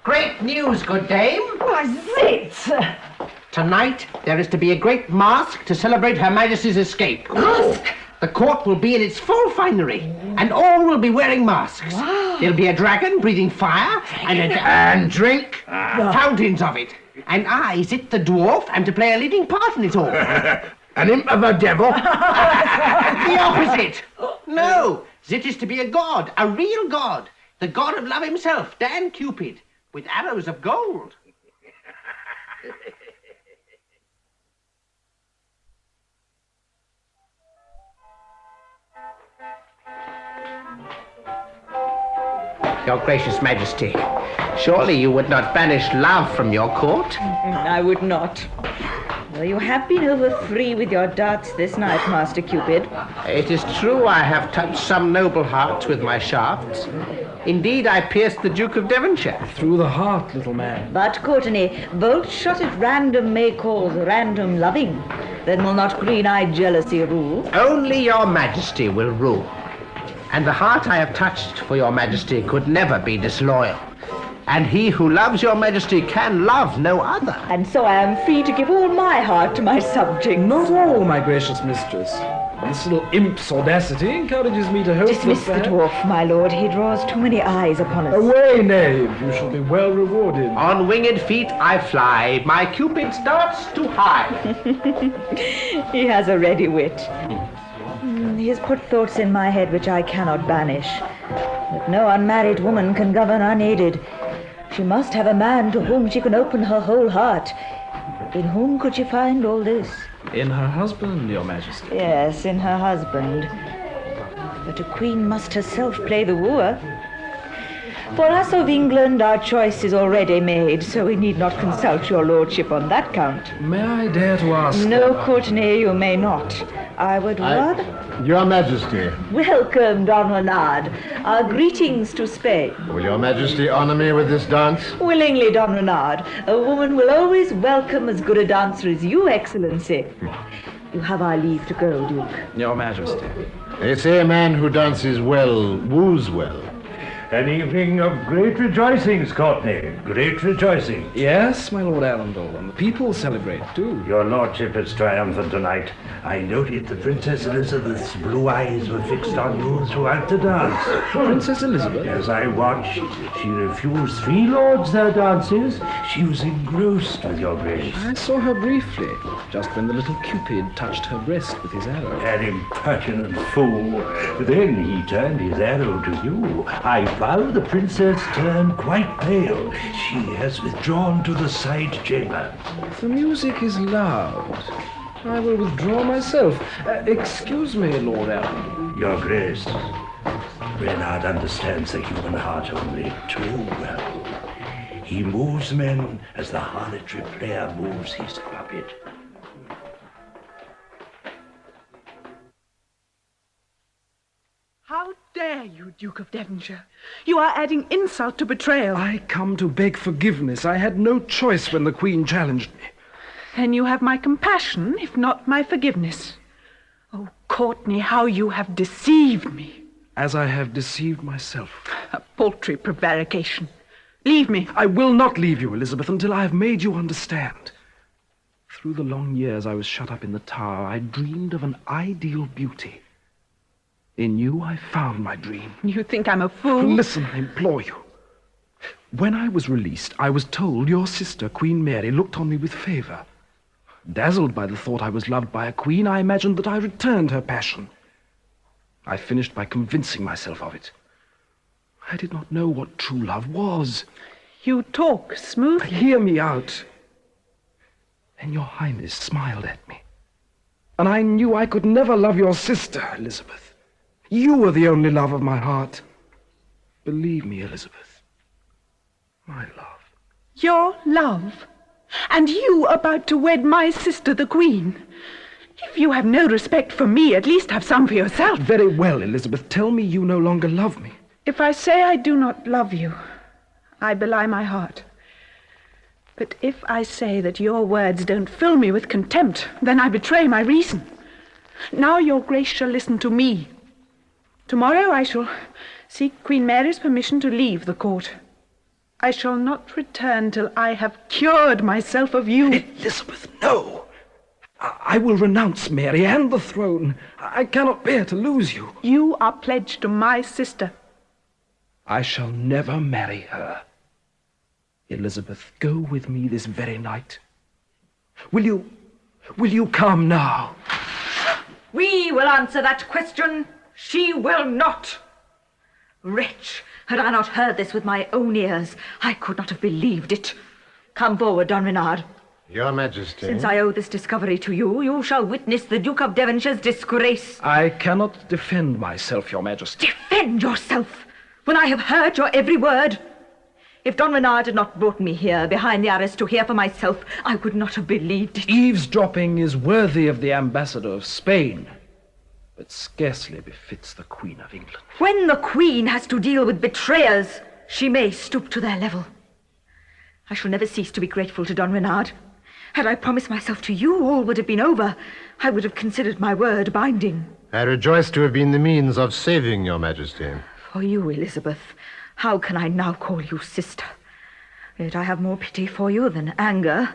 Great news, good dame. What's it? Tonight, there is to be a great masque to celebrate Her Majesty's escape. Masque? The court will be in its full finery, and all will be wearing masks. Wow. There'll be a dragon breathing fire, and drink. Fountains of it. And I, Zit the dwarf, am to play a leading part in it all. An imp of a devil? The opposite. No, Zit is to be a god, a real god. The god of love himself, Dan Cupid, with arrows of gold. Your gracious majesty, surely you would not banish love from your court? I would not. Well, you have been over free with your darts this night, Master Cupid. It is true I have touched some noble hearts with my shafts. Indeed, I pierced the Duke of Devonshire. Through the heart, little man. But, Courtenay, bolt shot at random may cause random loving. Then will not green-eyed jealousy rule? Only your majesty will rule. And the heart I have touched for your majesty could never be disloyal. And he who loves your majesty can love no other. And so I am free to give all my heart to my subject. Not all, my gracious mistress. This little imp's audacity encourages me to hope Dismiss the dwarf, my lord. He draws too many eyes upon us. Away, knave. You shall be well rewarded. On winged feet I fly. My Cupid starts too high. He has a ready wit. He has put thoughts in my head which I cannot banish. But no unmarried woman can govern unaided. She must have a man to whom she can open her whole heart. In whom could she find all this? In her husband, your majesty. Yes, in her husband. But a queen must herself play the wooer. For us of England, our choice is already made, so we need not consult your lordship on that count. May I dare to ask? No, Courtenay, you may not. I would rather... Your Majesty. Welcome, Don Renard. Our greetings to Spain. Will your Majesty honor me with this dance? Willingly, Don Renard. A woman will always welcome as good a dancer as you, Excellency. You have our leave to go, Duke. Your Majesty. They say a man who dances well woos well. An evening of great rejoicings, Courtenay. Great rejoicing. Yes, my Lord Arundel, and the people celebrate too. Your lordship is triumphant tonight. I noted the Princess Elizabeth's blue eyes were fixed on you throughout the dance. Princess Elizabeth? As I watched, she refused 3 lords their dances. She was engrossed with your grace. I saw her briefly, just when the little Cupid touched her breast with his arrow. An impertinent fool. Then he turned his arrow to you. I vow the princess turned quite pale. She has withdrawn to the side chamber. The music is loud. I will withdraw myself. Excuse me, Lord Arundel. Your Grace, Renard understands the human heart only too well. He moves men as the harlotry player moves his puppet. How dare you, Duke of Devonshire? You are adding insult to betrayal. I come to beg forgiveness. I had no choice when the Queen challenged me. Then you have my compassion, if not my forgiveness. Oh, Courtney, how you have deceived me. As I have deceived myself. A paltry prevarication. Leave me. I will not leave you, Elizabeth, until I have made you understand. Through the long years I was shut up in the tower, I dreamed of an ideal beauty. In you I found my dream. You think I'm a fool? Listen, I implore you. When I was released, I was told your sister, Queen Mary, looked on me with favour. Dazzled by the thought I was loved by a queen, I imagined that I returned her passion. I finished by convincing myself of it. I did not know what true love was. You talk smoothly. Hear me out. Then your Highness smiled at me. And I knew I could never love your sister, Elizabeth. You were the only love of my heart. Believe me, Elizabeth. My love. Your love? And you about to wed my sister, the Queen? If you have no respect for me, at least have some for yourself. Very well, Elizabeth. Tell me you no longer love me. If I say I do not love you, I belie my heart. But if I say that your words don't fill me with contempt, then I betray my reason. Now your grace shall listen to me. Tomorrow I shall seek Queen Mary's permission to leave the court. I shall not return till I have cured myself of you. Elizabeth, no! I will renounce Mary and the throne. I cannot bear to lose you. You are pledged to my sister. I shall never marry her. Elizabeth, go with me this very night. Will you come now? We will answer that question. She will not. Wretch, had I not heard this with my own ears, I could not have believed it. Come forward, Don Renard. Your Majesty. Since I owe this discovery to you, you shall witness the Duke of Devonshire's disgrace. I cannot defend myself, Your Majesty. Defend yourself, when I have heard your every word. If Don Renard had not brought me here behind the arras to hear for myself, I would not have believed it. Eavesdropping is worthy of the ambassador of Spain, but scarcely befits the Queen of England. When the Queen has to deal with betrayers, she may stoop to their level. I shall never cease to be grateful to Don Renard. Had I promised myself to you, all would have been over. I would have considered my word binding. I rejoice to have been the means of saving your Majesty. For you, Elizabeth, how can I now call you sister? Yet I have more pity for you than anger.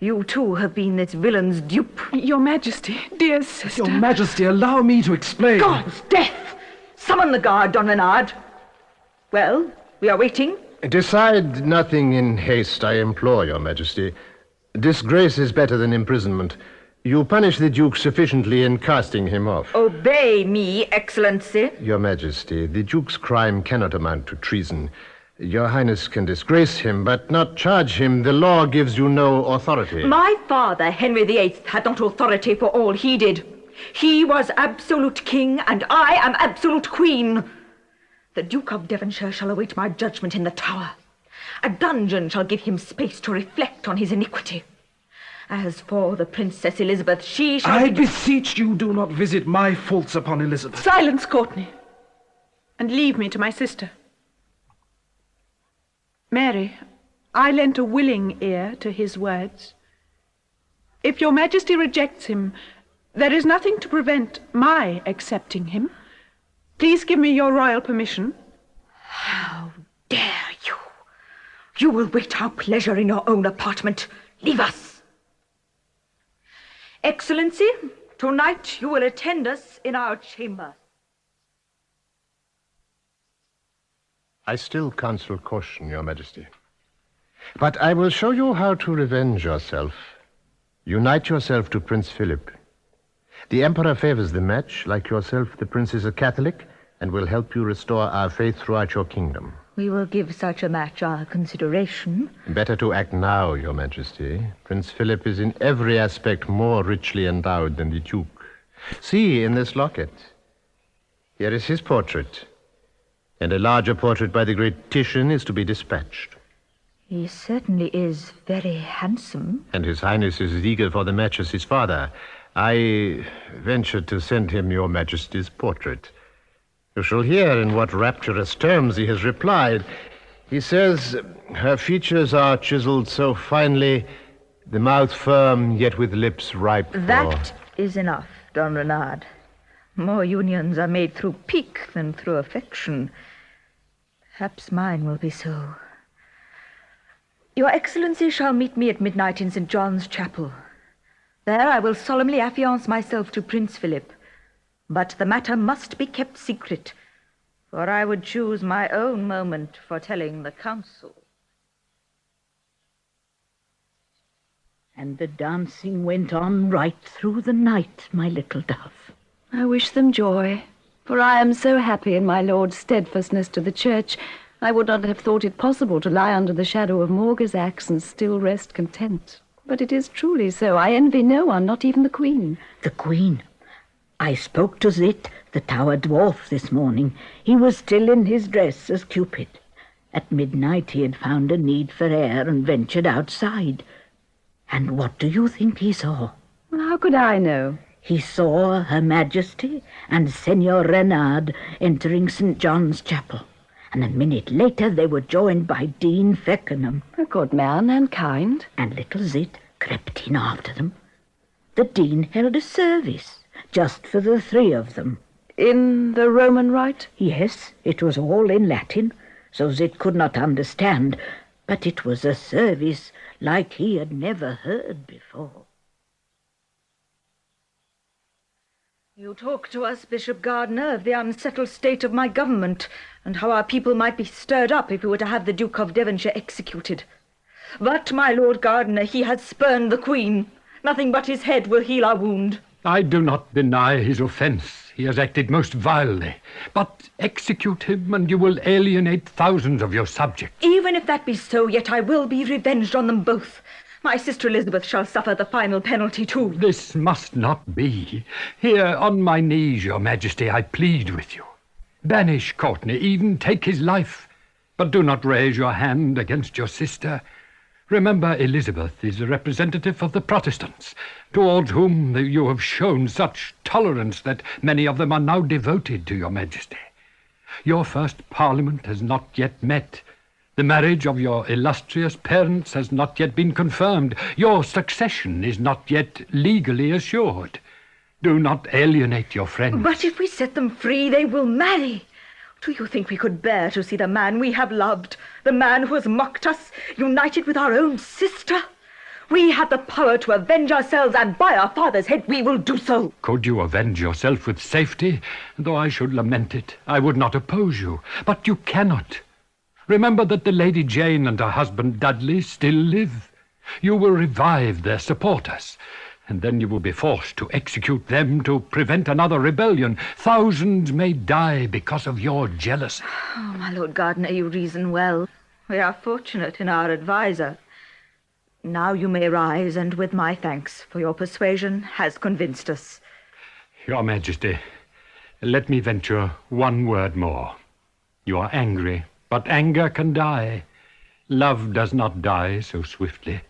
You, too, have been this villain's dupe. Your Majesty, dear sister. Your Majesty, allow me to explain. God's death! Summon the guard, Don Renard. Well, we are waiting. Decide nothing in haste, I implore your Majesty. Disgrace is better than imprisonment. You punish the Duke sufficiently in casting him off. Obey me, Excellency. Your Majesty, the Duke's crime cannot amount to treason. Your Highness can disgrace him, but not charge him. The law gives you no authority. My father, Henry VIII, had not authority for all he did. He was absolute king, and I am absolute queen. The Duke of Devonshire shall await my judgment in the Tower. A dungeon shall give him space to reflect on his iniquity. As for the Princess Elizabeth, she shall... I beseech you, do not visit my faults upon Elizabeth. Silence, Courtney, and leave me to my sister. Mary, I lent a willing ear to his words. If your Majesty rejects him, there is nothing to prevent my accepting him. Please give me your royal permission. How dare you? You will wait our pleasure in your own apartment. Leave us. Excellency, tonight you will attend us in our chamber. I still counsel caution, your Majesty. But I will show you how to revenge yourself. Unite yourself to Prince Philip. The Emperor favors the match. Like yourself, the Prince is a Catholic and will help you restore our faith throughout your kingdom. We will give such a match our consideration. Better to act now, your Majesty. Prince Philip is in every aspect more richly endowed than the Duke. See, in this locket. Here is his portrait. And a larger portrait by the great Titian is to be dispatched. He certainly is very handsome. And His Highness is as eager for the match as his father. I ventured to send him your Majesty's portrait. You shall hear in what rapturous terms he has replied. He says, her features are chiseled so finely, the mouth firm, yet with lips ripe for... That is enough, Don Renard. More unions are made through pique than through affection. Perhaps mine will be so. Your Excellency shall meet me at midnight in St. John's Chapel. There I will solemnly affiance myself to Prince Philip. But the matter must be kept secret, for I would choose my own moment for telling the council. And the dancing went on right through the night, my little dove. I wish them joy, for I am so happy in my lord's steadfastness to the church, I would not have thought it possible to lie under the shadow of Morga's axe and still rest content. But it is truly so. I envy no one, not even the Queen. The Queen? I spoke to Zit, the tower dwarf, this morning. He was still in his dress as Cupid. At midnight he had found a need for air and ventured outside. And what do you think he saw? How could I know? He saw Her Majesty and Senor Renard entering St. John's Chapel. And a minute later they were joined by Dean Feckenham. A good man and kind. And little Zit crept in after them. The Dean held a service, just for the three of them. In the Roman rite? Yes, it was all in Latin, so Zit could not understand, but it was a service like he had never heard before. You talk to us, Bishop Gardiner, of the unsettled state of my government, and how our people might be stirred up if we were to have the Duke of Devonshire executed. But, my Lord Gardiner, he has spurned the Queen. Nothing but his head will heal our wound. I do not deny his offence. He has acted most vilely. But execute him, and you will alienate thousands of your subjects. Even if that be so, yet I will be revenged on them both. My sister Elizabeth shall suffer the final penalty too. This must not be. Here, on my knees, your Majesty, I plead with you. Banish Courtenay, even take his life. But do not raise your hand against your sister. Remember, Elizabeth is a representative of the Protestants, towards whom you have shown such tolerance that many of them are now devoted to your Majesty. Your first Parliament has not yet met. The marriage of your illustrious parents has not yet been confirmed. Your succession is not yet legally assured. Do not alienate your friends. But if we set them free, they will marry. Do you think we could bear to see the man we have loved, the man who has mocked us, united with our own sister? We have the power to avenge ourselves, and by our father's head we will do so. Could you avenge yourself with safety? Though I should lament it, I would not oppose you. But you cannot. Remember that the Lady Jane and her husband Dudley still live. You will revive their supporters, and then you will be forced to execute them to prevent another rebellion. Thousands may die because of your jealousy. Oh, my Lord Gardiner, you reason well. We are fortunate in our adviser. Now you may rise, and with my thanks, for your persuasion has convinced us. Your Majesty, let me venture one word more. You are angry, but anger can die. Love does not die so swiftly.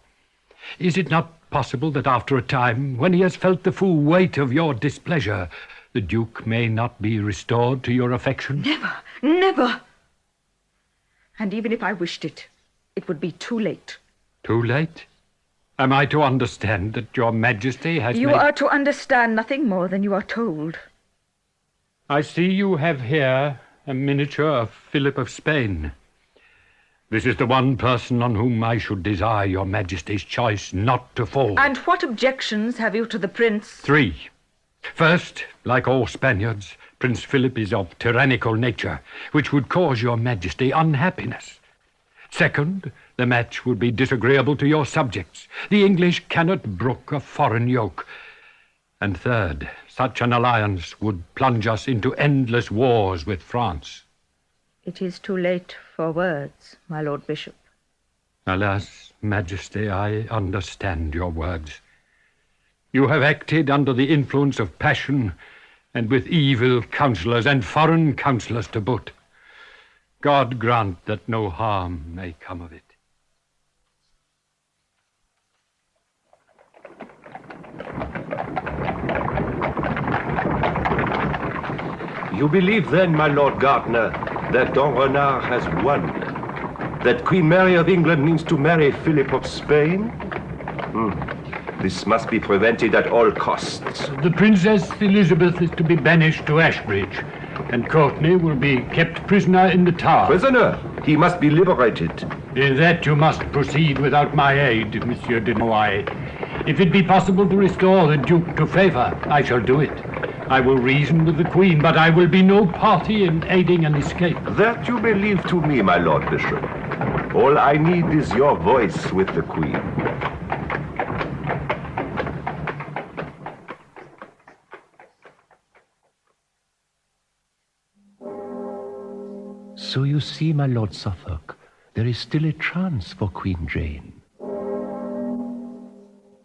Is it not possible that after a time, when he has felt the full weight of your displeasure, the Duke may not be restored to your affection? Never, never! And even if I wished it, it would be too late. Too late? Am I to understand that your Majesty has You are to understand nothing more than you are told. I see you have here a miniature of Philip of Spain. This is the one person on whom I should desire your Majesty's choice not to fall. And what objections have you to the prince? 3. First, like all Spaniards, Prince Philip is of tyrannical nature, which would cause your Majesty unhappiness. Second, the match would be disagreeable to your subjects. The English cannot brook a foreign yoke. And third, such an alliance would plunge us into endless wars with France. It is too late for words, my Lord Bishop. Alas, Majesty, I understand your words. You have acted under the influence of passion, and with evil counsellors and foreign counsellors to boot. God grant that no harm may come of it. You believe then, my Lord Gardner, that Don Renard has won? That Queen Mary of England means to marry Philip of Spain? This must be prevented at all costs. The Princess Elizabeth is to be banished to Ashbridge, and Courtenay will be kept prisoner in the Tower. Prisoner? He must be liberated. In that you must proceed without my aid, Monsieur de Noailles. If it be possible to restore the Duke to favor, I shall do it. I will reason with the Queen, but I will be no party in aiding an escape. That you may leave to me, my Lord Bishop. All I need is your voice with the Queen. So you see, my Lord Suffolk, there is still a chance for Queen Jane.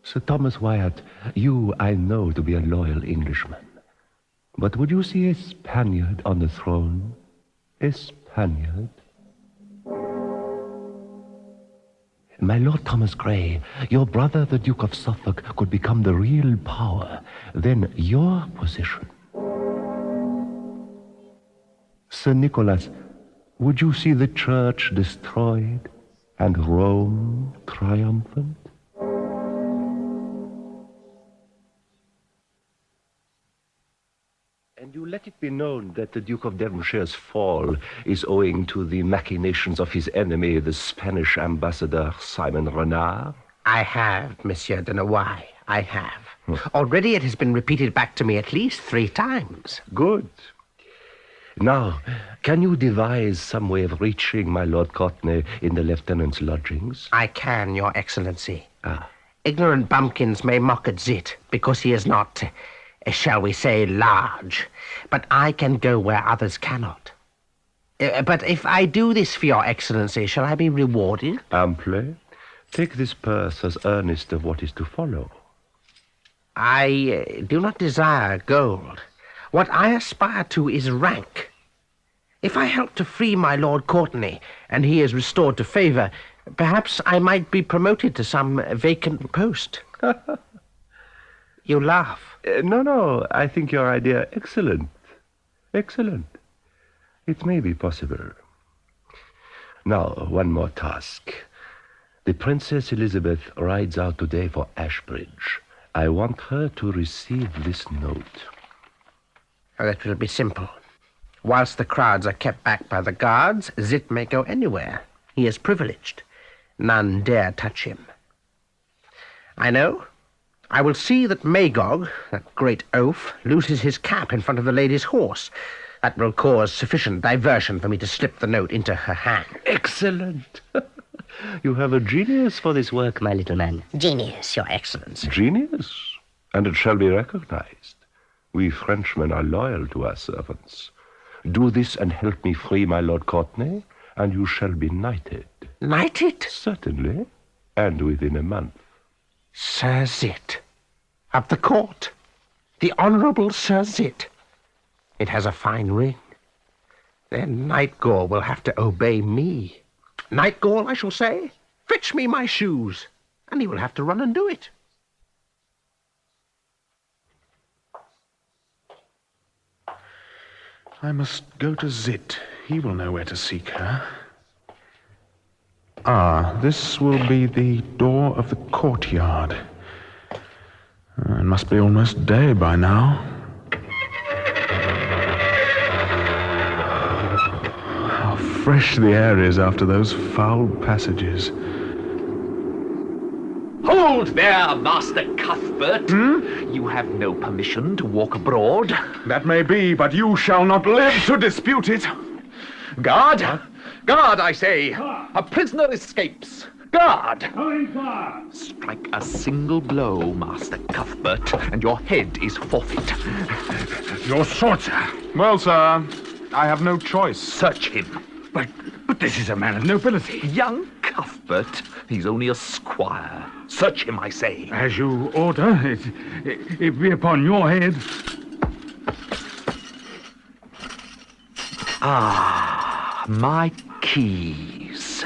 Sir Thomas Wyatt, you I know to be a loyal Englishman. But would you see a Spaniard on the throne? A Spaniard? My Lord Thomas Grey, your brother, the Duke of Suffolk, could become the real power. Then your position. Sir Nicholas, would you see the church destroyed and Rome triumphant? And you let it be known that the Duke of Devonshire's fall is owing to the machinations of his enemy, the Spanish ambassador Simon Renard? I have, Monsieur de Noailles, I have. Already it has been repeated back to me at least 3 times. Good. Now, can you devise some way of reaching my Lord Courtenay in the lieutenant's lodgings? I can, Your Excellency. Ignorant bumpkins may mock at Zit because he is not, shall we say, large. But I can go where others cannot. But if I do this for Your Excellency, shall I be rewarded? Amply. Take this purse as earnest of what is to follow. I do not desire gold. What I aspire to is rank. If I help to free my Lord Courtenay, and he is restored to favor, perhaps I might be promoted to some vacant post. You laugh. No, I think your idea excellent. Excellent. It may be possible. Now, one more task. The Princess Elizabeth rides out today for Ashbridge. I want her to receive this note. That will be simple. Whilst the crowds are kept back by the guards, Zit may go anywhere. He is privileged. None dare touch him. I know. I will see that Magog, that great oaf, loses his cap in front of the lady's horse. That will cause sufficient diversion for me to slip the note into her hand. Excellent. You have a genius for this work, my little man. Genius, Your Excellency. Genius? And it shall be recognized. We Frenchmen are loyal to our servants. Do this and help me free my Lord Courtenay, and you shall be knighted. Knighted? Certainly, and within a month. Sir Zit, of the court, the Honourable Sir Zit. It has a fine ring. Then Nightgall will have to obey me. Nightgall, I shall say, fetch me my shoes, and he will have to run and do it. I must go to Zit. He will know where to seek her. This will be the door of the courtyard. It must be almost day by now. How fresh the air is after those foul passages. Hold there, Master Cuthbert. You have no permission to walk abroad. That may be, but you shall not live to dispute it. Guard! Guard, I say! A prisoner escapes! Guard! Strike a single blow, Master Cuthbert, and your head is forfeit. Your sword, sir. Well, sir, I have no choice. Search him. But this is a man of nobility. Young Cuthbert, he's only a squire. Search him, I say. As you order, it be upon your head. My keys.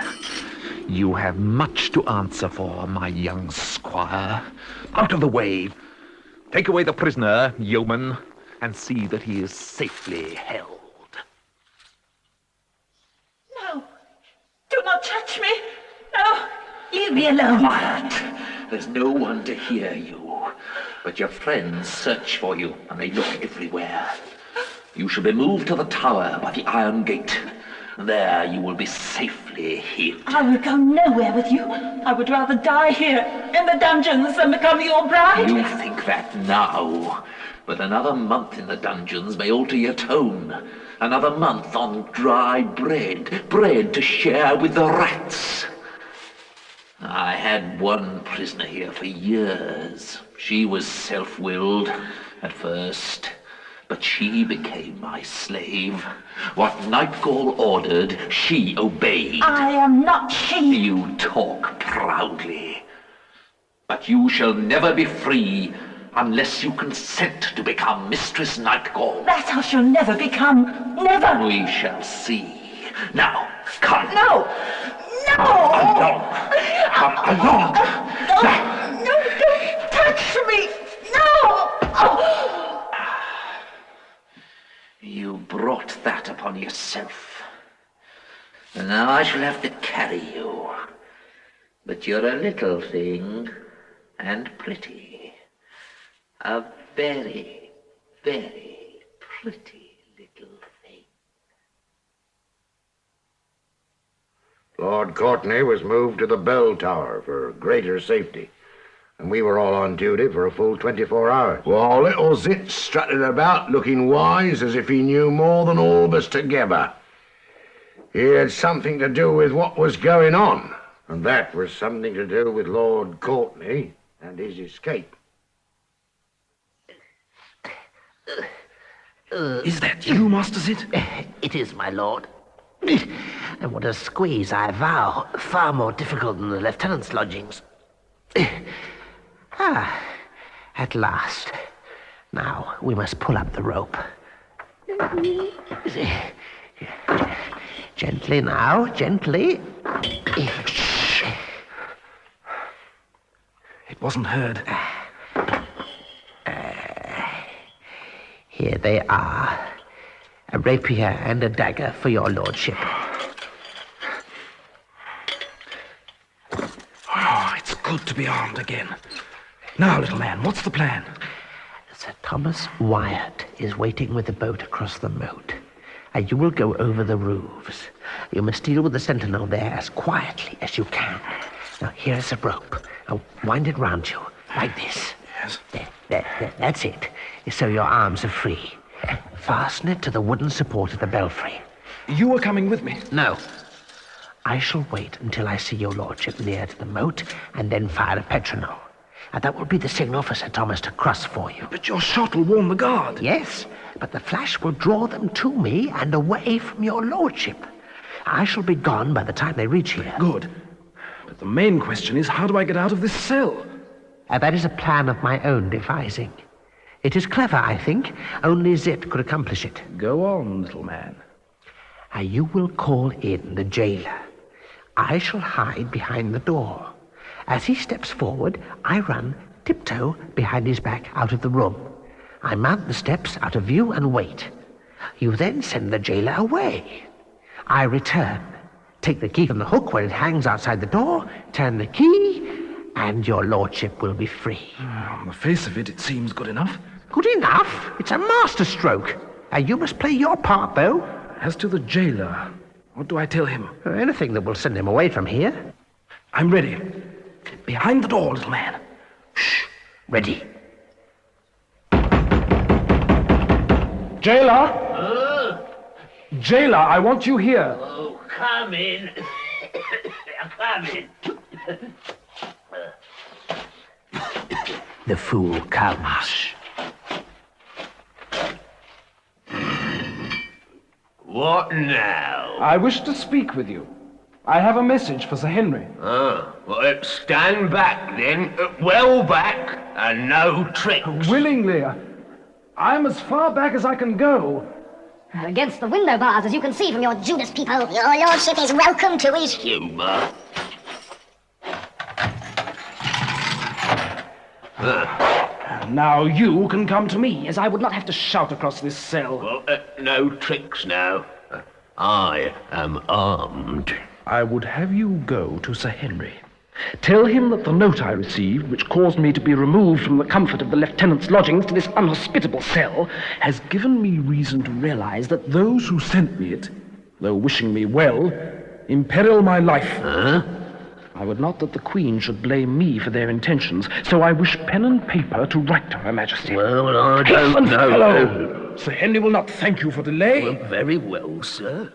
You have much to answer for, my young squire. Out of the way. Take away the prisoner, yeoman. and see that he is safely held. No! Do not touch me! No! Leave me alone! Quiet! There's no one to hear you. But your friends search for you, and they look everywhere. You shall be moved to the tower by the iron gate. There you will be safely hid. I will go nowhere with you. I would rather die here, in the dungeons, than become your bride. You think that now, but another month in the dungeons may alter your tone. Another month on dry bread, bread to share with the rats. I had one prisoner here for years. She was self-willed at first, but she became my slave. What Nightgall ordered, she obeyed. I am not she. You talk proudly, but you shall never be free unless you consent to become Mistress Nightgall. That I shall never become. Never. We shall see. Now, come. No! No! Along. Come along. No, don't touch me! No! You brought that upon yourself. And now I shall have to carry you. But you're a little thing, and pretty. A very, very pretty little thing. Lord Courtney was moved to the bell tower for greater safety, and we were all on duty for a full 24 hours. While little Zit strutted about looking wise as if he knew more than all of us together. He had something to do with what was going on, and that was something to do with Lord Courtney and his escape. Is that you, Master Zit? It is, my lord. And what a squeeze, I vow. Far more difficult than the lieutenant's lodgings. At last. Now, we must pull up the rope. Gently now, gently. It wasn't heard. Here they are. A rapier and a dagger for your lordship. Oh, it's good to be armed again. Now, little man, what's the plan? Sir Thomas Wyatt is waiting with the boat across the moat. And you will go over the roofs. You must deal with the sentinel there as quietly as you can. Now, here's a rope. Now, wind it round you, like this. Yes. There, that's it. So your arms are free. Fasten it to the wooden support of the belfry. You are coming with me? No. I shall wait until I see your lordship near to the moat, and then fire a petronel. And that will be the signal for Sir Thomas to cross for you. But your shot will warn the guard. Yes, but the flash will draw them to me and away from your lordship. I shall be gone by the time they reach here. Good. But the main question is, how do I get out of this cell? That is a plan of my own devising. It is clever, I think. Only Zit could accomplish it. Go on, little man. You will call in the jailer. I shall hide behind the door. As he steps forward, I run tiptoe behind his back out of the room. I mount the steps out of view and wait. You then send the jailer away. I return, take the key from the hook where it hangs outside the door, turn the key, and your lordship will be free. On the face of it, it seems good enough. Good enough? It's a masterstroke. You must play your part, though. As to the jailer, what do I tell him? Anything that will send him away from here. I'm ready. Behind the door, little man. Shh. Ready. Jailer! Jailer, I want you here. Oh, come in. Come in. The fool comes. What now? I wish to speak with you. I have a message for Sir Henry. Oh, well, stand back then. Well back, and no tricks. Willingly. I'm as far back as I can go. Against the window bars, as you can see from your Judas peephole. Your lordship is welcome to his humour. Now you can come to me, as I would not have to shout across this cell. Well, no tricks now. I am armed. I would have you go to Sir Henry. Tell him that the note I received, which caused me to be removed from the comfort of the lieutenant's lodgings to this unhospitable cell, has given me reason to realize that those who sent me it, though wishing me well, imperil my life. Huh? I would not that the Queen should blame me for their intentions, so I wish pen and paper to write to Her Majesty. Well, I don't know. Hello. Sir Henry will not thank you for delay. Well, very well, sir.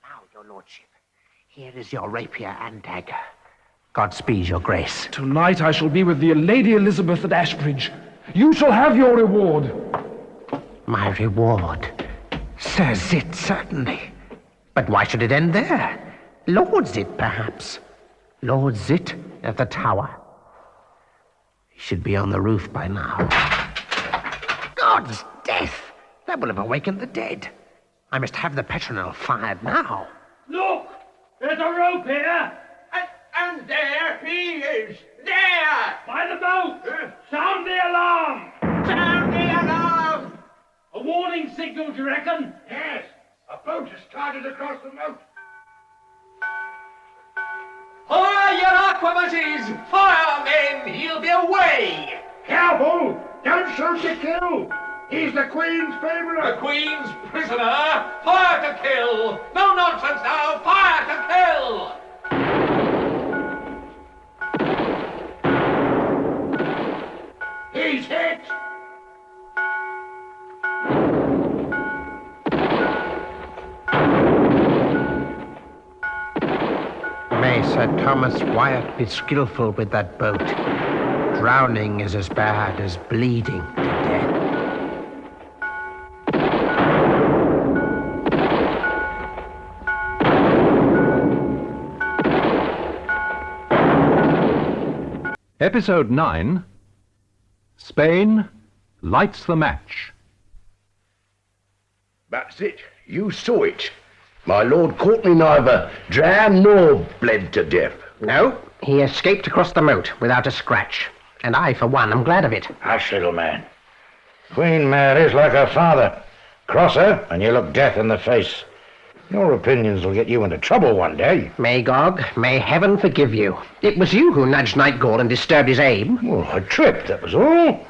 Now, your lordship, here is your rapier and dagger. Godspeed, your grace. Tonight I shall be with the Lady Elizabeth at Ashbridge. You shall have your reward. My reward? Sir Zit, certainly. But why should it end there? Lord Zit, perhaps. Lord Zit at the tower. He should be on the roof by now. God's death! That will have awakened the dead. I must have the petronel fired now. Look! There's a rope here! And there he is! There! By the boat! Sound the alarm! Sound the alarm! A warning signal, do you reckon? Yes. A boat has started across the moat. Fire, your aquamarines! Fire, men! He'll be away! Careful! Don't shoot to kill! He's the Queen's favourite! The Queen's prisoner! Fire to kill! No nonsense now! Fire to kill! He's hit! May Sir Thomas Wyatt be skillful with that boat. Drowning is as bad as bleeding to death. Episode 9, Spain lights the match. That's it. You saw it. My Lord Courtney neither drowned nor bled to death. No, he escaped across the moat without a scratch. And I, for one, am glad of it. Hush, little man. Queen Mary's like her father. Cross her, and you look death in the face. Your opinions will get you into trouble one day. Magog, may heaven forgive you. It was you who nudged Nightgall and disturbed his aim. Well, I tripped, that was all.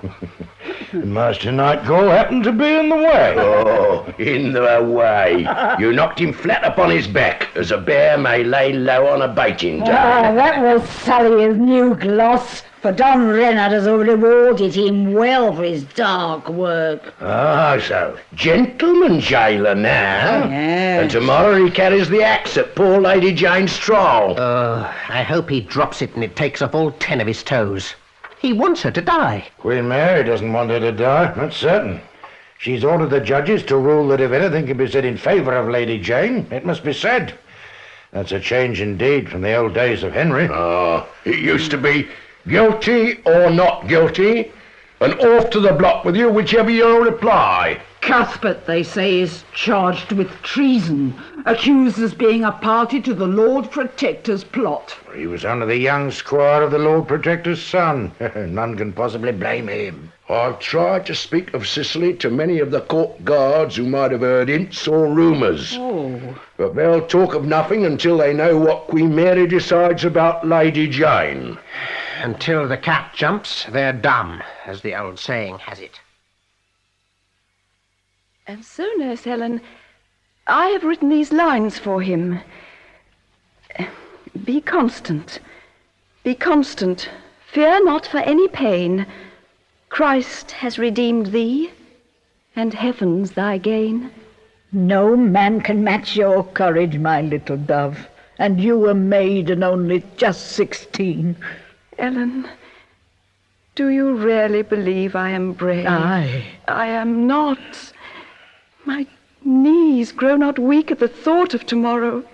Master Nightgall happened to be in the way. Oh, in the way. You knocked him flat upon his back, as a bear may lay low on a baiting day. Ah, that will sully his new gloss, for Don Reynard has rewarded him well for his dark work. Ah, so gentleman jailer now. Yes. And tomorrow he carries the axe at poor Lady Jane's trial. I hope he drops it and it takes off all 10 of his toes. He wants her to die. Queen Mary doesn't want her to die, that's certain. She's ordered the judges to rule that if anything can be said in favour of Lady Jane, it must be said. That's a change indeed from the old days of Henry. It used to be guilty or not guilty, and off to the block with you, whichever you'll reply. Cuthbert, they say, is charged with treason, accused as being a party to the Lord Protector's plot. He was only the young squire of the Lord Protector's son. None can possibly blame him. I've tried to speak of Sicily to many of the court guards who might have heard hints or rumours. But they'll talk of nothing until they know what Queen Mary decides about Lady Jane. Until the cat jumps, they're dumb, as the old saying has it. And so, Nurse Helen, I have written these lines for him. Be constant. Be constant. Fear not for any pain. Christ has redeemed thee, and heaven's thy gain. No man can match your courage, my little dove. And you a maid and only just 16. Ellen, do you really believe I am brave? Aye. I am not. My knees grow not weak at the thought of tomorrow.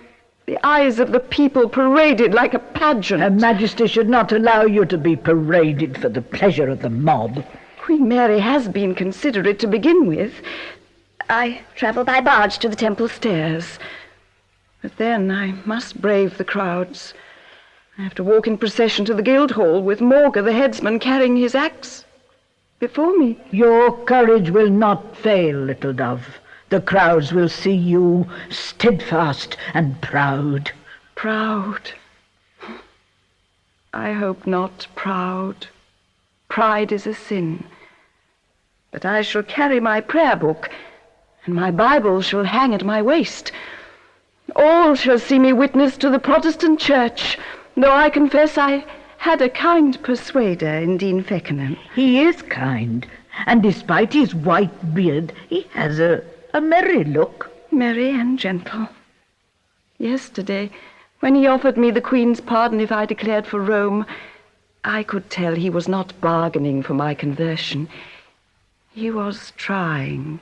The eyes of the people paraded like a pageant. Her Majesty should not allow you to be paraded for the pleasure of the mob. Queen Mary has been considerate to begin with. I travel by barge to the temple stairs. But then I must brave the crowds. I have to walk in procession to the Guildhall with Morga, the headsman, carrying his axe before me. Your courage will not fail, little dove. The crowds will see you steadfast and proud. Proud? I hope not proud. Pride is a sin. But I shall carry my prayer book, and my Bible shall hang at my waist. All shall see me witness to the Protestant Church, though I confess I had a kind persuader in Dean Feckenham. He is kind, and despite his white beard, he has a merry look. Merry and gentle. Yesterday, when he offered me the Queen's pardon if I declared for Rome, I could tell he was not bargaining for my conversion. He was trying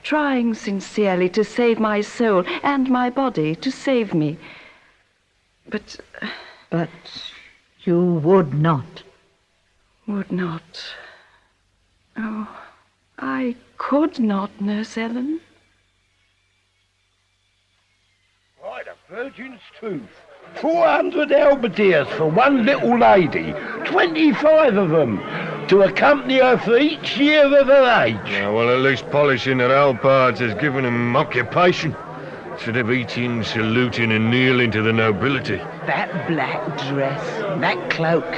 sincerely to save my soul and my body, to save me. But you would not. Would not. Oh, I could not, Nurse Ellen. By the Virgin's truth. 400 halberdiers for one little lady. 25 of them. To accompany her for each year of her age. Yeah, well, at least polishing her halberds has given him occupation. Instead of eating, saluting and kneeling to the nobility. That black dress, that cloak.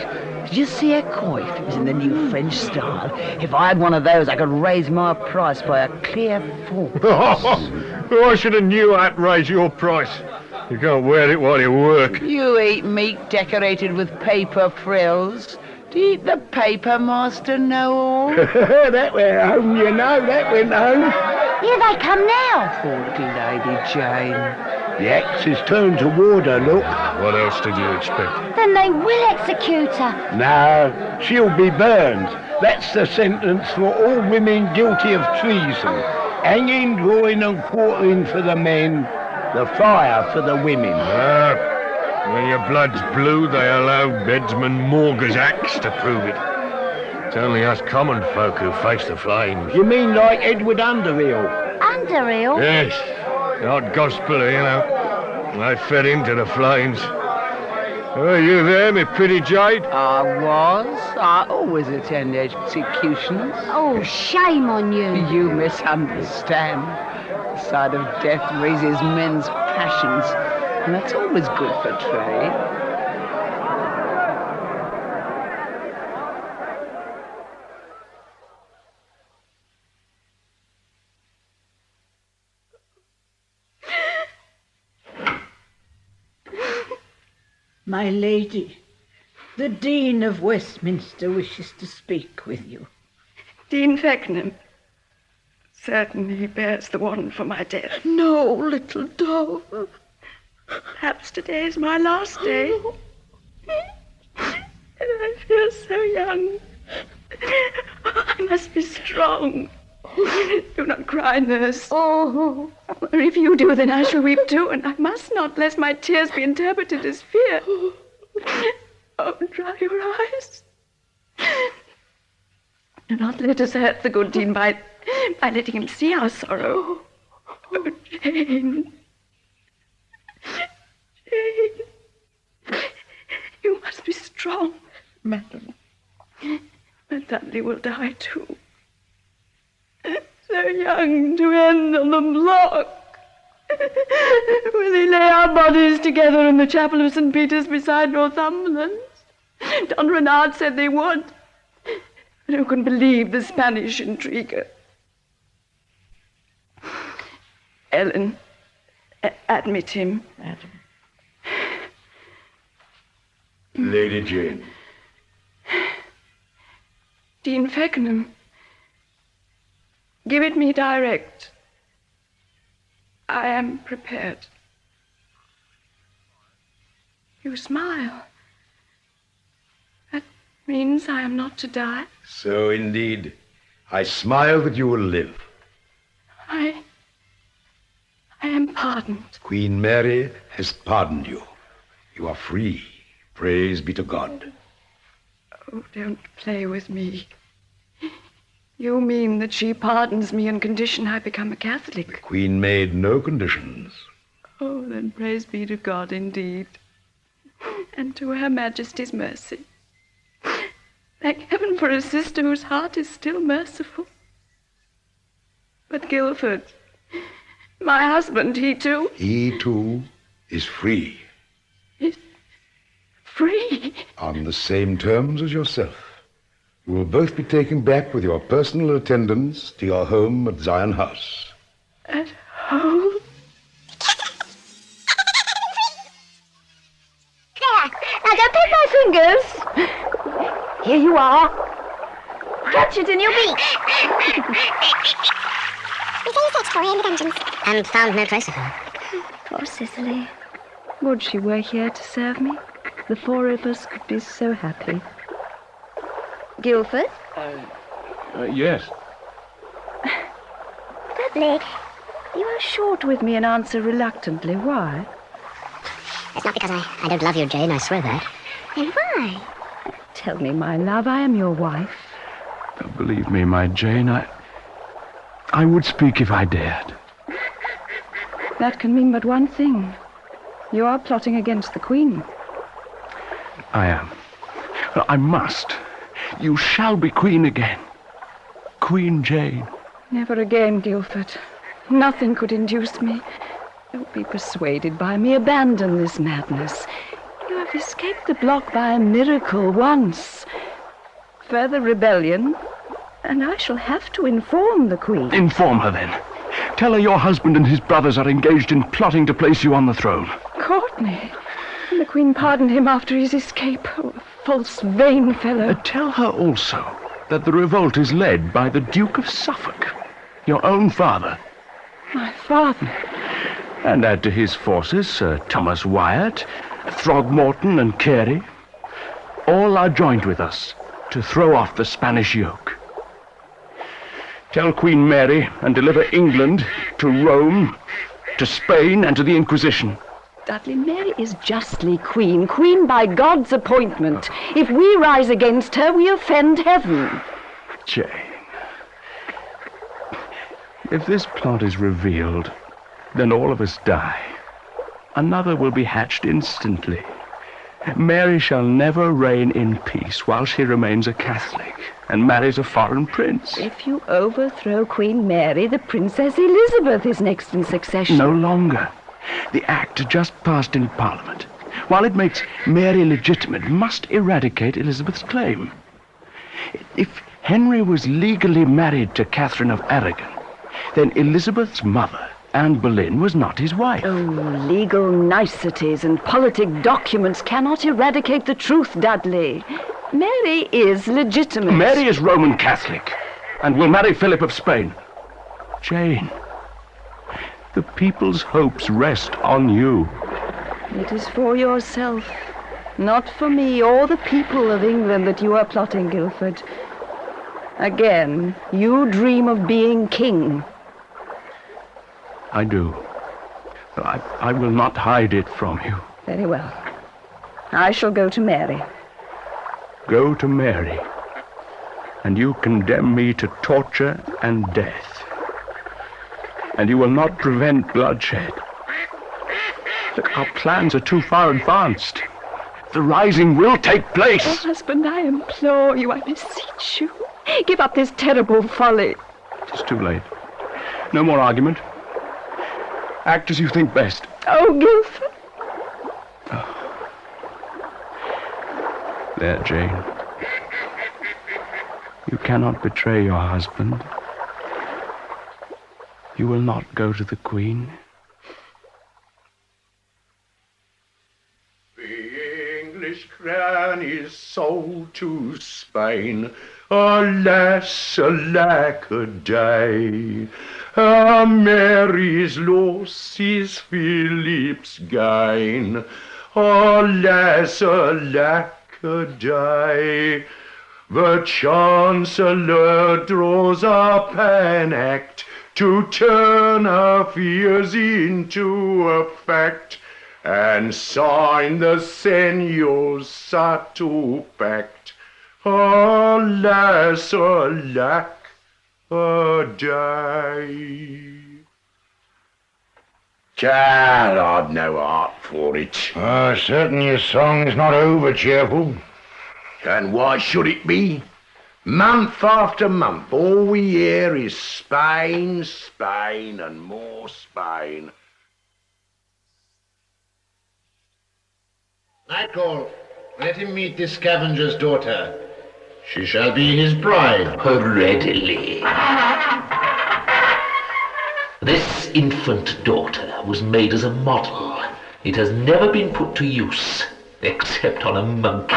Did you see her coif? It was in the new French style. If I had one of those, I could raise my price by a clear fourth. I should have knew I'd raise your price. You can't wear it while you work. You eat meat decorated with paper frills. Do you eat the paper, Master Know-all? That went home, you know, that went home. Here they come now. Poor Lady Jane. The axe is turned toward her, look. What else did you expect? Then they will execute her. No, she'll be burned. That's the sentence for all women guilty of treason. Hanging, drawing and quartering for the men, the fire for the women. When your blood's blue, they allow Bedsman Morga's axe to prove it. It's only us common folk who face the flames. You mean like Edward Underhill? Underhill? Yes, not gospeler, you know. I fed him to the flames. Were you there, me pretty jade? I was. I always attend executions. Oh, shame on you. You misunderstand. The sight of death raises men's passions, and that's always good for trade. My lady, the Dean of Westminster wishes to speak with you. Dean Feckenham. Certainly he bears the warrant for my death. No, little dove. Perhaps today is my last day. And I feel so young. I must be strong. Do not cry, nurse. Oh. Or if you do, then I shall weep too, and I must not, lest my tears be interpreted as fear. Oh, dry your eyes. Do not let us hurt the good Dean by letting him see our sorrow. Oh, Jane. Jane. You must be strong. Madam. But Dudley will die too. So young to end on the block. Will he lay our bodies together in the chapel of St. Peter's beside Northumberland? Don Renard said they would. But who can believe the Spanish intriguer? Ellen, admit him. Madam. Lady Jane. Dean Feckenham. Give it me direct. I am prepared. You smile. That means I am not to die. So indeed, I smile that you will live. I am pardoned. Queen Mary has pardoned you. You are free. Praise be to God. Oh, don't play with me. You mean that she pardons me on condition I become a Catholic? The Queen made no conditions. Oh, then praise be to God indeed. and to Her Majesty's mercy. Thank heaven for a sister whose heart is still merciful. But Guilford, my husband, he too is free. is free. On the same terms as yourself. You will both be taken back with your personal attendants to your home at Zion House. At home? There, now don't pick my fingers. Here you are. Catch it in your beak. We say you searched for her in the dungeons. And found no trace of her. Poor Cicely. Would she were here to serve me? The four of us could be so happy. Guilford? Yes. Dudley. You are short with me and answer reluctantly. Why? It's not because I don't love you, Jane, I swear that. Then why? Tell me, my love, I am your wife. Believe me, my Jane, I would speak if I dared. That can mean but one thing. You are plotting against the Queen. I am. I must. You shall be Queen again. Queen Jane. Never again, Guilford. Nothing could induce me. Don't be persuaded by me. Abandon this madness. You have escaped the block by a miracle once. Further rebellion, and I shall have to inform the Queen. Inform her, then. Tell her your husband and his brothers are engaged in plotting to place you on the throne. Courtney. And the Queen pardoned him after his escape. Oh, a false, vain fellow. Tell her also that the revolt is led by the Duke of Suffolk, your own father. My father? And add to his forces Sir Thomas Wyatt, Throgmorton and Carey. All are joined with us to throw off the Spanish yoke. Tell Queen Mary and deliver England to Rome, to Spain and to the Inquisition. Dudley, Mary is justly Queen, Queen by God's appointment. If we rise against her, we offend heaven. Jane, if this plot is revealed, then all of us die. Another will be hatched instantly. Mary shall never reign in peace while she remains a Catholic and marries a foreign prince. If you overthrow Queen Mary, the Princess Elizabeth is next in succession. No longer. The Act just passed in Parliament, while it makes Mary legitimate, must eradicate Elizabeth's claim. If Henry was legally married to Catherine of Aragon, then Elizabeth's mother, Anne Boleyn, was not his wife. Oh, legal niceties and politic documents cannot eradicate the truth, Dudley. Mary is legitimate. Mary is Roman Catholic and will marry Philip of Spain. Jane, the people's hopes rest on you. It is for yourself, not for me or the people of England that you are plotting, Guilford. Again, you dream of being king. I do. I will not hide it from you. Very well. I shall go to Mary. Go to Mary, and you condemn me to torture and death. And you will not prevent bloodshed. Look, our plans are too far advanced. The rising will take place. Oh, husband, I implore you, I beseech you. Give up this terrible folly. It is too late. No more argument. Act as you think best. Oh, Guilford. Oh. There, Jane. You cannot betray your husband. You will not go to the Queen. The English crown is sold to Spain. Alas, alack a day. Mary's loss is Philip's gain. Alas, alack a day. The Chancellor draws up an act to turn our fears into a fact and sign the Señor's Satu Pact. Alas, alack a day. Child, I've no heart for it. Certainly your song is not over cheerful. And why should it be? Month after month, all we hear is Spain, Spain, and more Spain. Nightcall, let him meet this scavenger's daughter. She shall be his bride. Readily. This infant daughter was made as a model. It has never been put to use, except on a monkey.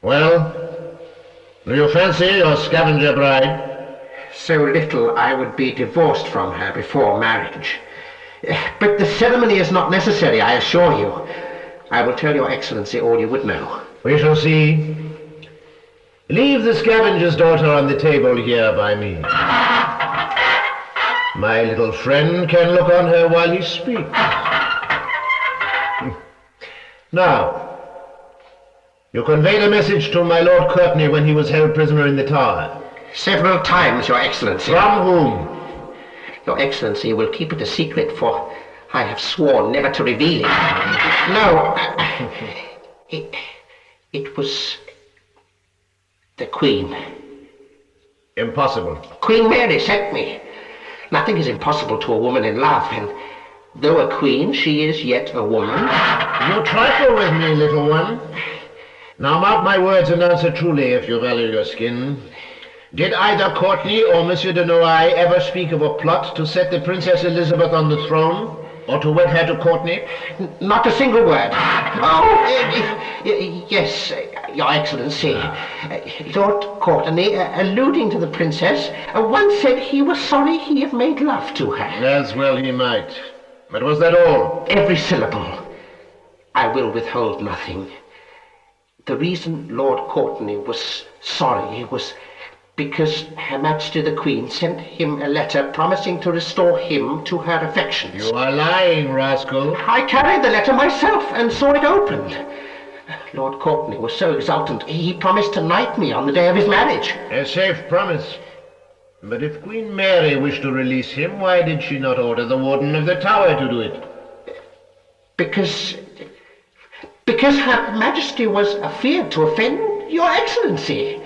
Well, do you fancy your scavenger bride? So little I would be divorced from her before marriage. But the ceremony is not necessary, I assure you. I will tell your excellency all you would know. We shall see. Leave the scavenger's daughter on the table here by me. My little friend can look on her while he speaks. Now, you conveyed a message to my Lord Courtney when he was held prisoner in the Tower. Several times, your excellency. From whom? Your excellency will keep it a secret, for I have sworn never to reveal it. No, it was the Queen. Impossible. Queen Mary sent me. Nothing is impossible to a woman in love, and though a queen, she is yet a woman. You trifle with me, little one. Now mark my words and answer truly if you value your skin. Did either Courtney or Monsieur de Noailles ever speak of a plot to set the Princess Elizabeth on the throne? Or to wed her to Courtney? Not a single word. Yes, your excellency. Lord Courtney, alluding to the princess, once said he was sorry he had made love to her. As well he might. But was that all? Every syllable. I will withhold nothing. The reason Lord Courtney was sorry was because Her Majesty the Queen sent him a letter promising to restore him to her affections. You are lying, rascal. I carried the letter myself and saw it opened. Lord Courtney was so exultant, he promised to knight me on the day of his marriage. A safe promise. But if Queen Mary wished to release him, why did she not order the warden of the tower to do it? Because Her Majesty was afeard to offend your excellency.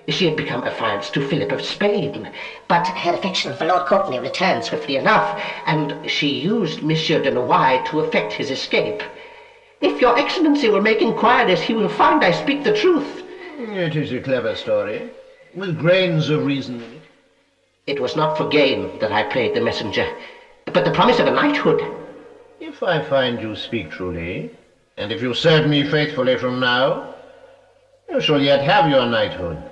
She had become affianced to Philip of Spain, but her affection for Lord Courtney returned swiftly enough, and she used Monsieur de Noailles to effect his escape. If your excellency will make inquiries, he will find I speak the truth. It is a clever story, with grains of reason in it. It was not for gain that I played the messenger, but the promise of a knighthood. If I find you speak truly, and if you serve me faithfully from now, you shall yet have your knighthood.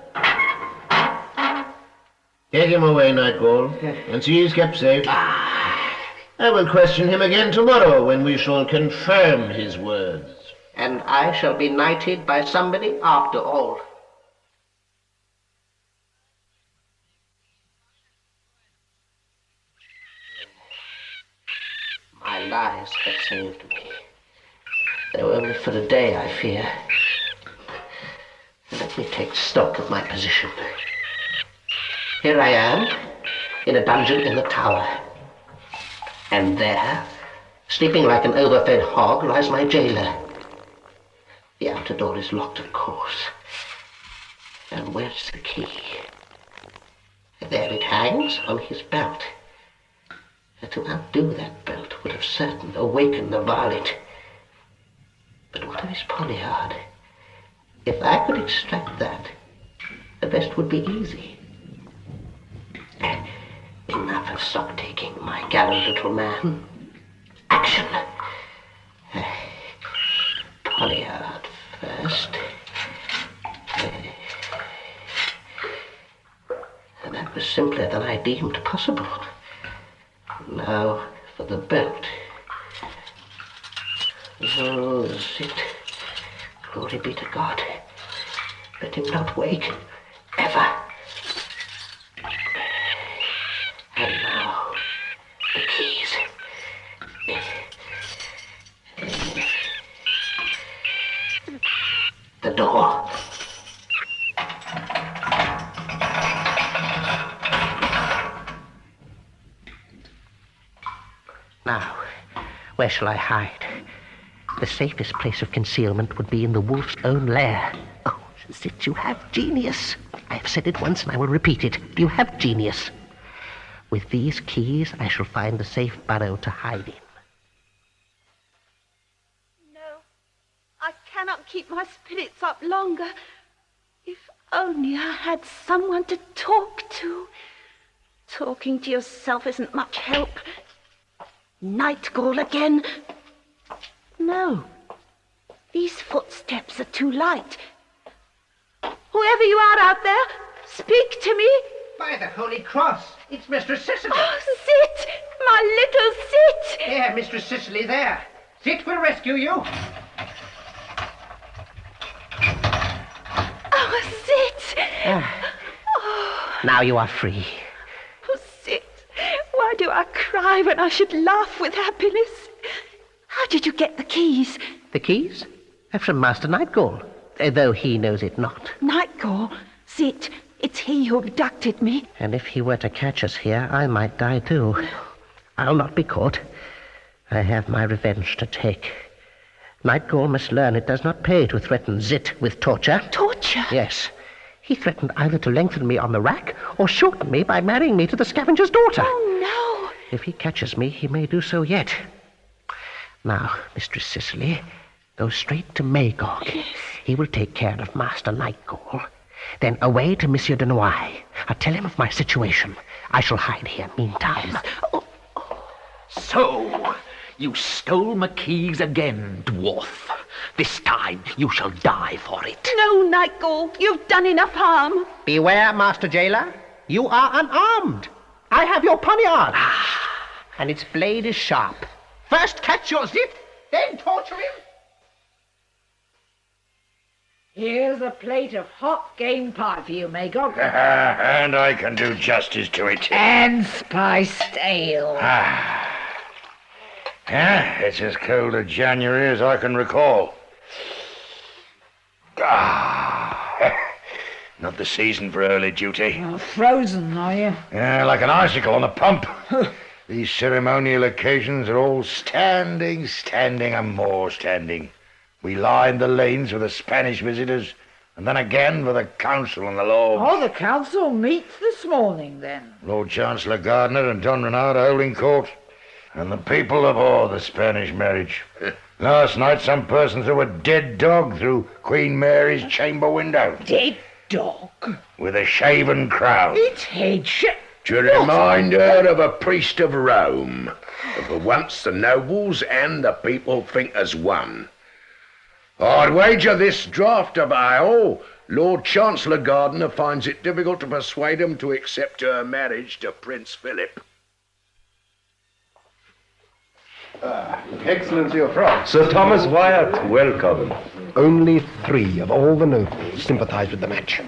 Take him away, Nightgall, and see he's kept safe. I will question him again tomorrow when we shall confirm his words. And I shall be knighted by somebody after all. My lies have saved me, though only for a day, I fear. Let me take stock of my position. Here I am, in a dungeon in the tower. And there, sleeping like an overfed hog, lies my jailer. The outer door is locked, of course. And where's the key? There it hangs on his belt. To outdo that belt would have certain awakened the varlet. But what of his poniard? If I could extract that, the rest would be easy. Enough of stock-taking, my gallant little man. Action! Poniard first. That was simpler than I deemed possible. Now for the belt. Oh, that's it. Glory be to God. Let him not wake, ever. And now, the keys. The door. Where shall I hide? The safest place of concealment would be in the wolf's own lair. Oh, Zit, you have genius. I have said it once and I will repeat it. You have genius. With these keys, I shall find a safe burrow to hide in. No, I cannot keep my spirits up longer. If only I had someone to talk to. Talking to yourself isn't much help. Night Gall again. No, these footsteps are too light. Whoever you are out there, speak to me. By the Holy Cross, it's Mistress Cicely. Oh, Zit, my little Zit. There, Mistress Cicely, there. Zit will rescue you. Oh, Zit. Now you are free. Oh, Zit, why do I cry when I should laugh with happiness? How did you get the keys? The keys? From Master Nightgall, though he knows it not. Nightgall? Zit, it's he who abducted me. And if he were to catch us here, I might die too. I'll not be caught. I have my revenge to take. Nightgall must learn it does not pay to threaten Zit with torture. Torture? Yes. He threatened either to lengthen me on the rack or shorten me by marrying me to the scavenger's daughter. Oh, no. If he catches me, he may do so yet. Now, Mistress Cicely, go straight to Magog. Yes. He will take care of Master Nightgall. Then away to Monsieur de Noailles. I'll tell him of my situation. I shall hide here meantime. Yes. So, you stole my keys again, dwarf. This time you shall die for it. No, Nightgall, you've done enough harm. Beware, Master Jailer. You are unarmed. I have your poniard. And its blade is sharp. First catch your Zit, then torture him. Here's a plate of hot game pie for you, Magog. And I can do justice to it. And spiced ale. It's as cold a January as I can recall. Not the season for early duty. Oh, frozen, are you? Yeah, like an icicle on a pump. These ceremonial occasions are all standing, and more standing. We lie in the lanes with the Spanish visitors, and then again with the council and the lords. Oh, the council meets this morning, then. Lord Chancellor Gardiner and Don Renard are holding court, and the people abhor the Spanish marriage. Last night, some persons threw a dead dog through Queen Mary's chamber window. Dead dog? With a shaven crown. Its head To remind her of a priest of Rome. For once the nobles and the people think as one. I'd wager this draft of ale, Lord Chancellor Gardiner finds it difficult to persuade him to accept her marriage to Prince Philip. Excellency of France. Sir Thomas Wyatt, welcome. Only 3 of all the nobles sympathize with the match.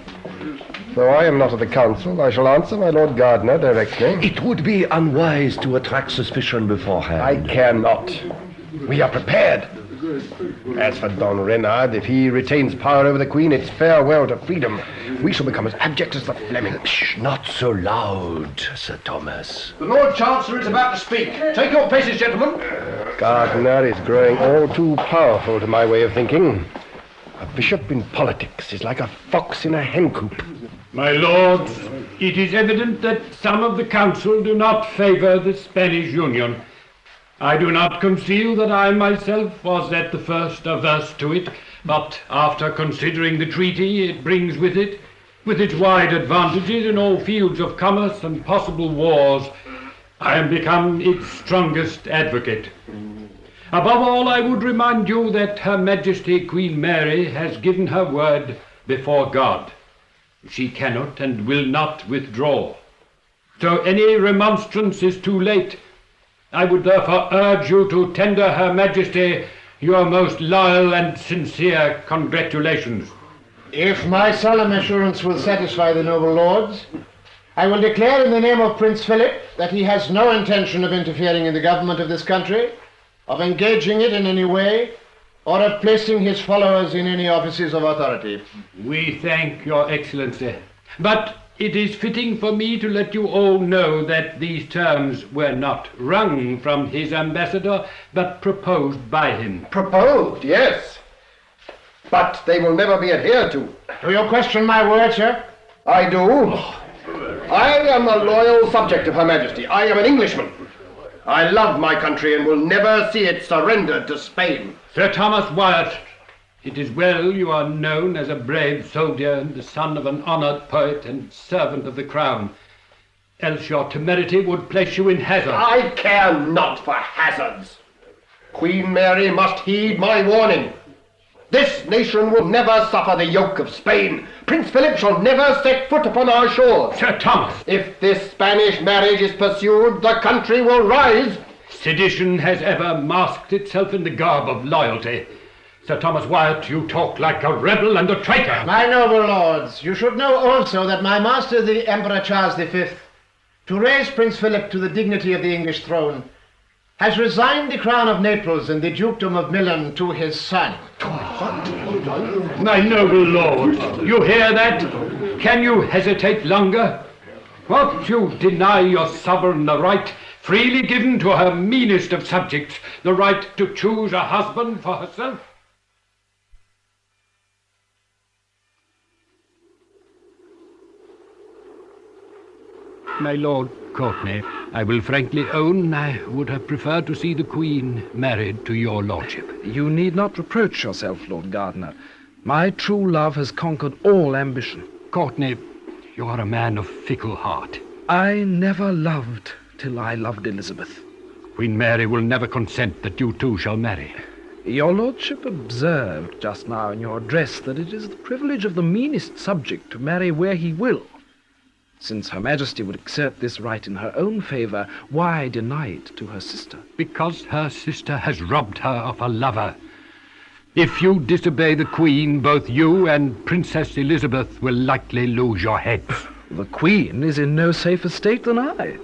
Though I am not of the council, I shall answer my Lord Gardiner directly. It would be unwise to attract suspicion beforehand. I care not. We are prepared. As for Don Renard, if he retains power over the Queen, it's farewell to freedom. We shall become as abject as the Flemings. Shh, not so loud, Sir Thomas. The Lord Chancellor is about to speak. Take your places, gentlemen. Gardiner is growing all too powerful to my way of thinking. A bishop in politics is like a fox in a hen coop. My lords, it is evident that some of the council do not favour the Spanish Union. I do not conceal that I myself was at the first averse to it, but after considering the treaty it brings with it, with its wide advantages in all fields of commerce and possible wars, I am become its strongest advocate. Above all, I would remind you that Her Majesty Queen Mary has given her word before God. She cannot and will not withdraw. So any remonstrance is too late. I would therefore urge you to tender Her Majesty your most loyal and sincere congratulations. If my solemn assurance will satisfy the noble lords, I will declare in the name of Prince Philip that he has no intention of interfering in the government of this country, of engaging it in any way, or of placing his followers in any offices of authority. We thank your excellency. But It is fitting for me to let you all know that these terms were not wrung from his ambassador, but proposed by him. Proposed, yes. But they will never be adhered to. Do you question my word, sir? I do. I am a loyal subject of Her Majesty. I am an Englishman. I love my country and will never see it surrendered to Spain. Sir Thomas Wyatt, it is well you are known as a brave soldier and the son of an honoured poet and servant of the crown. Else your temerity would place you in hazard. I care not for hazards. Queen Mary must heed my warning. This nation will never suffer the yoke of Spain. Prince Philip shall never set foot upon our shores. Sir Thomas! If this Spanish marriage is pursued, the country will rise. Sedition has ever masked itself in the garb of loyalty. Sir Thomas Wyatt, you talk like a rebel and a traitor. My noble lords, you should know also that my master, the Emperor Charles V, to raise Prince Philip to the dignity of the English throne, has resigned the crown of Naples and the dukedom of Milan to his son. My noble lord, you hear that? Can you hesitate longer? Won't you deny your sovereign the right freely given to her meanest of subjects, the right to choose a husband for herself? My Lord Courtenay, I will frankly own I would have preferred to see the Queen married to your lordship. You need not reproach yourself, Lord Gardiner. My true love has conquered all ambition. Courtenay, you are a man of fickle heart. I never loved till I loved Elizabeth. Queen Mary will never consent that you two shall marry. Your lordship observed just now in your address that it is the privilege of the meanest subject to marry where he will. Since Her Majesty would exert this right in her own favour, why deny it to her sister? Because her sister has robbed her of a lover. If you disobey the Queen, both you and Princess Elizabeth will likely lose your heads. The Queen is in no safer state than I.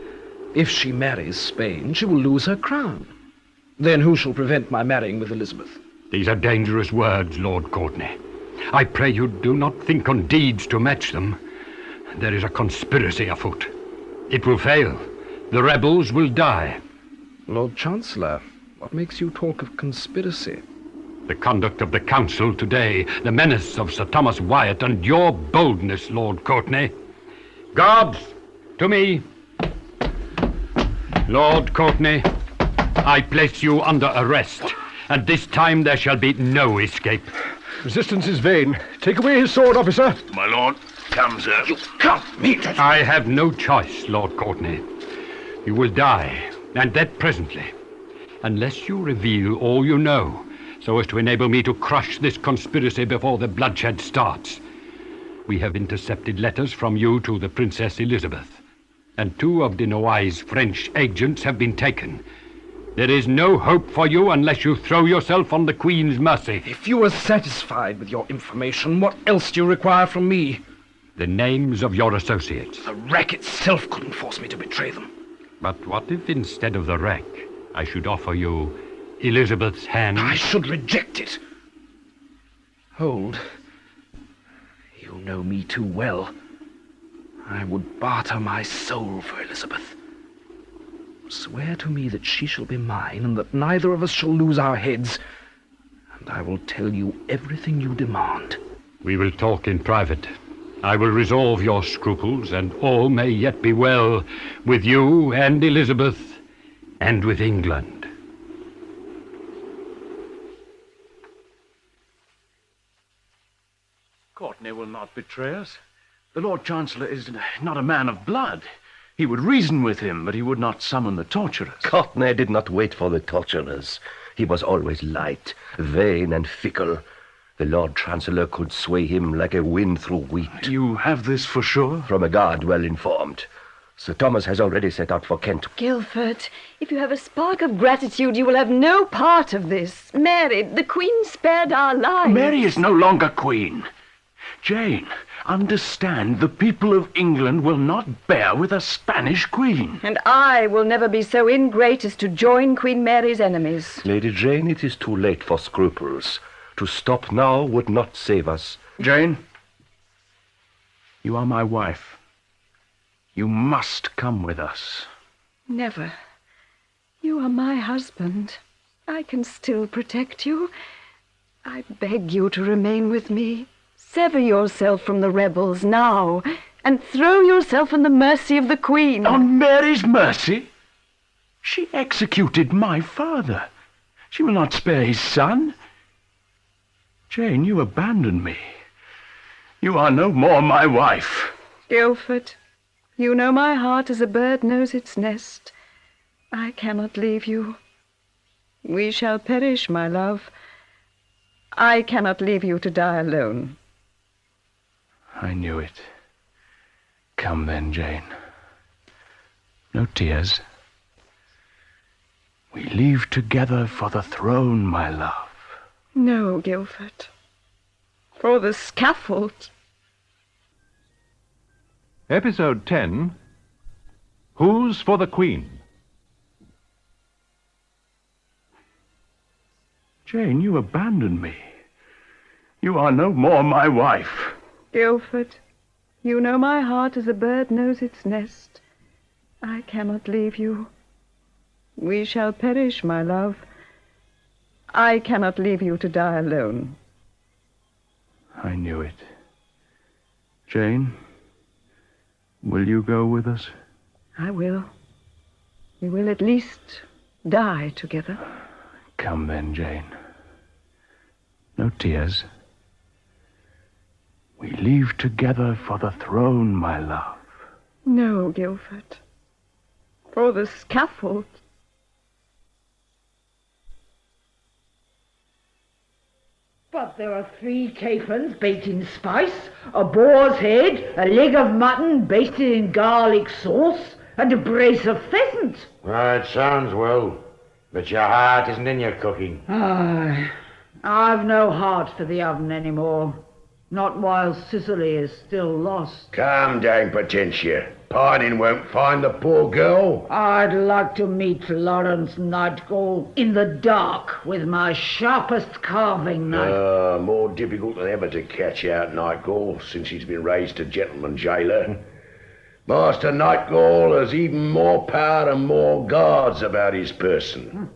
If she marries Spain, she will lose her crown. Then who shall prevent my marrying with Elizabeth? These are dangerous words, Lord Courtenay. I pray you do not think on deeds to match them. There is a conspiracy afoot. It will fail. The rebels will die. Lord Chancellor, what makes you talk of conspiracy? The conduct of the council today, the menace of Sir Thomas Wyatt, and your boldness, Lord Courtenay. Guards, to me. Lord Courtenay, I place you under arrest, and this time there shall be no escape. Resistance is vain. Take away his sword, officer. My lord. Come, sir. You can't meet us. I have no choice, Lord Courtenay. You will die, and that presently, unless you reveal all you know, so as to enable me to crush this conspiracy before the bloodshed starts. We have intercepted letters from you to the Princess Elizabeth, and 2 of de Noailles' French agents have been taken. There is no hope for you unless you throw yourself on the Queen's mercy. If you are satisfied with your information, what else do you require from me? The names of your associates. The rack itself couldn't force me to betray them. But what if instead of the rack, I should offer you Elizabeth's hand? I should reject it. Hold. You know me too well. I would barter my soul for Elizabeth. Swear to me that she shall be mine and that neither of us shall lose our heads, and I will tell you everything you demand. We will talk in private. I will resolve your scruples, and all may yet be well with you and Elizabeth and with England. Courtenay will not betray us. The Lord Chancellor is not a man of blood. He would reason with him, but he would not summon the torturers. Courtenay did not wait for the torturers. He was always light, vain, and fickle. The Lord Chancellor could sway him like a wind through wheat. You have this for sure? From a guard well informed. Sir Thomas has already set out for Kent. Guilford, if you have a spark of gratitude, you will have no part of this. Mary, the Queen spared our lives. Mary is no longer Queen. Jane, understand, the people of England will not bear with a Spanish Queen. And I will never be so ingrate as to join Queen Mary's enemies. Lady Jane, it is too late for scruples. To stop now would not save us. Jane, you are my wife. You must come with us. Never. You are my husband. I can still protect you. I beg you to remain with me. Sever yourself from the rebels now, and throw yourself on the mercy of the Queen. On Mary's mercy? She executed my father. She will not spare his son. Jane, you abandon me. You are no more my wife. Guilford, you know my heart as a bird knows its nest. I cannot leave you. We shall perish, my love. I cannot leave you to die alone. I knew it. Come then, Jane. No tears. We leave together for the throne, my love. No, Guilford. For the scaffold. Episode 10, Who's for the Queen? Jane, you abandon me. You are no more my wife. Guilford, you know my heart as a bird knows its nest. I cannot leave you. We shall perish, my love. I cannot leave you to die alone. I knew it. Jane, will you go with us? I will. We will at least die together. Come then, Jane. No tears. We leave together for the throne, my love. No, Guilford. For the scaffold. But there are 3 capons baked in spice, a boar's head, a leg of mutton basted in garlic sauce, and a brace of pheasant. Well, it sounds well, but your heart isn't in your cooking. I've no heart for the oven anymore. Not while Sicily is still lost. Calm down, Potentia. Pining won't find the poor girl. I'd like to meet Florence Nightgall in the dark with my sharpest carving knife. More difficult than ever to catch out Nightgall since he's been raised to gentleman jailer. Master Nightgall has even more power and more guards about his person.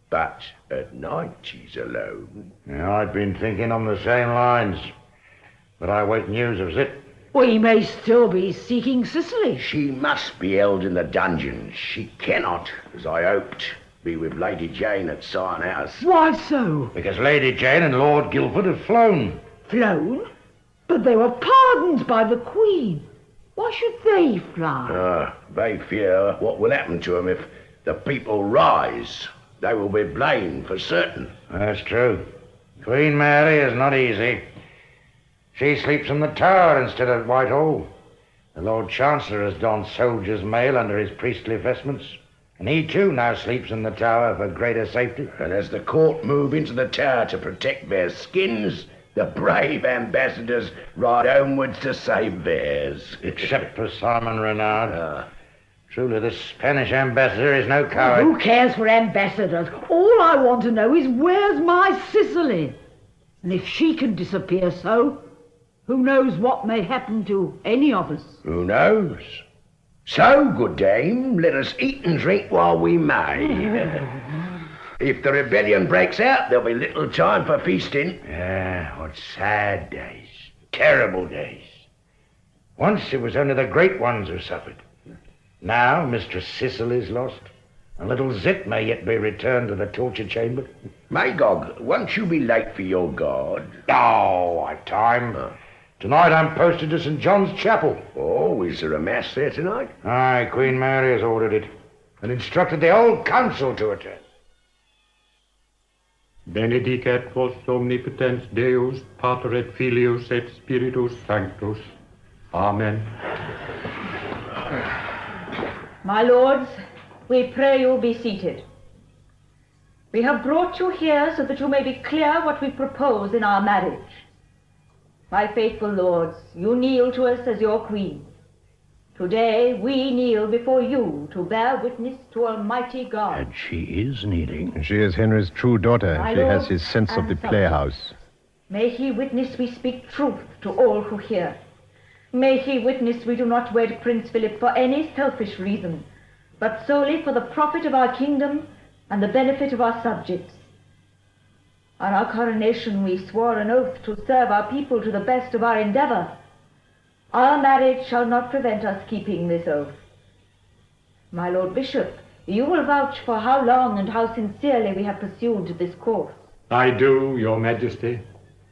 But at night he's alone. Yeah, I've been thinking on the same lines, but I wait news of Zit. We may still be seeking Sicily. She must be held in the dungeons. She cannot, as I hoped, be with Lady Jane at Sion House. Why so? Because Lady Jane and Lord Guilford have flown. Flown? But they were pardoned by the Queen. Why should they fly? They fear what will happen to them if the people rise. They will be blamed for certain. That's true. Queen Mary is not easy. She sleeps in the Tower instead of Whitehall. The Lord Chancellor has donned soldier's mail under his priestly vestments, and he too now sleeps in the Tower for greater safety. And as the court move into the Tower to protect their skins, the brave ambassadors ride homewards to save theirs. Except for Simon Renard. Truly, this Spanish ambassador is no coward. Who cares for ambassadors? All I want to know is where's my Sicily? And if she can disappear so, who knows what may happen to any of us? Who knows? So, good dame, let us eat and drink while we may. If the rebellion breaks out, there'll be little time for feasting. What sad days. Terrible days. Once it was only the great ones who suffered. Now Mistress Sicily's lost, and little Zit may yet be returned to the torture chamber. Magog, won't you be late for your guard? Oh, I've time. Tonight I'm posted to St. John's Chapel. Oh, is there a mass there tonight? Aye, Queen Mary has ordered it, and instructed the whole council to attend. Benedicat vos omnipotens Deus, Pater et Filius et Spiritus Sanctus. Amen. My lords, we pray you be seated. We have brought you here so that you may be clear what we propose in our marriage. My faithful lords, you kneel to us as your queen. Today we kneel before you to bear witness to Almighty God. And she is kneeling. She is Henry's true daughter. My She has lords his sense of and the subjects, playhouse. May he witness we speak truth to all who hear. May he witness we do not wed Prince Philip for any selfish reason, but solely for the profit of our kingdom and the benefit of our subjects. On our coronation we swore an oath to serve our people to the best of our endeavor. Our marriage shall not prevent us keeping this oath. My Lord Bishop, you will vouch for how long and how sincerely we have pursued this course. I do, your majesty.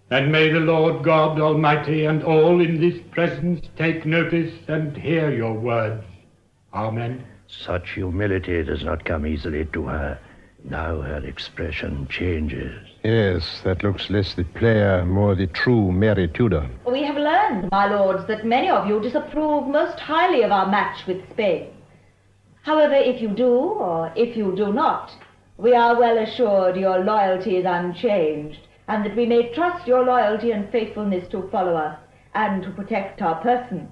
And may the Lord God Almighty and all in this presence take notice and hear your words. Amen. Such humility does not come easily to her. Now her expression changes. Yes, that looks less the player, more the true Mary Tudor. We have learned, my lords, that many of you disapprove most highly of our match with Spain. However, if you do, or if you do not, we are well assured your loyalty is unchanged, and that we may trust your loyalty and faithfulness to follow us, and to protect our person.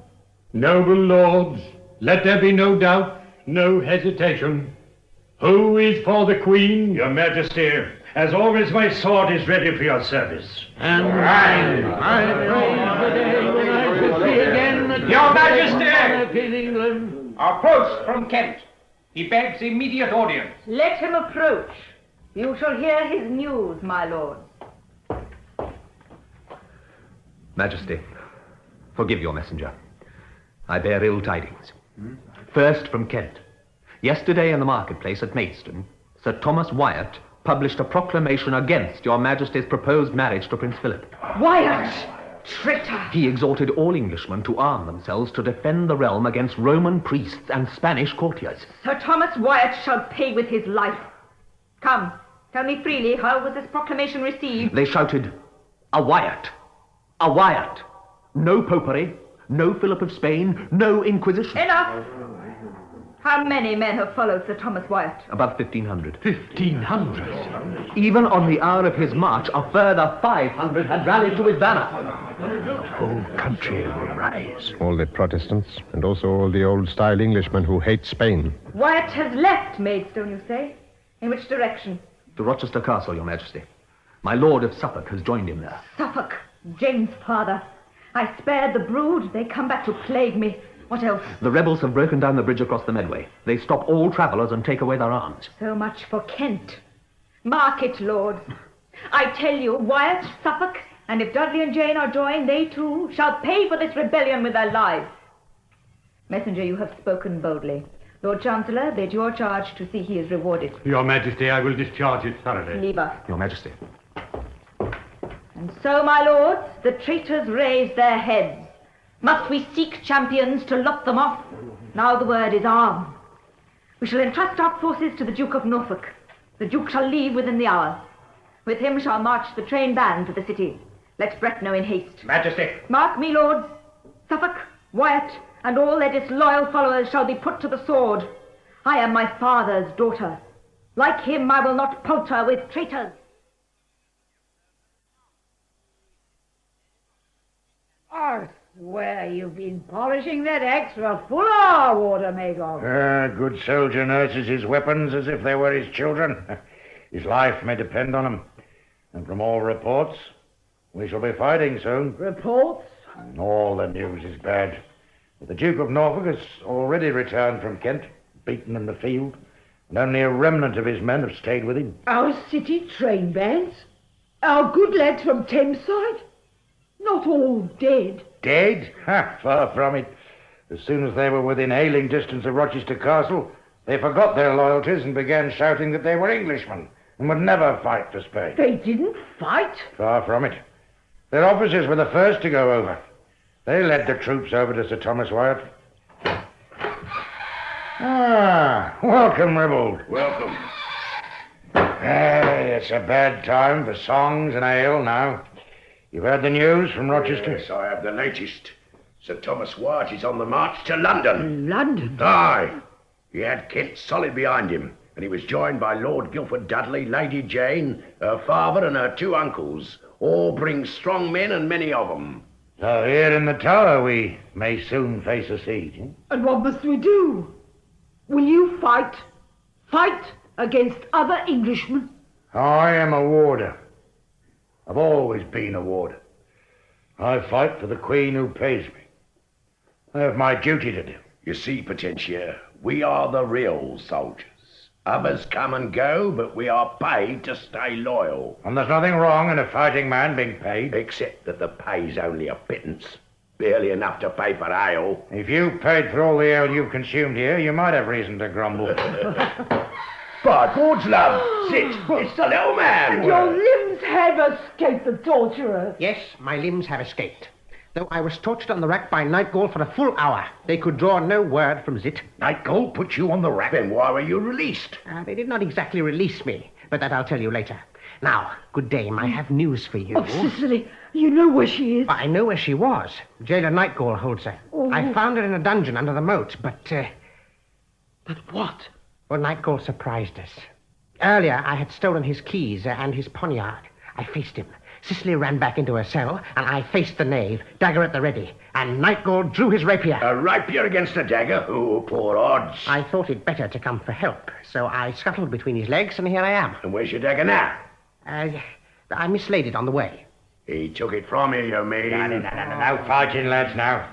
Noble lords, let there be no doubt, no hesitation. Who is for the Queen? Your Majesty, as always my sword is ready for your service. And mine. I praise the day when I shall see again the Your Majesty! in England. Our post from Kent. He begs immediate audience. Let him approach. You shall hear his news, my lord. Majesty, forgive your messenger. I bear ill tidings. First from Kent. Yesterday in the marketplace at Maidstone, Sir Thomas Wyatt published a proclamation against your Majesty's proposed marriage to Prince Philip. Wyatt! Traitor! He exhorted all Englishmen to arm themselves to defend the realm against Roman priests and Spanish courtiers. Sir Thomas Wyatt shall pay with his life. Come, tell me freely, how was this proclamation received? They shouted, "A Wyatt! A Wyatt! No popery, no Philip of Spain, no Inquisition." Enough! How many men have followed Sir Thomas Wyatt? About 1,500. 1,500? Even on the hour of his march, a further 500 had rallied to his banner. The whole country will rise. All the Protestants, and also all the old-style Englishmen who hate Spain. Wyatt has left Maidstone, you say? In which direction? To Rochester Castle, your Majesty. My Lord of Suffolk has joined him there. Suffolk, Jane's father. I spared the brood. They come back to plague me. What else? The rebels have broken down the bridge across the Medway. They stop all travellers and take away their arms. So much for Kent. Mark it, lords. I tell you, Wyatt, Suffolk, and if Dudley and Jane are joined, they too shall pay for this rebellion with their lives. Messenger, you have spoken boldly. Lord Chancellor, bid your charge to see he is rewarded. Your Majesty, I will discharge it thoroughly. Leave us. Your Majesty. And so, my lords, the traitors raise their heads. Must we seek champions to lop them off? Now the word is arm. We shall entrust our forces to the Duke of Norfolk. The Duke shall leave within the hour. With him shall march the train band to the city. Let Brett know in haste. Majesty. Mark me, lords. Suffolk, Wyatt, and all their disloyal followers shall be put to the sword. I am my father's daughter. Like him, I will not palter with traitors. I swear you've been polishing that extra fuller, Watermaker. Good soldier nurses his weapons as if they were his children. His life may depend on them. And from all reports, we shall be fighting soon. Reports? All the news is bad. But the Duke of Norfolk has already returned from Kent, beaten in the field, and only a remnant of his men have stayed with him. Our city train bands? Our good lads from Thameside? Not all dead. Dead? Ha, far from it. As soon as they were within hailing distance of Rochester Castle, they forgot their loyalties and began shouting that they were Englishmen and would never fight for Spain. They didn't fight? Far from it. Their officers were the first to go over. They led the troops over to Sir Thomas Wyatt. Welcome, Revolt. Welcome. It's a bad time for songs and ale now. You've heard the news from Rochester? Yes, I have the latest. Sir Thomas Wyatt is on the march to London. London? Aye. He had Kent solid behind him, and he was joined by Lord Guildford Dudley, Lady Jane, her father and her two uncles. All bring strong men and many of them. So here in the tower we may soon face a siege. And what must we do? Will you fight? Fight against other Englishmen? I am a warder. I've always been a warder. I fight for the Queen who pays me. I have my duty to do. You see, Potentia, we are the real soldiers. Others come and go, but we are paid to stay loyal. And there's nothing wrong in a fighting man being paid. Except that the pay's only a pittance. Barely enough to pay for ale. If you paid for all the ale you've consumed here, you might have reason to grumble. By God's love, sit. It's the little man. And your limbs have escaped the torturer. Yes, my limbs have escaped. Though I was tortured on the rack by Nightgall for a full hour, they could draw no word from Zit. Nightgall put you on the rack? Then why were you released? They did not exactly release me, but that I'll tell you later. Now, good dame, I have news for you. Oh, Cicely, you know where she is. I know where she was. Jailer Nightgall holds her. Oh. I found her in a dungeon under the moat, but... But what? Well, Nightgall surprised us. Earlier, I had stolen his keys and his poniard. I faced him. Cicely ran back into her cell, and I faced the knave, dagger at the ready, and Nightgall drew his rapier. A rapier against a dagger? Oh, poor odds. I thought it better to come for help, so I scuttled between his legs, and here I am. And where's your dagger now? I mislaid it on the way. He took it from you, you mean? No fighting, lads, now.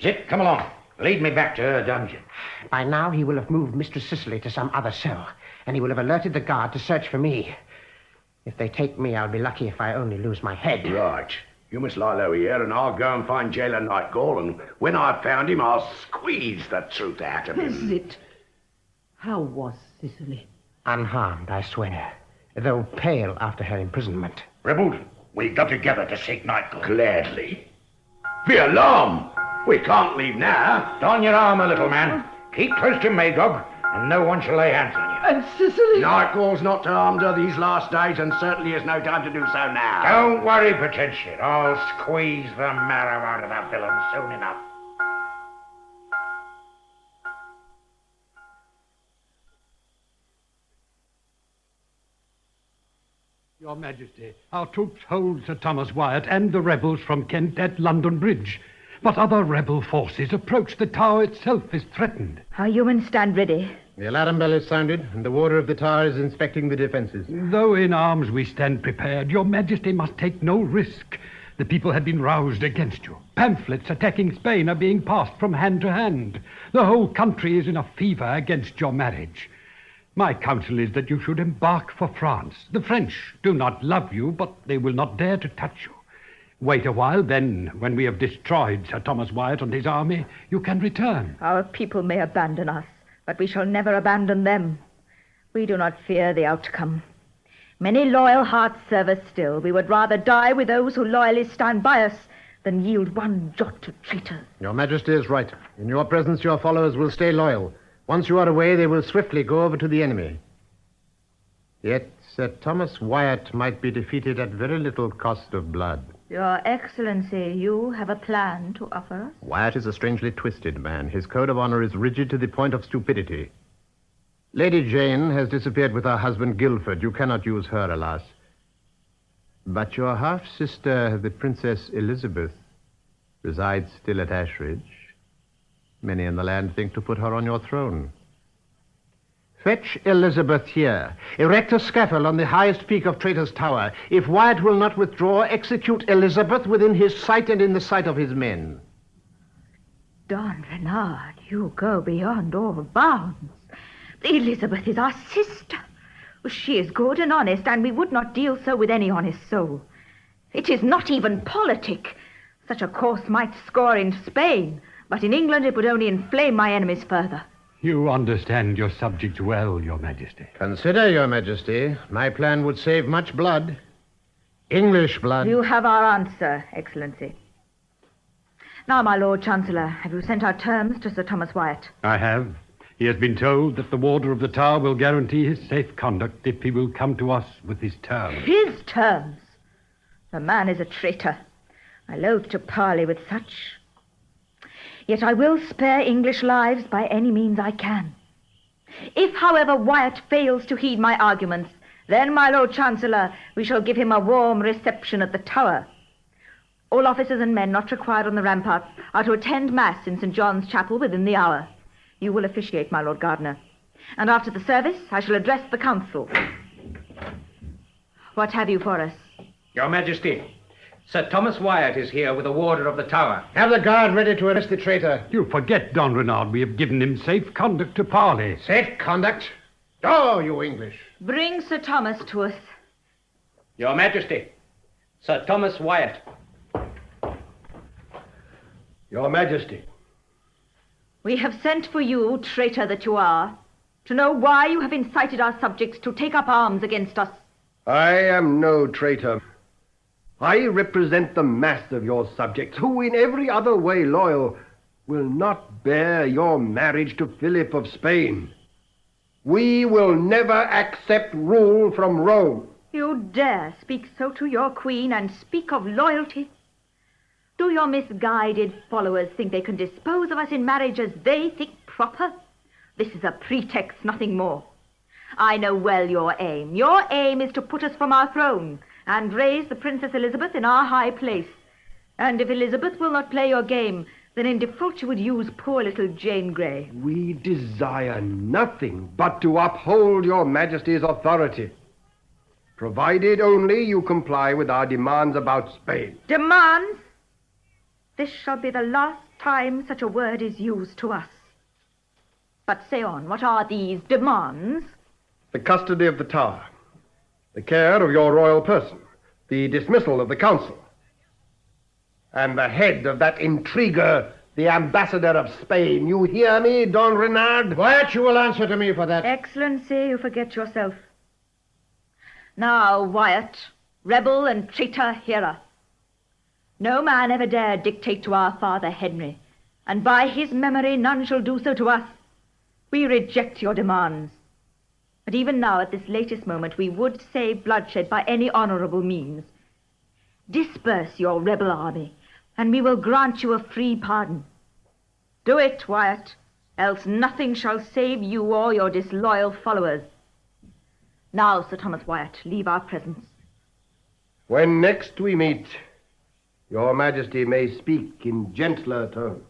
Zit, come along. Lead me back to her dungeon. By now, he will have moved Mistress Cicely to some other cell, and he will have alerted the guard to search for me. If they take me, I'll be lucky if I only lose my head. Right. You must lie low here, and I'll go and find Jailer Nightgall, and when I've found him, I'll squeeze the truth out of him. Zit, how was Cicely? Unharmed, I swear, though pale after her imprisonment. Rebels, we go together to seek Nightgall. Gladly. Be alarmed! We can't leave now. Don your armour, little man. Keep close to Magog, and no one shall lay hands on you. And Cicely? Nightgall's not to harm her these last days, and certainly has no time to do so now. Don't worry, Potentia. I'll squeeze the marrow out of that villain soon enough. Your Majesty, our troops hold Sir Thomas Wyatt and the rebels from Kent at London Bridge. But other rebel forces approach. The tower itself is threatened. Our humans stand ready. The alarm bell is sounded, and the warder of the tower is inspecting the defences. Though in arms we stand prepared, Your Majesty must take no risk. The people have been roused against you. Pamphlets attacking Spain are being passed from hand to hand. The whole country is in a fever against your marriage. My counsel is that you should embark for France. The French do not love you, but they will not dare to touch you. Wait a while, then, when we have destroyed Sir Thomas Wyatt and his army, you can return. Our people may abandon us, but we shall never abandon them. We do not fear the outcome. Many loyal hearts serve us still. We would rather die with those who loyally stand by us than yield one jot to traitors. Your Majesty is right. In your presence, your followers will stay loyal. Once you are away, they will swiftly go over to the enemy. Yet Sir Thomas Wyatt might be defeated at very little cost of blood. Your Excellency, you have a plan to offer us? Wyatt is a strangely twisted man. His code of honor is rigid to the point of stupidity. Lady Jane has disappeared with her husband Guilford. You cannot use her, alas. But your half-sister, the Princess Elizabeth, resides still at Ashridge. Many in the land think to put her on your throne. Fetch Elizabeth here. Erect a scaffold on the highest peak of Traitor's Tower. If Wyatt will not withdraw, execute Elizabeth within his sight and in the sight of his men. Don Renard, you go beyond all bounds. Elizabeth is our sister. She is good and honest, and we would not deal so with any honest soul. It is not even politic. Such a course might score in Spain, but in England it would only inflame my enemies further. You understand your subjects well, Your Majesty. Consider, Your Majesty, my plan would save much blood. English blood. You have our answer, Excellency. Now, my Lord Chancellor, have you sent our terms to Sir Thomas Wyatt? I have. He has been told that the warder of the tower will guarantee his safe conduct if he will come to us with his terms. His terms? The man is a traitor. I loathe to parley with such. Yet I will spare English lives by any means I can. If, however, Wyatt fails to heed my arguments, then, my Lord Chancellor, we shall give him a warm reception at the Tower. All officers and men not required on the ramparts are to attend Mass in St. John's Chapel within the hour. You will officiate, my Lord Gardiner. And after the service, I shall address the council. What have you for us? Your Majesty, Sir Thomas Wyatt is here with the warder of the tower. Have the guard ready to arrest the traitor. You forget, Don Renard, we have given him safe conduct to parley. Safe conduct? Oh, you English. Bring Sir Thomas to us. Your Majesty, Sir Thomas Wyatt. Your Majesty. We have sent for you, traitor that you are, to know why you have incited our subjects to take up arms against us. I am no traitor. I represent the mass of your subjects, who in every other way loyal, will not bear your marriage to Philip of Spain. We will never accept rule from Rome. You dare speak so to your queen and speak of loyalty? Do your misguided followers think they can dispose of us in marriage as they think proper? This is a pretext, nothing more. I know well your aim. Your aim is to put us from our throne and raise the Princess Elizabeth in our high place. And if Elizabeth will not play your game, then in default you would use poor little Jane Grey. We desire nothing but to uphold your Majesty's authority, provided only you comply with our demands about Spain. Demands? This shall be the last time such a word is used to us. But say on, what are these demands? The custody of the tower, the care of your royal person, the dismissal of the council, and the head of that intriguer, the ambassador of Spain. You hear me, Don Renard? Wyatt, you will answer to me for that. Excellency, you forget yourself. Now, Wyatt, rebel and traitor, hear us. No man ever dared dictate to our father Henry, and by his memory none shall do so to us. We reject your demands. But even now, at this latest moment, we would save bloodshed by any honorable means. Disperse your rebel army, and we will grant you a free pardon. Do it, Wyatt, else nothing shall save you or your disloyal followers. Now, Sir Thomas Wyatt, leave our presence. When next we meet, your Majesty may speak in gentler tone.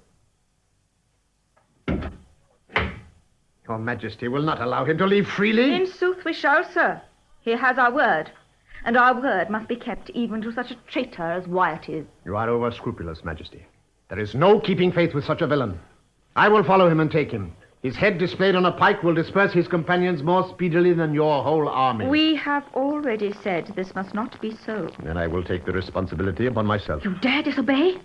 Your Majesty will not allow him to leave freely? In sooth we shall, sir. He has our word, and our word must be kept even to such a traitor as Wyatt is. You are over-scrupulous, Majesty. There is no keeping faith with such a villain. I will follow him and take him. His head displayed on a pike will disperse his companions more speedily than your whole army. We have already said this must not be so. Then I will take the responsibility upon myself. You dare disobey?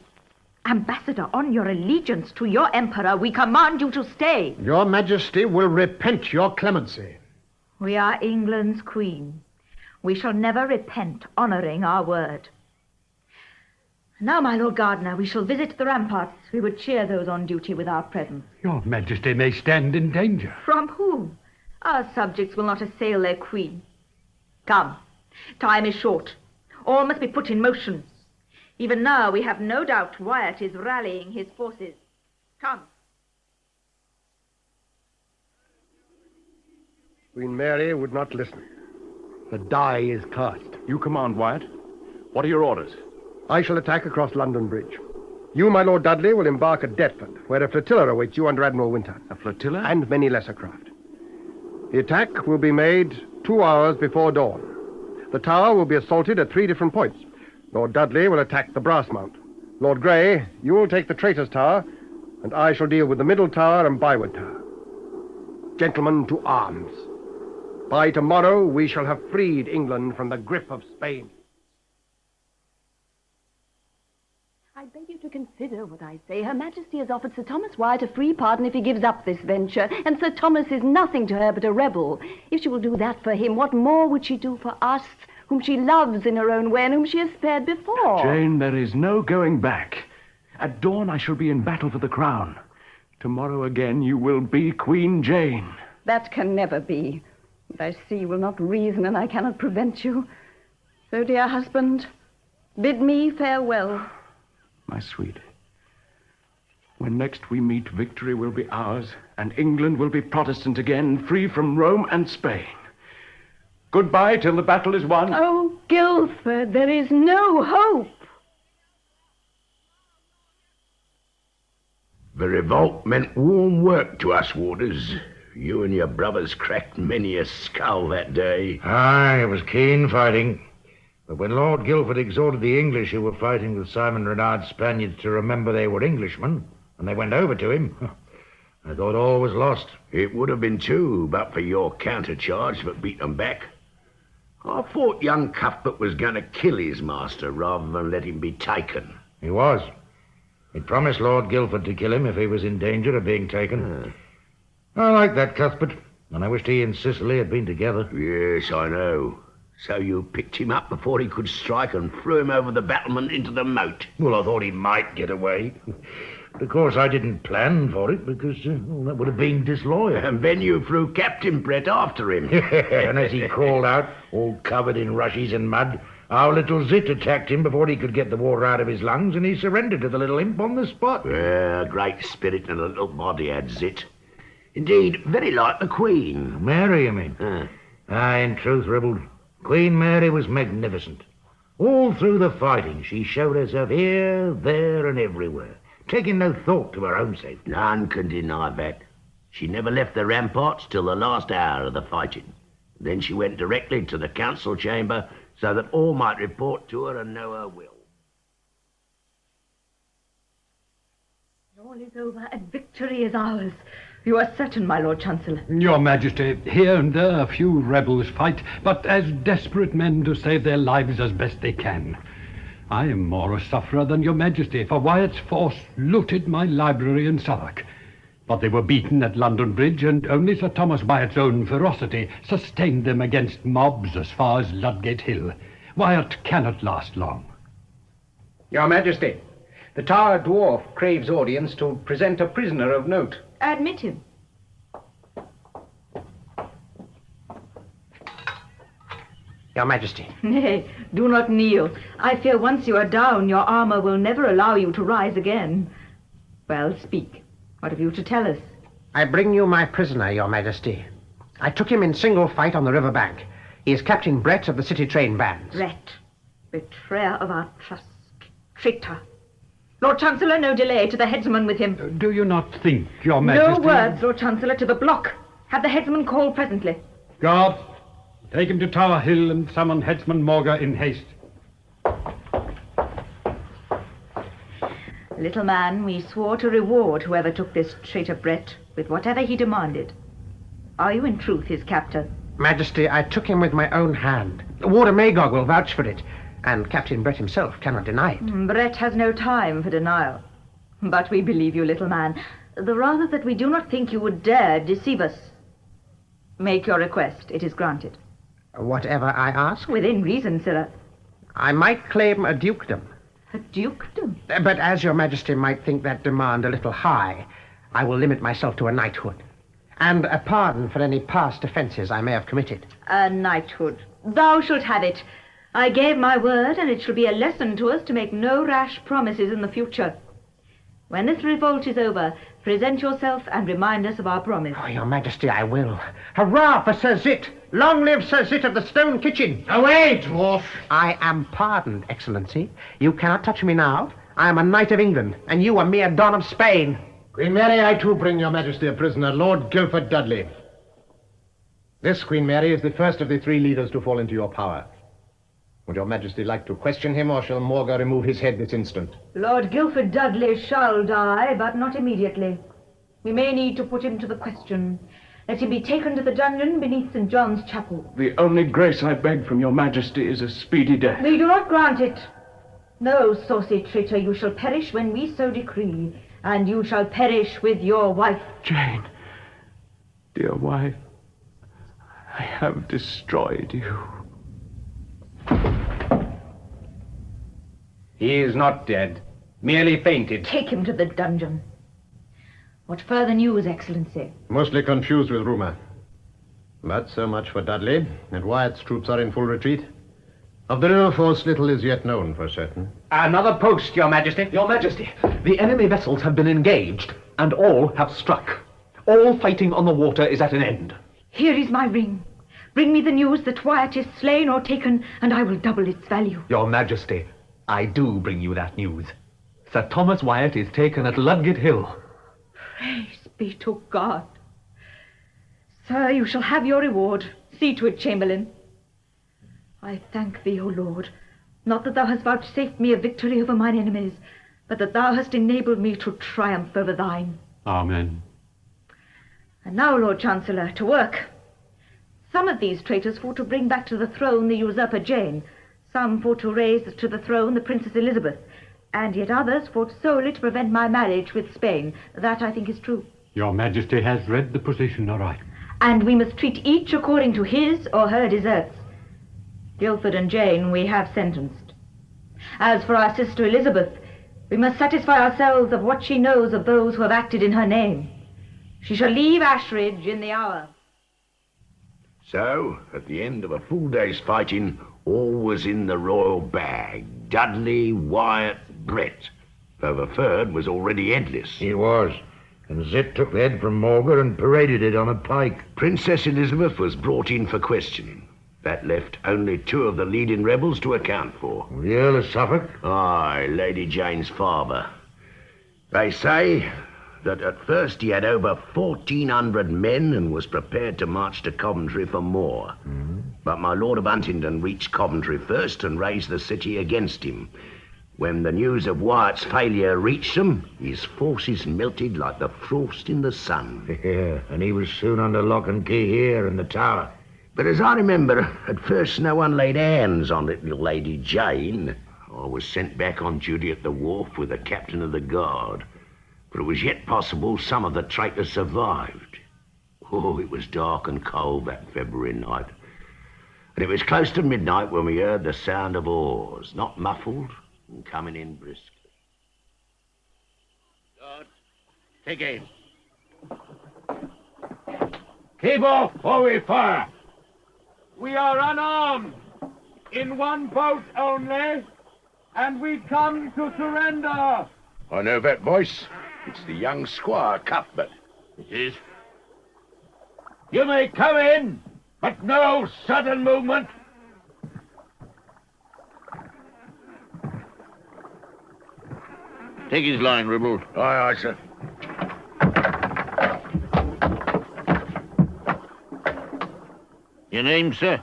Ambassador, on your allegiance to your emperor, we command you to stay. Your Majesty will repent your clemency. We are England's queen. We shall never repent honoring our word. Now, my Lord Gardener, we shall visit the ramparts. We would cheer those on duty with our presence. Your Majesty may stand in danger. From whom? Our subjects will not assail their queen. Come, time is short. All must be put in motion. Even now, we have no doubt Wyatt is rallying his forces. Come. Queen Mary would not listen. The die is cast. You command, Wyatt. What are your orders? I shall attack across London Bridge. You, my Lord Dudley, will embark at Deptford, where a flotilla awaits you under Admiral Winter. A flotilla? And many lesser craft. The attack will be made 2 hours before dawn. The tower will be assaulted at 3 different points. Lord Dudley will attack the brass mount. Lord Grey, you will take the Traitor's Tower, and I shall deal with the Middle Tower and Byward Tower. Gentlemen, to arms. By tomorrow, we shall have freed England from the grip of Spain. I beg you to consider what I say. Her Majesty has offered Sir Thomas Wyatt a free pardon if he gives up this venture, and Sir Thomas is nothing to her but a rebel. If she will do that for him, what more would she do for us, whom she loves in her own way and whom she has spared before? Jane, there is no going back. At dawn I shall be in battle for the crown. Tomorrow again you will be Queen Jane. That can never be. And I see you will not reason, and I cannot prevent you. So, dear husband, bid me farewell. My sweet, when next we meet, victory will be ours, and England will be Protestant again, free from Rome and Spain. Goodbye till the battle is won. Oh, Guildford, there is no hope. The revolt meant warm work to us, warders. You and your brothers cracked many a skull that day. Aye, it was keen fighting. But when Lord Guildford exhorted the English who were fighting with Simon Renard's Spaniards to remember they were Englishmen, and they went over to him, I thought all was lost. It would have been too, but for your countercharge that beat them back. I thought young Cuthbert was going to kill his master rather than let him be taken. He was. He'd promised Lord Guildford to kill him if he was in danger of being taken. I like that Cuthbert, and I wished he and Cicely had been together. Yes, I know. So you picked him up before he could strike and threw him over the battlement into the moat. Well, I thought he might get away. But of course, I didn't plan for it because that would have been disloyal. And then you threw Captain Brett after him. And as he crawled out, all covered in rushes and mud, our little Zit attacked him before he could get the water out of his lungs, and he surrendered to the little imp on the spot. A great spirit and a little body had Zit. Indeed, very like the Queen. Mary, you mean? Aye, in truth, Ribbled, Queen Mary was magnificent. All through the fighting, she showed herself here, there, and everywhere, taking no thought to her own safety. None can deny that. She never left the ramparts till the last hour of the fighting. Then she went directly to the council chamber so that all might report to her and know her will. All is over and victory is ours. You are certain, my Lord Chancellor? Your Majesty, here and there a few rebels fight, but as desperate men to save their lives as best they can. I am more a sufferer than your Majesty, for Wyatt's force looted my library in Southwark. But they were beaten at London Bridge, and only Sir Thomas Wyatt's own ferocity sustained them against mobs as far as Ludgate Hill. Wyatt cannot last long. Your Majesty, the Tower Dwarf craves audience to present a prisoner of note. Admit him. Your Majesty. Nay, do not kneel. I fear once you are down, your armor will never allow you to rise again. Well, speak. What have you to tell us? I bring you my prisoner, Your Majesty. I took him in single fight on the river bank. He is Captain Brett of the City Train Bands. Brett, betrayer of our trust, traitor. Lord Chancellor, no delay. To the headsman with him. Do you not think, Your Majesty... No words, Lord Chancellor. To the block. Have the headsman called presently. Guard, take him to Tower Hill and summon Headsman Morga in haste. Little man, we swore to reward whoever took this traitor Brett with whatever he demanded. Are you in truth his captor? Majesty, I took him with my own hand. Warder Magog will vouch for it, and Captain Brett himself cannot deny it. Brett has no time for denial. But we believe you, little man. The rather that we do not think you would dare deceive us. Make your request. It is granted. Whatever I ask? Within reason, sirrah. I might claim a dukedom. A dukedom? But as your Majesty might think that demand a little high, I will limit myself to a knighthood. And a pardon for any past offences I may have committed. A knighthood. Thou shalt have it. I gave my word, and it shall be a lesson to us to make no rash promises in the future. When this revolt is over, present yourself and remind us of our promise. Oh, Your Majesty, I will. Hurrah for Sir Zit! Long live Sir Zit of the Stone Kitchen! Away, dwarf! I am pardoned, Excellency. You cannot touch me now. I am a knight of England, and you a mere don of Spain. Queen Mary, I too bring your Majesty a prisoner, Lord Guildford Dudley. This, Queen Mary, is the first of the three leaders to fall into your power. Would your Majesty like to question him, or shall Morga remove his head this instant? Lord Guildford Dudley shall die, but not immediately. We may need to put him to the question. Let him be taken to the dungeon beneath St. John's Chapel. The only grace I beg from your Majesty is a speedy death. We do not grant it. No, saucy traitor, you shall perish when we so decree, and you shall perish with your wife. Jane, dear wife, I have destroyed you. He is not dead, merely fainted. Take him to the dungeon. What further news, Excellency? Mostly confused with rumor. But so much for Dudley, and Wyatt's troops are in full retreat. Of the river force, little is yet known for certain. Another post, Your Majesty. Your Majesty, the enemy vessels have been engaged, and all have struck. All fighting on the water is at an end. Here is my ring. Bring me the news that Wyatt is slain or taken, and I will double its value. Your Majesty, I do bring you that news. Sir Thomas Wyatt is taken at Ludgate Hill. Praise be to God. Sir, you shall have your reward. See to it, Chamberlain. I thank thee, O Lord, not that thou hast vouchsafed me a victory over mine enemies, but that thou hast enabled me to triumph over thine. Amen. And now, Lord Chancellor, to work. Some of these traitors fought to bring back to the throne the usurper Jane. Some fought to raise to the throne the Princess Elizabeth. And yet others fought solely to prevent my marriage with Spain. That, I think, is true. Your Majesty has read the position aright. And we must treat each according to his or her deserts. Guildford and Jane we have sentenced. As for our sister Elizabeth, we must satisfy ourselves of what she knows of those who have acted in her name. She shall leave Ashridge in the hour. So, at the end of a full day's fighting, all was in the royal bag. Dudley, Wyatt, Brett. Though the third was already headless. He was. And Zip took the head from Morgan and paraded it on a pike. Princess Elizabeth was brought in for questioning. That left only 2 of the leading rebels to account for. The Earl of Suffolk? Aye, Lady Jane's father. They say that at first he had over 1,400 men and was prepared to march to Coventry for more. But my Lord of Huntingdon reached Coventry first and raised the city against him. When the news of Wyatt's failure reached them, his forces melted like the frost in the sun. Yeah, and he was soon under lock and key here in the Tower. But as I remember, at first no one laid hands on little Lady Jane. I was sent back on duty at the wharf with the captain of the guard. But it was yet possible some of the traitors survived. Oh, it was dark and cold that February night. And it was close to midnight when we heard the sound of oars, not muffled, and coming in briskly. Guard, take aim. Keep off or we fire. We are unarmed, in one boat only, and we come to surrender. I know that voice. It's the young Squire Cuthbert. It is. You may come in, but no sudden movement. Take his line, Ribble. Aye, aye, sir. Your name, sir?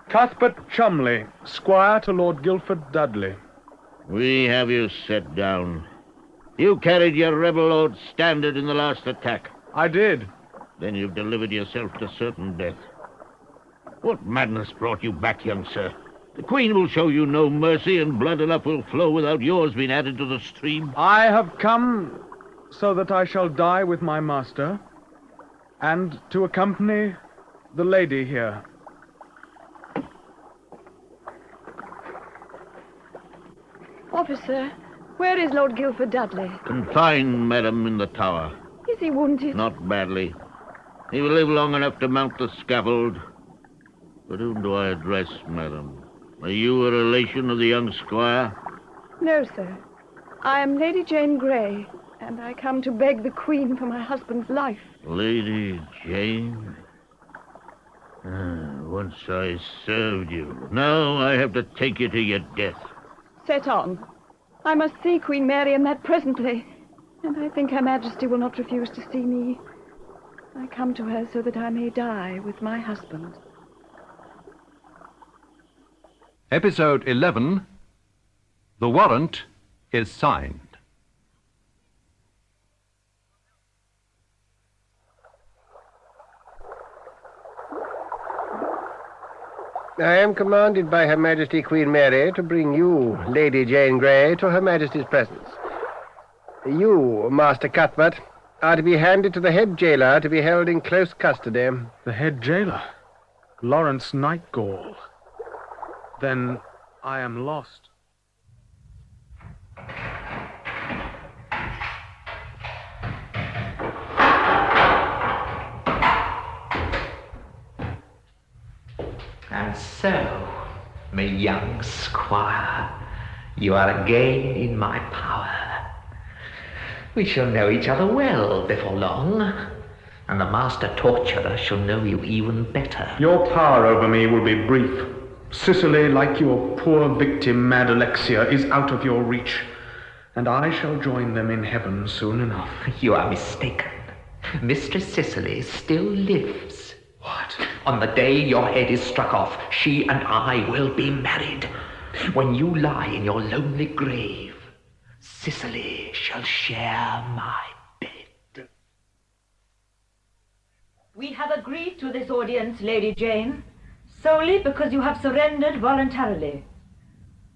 Cuthbert Chumley, Squire to Lord Guildford Dudley. We have you set down. You carried your rebel lord's standard in the last attack. I did. Then you've delivered yourself to certain death. What madness brought you back, young sir? The Queen will show you no mercy, and blood enough will flow without yours being added to the stream. I have come so that I shall die with my master, and to accompany the lady here. Officer, where is Lord Guildford Dudley? Confined, madam, in the Tower. Is he wounded? Not badly. He will live long enough to mount the scaffold. But whom do I address, madam? Are you a relation of the young squire? No, sir. I am Lady Jane Grey, and I come to beg the Queen for my husband's life. Lady Jane? Once I served you. Now I have to take you to your death. Set on. I must see Queen Mary and that presently, and I think Her Majesty will not refuse to see me. I come to her so that I may die with my husband. Episode 11, The Warrant is Signed. I am commanded by Her Majesty Queen Mary to bring you, Lady Jane Grey, to Her Majesty's presence. You, Master Cuthbert, are to be handed to the head jailer to be held in close custody. The head jailer? Lawrence Nightgall. Then I am lost. And so, my young squire, you are again in my power. We shall know each other well before long, and the master torturer shall know you even better. Your power over me will be brief. Sicily, like your poor victim, Mad Alexia, is out of your reach, and I shall join them in heaven soon enough. You are mistaken. Mistress Cicely still lives. What? On the day your head is struck off, she and I will be married. When you lie in your lonely grave, Cicely shall share my bed. We have agreed to this audience, Lady Jane, solely because you have surrendered voluntarily.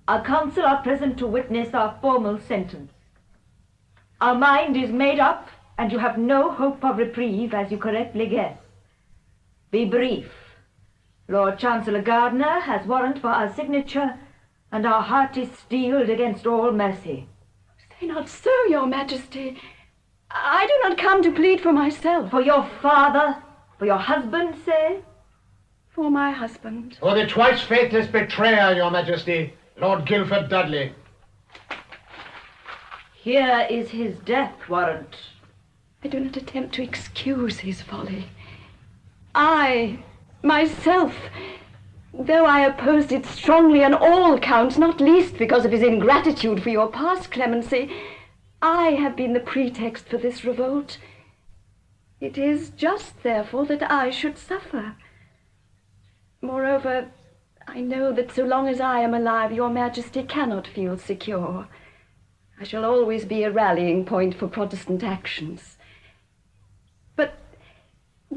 Our council are present to witness our formal sentence. Our mind is made up, and you have no hope of reprieve, as you correctly guess. Be brief. Lord Chancellor Gardiner has warrant for our signature, and our heart is steeled against all mercy. Say not so, your majesty. I do not come to plead for myself. For your father, for your husband, say? For my husband. For the twice faithless betrayer, your majesty, Lord Guilford Dudley. Here is his death warrant. I do not attempt to excuse his folly. I, myself, though I opposed it strongly on all counts, not least because of his ingratitude for your past clemency, I have been the pretext for this revolt. It is just, therefore, that I should suffer. Moreover, I know that so long as I am alive, your majesty cannot feel secure. I shall always be a rallying point for Protestant actions. But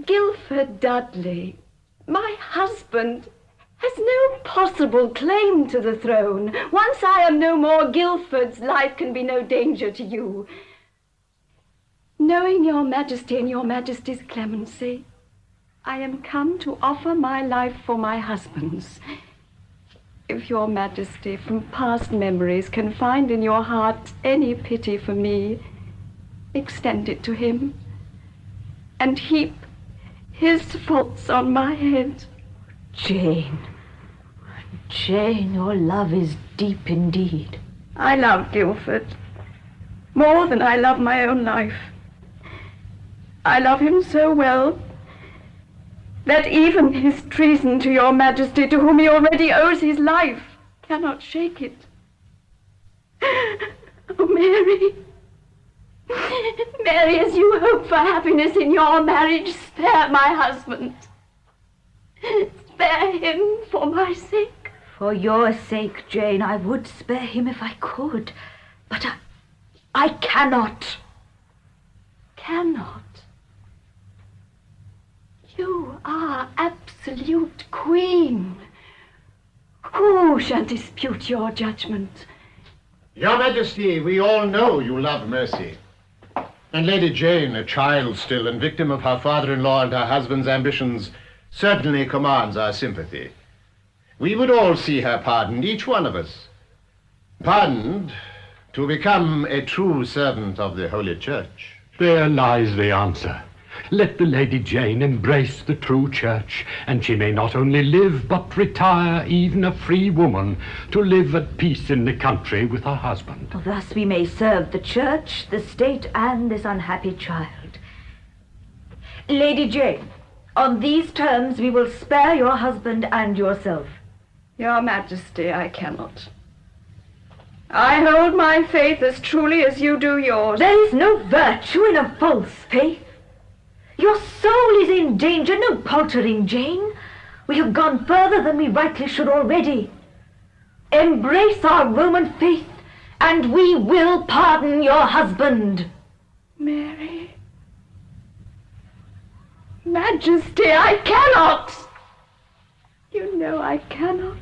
Guilford Dudley, my husband, has no possible claim to the throne. Once I am no more, Guilford's life can be no danger to you. Knowing your majesty and your majesty's clemency, I am come to offer my life for my husband's. If your majesty, from past memories, can find in your heart any pity for me, extend it to him, and heap his faults on my head. Jane, Jane, your love is deep indeed. I love Guilford more than I love my own life. I love him so well that even his treason to your majesty, to whom he already owes his life, cannot shake it. Oh, Mary, Mary, as you hope for happiness in your marriage, spare my husband. Spare him for my sake. For your sake, Jane, I would spare him if I could, but I cannot. Cannot? You are absolute queen. Who shall dispute your judgment? Your majesty, we all know you love mercy. And Lady Jane, a child still and victim of her father-in-law and her husband's ambitions, certainly commands our sympathy. We would all see her pardoned, each one of us. Pardoned to become a true servant of the Holy Church. There lies the answer. Let the Lady Jane embrace the true church, and she may not only live, but retire, even a free woman, to live at peace in the country with her husband. Well, thus we may serve the church, the state, and this unhappy child. Lady Jane, on these terms we will spare your husband and yourself. Your majesty, I cannot. I hold my faith as truly as you do yours. There is no virtue in a false faith. Your soul is in danger. No paltering, Jane. We have gone further than we rightly should already. Embrace our Roman faith, and we will pardon your husband. Mary. Majesty, I cannot. You know I cannot.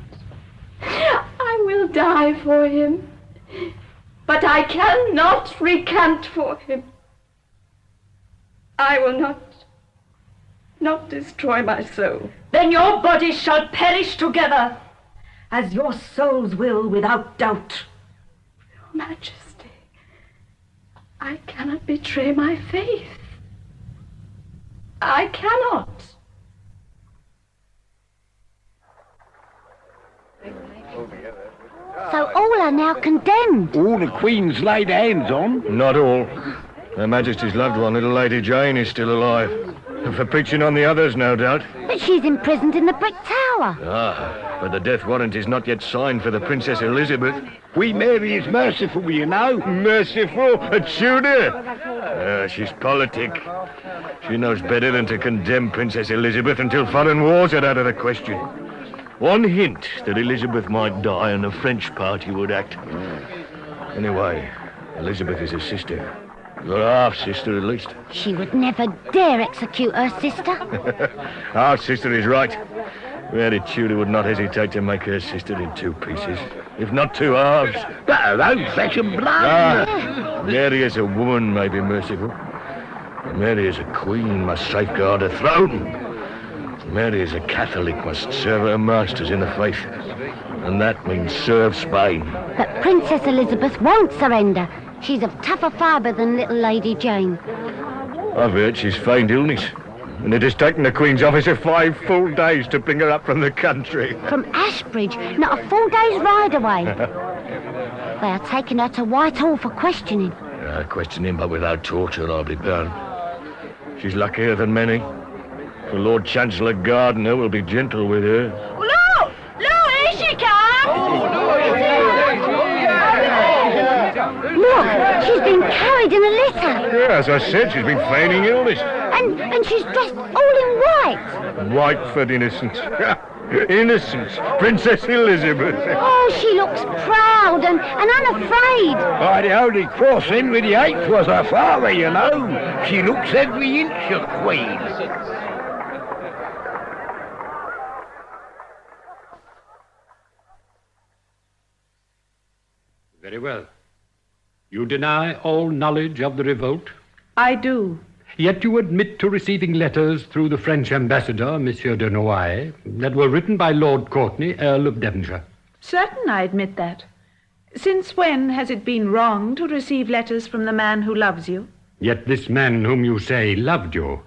I will die for him, but I cannot recant for him. I will not destroy my soul. Then your bodies shall perish together, as your souls will without doubt. Your Majesty, I cannot betray my faith. I cannot. So all are now condemned. All the Queen's laid hands on? Not all. Her Majesty's loved one, little Lady Jane, is still alive. And for preaching on the others, no doubt. But she's imprisoned in the brick tower. Ah, but the death warrant is not yet signed for the Princess Elizabeth. Queen Mary is merciful, you know. Merciful? A Tudor? She's politic. She knows better than to condemn Princess Elizabeth until foreign wars are out of the question. One hint that Elizabeth might die and the French party would act. Anyway, Elizabeth is her sister. Your half-sister, at least. She would never dare execute her sister. Half-sister is right. Mary Tudor would not hesitate to make her sister in two pieces, if not two halves. But her own flesh and blood. Mary as a woman may be merciful. Mary as a queen must safeguard her throne. Mary as a Catholic must serve her masters in the faith. And that means serve Spain. But Princess Elizabeth won't surrender. She's of tougher fibre than little Lady Jane. I've heard she's feigned illness. And it has taken the Queen's officer 5 full days to bring her up from the country. From Ashbridge, not a full day's ride away. They are taking her to Whitehall for questioning. Questioning, but without torture, I'll be bound. She's luckier than many. For Lord Chancellor Gardiner will be gentle with her. Look! Look, here she comes! Look, she's been carried in a litter. Yeah, as I said, she's been feigning illness. And she's dressed all in white. White for innocence. Innocence. Princess Elizabeth. Oh, she looks proud and unafraid. By the Holy Cross, Henry VIII was her father, you know. She looks every inch a queen. Very well. You deny all knowledge of the revolt? I do. Yet you admit to receiving letters through the French ambassador, Monsieur de Noailles, that were written by Lord Courtenay, Earl of Devonshire. Certain I admit that. Since when has it been wrong to receive letters from the man who loves you? Yet this man whom you say loved you,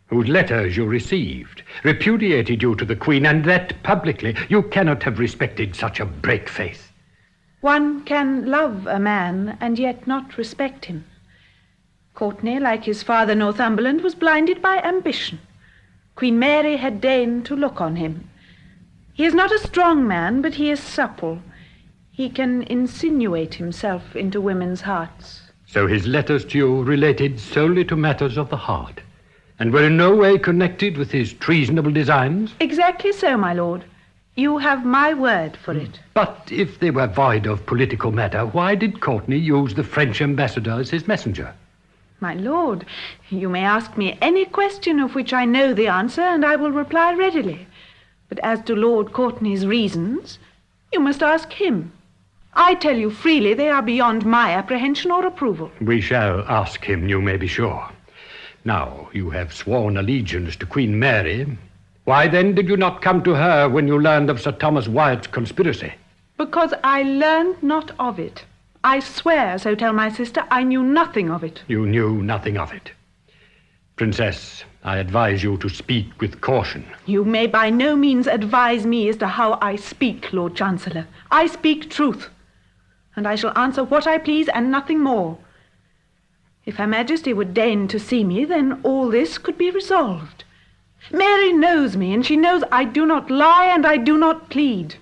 whose letters you received, repudiated you to the Queen, and that publicly, you cannot have respected such a break-faith. One can love a man and yet not respect him. Courtenay, like his father Northumberland, was blinded by ambition. Queen Mary had deigned to look on him. He is not a strong man, but he is supple. He can insinuate himself into women's hearts. So his letters to you related solely to matters of the heart, and were in no way connected with his treasonable designs? Exactly so, my lord. You have my word for it. But if they were void of political matter, why did Courtenay use the French ambassador as his messenger? My lord, you may ask me any question of which I know the answer, and I will reply readily. But as to Lord Courtenay's reasons, you must ask him. I tell you freely they are beyond my apprehension or approval. We shall ask him, you may be sure. Now, you have sworn allegiance to Queen Mary. Why then did you not come to her when you learned of Sir Thomas Wyatt's conspiracy? Because I learned not of it. I swear, so tell my sister, I knew nothing of it. You knew nothing of it. Princess, I advise you to speak with caution. You may by no means advise me as to how I speak, Lord Chancellor. I speak truth, and I shall answer what I please and nothing more. If Her Majesty would deign to see me, then all this could be resolved. Mary knows me, and she knows I do not lie and I do not plead.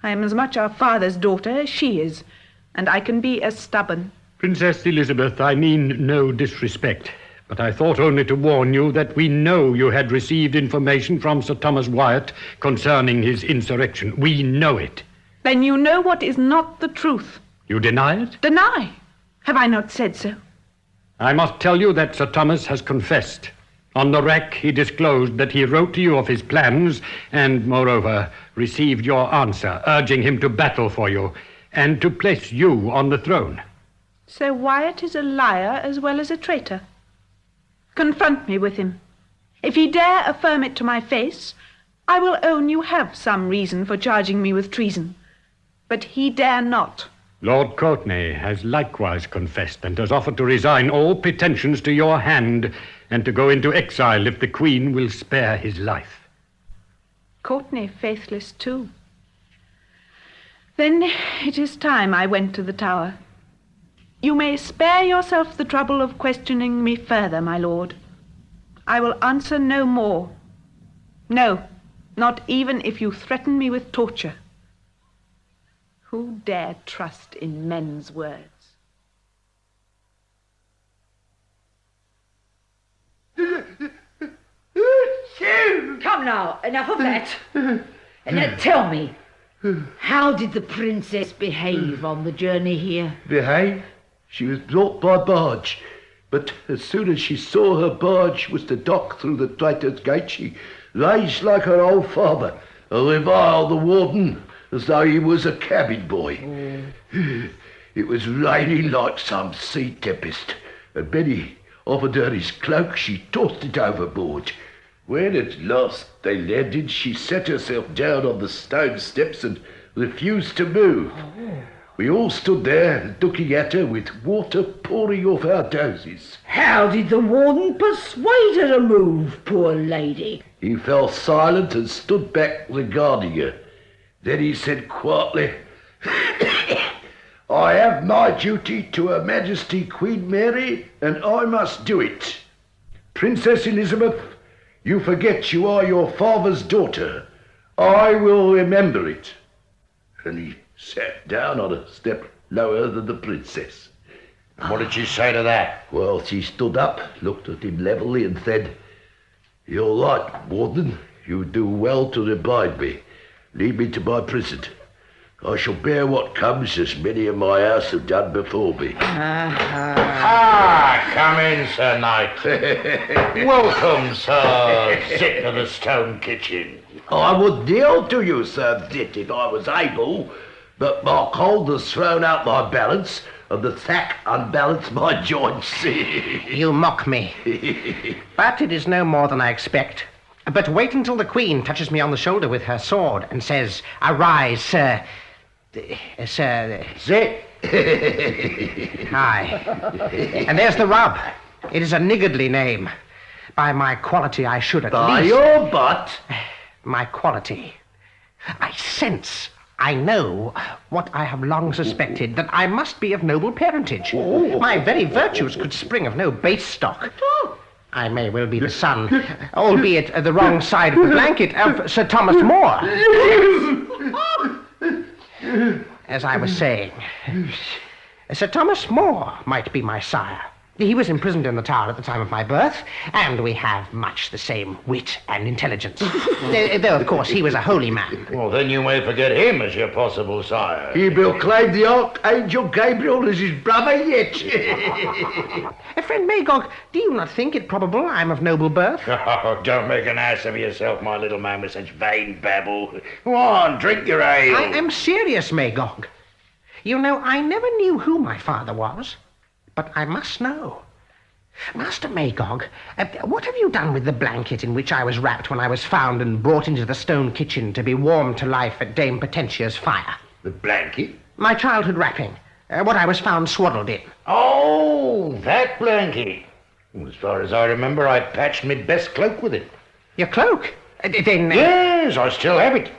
I am as much our father's daughter as she is, and I can be as stubborn. Princess Elizabeth, I mean no disrespect, but I thought only to warn you that we know you had received information from Sir Thomas Wyatt concerning his insurrection. We know it. Then you know what is not the truth. You deny it? Deny? Have I not said so? I must tell you that Sir Thomas has confessed. On the rack, he disclosed that he wrote to you of his plans and, moreover, received your answer, urging him to battle for you and to place you on the throne. So Wyatt is a liar as well as a traitor. Confront me with him. If he dare affirm it to my face, I will own you have some reason for charging me with treason. But he dare not. Lord Courtenay has likewise confessed and has offered to resign all pretensions to your hand and to go into exile if the Queen will spare his life. Courtenay faithless too. Then it is time I went to the Tower. You may spare yourself the trouble of questioning me further, my lord. I will answer no more. No, not even if you threaten me with torture. Who dare trust in men's words? Come now, enough of that. And now tell me, how did the princess behave on the journey here? Behave? She was brought by barge. But as soon as she saw her barge was to dock through the traitor's gate, she raged like her old father, and reviled the warden as though he was a cabin boy. It was raining like some sea tempest, and Benny offered her his cloak. She tossed it overboard. When at last they landed, she sat herself down on the stone steps and refused to move. We all stood there looking at her with water pouring off our noses. How did the warden persuade her to move, poor lady? He fell silent and stood back regarding her. Then he said quietly, I have my duty to Her Majesty Queen Mary, and I must do it. Princess Elizabeth, you forget you are your father's daughter. I will remember it. And he sat down on a step lower than the princess. And what did she say to that? Well, she stood up, looked at him levelly and said, You're right, Warden. You do well to remind me. Lead me to my prison. I shall bear what comes, as many in my house have done before me. Come in, Sir Knight. Welcome, sir. Sit to the stone kitchen. I would kneel to you, Sir Dit, if I was able, but my cold has thrown out my balance, and the sack unbalanced my joints. You mock me. But it is no more than I expect. But wait until the Queen touches me on the shoulder with her sword and says, Arise, sir. Sit. Aye. And there's the rub. It is a niggardly name. By my quality, I should at least... By your butt? My quality. I sense, I know, what I have long suspected, that I must be of noble parentage. My very virtues could spring of no base stock. I may well be the son, albeit the wrong side of the blanket, of Sir Thomas More. As I was saying, Sir Thomas More might be my sire. He was imprisoned in the Tower at the time of my birth, and we have much the same wit and intelligence. Though, of course, he was a holy man. Well, then you may forget him as your possible sire. He will claim the Archangel Gabriel as his brother yet. Friend Magog, do you not think it probable I'm of noble birth? Oh, don't make an ass of yourself, my little man, with such vain babble. Go on, drink your ale. I am serious, Magog. You know, I never knew who my father was. But I must know. Master Magog, what have you done with the blanket in which I was wrapped when I was found and brought into the stone kitchen to be warmed to life at Dame Potentia's fire? The blanket? My childhood wrapping. What I was found swaddled in. Oh, that blanket. As far as I remember, I patched my best cloak with it. Your cloak? Then... Yes, I still have it.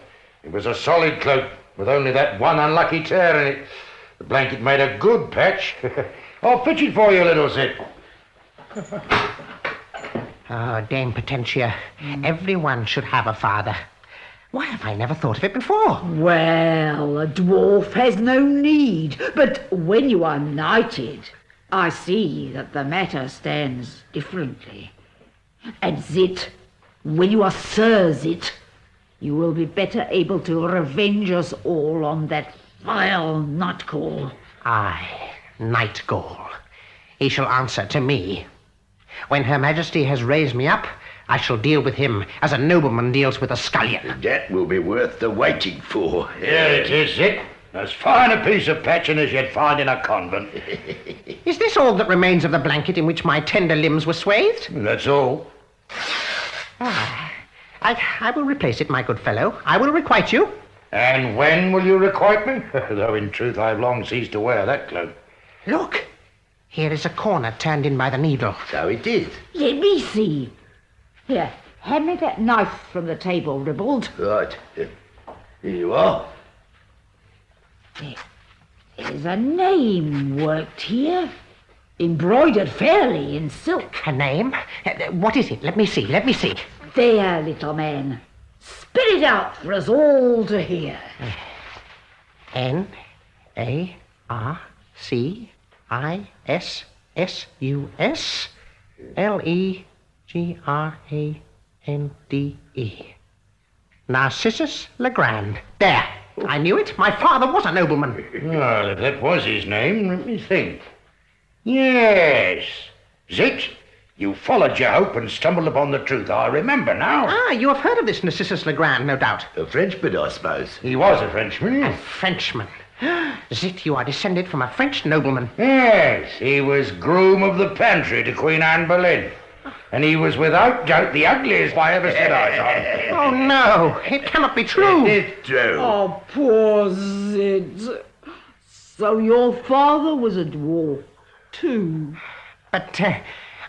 It was a solid cloak, with only that one unlucky tear in it. The blanket made a good patch. I'll pitch it for you, little Sid. Oh, Dame Potentia, everyone should have a father. Why have I never thought of it before? Well, a dwarf has no need, but when you are knighted, I see that the matter stands differently. And Zit, when you are Sir Zit, you will be better able to revenge us all on that vile Nightgall. Aye, Nightgall. He shall answer to me. When Her Majesty has raised me up, I shall deal with him as a nobleman deals with a scullion. That will be worth the waiting for. Here it is, Zit. As fine a piece of patching as you'd find in a convent. Is this all that remains of the blanket in which my tender limbs were swathed? That's all. I will replace it, my good fellow. I will requite you. And when will you requite me? Though in truth I've long ceased to wear that cloak. Look, here is a corner turned in by the needle. So it is. Let me see. Here, hand me that knife from the table, Ribald. Right. Here you are. There's a name worked here. Embroidered fairly in silk. A name? What is it? Let me see. There, little man. Spit it out for us all to hear. N-A-R-C-I-S-S-U-S-L-E-G-R-A-N-D-S. N-D-E. Narcissus Legrand. There. I knew it. My father was a nobleman. Well, if that was his name, let me think. Yes. Zit, you followed your hope and stumbled upon the truth. I remember now. Ah, you have heard of this Narcissus Legrand, no doubt. A Frenchman, I suppose. He was a Frenchman. A Frenchman. Zit, you are descended from a French nobleman. Yes, he was groom of the pantry to Queen Anne Boleyn. And he was without doubt the ugliest I ever set eyes on. Oh, no. It cannot be true. It's true. Oh, poor Zit. So your father was a dwarf, too? But,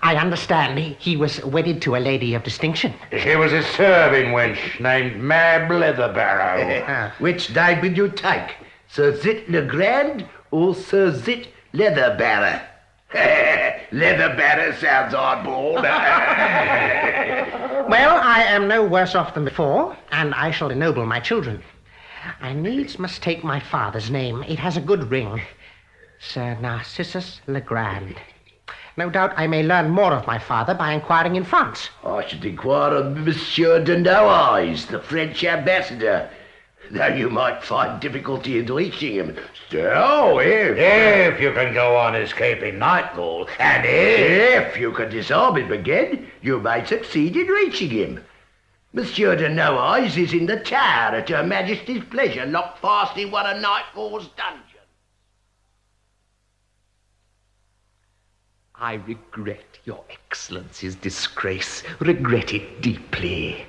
I understand he was wedded to a lady of distinction. She was a serving wench named Mab Leatherbarrow. Which name would you take? Sir Zit Legrand or Sir Zit Leatherbarrow? Leatherbarrow sounds oddball. Well, I am no worse off than before, and I shall ennoble my children. I needs must take my father's name. It has a good ring. Sir Narcissus Legrand. No doubt I may learn more of my father by inquiring in France. I should inquire of Monsieur de Noailles, the French ambassador. Though you might find difficulty in reaching him. Still, if you can go on escaping nightfall, and if you can disarm him again, you may succeed in reaching him. Monsieur de Noailles is in the tower at Her Majesty's pleasure, locked fast in one of Nightfall's dungeons. I regret your Excellency's disgrace. Regret it deeply.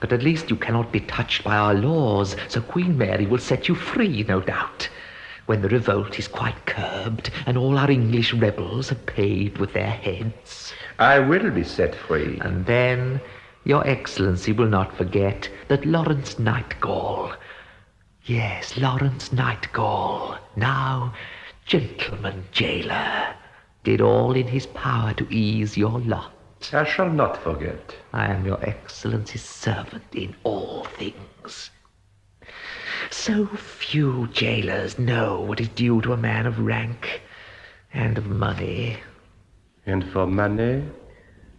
But at least you cannot be touched by our laws, so Queen Mary will set you free, no doubt, when the revolt is quite curbed and all our English rebels are paid with their heads. I will be set free. And then your Excellency will not forget that Lawrence Nightgall, yes, Lawrence Nightgall, now gentleman jailer, did all in his power to ease your lot. I shall not forget. I am your Excellency's servant in all things. So few jailers know what is due to a man of rank and of money. And for money,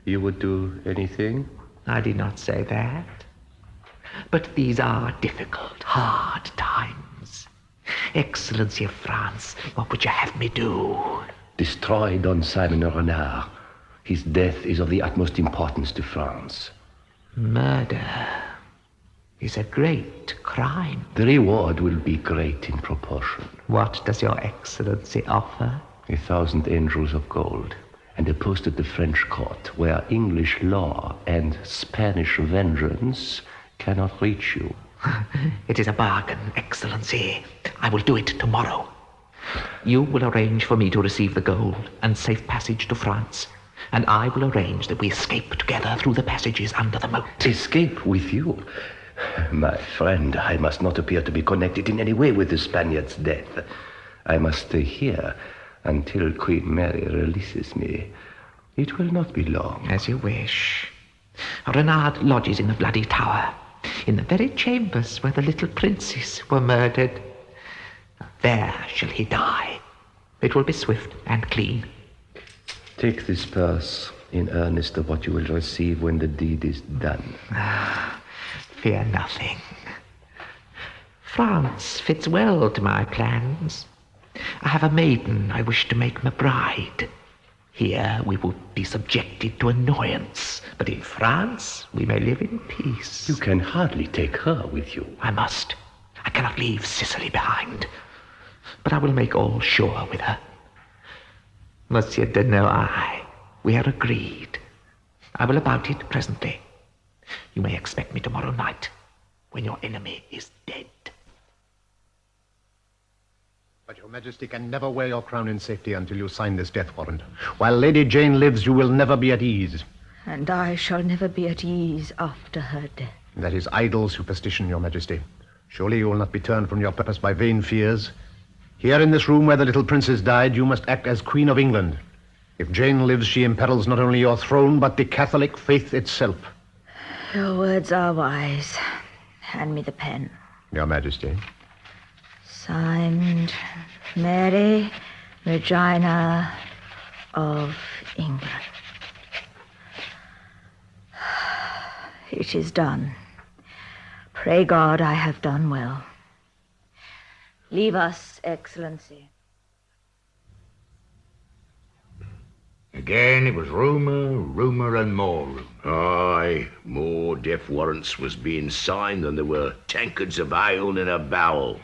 you would do anything? I did not say that. But these are difficult, hard times. Excellency of France, what would you have me do? Destroy Don Simon Renard. His death is of the utmost importance to France. Murder is a great crime. The reward will be great in proportion. What does your Excellency offer? 1,000 angels of gold, and a post at the French court where English law and Spanish vengeance cannot reach you. It is a bargain, Excellency. I will do it tomorrow. You will arrange for me to receive the gold and safe passage to France, and I will arrange that we escape together through the passages under the moat. Escape with you? My friend, I must not appear to be connected in any way with the Spaniard's death. I must stay here until Queen Mary releases me. It will not be long. As you wish. Renard lodges in the Bloody Tower, in the very chambers where the little princes were murdered. There shall he die. It will be swift and clean. Take this purse in earnest of what you will receive when the deed is done. Fear nothing. France fits well to my plans. I have a maiden I wish to make my bride. Here we will be subjected to annoyance, but in France we may live in peace. You can hardly take her with you. I must. I cannot leave Sicily behind. But I will make all sure with her. Monsieur de Noailles, we are agreed. I will about it presently. You may expect me tomorrow night, when your enemy is dead. But your Majesty can never wear your crown in safety until you sign this death warrant. While Lady Jane lives, you will never be at ease. And I shall never be at ease after her death. That is idle superstition, your Majesty. Surely you will not be turned from your purpose by vain fears. Here in this room where the little princess died, you must act as Queen of England. If Jane lives, she imperils not only your throne, but the Catholic faith itself. Your words are wise. Hand me the pen. Your Majesty. Signed, Mary, Regina of England. It is done. Pray God I have done well. Leave us, Excellency. Again, it was rumour, and more rumour. Aye, more death warrants was being signed than there were tankards of ale in a barrel.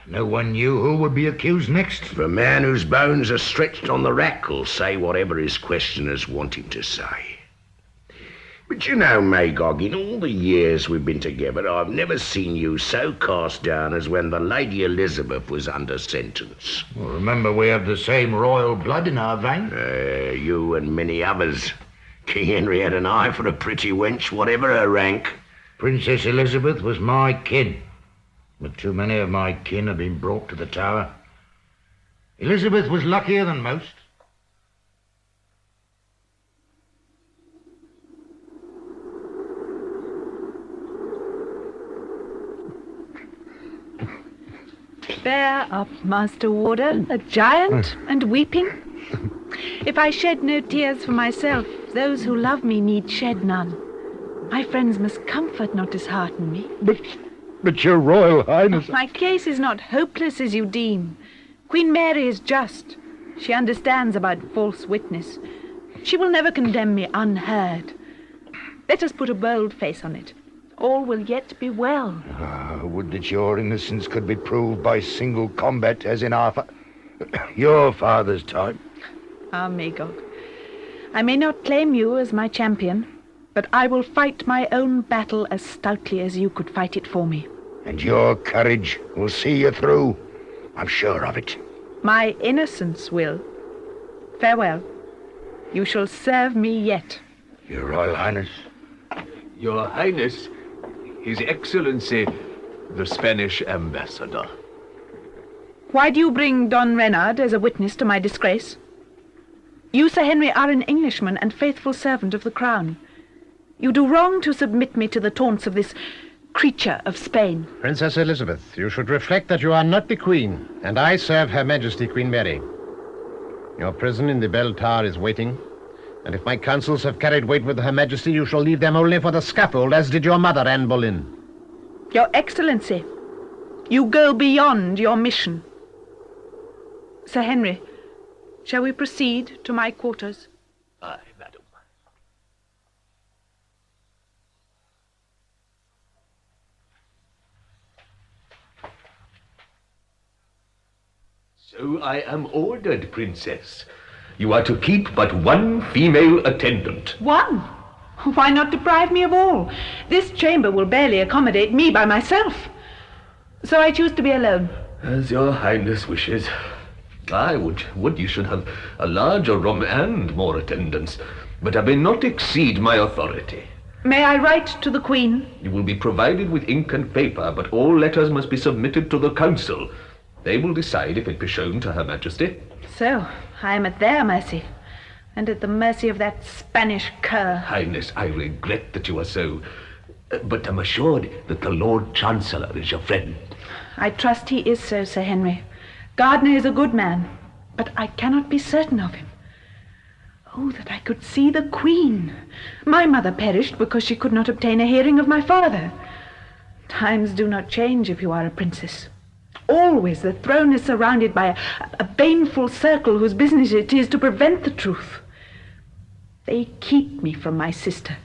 No one knew who would be accused next. The man whose bones are stretched on the rack will say whatever his questioners want him to say. But you know, Magog, in all the years we've been together, I've never seen you so cast down as when the Lady Elizabeth was under sentence. Well, remember, we have the same royal blood in our veins. You and many others. King Henry had an eye for a pretty wench, whatever her rank. Princess Elizabeth was my kin, but too many of my kin have been brought to the Tower. Elizabeth was luckier than most. Bear up, Master Warder, a giant and weeping. If I shed no tears for myself, those who love me need shed none. My friends must comfort, not dishearten me. But your Royal Highness... My case is not hopeless as you deem. Queen Mary is just. She understands about false witness. She will never condemn me unheard. Let us put a bold face on it. All will yet be well. Would that your innocence could be proved by single combat, as in your father's time. Ah, Magog. I may not claim you as my champion, but I will fight my own battle as stoutly as you could fight it for me. And your courage will see you through. I'm sure of it. My innocence will. Farewell. You shall serve me yet. Your Royal Highness. Your Highness, His Excellency, the Spanish ambassador. Why do you bring Don Reynard as a witness to my disgrace? You, Sir Henry, are an Englishman and faithful servant of the crown. You do wrong to submit me to the taunts of this creature of Spain. Princess Elizabeth, you should reflect that you are not the Queen, and I serve Her Majesty Queen Mary. Your prison in the bell tower is waiting, and if my counsels have carried weight with Her Majesty, you shall leave them only for the scaffold, as did your mother, Anne Boleyn. Your Excellency, you go beyond your mission. Sir Henry, shall we proceed to my quarters? Aye, madam. So I am ordered, Princess. You are to keep but one female attendant. One? Why not deprive me of all? This chamber will barely accommodate me by myself. So I choose to be alone. As your Highness wishes. I would you should have a larger room and more attendants, but I may not exceed my authority. May I write to the Queen? You will be provided with ink and paper, but all letters must be submitted to the Council. They will decide if it be shown to Her Majesty. So, I am at their mercy, and at the mercy of that Spanish cur. Highness, I regret that you are so, but am assured that the Lord Chancellor is your friend. I trust he is so, Sir Henry. Gardiner is a good man, but I cannot be certain of him. Oh, that I could see the Queen. My mother perished because she could not obtain a hearing of my father. Times do not change if you are a princess. Always the throne is surrounded by a baneful circle whose business it is to prevent the truth. They keep me from my sister,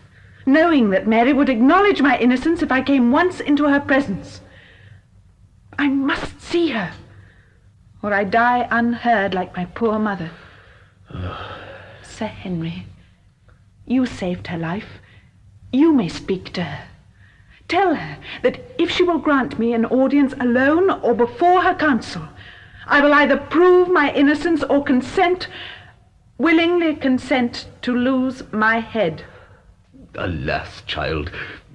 knowing that Mary would acknowledge my innocence if I came once into her presence. I must see her, or I die unheard like my poor mother. Sir Henry, you saved her life. You may speak to her. Tell her that if she will grant me an audience alone or before her council, I will either prove my innocence or willingly consent to lose my head. Alas, child,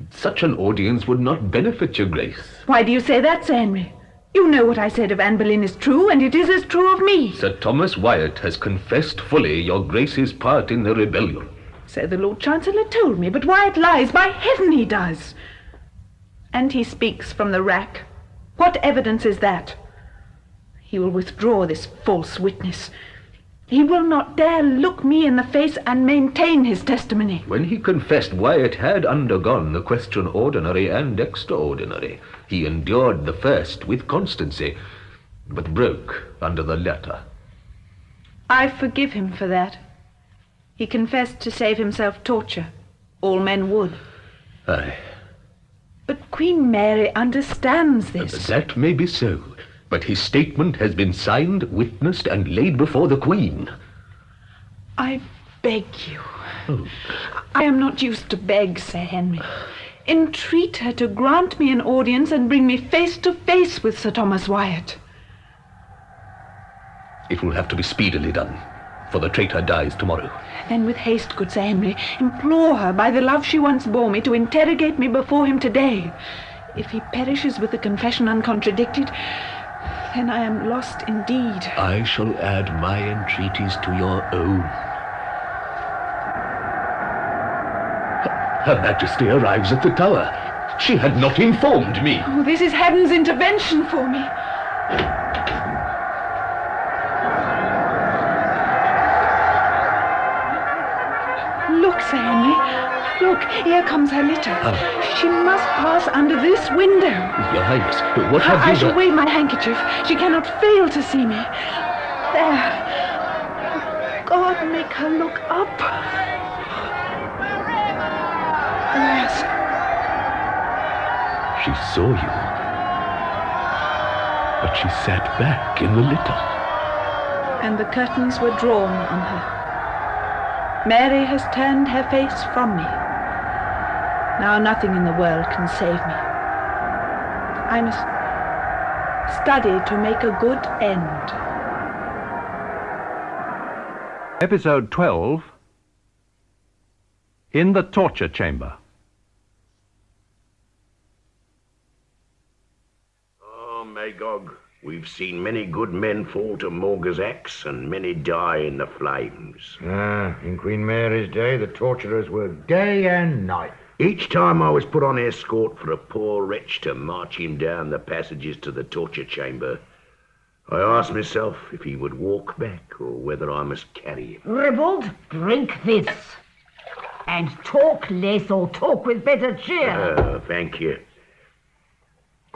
such an audience would not benefit your grace. Why do you say that, Sir Henry? You know what I said of Anne Boleyn is true, and it is as true of me. Sir Thomas Wyatt has confessed fully your grace's part in the rebellion. So the Lord Chancellor told me, but Wyatt lies. By heaven he does. And he speaks from the rack. What evidence is that? He will withdraw this false witness. He will not dare look me in the face and maintain his testimony. When he confessed Wyatt had undergone the question ordinary and extraordinary, he endured the first with constancy, but broke under the latter. I forgive him for that. He confessed to save himself torture. All men would. Aye. But Queen Mary understands this. That may be so, but his statement has been signed, witnessed, and laid before the Queen. I beg you. I am not used to beg, Sir Henry. Entreat her to grant me an audience and bring me face to face with Sir Thomas Wyatt. It will have to be speedily done, for the traitor dies tomorrow. Then with haste, good Sir Henry, implore her by the love she once bore me to interrogate me before him today. If he perishes with the confession uncontradicted, then I am lost indeed. I shall add my entreaties to your own. Her Majesty arrives at the tower. She had not informed me. Oh, this is heaven's intervention for me. Look, Sir Henry. Look, here comes her litter. She must pass under this window. Your Highness, what have you I shall done? wave my handkerchief. She cannot fail to see me. There. God, make her look up. Alas. She saw you, but she sat back in the litter. And the curtains were drawn on her. Mary has turned her face from me. Now nothing in the world can save me. I must study to make a good end. Episode 12, In the Torture Chamber. Oh, Magog, we've seen many good men fall to Morga's axe and many die in the flames. In Queen Mary's day, the torturers were day and night. Each time I was put on escort for a poor wretch to march him down the passages to the torture chamber, I asked myself if he would walk back or whether I must carry him. Revolt, drink this. And talk less or talk with better cheer. Oh, thank you.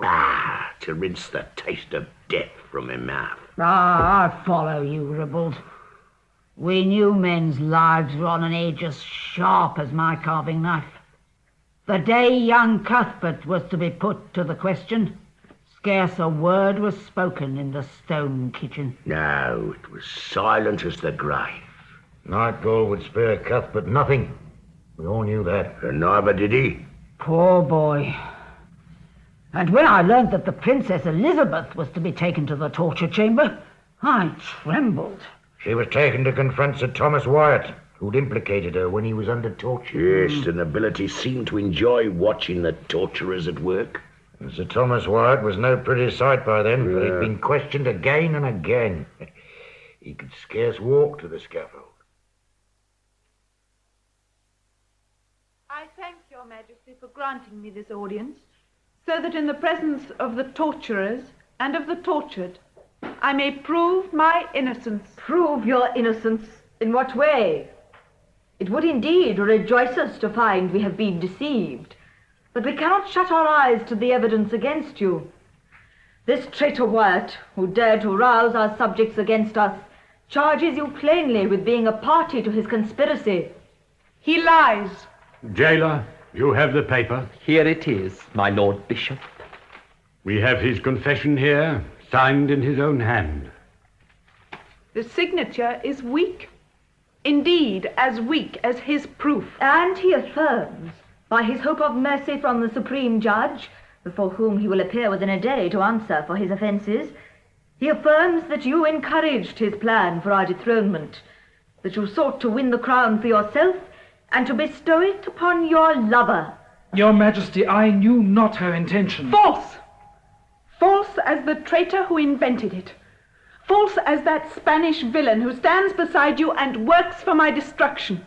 To rinse the taste of death from my mouth. I follow you, Revolt. We knew men's lives were on an edge as sharp as my carving knife. The day young Cuthbert was to be put to the question, scarce a word was spoken in the stone kitchen. No, it was silent as the grave. Nightfall would spare Cuthbert nothing. We all knew that. And neither did he. Poor boy. And when I learned that the Princess Elizabeth was to be taken to the torture chamber, I trembled. She was taken to confront Sir Thomas Wyatt, who'd implicated her when he was under torture. Yes, the nobility seemed to enjoy watching the torturers at work. And Sir Thomas Wyatt was no pretty sight by then, for he'd been questioned again and again. He could scarce walk to the scaffold. I thank your Majesty for granting me this audience, so that in the presence of the torturers and of the tortured, I may prove my innocence. Prove your innocence? In what way? It would indeed rejoice us to find we have been deceived, but we cannot shut our eyes to the evidence against you. This traitor Wyatt, who dared to rouse our subjects against us, charges you plainly with being a party to his conspiracy. He lies. Jailer, you have the paper. Here it is, my Lord Bishop. We have his confession here, signed in his own hand. The signature is weak. Indeed, as weak as his proof. And he affirms, by his hope of mercy from the Supreme Judge, before whom he will appear within a day to answer for his offences, he affirms that you encouraged his plan for our dethronement, that you sought to win the crown for yourself and to bestow it upon your lover. Your Majesty, I knew not her intention. False! False as the traitor who invented it. False as that Spanish villain who stands beside you and works for my destruction.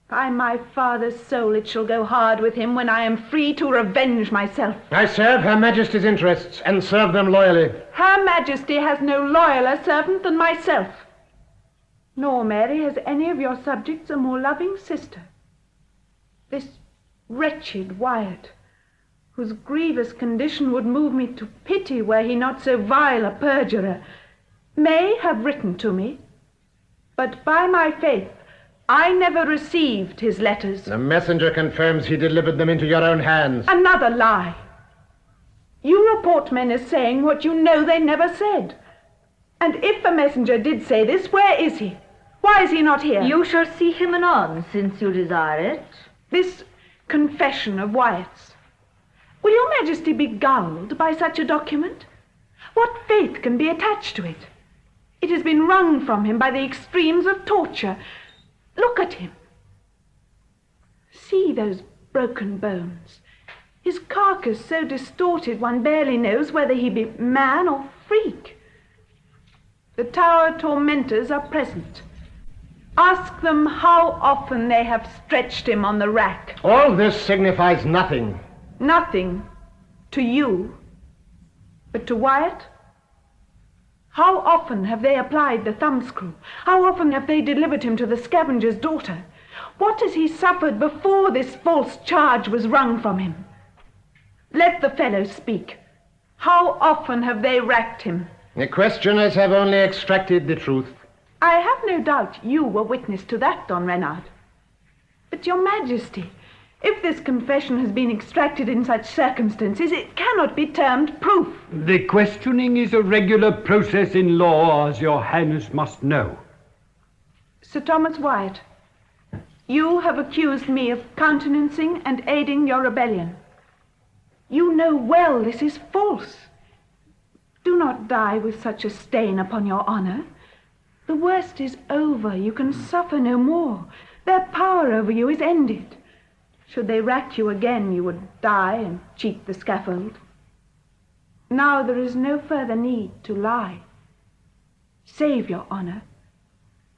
By my father's soul, it shall go hard with him when I am free to revenge myself. I serve Her Majesty's interests, and serve them loyally. Her Majesty has no loyaler servant than myself. Nor, Mary, has any of your subjects a more loving sister. This wretched Wyatt, whose grievous condition would move me to pity were he not so vile a perjurer, may have written to me, but by my faith, I never received his letters. The messenger confirms he delivered them into your own hands. Another lie. You report men as saying what you know they never said. And if the messenger did say this, where is he? Why is he not here? You shall see him anon, since you desire it. This confession of Wyatt's. Will your Majesty be gulled by such a document? What faith can be attached to it? It has been wrung from him by the extremes of torture. Look at him. See those broken bones. His carcass so distorted one barely knows whether he be man or freak. The tower tormentors are present. Ask them how often they have stretched him on the rack. All this signifies nothing. Nothing to you, but to Wyatt? How often have they applied the thumbscrew? How often have they delivered him to the scavenger's daughter? What has he suffered before this false charge was wrung from him? Let the fellow speak. How often have they racked him? The questioners have only extracted the truth. I have no doubt you were witness to that, Don Renard. But your Majesty, if this confession has been extracted in such circumstances, it cannot be termed proof. The questioning is a regular process in law, as your Highness must know. Sir Thomas Wyatt, you have accused me of countenancing and aiding your rebellion. You know well this is false. Do not die with such a stain upon your honor. The worst is over. You can suffer no more. Their power over you is ended. Should they rack you again, you would die and cheat the scaffold. Now there is no further need to lie. Save your honor.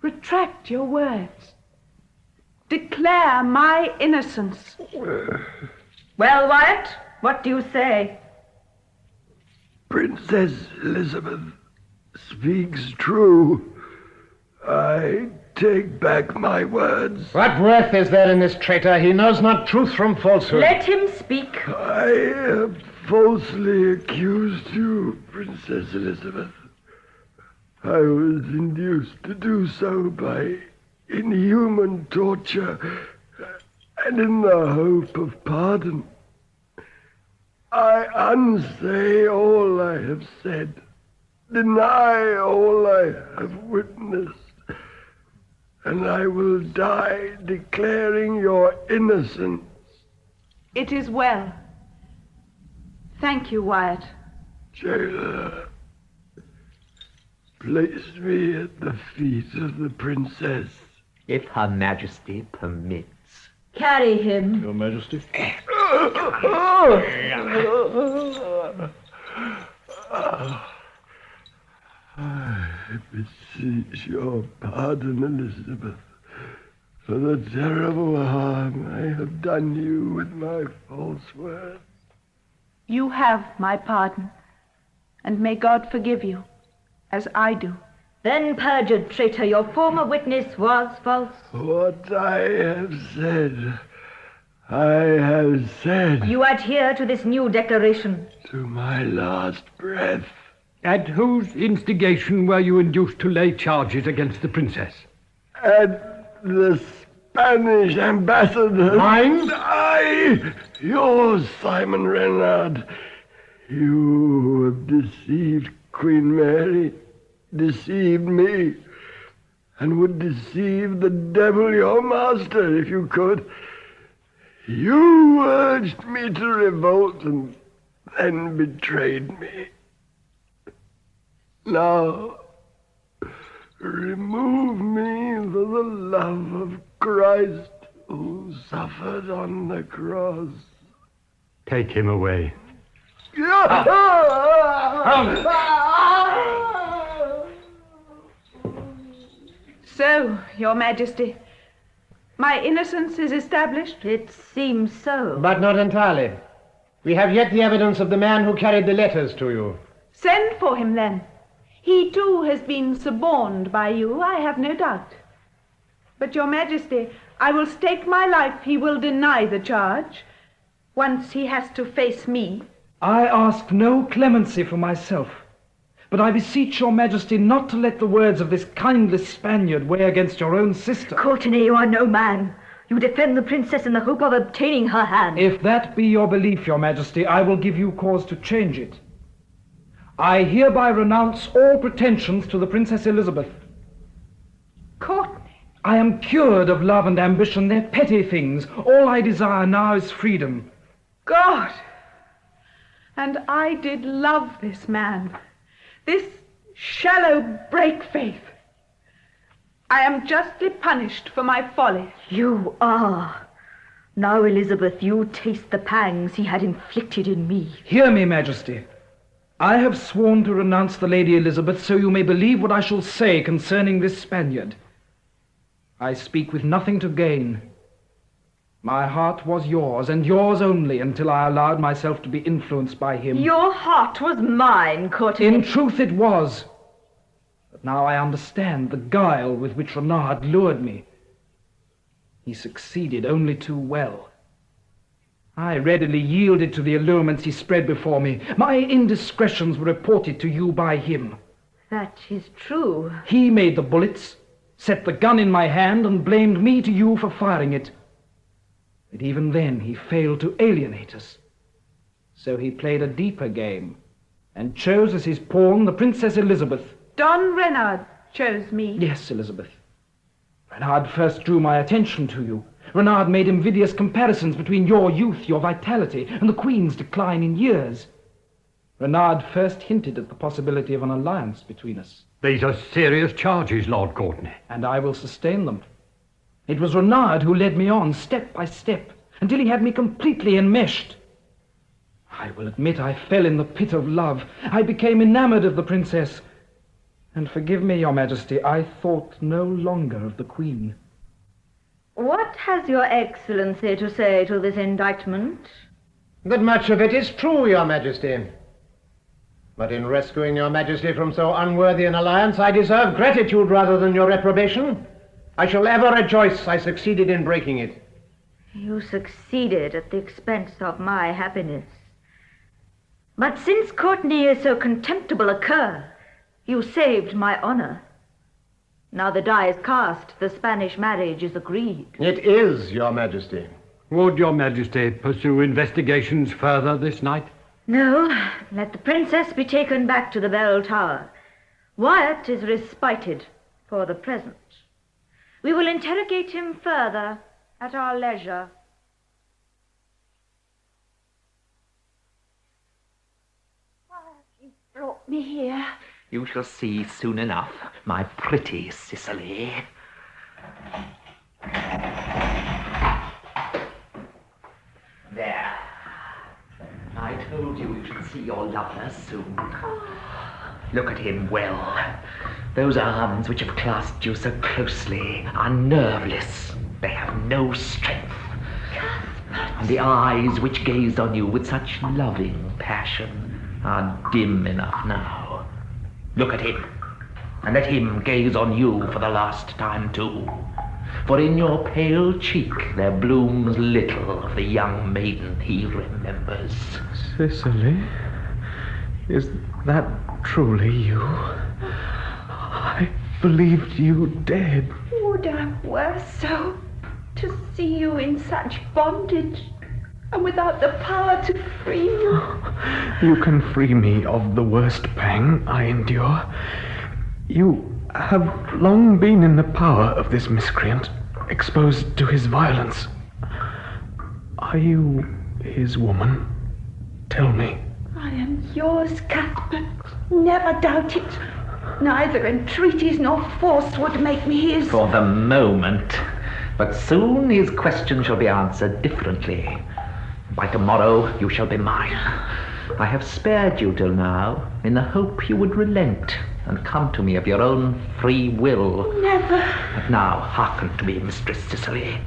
Retract your words. Declare my innocence. Well, Wyatt, what do you say? Princess Elizabeth speaks true. I take back my words. What worth is there in this traitor? He knows not truth from falsehood. Let him speak. I have falsely accused you, Princess Elizabeth. I was induced to do so by inhuman torture and in the hope of pardon. I unsay all I have said, deny all I have witnessed, and I will die declaring your innocence. It is well. Thank you, Wyatt. Jailer, place me at the feet of the princess. If Her Majesty permits. Carry him. Your Majesty. I beseech your pardon, Elizabeth, for the terrible harm I have done you with my false words. You have my pardon, and may God forgive you, as I do. Then, perjured traitor, your former witness was false. What I have said, I have said. You adhere to this new declaration. To my last breath. At whose instigation were you induced to lay charges against the princess? At the Spanish ambassador. Mine? Yours, Simon Renard. You have deceived Queen Mary, deceived me, and would deceive the devil, your master, if you could. You urged me to revolt and then betrayed me. Now, remove me for the love of Christ who suffered on the cross. Take him away. So, your Majesty, my innocence is established? It seems so. But not entirely. We have yet the evidence of the man who carried the letters to you. Send for him, then. He too has been suborned by you, I have no doubt. But, Your Majesty, I will stake my life he will deny the charge, once he has to face me. I ask no clemency for myself, but I beseech your majesty not to let the words of this kindless Spaniard weigh against your own sister. Courtenay, you are no man. You defend the princess in the hope of obtaining her hand. If that be your belief, your majesty, I will give you cause to change it. I hereby renounce all pretensions to the Princess Elizabeth. Courtenay. I am cured of love and ambition. They're petty things. All I desire now is freedom. God! And I did love this man. This shallow break-faith. I am justly punished for my folly. You are. Now, Elizabeth, you taste the pangs he had inflicted in me. Hear me, Majesty. I have sworn to renounce the Lady Elizabeth, so you may believe what I shall say concerning this Spaniard. I speak with nothing to gain. My heart was yours, and yours only, until I allowed myself to be influenced by him. Your heart was mine, Courtenay. In truth it was. But now I understand the guile with which Renard lured me. He succeeded only too well. I readily yielded to the allurements he spread before me. My indiscretions were reported to you by him. That is true. He made the bullets, set the gun in my hand, and blamed me to you for firing it. But even then he failed to alienate us. So he played a deeper game, and chose as his pawn the Princess Elizabeth. Don Renard chose me. Yes, Elizabeth. Renard first drew my attention to you. Renard made invidious comparisons between your youth, your vitality, and the Queen's decline in years. Renard first hinted at the possibility of an alliance between us. These are serious charges, Lord Courtenay. And I will sustain them. It was Renard who led me on, step by step, until he had me completely enmeshed. I will admit I fell in the pit of love. I became enamored of the princess. And forgive me, your majesty, I thought no longer of the Queen. What has your excellency to say to this indictment? That much of it is true, your majesty. But in rescuing your majesty from so unworthy an alliance, I deserve gratitude rather than your reprobation. I shall ever rejoice I succeeded in breaking it. You succeeded at the expense of my happiness. But since Courtenay is so contemptible a cur, you saved my honor. Now the die is cast, the Spanish marriage is agreed. It is, your majesty. Would your majesty pursue investigations further this night? No, let the princess be taken back to the bell tower. Wyatt is respited for the present. We will interrogate him further at our leisure. Why have you brought me here? You shall see soon enough, my pretty Cicely. There. I told you should see your lover soon. Look at him well. Those arms which have clasped you so closely are nerveless. They have no strength. And the eyes which gazed on you with such loving passion are dim enough now. Look at him, and let him gaze on you for the last time too. For in your pale cheek there blooms little of the young maiden he remembers. Cicely, is that truly you? I believed you dead. Would I were so, to see you in such bondage, and without the power to free you. You can free me of the worst pang I endure. You have long been in the power of this miscreant, exposed to his violence. Are you his woman? Tell me. I am yours, Cuthbert. Never doubt it. Neither entreaties nor force would make me his. For the moment. But soon his question shall be answered differently. By tomorrow you shall be mine. I have spared you till now, in the hope you would relent and come to me of your own free will. Never. But now hearken to me, Mistress Cicely.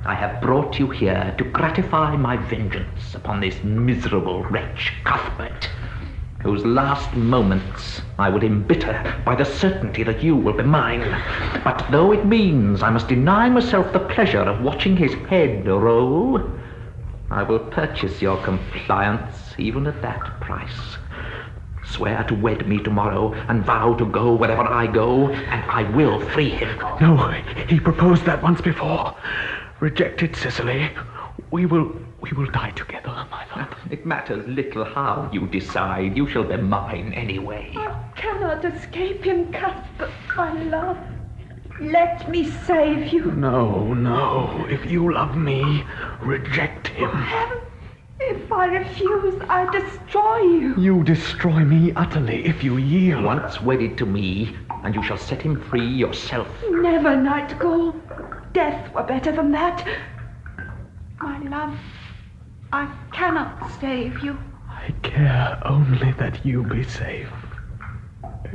I have brought you here to gratify my vengeance upon this miserable wretch, Cuthbert. whose last moments I would embitter by the certainty that you will be mine. But though it means I must deny myself the pleasure of watching his head roll, I will purchase your compliance even at that price. Swear to wed me tomorrow, and vow to go wherever I go, and I will free him. No, he proposed that once before. Rejected Cicely. We will die together, my love. It matters little how you decide. You shall be mine anyway. I cannot escape him, Cuthbert, my love. Let me save you. No. If you love me, reject him. If I refuse, I destroy you. You destroy me utterly if you yield. Once wedded to me, and you shall set him free yourself. Never, Nightgall. Death were better than that. My love, I cannot save you. I care only that you be safe.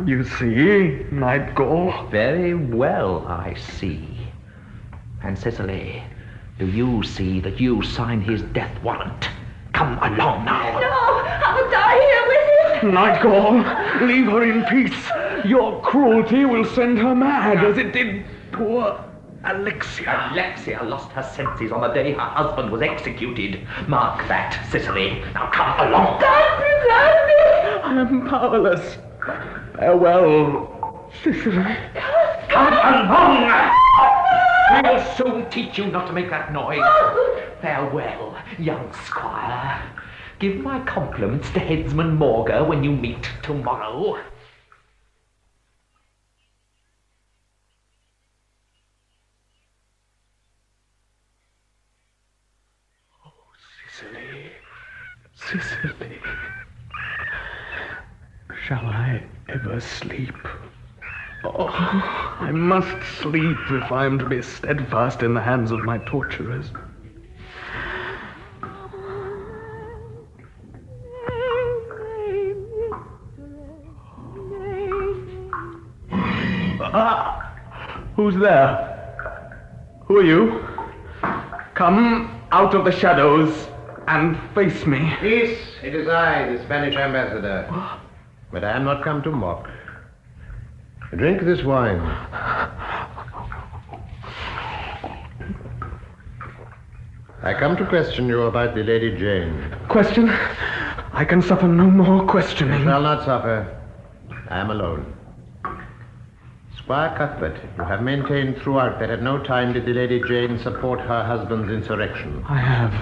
You see, Nightgall? Very well, I see. And Cicely, do you see that you sign his death warrant? Come along now. No, I'll die here with him. Nightgall, leave her in peace. Your cruelty will send her mad, as it did poor Alexia. Alexia lost her senses on the day her husband was executed. Mark that, Cicely. Now come along. God preserve me! I am powerless. Farewell, Cicely. Come along! I will soon teach you not to make that noise. Farewell, young squire. Give my compliments to Headsman Morga when you meet tomorrow. Cicely, shall I ever sleep? Oh, I must sleep if I am to be steadfast in the hands of my torturers. Who's there? Who are you? Come out of the shadows and face me. Peace, it is I, the Spanish ambassador. But I am not come to mock. Drink this wine. I come to question you about the Lady Jane. Question? I can suffer no more questioning. You shall not suffer. I am alone. Squire Cuthbert, you have maintained throughout that at no time did the Lady Jane support her husband's insurrection. I have,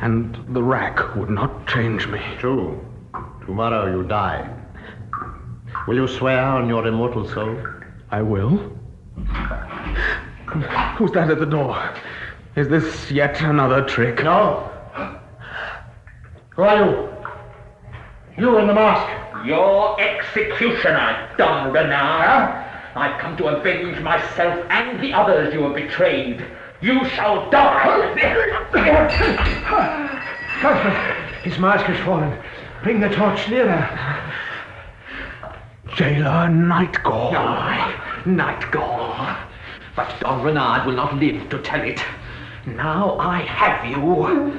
and the rack would not change me. True. Tomorrow you die. Will you swear on your immortal soul? I will. Who's that at the door? Is this yet another trick? No. Who are you? You in the mask. Your executioner, Don Renard. I've come to avenge myself and the others you have betrayed. You shall die. Cuthbert, his mask has fallen. Bring the torch nearer. Jailer Nightgall. Aye, Nightgall. But Don Renard will not live to tell it. Now I have you.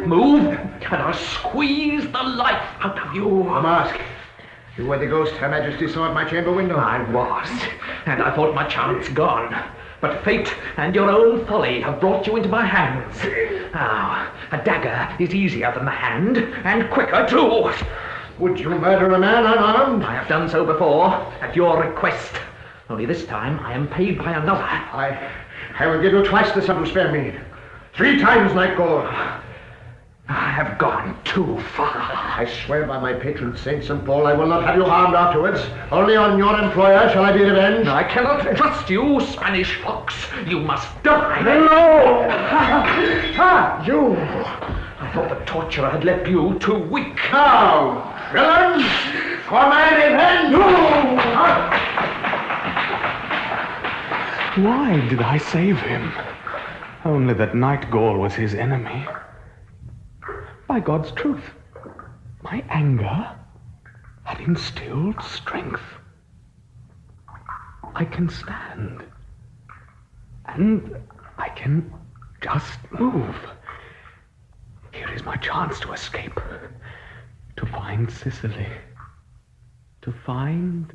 Move, and I'll squeeze the life out of you. The mask. You were the ghost Her Majesty saw at my chamber window. I was, and I thought my chance gone. But fate and your own folly have brought you into my hands. Now, a dagger is easier than the hand, and quicker too. Would you murder a man unarmed? I have done so before, at your request. Only this time I am paid by another. I will give you twice the sum to spare me. 3 times, Nightgall. I have gone too far. I swear by my patron Saint St. Paul I will not have you harmed afterwards. Only on your employer shall I be revenged. I cannot trust you, Spanish fox. You must die. No! You! I thought the torturer had left you too weak. Now, villains, for my revenge! Why did I save him? Only that Nightgall was his enemy. By God's truth, my anger had instilled strength. I can stand. And I can just move. Here is my chance to escape. To find Cicely. to find...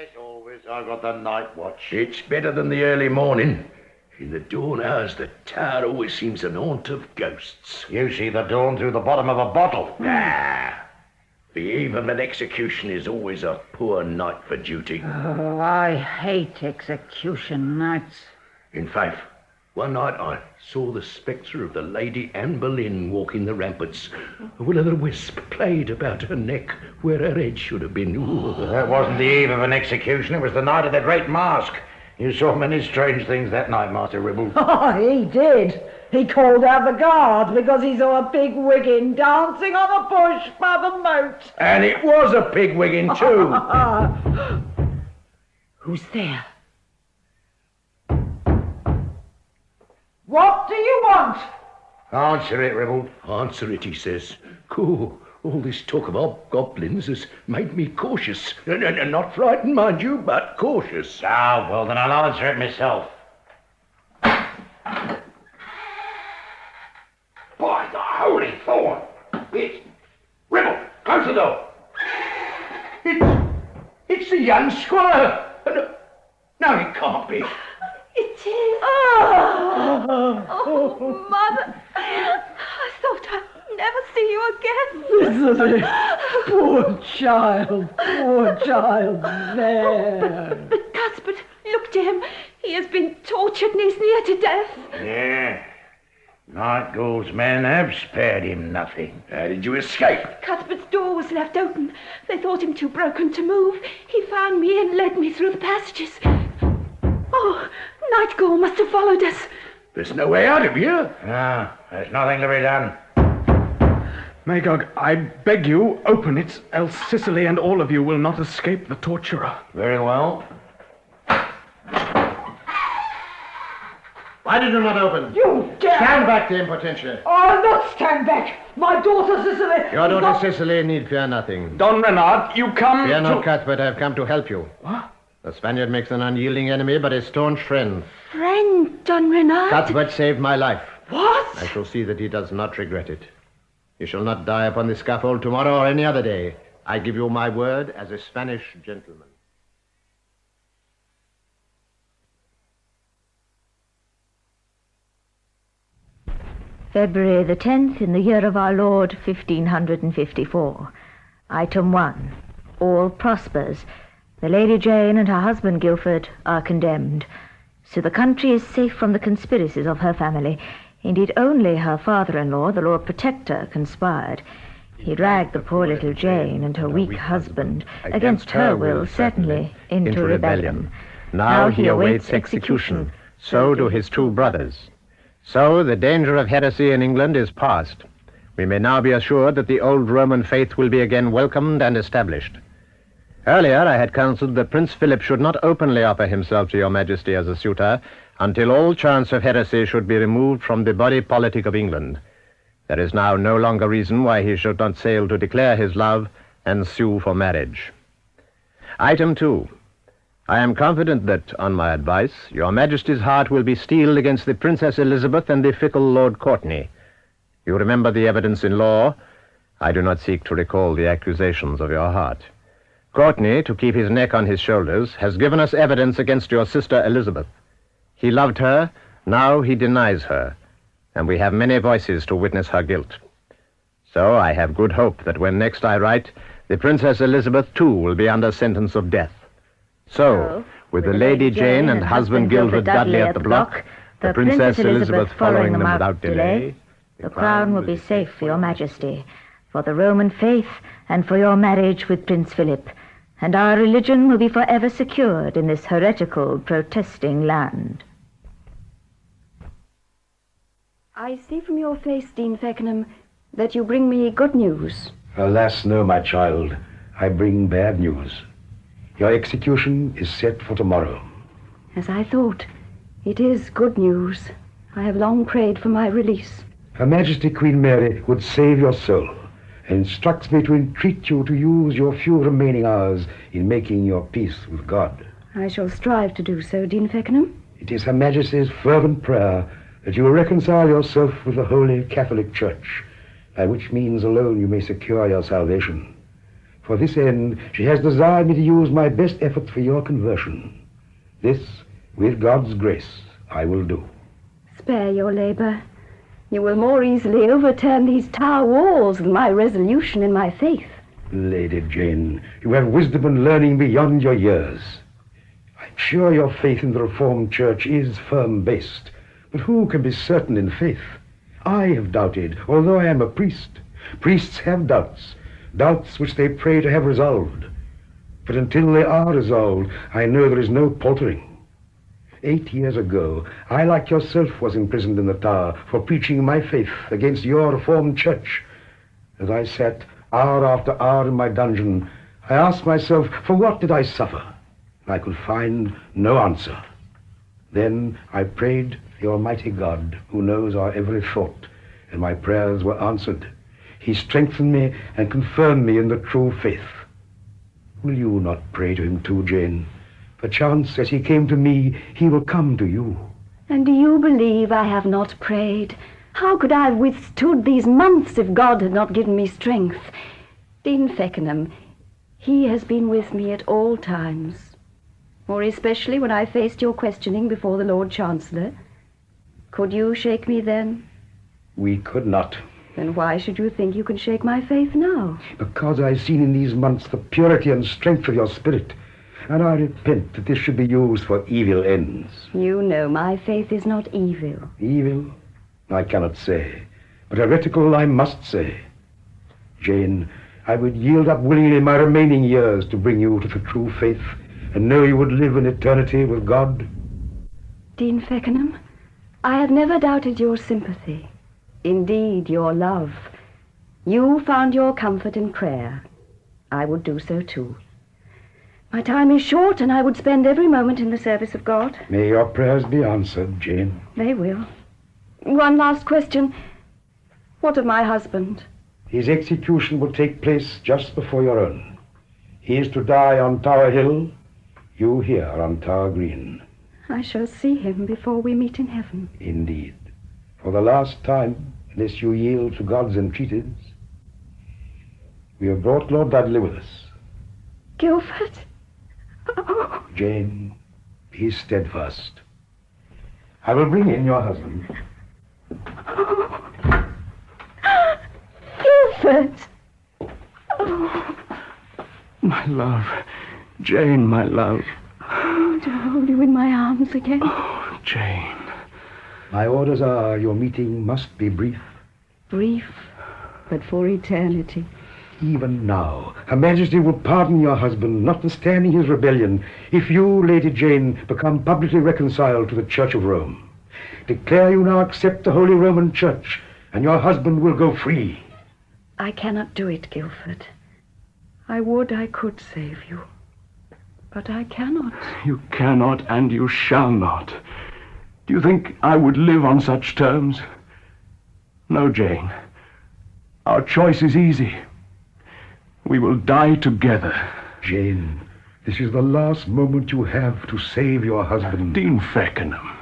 As always, I got the night watch. It's better than the early morning. In the dawn hours, the tower always seems an haunt of ghosts. You see the dawn through the bottom of a bottle. Ah, the eve of an execution is always a poor night for duty. Oh, I hate execution nights. In fact, one night I saw the spectre of the Lady Anne Boleyn walking the ramparts. A will-o'-the-wisp played about her neck where her head should have been. Ooh. That wasn't the eve of an execution, it was the night of the Great Mask. You saw many strange things that night, Master Ribble. Oh, he did. He called out the guard because he saw a pig wiggin dancing on a bush by the moat. And it was a pig wiggin too. Who's there? What do you want? Answer it, Ribble. Answer it, he says. Cool. All this talk of hobgoblins has made me cautious. Not frightened, mind you, but cautious. Ah, well, then I'll answer it myself. By the holy thorn! It's... Ribble, close the door! It's the young squire! No, it can't be. It is. Oh, Mother. I thought I'd never see you again. Cicely, poor child, there. But Cuthbert, look to him. He has been tortured and he's near to death. Yeah. Nightgall's men have spared him nothing. How did you escape? Cuthbert's door was left open. They thought him too broken to move. He found me and led me through the passages. Oh, Nightgall must have followed us. There's no way out of here. No, there's nothing to be done. Magog, I beg you, open it, else Cicely and all of you will not escape the torturer. Very well. Why did you not open? You dare! Stand back, Dame Potentia. I'll not stand back. My daughter Cicely... Your daughter Cicely need fear nothing. Don Renard, you come Fear to... not, Cuthbert, I have come to help you. What? The Spaniard makes an unyielding enemy, but a staunch friend. Friend, Don Renard? Cuthbert saved my life. What? I shall see that he does not regret it. You shall not die upon the scaffold tomorrow or any other day. I give you my word as a Spanish gentleman. February the 10th in the year of our Lord 1554. Item 1. All prospers. The Lady Jane and her husband Guilford are condemned. So the country is safe from the conspiracies of her family. Indeed, only her father-in-law, the Lord Protector, conspired. He dragged the poor little Jane and her weak husband, against her will, certainly, into rebellion. Now he awaits execution. So do his two brothers. So the danger of heresy in England is past. We may now be assured that the old Roman faith will be again welcomed and established. Earlier I had counselled that Prince Philip should not openly offer himself to your majesty as a suitor until all chance of heresy should be removed from the body politic of England. There is now no longer reason why he should not sail to declare his love and sue for marriage. Item 2. I am confident that, on my advice, your majesty's heart will be steeled against the Princess Elizabeth and the fickle Lord Courtenay. You remember the evidence in law. I do not seek to recall the accusations of your heart. Courtenay, to keep his neck on his shoulders, has given us evidence against your sister Elizabeth. He loved her, now he denies her, and we have many voices to witness her guilt. So I have good hope that when next I write, the Princess Elizabeth too will be under sentence of death. So, with the Lady Jane and husband Guilford Dudley at the block, the Princess Elizabeth following them without delay, the crown will be safe for your majesty, for the Roman faith, and for your marriage with Prince Philip, and our religion will be forever secured in this heretical, protesting land. I see from your face, Dean Feckenham, that you bring me good news. Alas, no, my child. I bring bad news. Your execution is set for tomorrow. As I thought, it is good news. I have long prayed for my release. Her Majesty Queen Mary would save your soul, and instructs me to entreat you to use your few remaining hours in making your peace with God. I shall strive to do so, Dean Feckenham. It is Her Majesty's fervent prayer that you will reconcile yourself with the Holy Catholic Church, by which means alone you may secure your salvation. For this end, she has desired me to use my best efforts for your conversion. This, with God's grace, I will do. Spare your labor. You will more easily overturn these tower walls than my resolution in my faith. Lady Jane, you have wisdom and learning beyond your years. I'm sure your faith in the Reformed Church is firm-based, but who can be certain in faith? I have doubted, although I am a priest. Priests have doubts, doubts which they pray to have resolved. But until they are resolved, I know there is no paltering. 8 years ago, I, like yourself, was imprisoned in the tower for preaching my faith against your Reformed Church. As I sat hour after hour in my dungeon, I asked myself, for what did I suffer? I could find no answer. Then I prayed the Almighty God, who knows our every thought, and my prayers were answered. He strengthened me and confirmed me in the true faith. Will you not pray to him too, Jane? Perchance, as he came to me, he will come to you. And do you believe I have not prayed? How could I have withstood these months if God had not given me strength? Dean Feckenham, he has been with me at all times, more especially when I faced your questioning before the Lord Chancellor. Could you shake me then? We could not. Then why should you think you can shake my faith now? Because I've seen in these months the purity and strength of your spirit, and I repent that this should be used for evil ends. You know my faith is not evil. Evil? I cannot say, but heretical I must say. Jane, I would yield up willingly my remaining years to bring you to the true faith, and know you would live in eternity with God. Dean Feckenham, I have never doubted your sympathy, indeed your love. You found your comfort in prayer. I would do so too. My time is short, and I would spend every moment in the service of God. May your prayers be answered, Jane. They will. One last question. What of my husband? His execution will take place just before your own. He is to die on Tower Hill, you here on Tower Green. I shall see him before we meet in heaven. Indeed. For the last time, unless you yield to God's entreaties. We have brought Lord Dudley with us. Guilford? Oh. Jane, be steadfast. I will bring in your husband. Oh. Guilford! Oh. My love. Jane, my love. Oh, to hold you in my arms again. Oh, Jane. My orders are your meeting must be brief. Brief, but for eternity. Even now, Her Majesty will pardon your husband, notwithstanding his rebellion, if you, Lady Jane, become publicly reconciled to the Church of Rome. Declare you now accept the Holy Roman Church, and your husband will go free. I cannot do it, Guilford. I would I could save you, but I cannot. You cannot, and you shall not. Do you think I would live on such terms? No, Jane. Our choice is easy. We will die together. Jane, this is the last moment you have to save your husband. Dean Feckenham,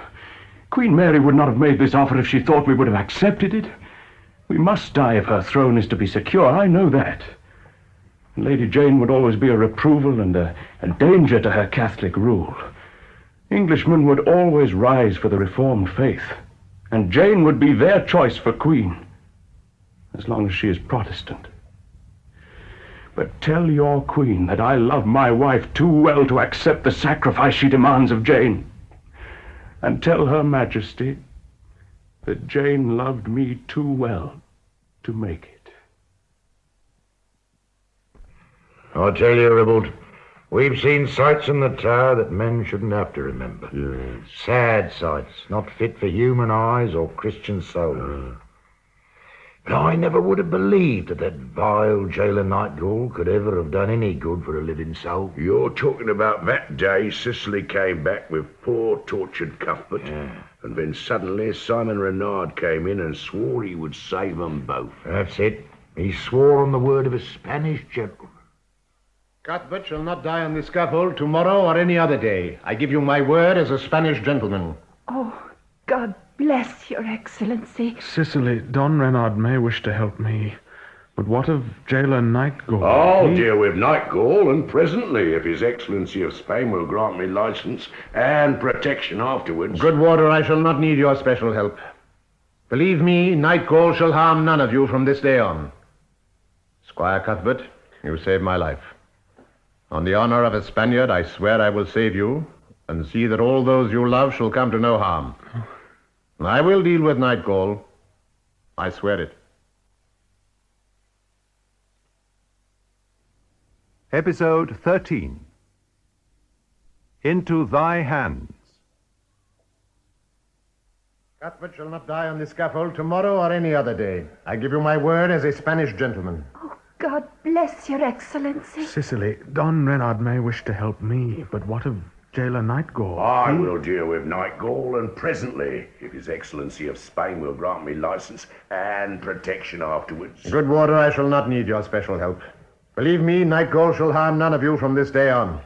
Queen Mary would not have made this offer if she thought we would have accepted it. We must die if her throne is to be secure, I know that. Lady Jane would always be a reproval and a danger to her Catholic rule. Englishmen would always rise for the Reformed faith, and Jane would be their choice for queen, as long as she is Protestant. But tell your queen that I love my wife too well to accept the sacrifice she demands of Jane. And tell Her Majesty that Jane loved me too well to make it. I tell you, Revolt, we've seen sights in the tower that men shouldn't have to remember. Yes. Sad sights, not fit for human eyes or Christian souls. But I never would have believed that vile jailer Nightgall could ever have done any good for a living soul. You're talking about that day Cicely came back with poor tortured Cuthbert, and then suddenly Simon Renard came in and swore he would save them both. That's it. He swore on the word of a Spanish gentleman. Cuthbert shall not die on the scaffold tomorrow or any other day. I give you my word as a Spanish gentleman. Oh, God bless your excellency. Cicely, Don Renard may wish to help me, but what of jailer Nightgall? I'll deal with Nightgall, and presently, if His Excellency of Spain will grant me license and protection afterwards. Good warder, I shall not need your special help. Believe me, Nightgall shall harm none of you from this day on. Squire Cuthbert, you saved my life. On the honor of a Spaniard, I swear I will save you, and see that all those you love shall come to no harm. I will deal with Nightgall. I swear it. Episode 13. Into Thy Hands. Cuthbert shall not die on the scaffold tomorrow or any other day. I give you my word as a Spanish gentleman. God bless your excellency. Cicely, Don Renard may wish to help me, but what of jailer Nightgall? I will deal with Nightgall, and presently, if His Excellency of Spain will grant me license and protection afterwards. Good warder, I shall not need your special help. Believe me, Nightgall shall harm none of you from this day on.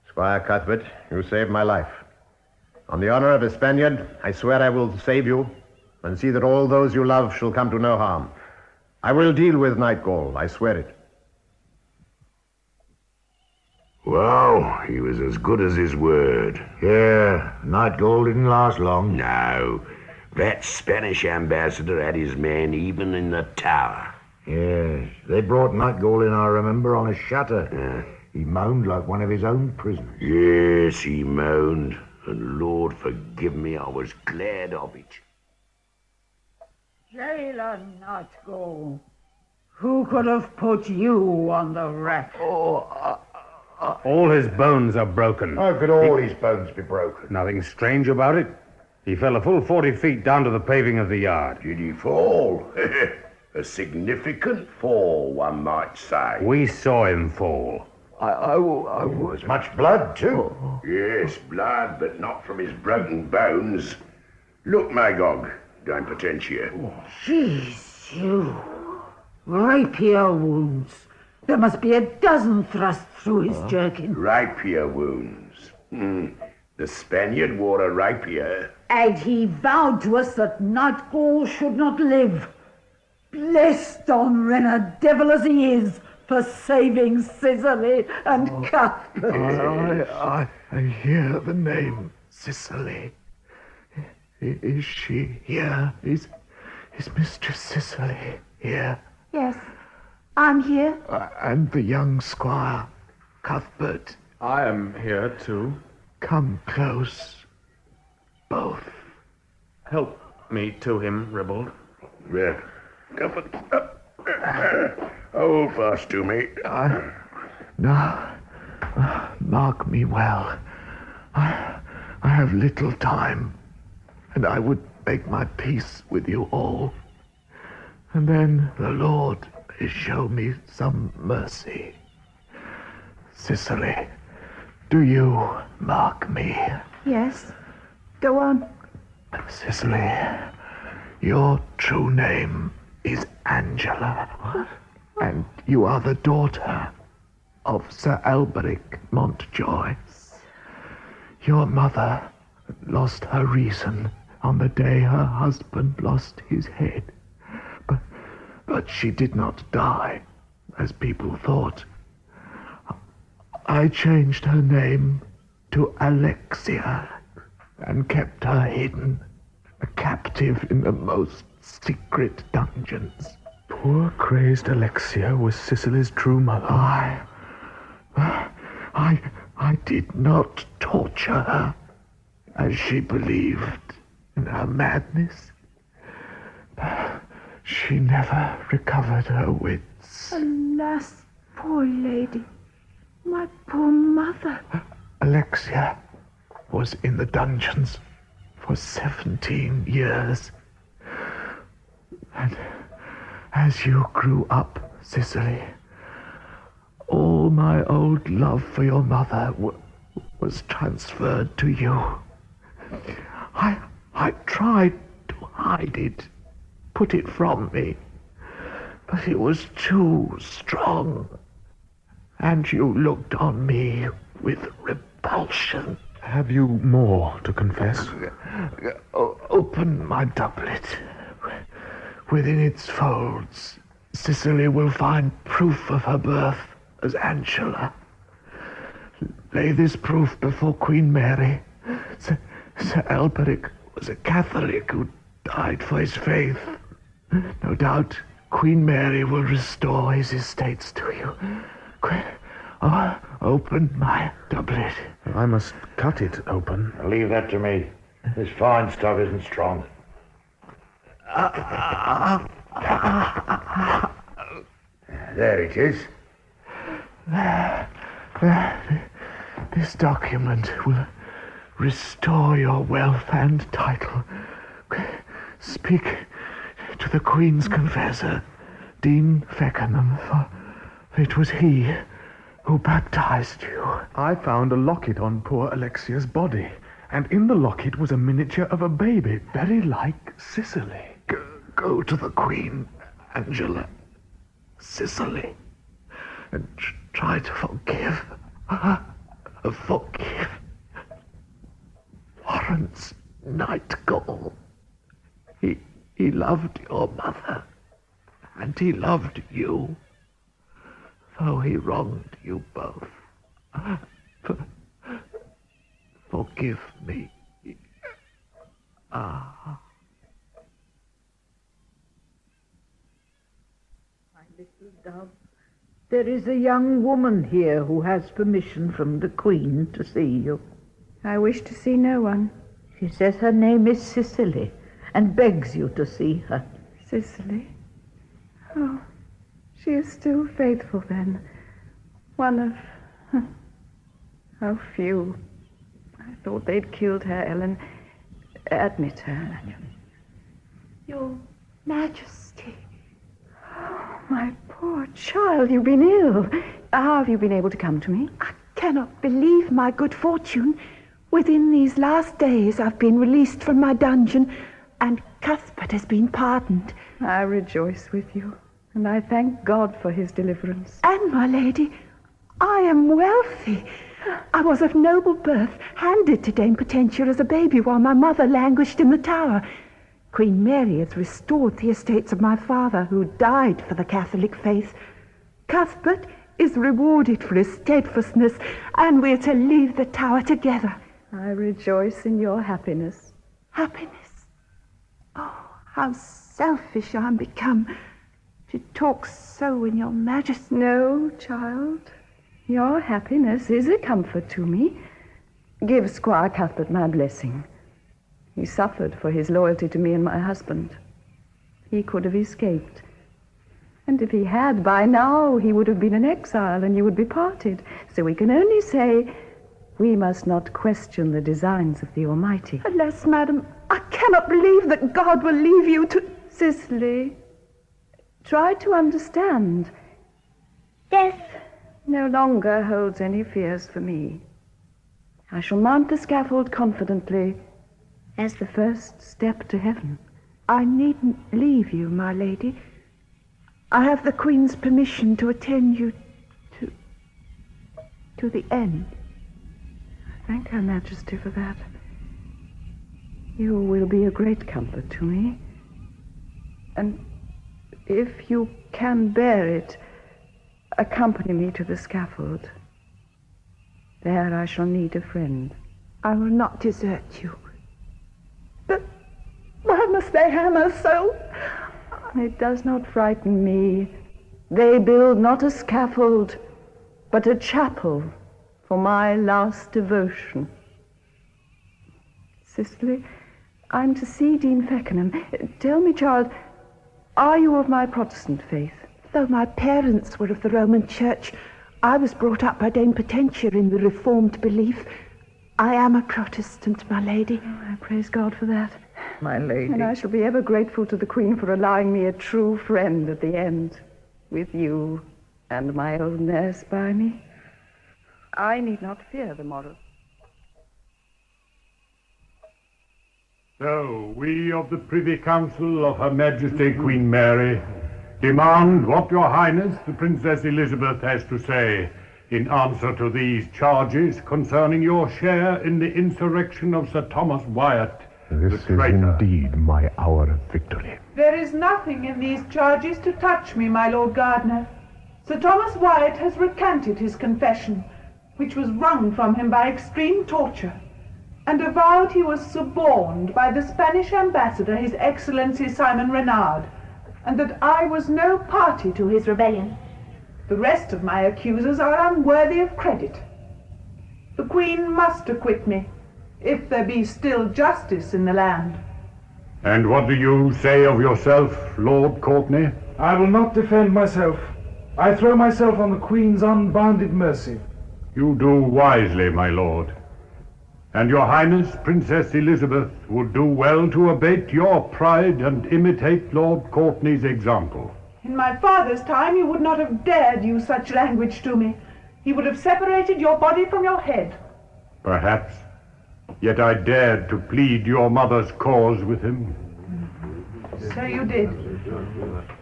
Squire Cuthbert, you saved my life. On the honor of a Spaniard, I swear I will save you, and see that all those you love shall come to no harm. I will deal with Nightgall, I swear it. Well, he was as good as his word. Yeah, Nightgall didn't last long. No, that Spanish ambassador had his men even in the tower. Yes, they brought Nightgall in, I remember, on a shutter. He moaned like one of his own prisoners. Yes, he moaned, and Lord forgive me, I was glad of it. Jailer Nightgall, who could have put you on the rack? All his bones are broken. How could all his bones be broken? Nothing strange about it. He fell a full 40 feet down to the paving of the yard. Did he fall? A significant fall, one might say. We saw him fall. I was much blood, too. Yes, blood, but not from his broken bones. Look, Magog, don't pretend to you. Jeez, you. Rapier wounds. There must be a dozen thrusts through his jerkin. Rapier wounds. The Spaniard wore a rapier. And he vowed to us that Nightgall should not live. Bless Don Renard, devil as he is, for saving Cicely and Cuthbert. I hear the name Cicely. Is she here? Is Mistress Cicely here? Yes, I'm here. And the young squire, Cuthbert. I am here too. Come close. Both. Help me to him, Ribald. Yeah. Come on. Hold fast to me. Now, mark me well. I have little time, and I would make my peace with you all. And then the Lord may show me some mercy. Cicely, do you mark me? Yes, go on. Cicely, your true name is Angela, and you are the daughter of Sir Alberic Montjoy. Your mother lost her reason on the day her husband lost his head, but she did not die, as people thought. I changed her name to Alexia and kept her hidden, a captive in the most secret dungeons. Poor crazed Alexia was Cicely's true mother. I did not torture her, as she believed in her madness. She never recovered her wits. Alas, poor lady. My poor mother. Alexia was in the dungeons for 17 years. And as you grew up, Cicely, all my old love for your mother was transferred to you. I tried to hide it, put it from me, but it was too strong, and you looked on me with repulsion. Have you more to confess? Open my doublet. Within its folds, Cicely will find proof of her birth as Angela. Lay this proof before Queen Mary. Sir Alberic was a Catholic who died for his faith. No doubt Queen Mary will restore his estates to you. Open my doublet. I must cut it open. Leave that to me. This fine stuff isn't strong. There it is. This document will restore your wealth and title. Speak to the Queen's confessor, Dean Feckenham, for it was he who baptized you. I found a locket on poor Alexia's body, and in the locket was a miniature of a baby, very like Cicely. Go to the Queen, Angela, Cicely, and try to forgive. Forgive Warrant's night goal. He loved your mother, and he loved you, though he wronged you both. Forgive me. My little dove, there is a young woman here who has permission from the Queen to see you. I wish to see no one. She says her name is Cicely, and begs you to see her. Cicely? Oh, she is still faithful then. One of... How few. I thought they'd killed her, Ellen. Admit her. Your Majesty. Oh, my poor child, you've been ill. How have you been able to come to me? I cannot believe my good fortune. Within these last days I've been released from my dungeon, and Cuthbert has been pardoned. I rejoice with you, and I thank God for his deliverance. And, my lady, I am wealthy. I was of noble birth, handed to Dame Potentia as a baby while my mother languished in the Tower. Queen Mary has restored the estates of my father, who died for the Catholic faith. Cuthbert is rewarded for his steadfastness, and we're to leave the Tower together. I rejoice in your happiness. Happiness? Oh, how selfish I'm become to talk so in your Majesty. No, child. Your happiness is a comfort to me. Give Squire Cuthbert my blessing. He suffered for his loyalty to me and my husband. He could have escaped. And if he had, by now, he would have been in exile and you would be parted. So we can only say, we must not question the designs of the Almighty. Alas, madam, I cannot believe that God will leave you to... Cicely, try to understand. Death no longer holds any fears for me. I shall mount the scaffold confidently as the first step to heaven. I needn't leave you, my lady. I have the Queen's permission to attend you to the end. Thank Her Majesty for that. You will be a great comfort to me. And if you can bear it, accompany me to the scaffold. There I shall need a friend. I will not desert you. But why must they hammer so? It does not frighten me. They build not a scaffold, but a chapel for my last devotion. Cicely, I'm to see Dean Feckenham. Tell me, child, are you of my Protestant faith? Though my parents were of the Roman Church, I was brought up by Dame Potentia in the Reformed belief. I am a Protestant, my lady. Oh, I praise God for that. My lady. And I shall be ever grateful to the Queen for allowing me a true friend at the end, with you and my old nurse by me. I need not fear the morrow. So, we of the Privy Council of Her Majesty Queen Mary demand what Your Highness the Princess Elizabeth has to say in answer to these charges concerning your share in the insurrection of Sir Thomas Wyatt This is indeed my hour of victory. There is nothing in these charges to touch me, my Lord Gardener. Sir Thomas Wyatt has recanted his confession, which was wrung from him by extreme torture, and avowed he was suborned by the Spanish ambassador, His Excellency Simon Renard, and that I was no party to his rebellion. The rest of my accusers are unworthy of credit. The Queen must acquit me, if there be still justice in the land. And what do you say of yourself, Lord Courtney? I will not defend myself. I throw myself on the Queen's unbounded mercy. You do wisely, my lord. And your Highness, Princess Elizabeth, would do well to abate your pride and imitate Lord Courtney's example. In my father's time, he would not have dared use such language to me. He would have separated your body from your head. Perhaps. Yet I dared to plead your mother's cause with him. So you did.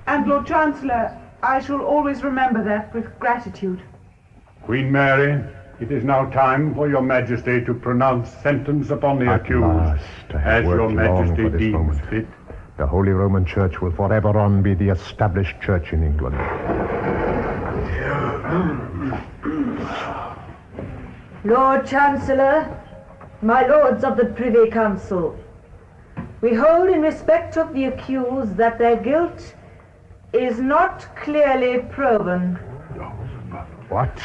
And, Lord Chancellor, I shall always remember that with gratitude. Queen Mary, it is now time for your Majesty to pronounce sentence upon the accused, as your Majesty deems fit. The Holy Roman Church will forever on be the established church in England. Lord Chancellor, my lords of the Privy Council, we hold in respect of the accused that their guilt is not clearly proven. What?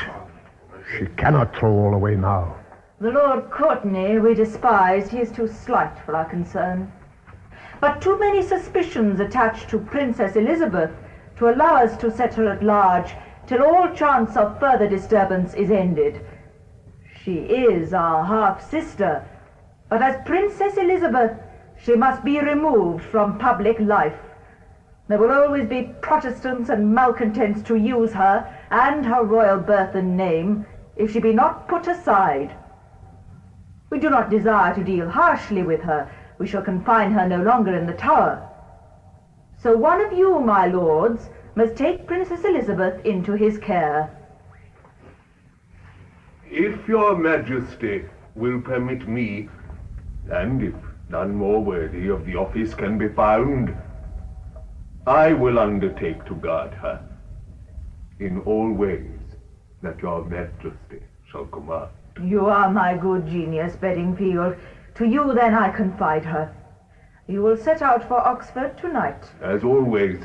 She cannot throw all away now. The Lord Courtney we despise. He is too slight for our concern. But too many suspicions attach to Princess Elizabeth to allow us to set her at large till all chance of further disturbance is ended. She is our half-sister, but as Princess Elizabeth, she must be removed from public life. There will always be Protestants and malcontents to use her and her royal birth and name if she be not put aside. We do not desire to deal harshly with her. We shall confine her no longer in the Tower. So one of you, my lords, must take Princess Elizabeth into his care. If your Majesty will permit me, and if none more worthy of the office can be found, I will undertake to guard her in all ways that your Majesty shall command. You are my good genius, Bedingfield. To you, then, I confide her. You will set out for Oxford tonight. As always,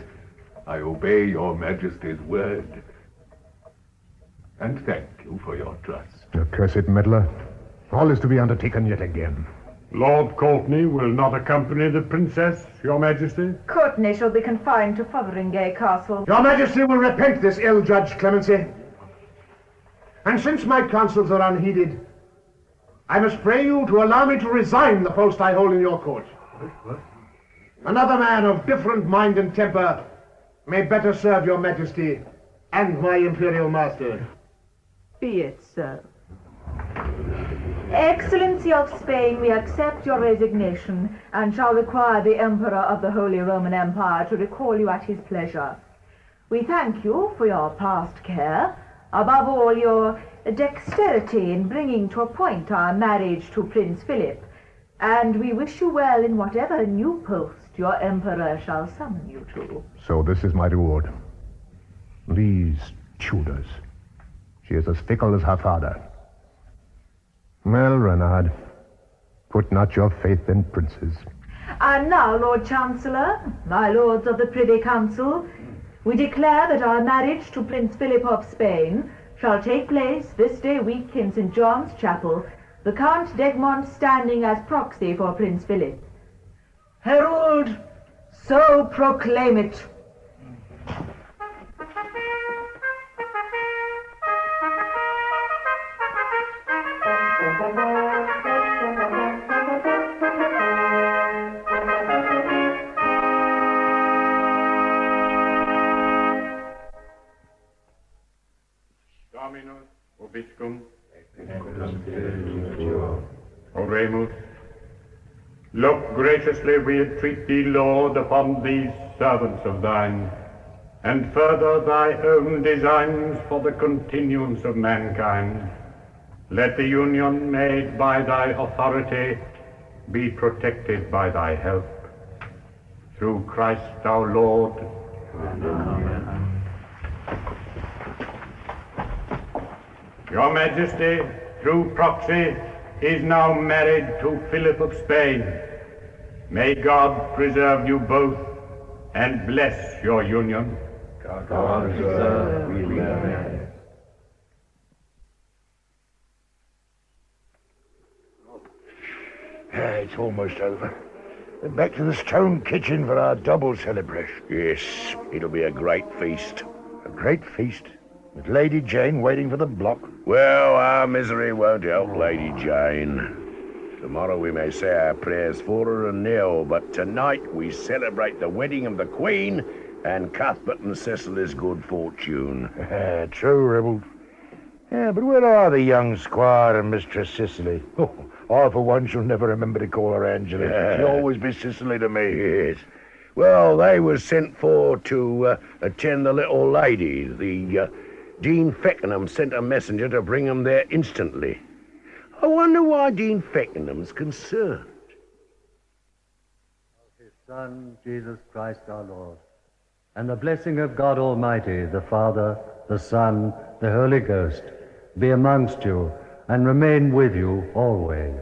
I obey your Majesty's word. And thank you for your trust. Accursed meddler. All is to be undertaken yet again. Lord Courtney will not accompany the princess, your Majesty? Courtney shall be confined to Fotheringay Castle. Your Majesty will repent this ill-judged clemency. And since my counsels are unheeded, I must pray you to allow me to resign the post I hold in your court. Another man of different mind and temper may better serve your Majesty and my imperial master. Be it so. Excellency of Spain, we accept your resignation and shall require the Emperor of the Holy Roman Empire to recall you at his pleasure. We thank you for your past care, above all your dexterity in bringing to a point our marriage to Prince Philip, and we wish you well in whatever new post your Emperor shall summon you to. So this is my reward. These Tudors. She is as fickle as her father. Well, Renard, put not your faith in princes. And now, Lord Chancellor, my lords of the Privy Council, we declare that our marriage to Prince Philip of Spain shall take place this day week in St. John's Chapel, the Count d'Egmont standing as proxy for Prince Philip. Herald, so proclaim it. Dominus vobiscum. Oremus. Look graciously, we entreat thee, Lord, upon these servants of thine, and further thy own designs for the continuance of mankind. Let the union made by thy authority be protected by thy help. Through Christ our Lord. Amen. Your Majesty, through proxy, is now married to Philip of Spain. May God preserve you both and bless your union. God preserve you. Amen. It's almost over. We're back to the stone kitchen for our double celebration. Yes, it'll be a great feast. A great feast? With Lady Jane waiting for the block? Well, our misery won't help Lady Jane. Tomorrow we may say our prayers for her and kneel, but tonight we celebrate the wedding of the Queen and Cuthbert and Cicely's good fortune. True, Ribble. Yeah, but where are the young squire and Mistress Cicely? Oh, I, for one, shall never remember to call her Angela. She'll always be Cicely to me. Yes. Well, they were sent for to attend the little lady. The Dean Feckenham sent a messenger to bring them there instantly. I wonder why Dean Feckenham's concerned. His Son, Jesus Christ our Lord, and the blessing of God Almighty, the Father, the Son, the Holy Ghost, be amongst you and remain with you always.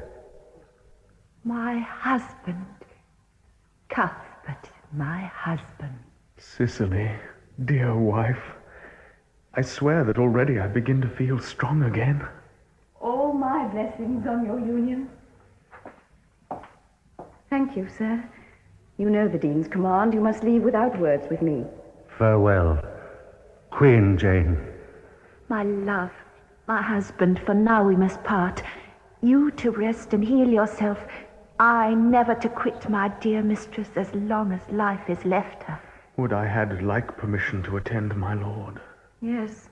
My husband, Cuthbert, my husband. Cicely, dear wife, I swear that already I begin to feel strong again. All my blessings on your union. Thank you, sir. You know the Dean's command. You must leave without words with me. Farewell, Queen Jane. My love, my husband, for now we must part. You to rest and heal yourself. I never to quit my dear mistress as long as life is left her. Would I had like permission to attend my lord. Yes,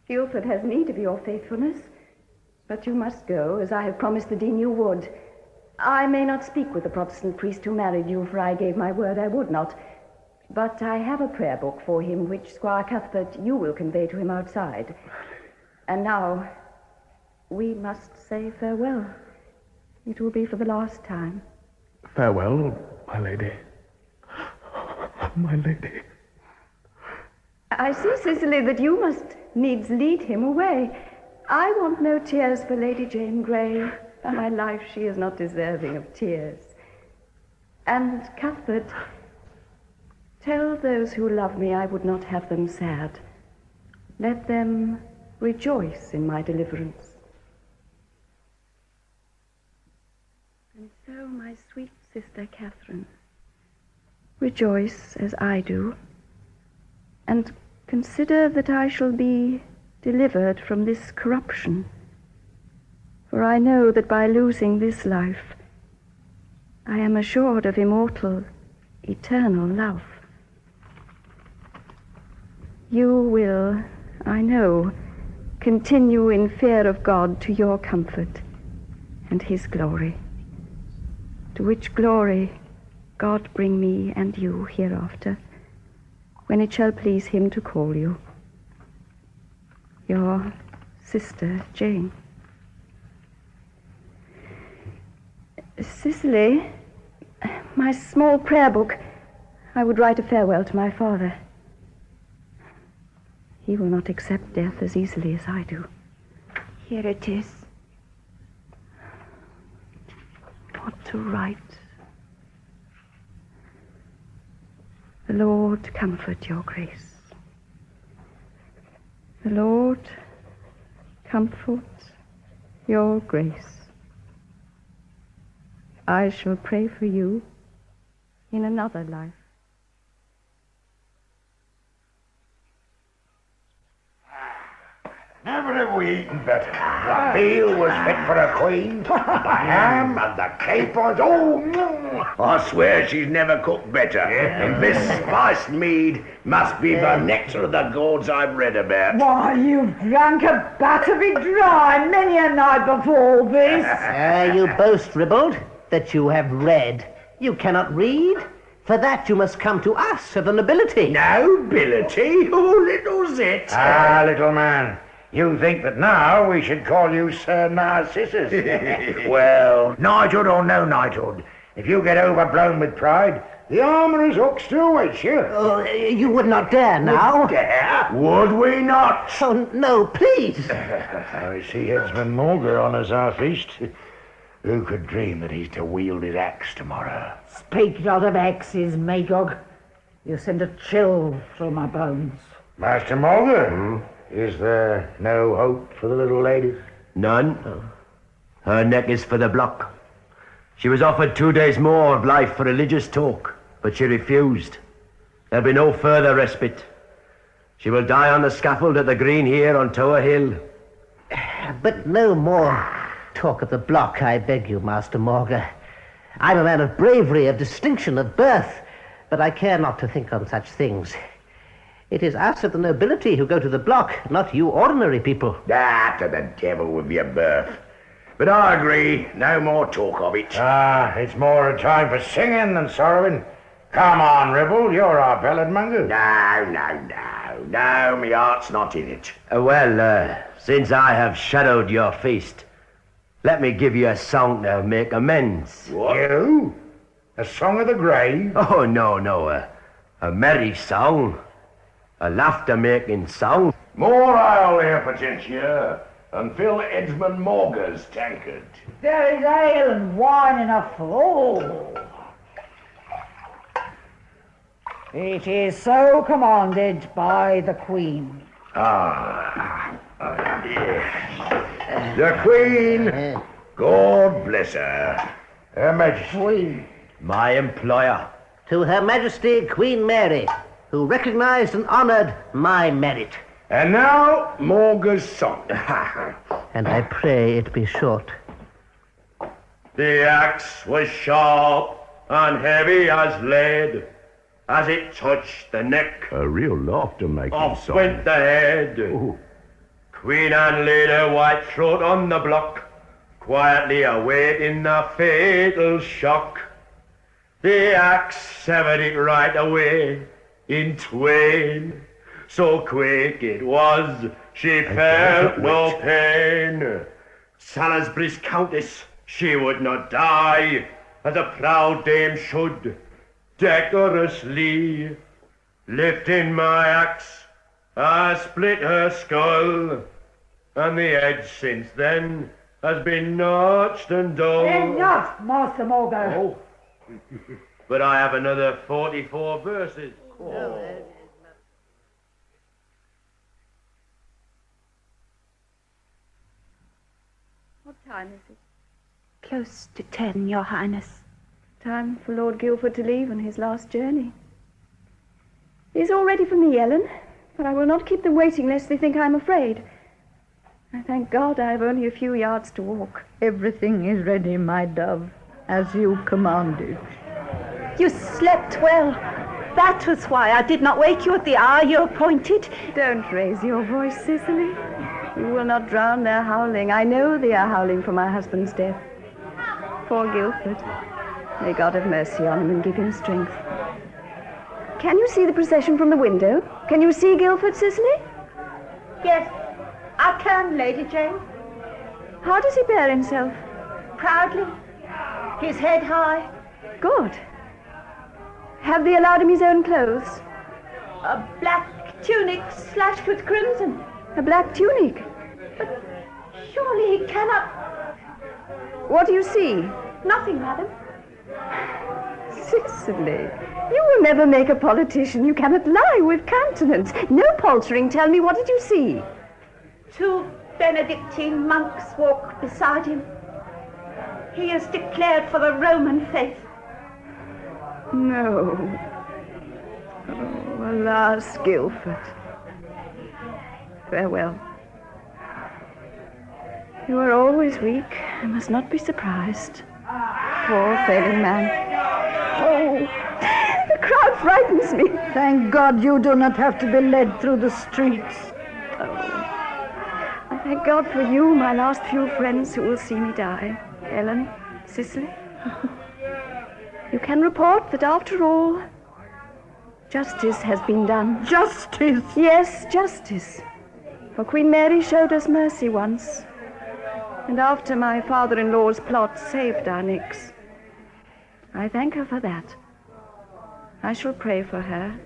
Guildford has need of your faithfulness. But you must go, as I have promised the Dean you would. I may not speak with the Protestant priest who married you, for I gave my word I would not. But I have a prayer book for him, which Squire Cuthbert you will convey to him outside. And now, we must say farewell. It will be for the last time. Farewell, my lady. My lady. I see, Cicely, that you must needs lead him away. I want no tears for Lady Jane Grey. By my life, she is not deserving of tears. And, Cuthbert, tell those who love me I would not have them sad. Let them rejoice in my deliverance. And so, my sweet sister Catherine, rejoice as I do, and consider that I shall be delivered from this corruption. For I know that by losing this life, I am assured of immortal, eternal love. You will, I know, continue in fear of God to your comfort and his glory, to which glory God bring me and you hereafter, when it shall please him to call you. Your sister, Jane. Cicely, my small prayer book, I would write a farewell to my father. He will not accept death as easily as I do. Here it is. What to write? The Lord comfort your grace. The Lord comfort your grace. I shall pray for you in another life. Never have we eaten better. The veal was fit for a queen. The ham and the capons. Oh, I swear she's never cooked better. And this spiced mead must be the nectar of the gods I've read about. Why, you've drunk a bat of it dry many a night before this. You boast, Ribald, that you have read. You cannot read. For that you must come to us of the nobility. Nobility? Oh, little zit. Little man. You think that now we should call you Sir Narcissus? Well, knighthood or no knighthood, if you get overblown with pride, the armourer's hook still waits you. Oh, you would not dare now. Would dare? Would we not? Oh, no, please. I see Headsman Morgan honours our feast. Who could dream that he's to wield his axe tomorrow? Speak not of axes, Magog. You send a chill through my bones. Master Morgan, is there no hope for the little lady? None. Her neck is for the block. She was offered 2 days more of life for religious talk, but she refused. There'll be no further respite. She will die on the scaffold at the Green here on Tower Hill. But no more talk of the block, I beg you, Master Morgan. I'm a man of bravery, of distinction, of birth, but I care not to think on such things. It is us of the nobility who go to the block, not you ordinary people. Ah, to the devil with your birth. But I agree, no more talk of it. It's more a time for singing than sorrowing. Come on, Ribble, you're our ballad monger. No, me heart's not in it. Since I have shadowed your feast, let me give you a song to make amends. What? You? A song of the grave? Oh, no, a merry song. A laughter-making song. More ale here, Potentia, and fill Edmund Morgan's tankard. There is ale and wine enough for all. It is so commanded by the Queen. Yes. The Queen, God bless her. Her Majesty. Queen. My employer. To Her Majesty Queen Mary, who recognized and honored my merit. And now, Morgan's song. And I pray it be short. The axe was sharp and heavy as lead. As it touched the neck, A real laughter-making off song. went the head. Queen Anne laid her white throat on the block, quietly awaiting the fatal shock. The axe severed it right away in twain. So quick it was, she felt no pain. Salisbury's countess, she would not die, as a proud dame should, decorously. Lifting my axe, I split her skull, and the edge since then has been notched and dull. Enough, Master Morgan. Oh. But I have another 44 verses. What time is it? Close to 10, Your Highness. Time for Lord Guildford to leave on his last journey. It is all ready for me, Ellen, but I will not keep them waiting lest they think I'm afraid. I thank God I have only a few yards to walk. Everything is ready, my dove, as you commanded. You slept well. That was why I did not wake you at the hour you appointed. Don't raise your voice, Cicely. You will not drown their howling. I know they are howling for my husband's death. Poor Guildford. May God have mercy on him and give him strength. Can you see the procession from the window? Can you see Guildford, Cicely? Yes, I can, Lady Jane. How does he bear himself? Proudly. His head high. Good. Have they allowed him his own clothes? A black tunic slashed with crimson. A black tunic? But surely he cannot... What do you see? Nothing, madam. Cicely, you will never make a politician. You cannot lie with countenance. No paltering. Tell me, what did you see? 2 Benedictine monks walk beside him. He is declared for the Roman faith. No. Oh, alas, Guildford. Farewell. You are always weak. I must not be surprised. Poor failing man. Oh, the crowd frightens me. Thank God you do not have to be led through the streets. I thank God for you, my last few friends who will see me die. Ellen, Cicely. You can report that after all, justice has been done. Justice? Yes, justice. For Queen Mary showed us mercy once, and after my father-in-law's plot saved our necks. I thank her for that. I shall pray for her.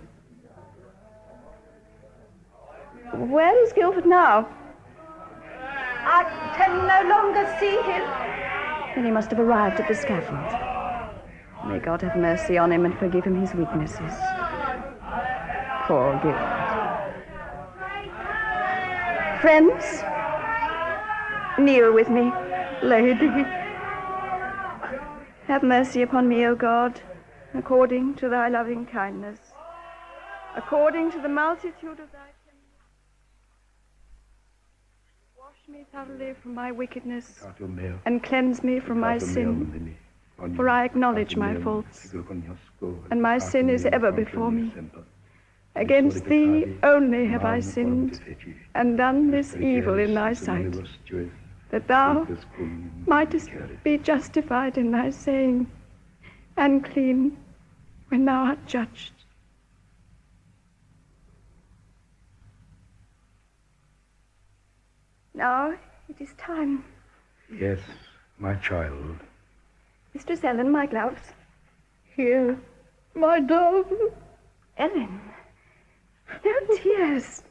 Where is Guildford now? I can no longer see him. Then he must have arrived at the scaffold. May God have mercy on him and forgive him his weaknesses. Poor Guildford. Friends, kneel with me, lady. Have mercy upon me, O God, according to thy loving kindness, according to the multitude of thy tenderness. Wash me thoroughly from my wickedness and cleanse me from my sin, for I acknowledge my faults, and my sin is ever before me. Against thee only have I sinned and done this evil in thy sight, that thou mightest be justified in thy saying, and clean when thou art judged. Now it is time. Yes, my child. Mistress Ellen, my gloves. Here, my dove. Ellen. No tears.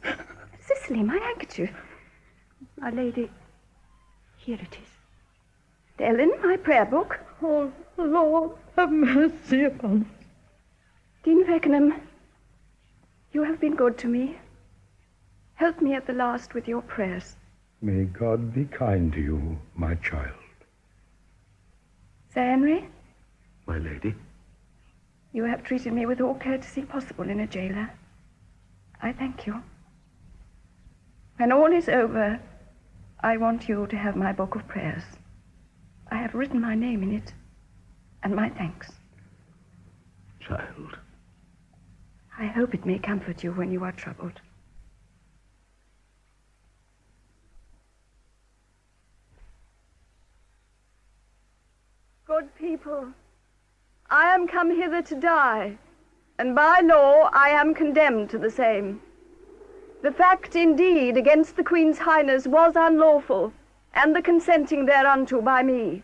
Cicely, my handkerchief. My lady, here it is. Ellen, my prayer book. Oh, Lord, have mercy upon us. Dean Feckenham, you have been good to me. Help me at the last with your prayers. May God be kind to you, my child. Sir Henry, My lady. you have treated me with all courtesy possible in a jailer. I thank you. When all is over, I want you to have my book of prayers. I have written my name in it, and my thanks. Child. I hope it may comfort you when you are troubled. Good people, I am come hither to die, and by law I am condemned to the same. The fact indeed against the Queen's Highness was unlawful, and the consenting thereunto by me.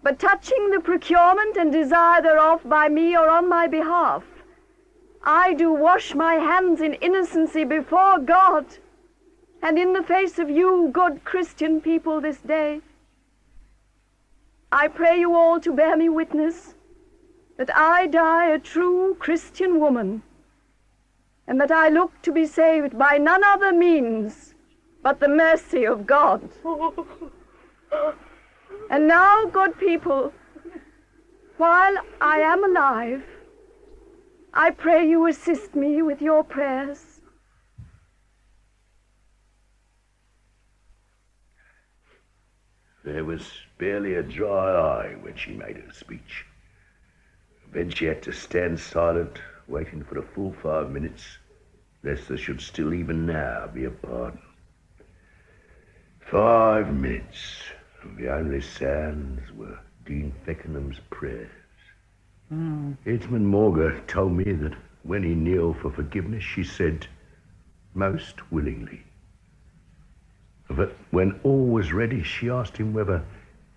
But touching the procurement and desire thereof by me or on my behalf, I do wash my hands in innocency before God, and in the face of you, good Christian people, this day. I pray you all to bear me witness that I die a true Christian woman, and that I look to be saved by none other means but the mercy of God. And now, good people, while I am alive, I pray you assist me with your prayers. There was barely a dry eye when she made her speech. Then she had to stand silent, waiting for a full 5 minutes, lest there should still even now be a pardon. 5 minutes, and the only sounds were Dean Feckenham's prayers. Edmund Morgan told me that when he kneeled for forgiveness, she said, "Most willingly." But when all was ready, she asked him whether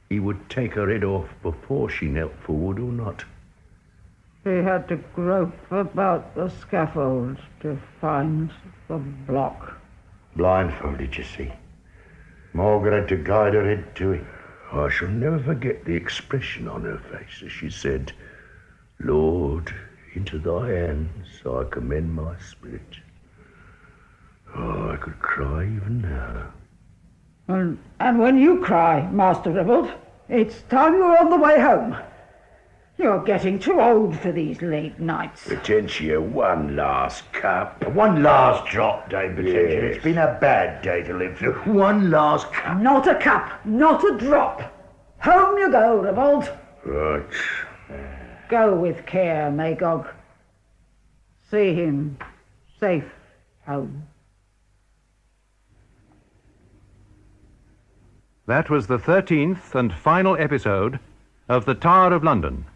he would take her head off before she knelt forward or not. He had to grope about the scaffold to find the block. Blindfolded, you see. Morgan had to guide her head to it. I shall never forget the expression on her face as she said, "Lord, into thy hands I commend my spirit." Oh, I could cry even now. And when you cry, Master Revolt, it's time you were on the way home. You're getting too old for these late nights. Potentia, one last cup. One last drop, Dame Potentia. Yes. It's been a bad day to live through. One last cup. Not a cup, not a drop. Home you go, Revolt. Right. Go with care, Magog. See him safe home. That was the 13th and final episode of The Tower of London,